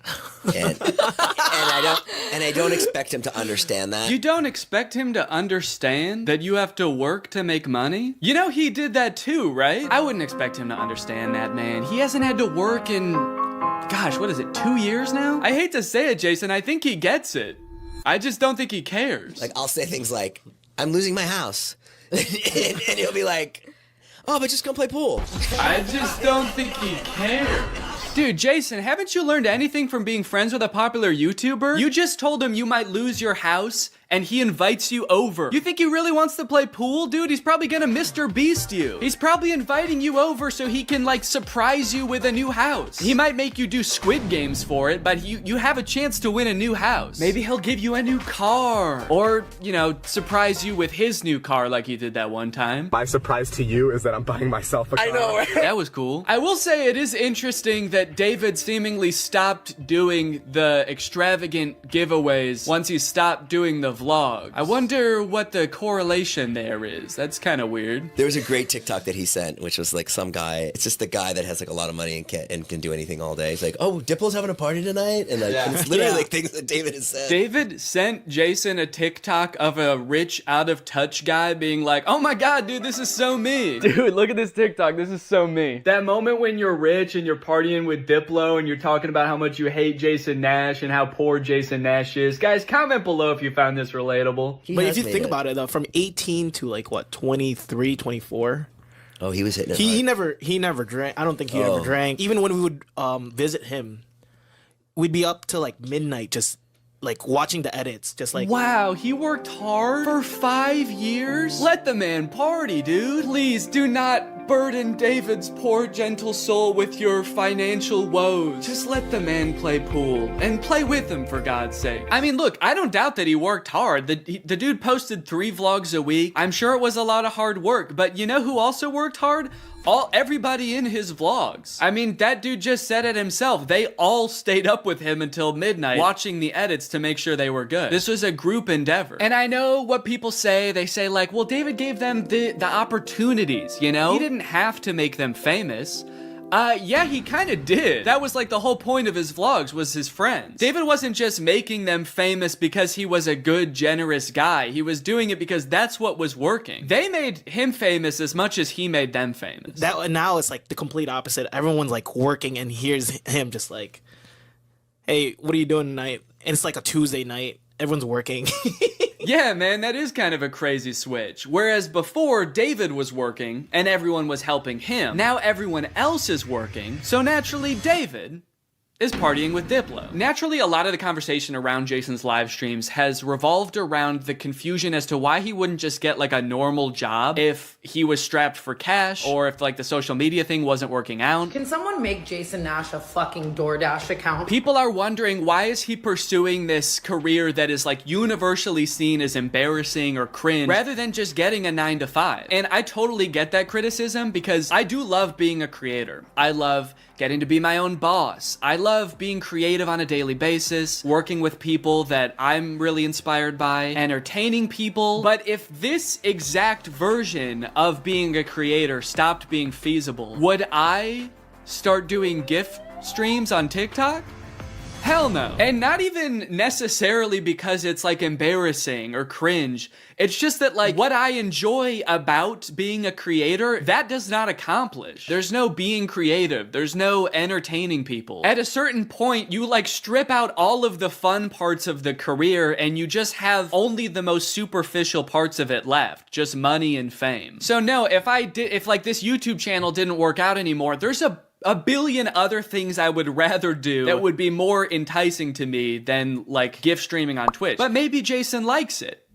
and I don't expect him to understand that. You don't expect him to understand that you have to work to make money? You know he did that too, right? I wouldn't expect him to understand that, man. He hasn't had to work in, gosh, what is it, 2 years now? I hate to say it, Jason, I think he gets it. I just don't think he cares. Like, I'll say things like, I'm losing my house, and he'll be like, oh, but just come play pool. I just don't think he cares. Dude, Jason, haven't you learned anything from being friends with a popular YouTuber? You just told him you might lose your house, and he invites you over. You think he really wants to play pool? Dude, he's probably gonna Mr. Beast you. He's probably inviting you over so he can, like, surprise you with a new house. He might make you do Squid Games for it, but you have a chance to win a new house. Maybe he'll give you a new car. Or, you know, surprise you with his new car like he did that one time. My surprise to you is that I'm buying myself a car. I know, right? That was cool. I will say it is interesting that David seemingly stopped doing the extravagant giveaways once he stopped doing the vlogs. I wonder what the correlation there is. That's kind of weird. There was a great TikTok that he sent, which was like some guy, it's just the guy that has like a lot of money and can do anything all day. He's like, oh, Diplo's having a party tonight? And like, and it's literally like things that David has said. David sent Jason a TikTok of a rich, out-of-touch guy being like, oh my god, dude, this is so me. Dude, look at this TikTok. This is so me. That moment when you're rich and you're partying with Diplo and you're talking about how much you hate Jason Nash and how poor Jason Nash is. Guys, comment below if you found this relatable. But if you think about it though, from 18 to like what, 23, 24. Oh, he was hitting it he never drank. I don't think he ever drank. Even when we would visit him, we'd be up till like midnight just like watching the edits, just like, wow, he worked hard for 5 years? Let the man party, dude. Please do not burden David's poor gentle soul with your financial woes. Just let the man play pool and play with him, for God's sake. I mean, look, I don't doubt that he worked hard. The dude posted 3 vlogs a week. I'm sure it was a lot of hard work, but you know who also worked hard? Everybody in his vlogs. I mean, that dude just said it himself. They all stayed up with him until midnight watching the edits to make sure they were good. This was a group endeavor. And I know what people say. They say like, well, David gave them the opportunities, you know? He didn't have to make them famous. Yeah, he kind of did. That was like the whole point of his vlogs, was his friends. David wasn't just making them famous because he was a good, generous guy. He was doing it because that's what was working. They made him famous as much as he made them famous. That now it's like the complete opposite. Everyone's like working, and here's him just like, hey, what are you doing tonight? And it's like a Tuesday night. Everyone's working. Yeah, man, that is kind of a crazy switch. Whereas before, David was working and everyone was helping him. Now everyone else is working, so naturally David is partying with Diplo. Naturally, a lot of the conversation around Jason's live streams has revolved around the confusion as to why he wouldn't just get like a normal job if he was strapped for cash, or if like the social media thing wasn't working out. Can someone make Jason Nash a fucking DoorDash account? People are wondering, why is he pursuing this career that is like universally seen as embarrassing or cringe, rather than just getting a 9-to-5? And I totally get that criticism, because I do love being a creator. I love getting to be my own boss. I love being creative on a daily basis, working with people that I'm really inspired by, entertaining people. But if this exact version of being a creator stopped being feasible, would I start doing gift streams on TikTok? Hell no. And not even necessarily because it's like embarrassing or cringe. It's just that like what I enjoy about being a creator, that does not accomplish. There's no being creative. There's no entertaining people. At a certain point, you like strip out all of the fun parts of the career and you just have only the most superficial parts of it left. Just money and fame. So no, if like this YouTube channel didn't work out anymore, there's a billion other things I would rather do that would be more enticing to me than like gift streaming on Twitch. But maybe Jason likes it.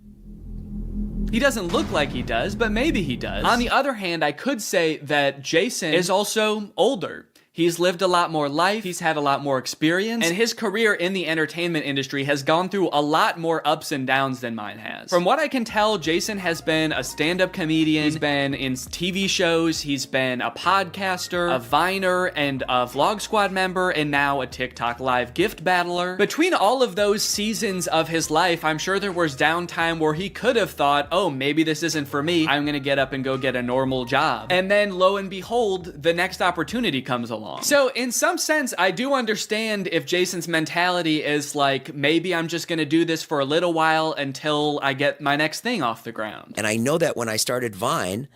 He doesn't look like he does, but maybe he does. On the other hand, I could say that Jason is also older. He's lived a lot more life, he's had a lot more experience, and his career in the entertainment industry has gone through a lot more ups and downs than mine has. From what I can tell, Jason has been a stand-up comedian, he's been in TV shows, he's been a podcaster, a Viner, and a Vlog Squad member, and now a TikTok Live gift battler. Between all of those seasons of his life, I'm sure there was downtime where he could have thought, oh, maybe this isn't for me, I'm gonna get up and go get a normal job. And then, lo and behold, the next opportunity comes along. So in some sense, I do understand if Jason's mentality is like, maybe I'm just gonna do this for a little while until I get my next thing off the ground. And I know that when I started Vine,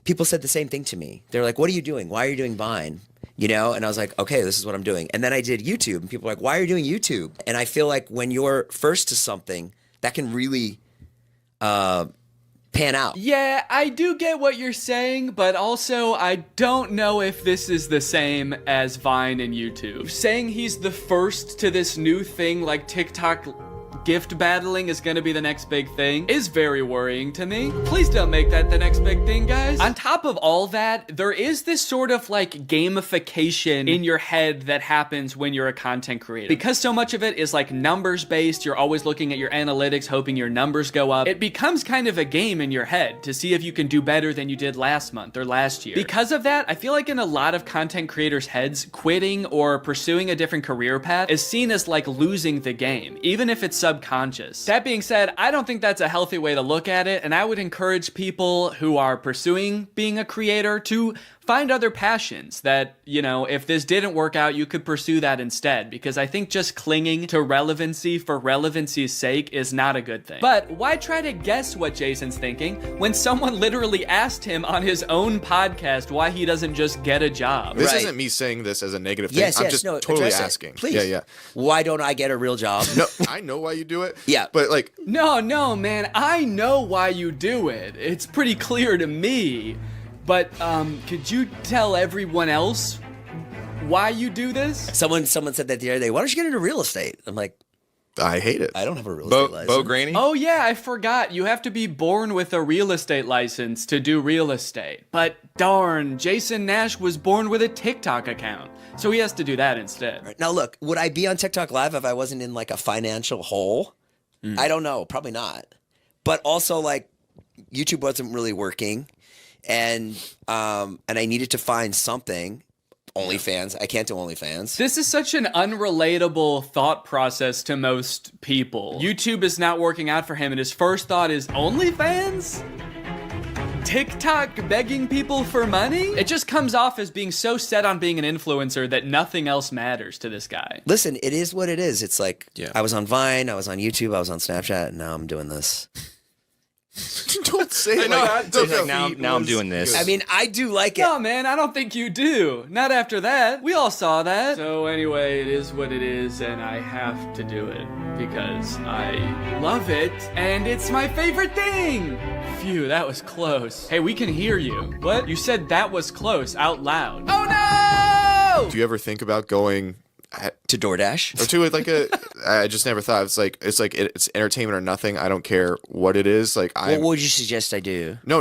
people said the same thing to me. They're like, what are you doing? Why are you doing Vine? You know? And I was like, okay, this is what I'm doing. And then I did YouTube and people were like, why are you doing YouTube? And I feel like when you're first to something, that can really pan out. Yeah, I do get what you're saying, but also I don't know if this is the same as Vine and YouTube. Saying he's the first to this new thing like TikTok gift battling is gonna be the next big thing is very worrying to me. Please don't make that the next big thing, guys. On top of all that, there is this sort of like gamification in your head that happens when you're a content creator. Because so much of it is like numbers based, you're always looking at your analytics, hoping your numbers go up. It becomes kind of a game in your head to see if you can do better than you did last month or last year. Because of that, I feel like in a lot of content creators' heads, quitting or pursuing a different career path is seen as like losing the game, even if it's subconscious. That being said, I don't think that's a healthy way to look at it, and I would encourage people who are pursuing being a creator to find other passions that, you know, if this didn't work out, you could pursue that instead, because I think just clinging to relevancy for relevancy's sake is not a good thing. But why try to guess what Jason's thinking when someone literally asked him on his own podcast why he doesn't just get a job? This isn't me saying this as a negative thing. I'm just totally asking. Please. Yeah. Why don't I get a real job? No, I know why you do it. Yeah. But like... No, man. I know why you do it. It's pretty clear to me. But, could you tell everyone else why you do this? Someone said that the other day, why don't you get into real estate? I'm like, I hate it. I don't have a real estate license. Bo Granny? Oh yeah, I forgot. You have to be born with a real estate license to do real estate. But darn, Jason Nash was born with a TikTok account. So he has to do that instead. Right. Now look, would I be on TikTok Live if I wasn't in like a financial hole? I don't know. Probably not. But also like YouTube wasn't really working. And I needed to find something. OnlyFans. I can't do OnlyFans. This is such an unrelatable thought process to most people. YouTube is not working out for him, and his first thought is OnlyFans? TikTok begging people for money? It just comes off as being so set on being an influencer that nothing else matters to this guy. Listen, it is what it is. It's like, I was on Vine, I was on YouTube, I was on Snapchat, and now I'm doing this. Don't say it like that. Now I'm doing this. I mean, I do like it. No, man, I don't think you do. Not after that. We all saw that. So anyway, it is what it is, and I have to do it because I love it, and it's my favorite thing. Phew, that was close. Hey, we can hear you. What? You said that was close out loud. Oh no! Do you ever think about going to DoorDash or to like a? I just never thought it's entertainment or nothing. I don't care what it is. Like, what would you suggest I do? No.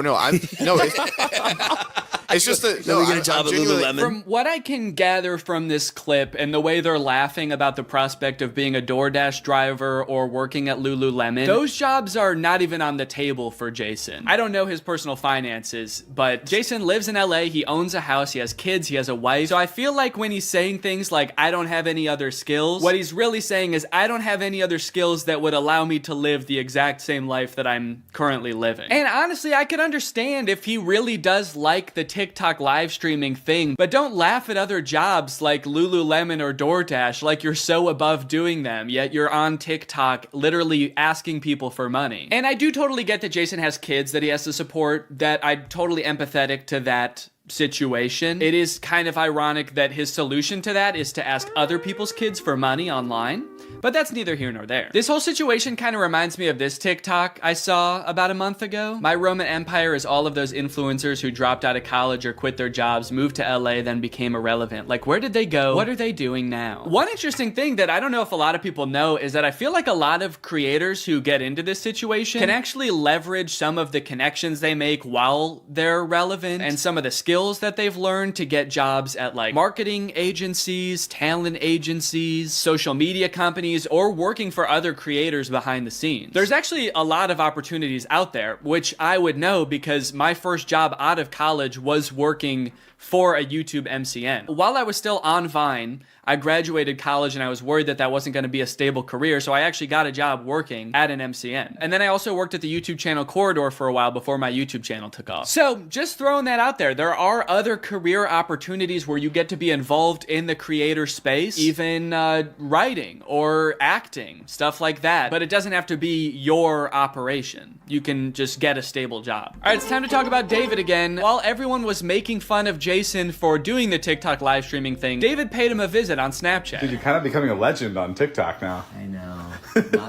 It's just that we get a job at Lululemon. From what I can gather from this clip and the way they're laughing about the prospect of being a DoorDash driver or working at Lululemon, those jobs are not even on the table for Jason. I don't know his personal finances, but Jason lives in LA, he owns a house, he has kids, he has a wife. So I feel like when he's saying things like, I don't have any other skills, what he's really saying is, I don't have any other skills that would allow me to live the exact same life that I'm currently living. And honestly, I could understand if he really does like the TikTok live streaming thing, but don't laugh at other jobs like Lululemon or DoorDash like you're so above doing them, yet you're on TikTok literally asking people for money. And I do totally get that Jason has kids that he has to support, that I'm totally empathetic to that situation. It is kind of ironic that his solution to that is to ask other people's kids for money online, but that's neither here nor there. This whole situation kind of reminds me of this TikTok I saw about a month ago. My Roman Empire is all of those influencers who dropped out of college or quit their jobs, moved to LA, then became irrelevant. Like, where did they go? What are they doing now? One interesting thing that I don't know if a lot of people know is that I feel like a lot of creators who get into this situation can actually leverage some of the connections they make while they're relevant and some of the skills that they've learned to get jobs at like marketing agencies, talent agencies, social media companies, or working for other creators behind the scenes. There's actually a lot of opportunities out there, which I would know because my first job out of college was working for a YouTube MCN. While I was still on Vine, I graduated college and I was worried that that wasn't going to be a stable career, so I actually got a job working at an MCN. And then I also worked at the YouTube channel Corridor for a while before my YouTube channel took off. So just throwing that out there, there are other career opportunities where you get to be involved in the creator space, even writing or acting, stuff like that. But it doesn't have to be your operation. You can just get a stable job. All right, it's time to talk about David again. While everyone was making fun of Jason for doing the TikTok live streaming thing, David paid him a visit on Snapchat. Dude, you're kind of becoming a legend on TikTok now. I know.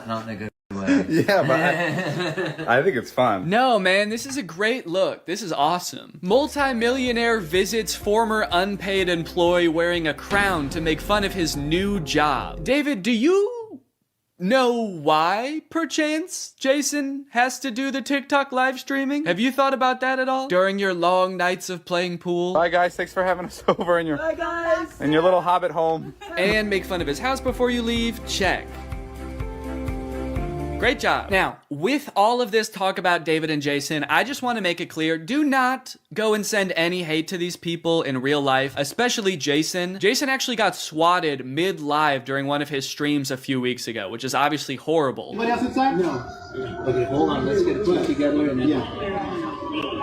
Not in a good way. Yeah, but I think it's fun. No, man, this is a great look. This is awesome. Multi-millionaire visits former unpaid employee wearing a crown to make fun of his new job. David, do you know why, perchance, Jason has to do the TikTok live streaming? Have you thought about that at all? During your long nights of playing pool? Bye, guys. Thanks for having us over in your little hobbit home. And make fun of his house before you leave? Check. Great job. Now, with all of this talk about David and Jason, I just want to make it clear, do not go and send any hate to these people in real life, especially Jason. Jason actually got swatted mid-live during one of his streams a few weeks ago, which is obviously horrible. Anybody else inside? No. Okay, hold on. Let's get a team together and then...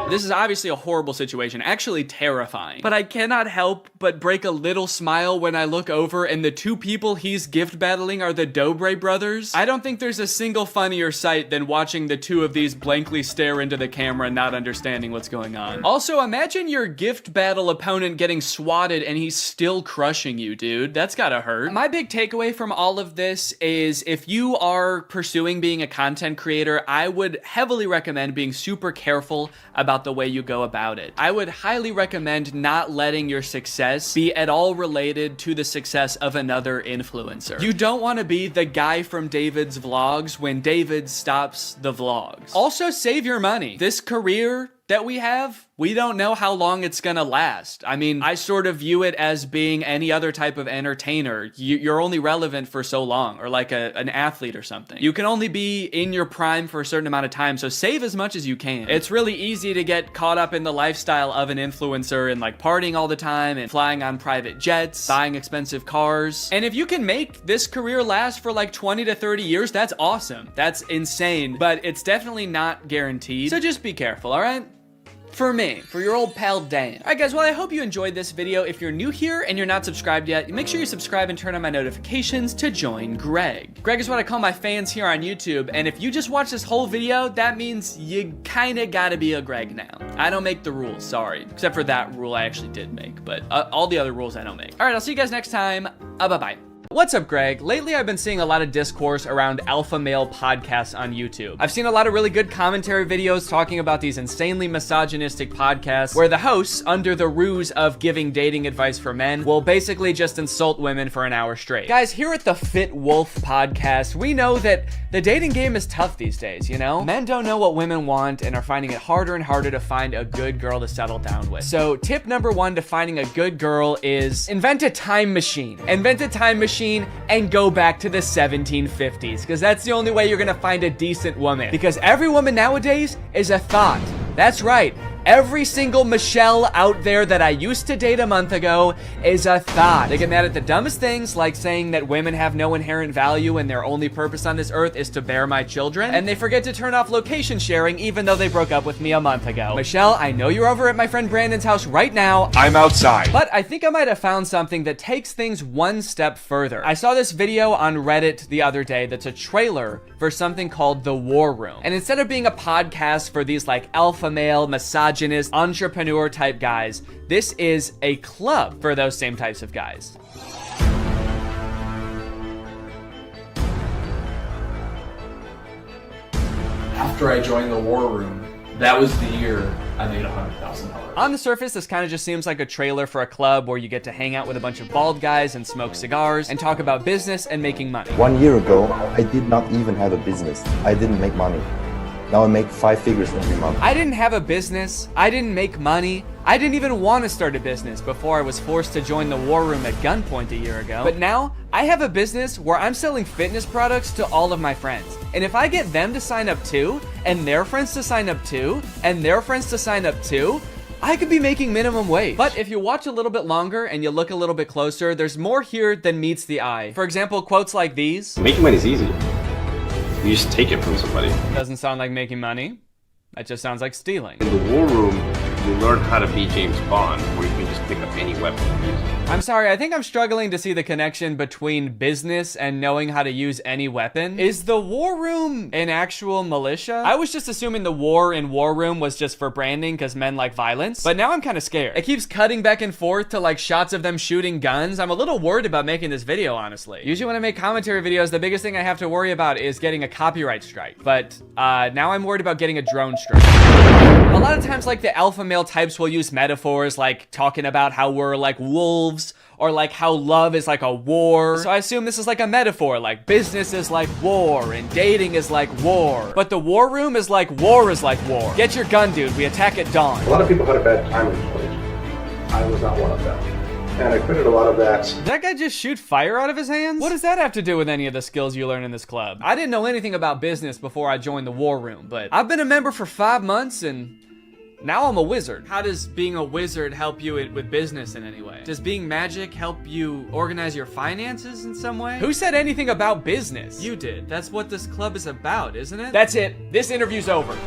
This is obviously a horrible situation, actually terrifying. But I cannot help but break a little smile when I look over and the two people he's gift battling are the Dobre brothers. I don't think there's a single funnier sight than watching the two of these blankly stare into the camera and not understanding what's going on. Also, imagine your gift battle opponent getting swatted and he's still crushing you, dude. That's gotta hurt. My big takeaway from all of this is if you are pursuing being a content creator, I would heavily recommend being super careful about the way you go about it. I would highly recommend not letting your success be at all related to the success of another influencer. You don't want to be the guy from David's vlogs when David stops the vlogs. Also, save your money. This career that we have, we don't know how long it's gonna last. I mean, I sort of view it as being any other type of entertainer. You're only relevant for so long, or like an athlete or something. You can only be in your prime for a certain amount of time, so save as much as you can. It's really easy to get caught up in the lifestyle of an influencer and like partying all the time and flying on private jets, buying expensive cars. And if you can make this career last for like 20 to 30 years, that's awesome. That's insane, but it's definitely not guaranteed. So just be careful, all right? For me, for your old pal Dan. Alright guys, well I hope you enjoyed this video. If you're new here and you're not subscribed yet, make sure you subscribe and turn on my notifications to join Greg. Greg is what I call my fans here on YouTube, and if you just watch this whole video, that means you kinda gotta be a Greg now. I don't make the rules, sorry. Except for that rule I actually did make, but all the other rules I don't make. Alright, I'll see you guys next time. Bye-bye. What's up, Greg? Lately, I've been seeing a lot of discourse around alpha male podcasts on YouTube. I've seen a lot of really good commentary videos talking about these insanely misogynistic podcasts where the hosts, under the ruse of giving dating advice for men, will basically just insult women for an hour straight. Guys, here at the Fit Wolf podcast, we know that the dating game is tough these days, you know? Men don't know what women want and are finding it harder and harder to find a good girl to settle down with. So tip number one to finding a good girl is invent a time machine. Invent a time machine and go back to the 1750s, because that's the only way you're gonna find a decent woman, because every woman nowadays is a thought. That's right, Every single Michelle out there that I used to date a month ago is a thought. They get mad at the dumbest things, like saying that women have no inherent value and their only purpose on this earth is to bear my children. And they forget to turn off location sharing even though they broke up with me a month ago. Michelle, I know you're over at my friend Brandon's house right now. I'm outside. But I think I might have found something that takes things one step further. I saw this video on Reddit the other day that's a trailer for something called The War Room. And instead of being a podcast for these like alpha male, misogynist, entrepreneur type guys, this is a club for those same types of guys. After I joined the War Room, that was the year I made $100,000. On the surface, this kind of just seems like a trailer for a club where you get to hang out with a bunch of bald guys and smoke cigars and talk about business and making money. 1 year ago, I did not even have a business. I didn't make money. Now I make 5 figures every month. I didn't have a business. I didn't make money. I didn't even want to start a business before I was forced to join the War Room at gunpoint a year ago. But now, I have a business where I'm selling fitness products to all of my friends. And if I get them to sign up too, and their friends to sign up too, and their friends to sign up too, I could be making minimum wage. But if you watch a little bit longer and you look a little bit closer, there's more here than meets the eye. For example, quotes like these. Making money is easy. You just take it from somebody. Doesn't sound like making money. That just sounds like stealing. In the War Room, you learn how to be James Bond, where you can just pick up any weapon and use it. I'm sorry, I think I'm struggling to see the connection between business and knowing how to use any weapon. Is the War Room an actual militia? I was just assuming the war in War Room was just for branding because men like violence, but now I'm kind of scared. It keeps cutting back and forth to like shots of them shooting guns. I'm a little worried about making this video, honestly. Usually when I make commentary videos, the biggest thing I have to worry about is getting a copyright strike, but now I'm worried about getting a drone strike. A lot of times, like, the alpha male types will use metaphors like talking about how we're like wolves or like how love is like a war. So I assume this is like a metaphor, like business is like war and dating is like war. But the War Room is like war is like war. Get your gun, dude. We attack at dawn. A lot of people had a bad time in college. I was not one of them. And I quitted a lot of that. Did that guy just shoot fire out of his hands? What does that have to do with any of the skills you learn in this club? I didn't know anything about business before I joined the War Room, but I've been a member for 5 months and now I'm a wizard. How does being a wizard help you with business in any way? Does being magic help you organize your finances in some way? Who said anything about business? You did. That's what this club is about, isn't it? That's it. This interview's over.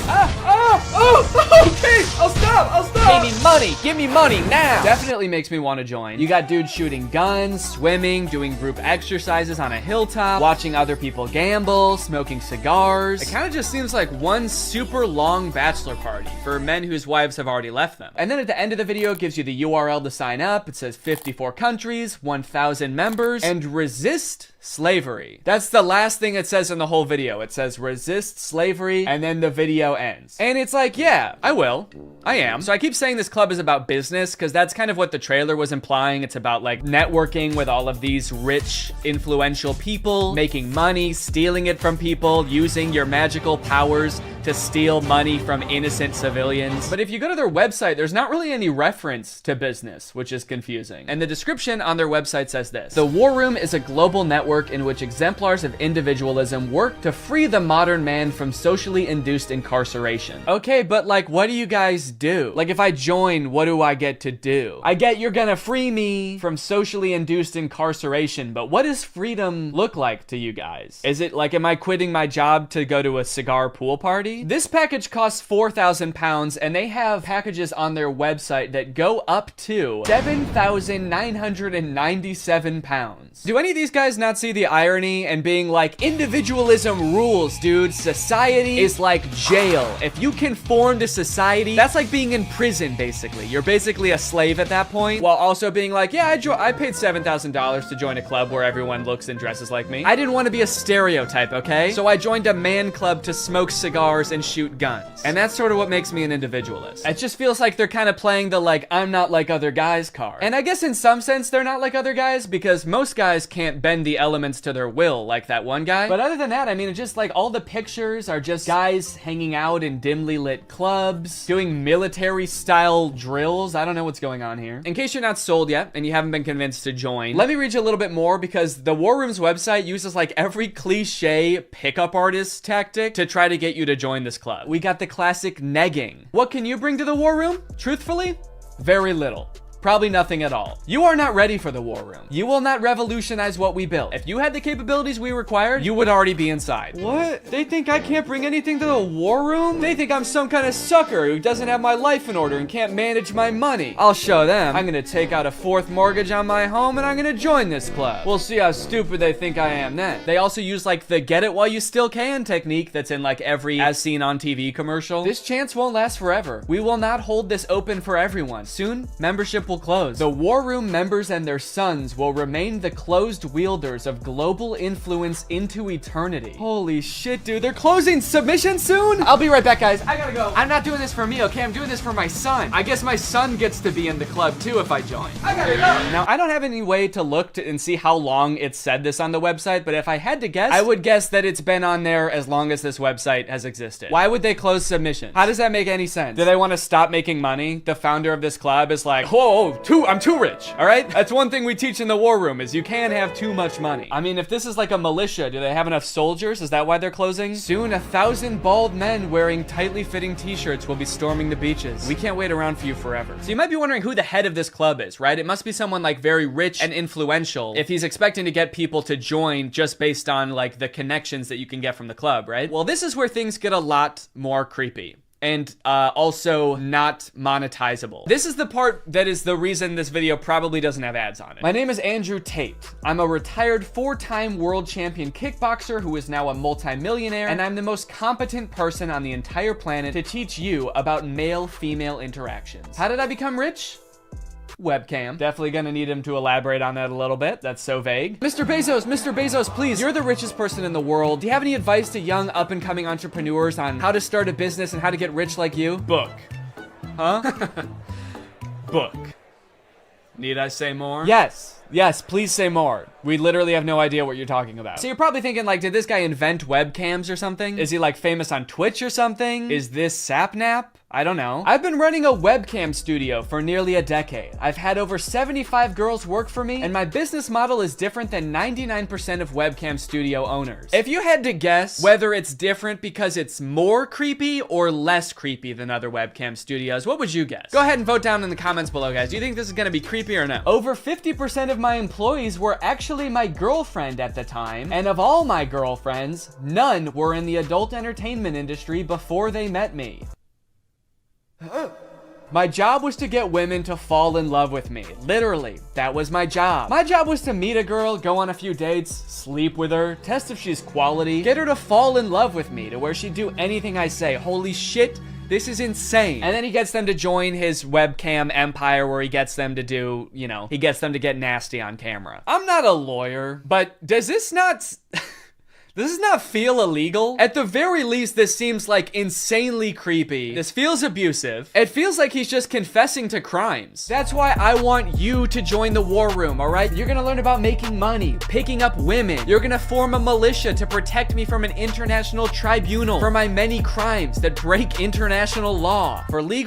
Okay, I'll stop. Give me money now. Definitely makes me want to join. You got dudes shooting guns, swimming, doing group exercises on a hilltop, watching other people gamble, smoking cigars. It kind of just seems like one super long bachelor party for men whose wives have already left them. And then at the end of the video, it gives you the URL to sign up. It says 54 countries, 1,000 members, and resist slavery. That's the last thing it says in the whole video. It says resist slavery, and then the video ends. And it's like, yeah, I will. I am. So I keep saying this club is about business because that's kind of what the trailer was implying. It's about like networking with all of these rich, influential people, making money, stealing it from people, using your magical powers to steal money from innocent civilians. But if you go to their website, there's not really any reference to business, which is confusing. And the description on their website says this: the War Room is a global network in which exemplars of individualism work to free the modern man from socially induced incarceration. Okay, but like, what do you guys do? Like, if I join, what do I get to do? I get you're gonna free me from socially induced incarceration, but what does freedom look like to you guys? Is it like, am I quitting my job to go to a cigar pool party? This package costs £4,000 and they have packages on their website that go up to £7,997. Do any of these guys not see the irony and being like, individualism rules, dude. Society is like jail. If you conform to society, that's like being in prison, basically. You're basically a slave at that point, while also being like, yeah, I paid $7,000 to join a club where everyone looks and dresses like me. I didn't want to be a stereotype, okay? So I joined a man club to smoke cigars and shoot guns. And that's sort of what makes me an individualist. It just feels like they're kind of playing the like, I'm not like other guys card. And I guess in some sense they're not like other guys because most guys can't bend the elements to their will like that one guy. But other than that, I mean, it's just like all the pictures are just guys hanging out in dimly lit clubs, doing military style drills. I don't know what's going on here. In case you're not sold yet and you haven't been convinced to join, let me read you a little bit more, because the War Room's website uses like every cliche pickup artist tactic to try to get you to join this club. We got the classic negging. What can you bring to the War Room? Truthfully, very little. Probably nothing at all. You are not ready for the War Room. You will not revolutionize what we built. If you had the capabilities we required, you would already be inside. What? They think I can't bring anything to the War Room? They think I'm some kind of sucker who doesn't have my life in order and can't manage my money. I'll show them. I'm gonna take out a 4th mortgage on my home and I'm gonna join this club. We'll see how stupid they think I am then. They also use like the get it while you still can technique that's in like every as seen on TV commercial. This chance won't last forever. We will not hold this open for everyone. Soon, membership will close. The War Room members and their sons will remain the closed wielders of global influence into eternity. Holy shit, dude. They're closing submission soon? I'll be right back, guys. I gotta go. I'm not doing this for me, okay? I'm doing this for my son. I guess my son gets to be in the club too if I join. I gotta go. Now, I don't have any way to look and see how long it said this on the website, but if I had to guess, I would guess that it's been on there as long as this website has existed. Why would they close submission? How does that make any sense? Do they want to stop making money? The founder of this club is like, whoa, I'm too rich, all right? That's one thing we teach in the War Room is you can't have too much money. I mean, if this is like a militia, do they have enough soldiers? Is that why they're closing? Soon, 1,000 bald men wearing tightly fitting t-shirts will be storming the beaches. We can't wait around for you forever. So you might be wondering who the head of this club is, right? It must be someone like very rich and influential if he's expecting to get people to join just based on like the connections that you can get from the club, right? Well, this is where things get a lot more creepy. And also not monetizable. This is the part that is the reason this video probably doesn't have ads on it. My name is Andrew Tate. I'm a retired 4-time world champion kickboxer who is now a multi-millionaire, and I'm the most competent person on the entire planet to teach you about male-female interactions. How did I become rich? Webcam. Definitely gonna need him to elaborate on that a little bit. That's so vague. Mr. Bezos, please. You're the richest person in the world. Do you have any advice to young up-and-coming entrepreneurs on how to start a business and how to get rich like you? Book. Huh? Book. Need I say more? Yes, please say more. We literally have no idea what you're talking about. So you're probably thinking like, did this guy invent webcams or something? Is he like famous on Twitch or something? Is this Sapnap? I don't know. I've been running a webcam studio for nearly a decade. I've had over 75 girls work for me, and my business model is different than 99% of webcam studio owners. If you had to guess whether it's different because it's more creepy or less creepy than other webcam studios, what would you guess? Go ahead and vote down in the comments below, guys. Do you think this is gonna be creepy or no? Over 50% of my employees were actually my girlfriend at the time, and of all my girlfriends, none were in the adult entertainment industry before they met me. My job was to get women to fall in love with me. Literally, that was my job. My job was to meet a girl, go on a few dates, sleep with her, test if she's quality, get her to fall in love with me to where she'd do anything I say. Holy shit, this is insane. And then he gets them to join his webcam empire where he gets them to do, you know, he gets them to get nasty on camera. I'm not a lawyer, but does this not... Does this not feel illegal? At the very least, this seems like insanely creepy. This feels abusive. It feels like he's just confessing to crimes. That's why I want you to join the War Room, all right? You're gonna learn about making money, picking up women. You're gonna form a militia to protect me from an international tribunal for my many crimes that break international law. For legal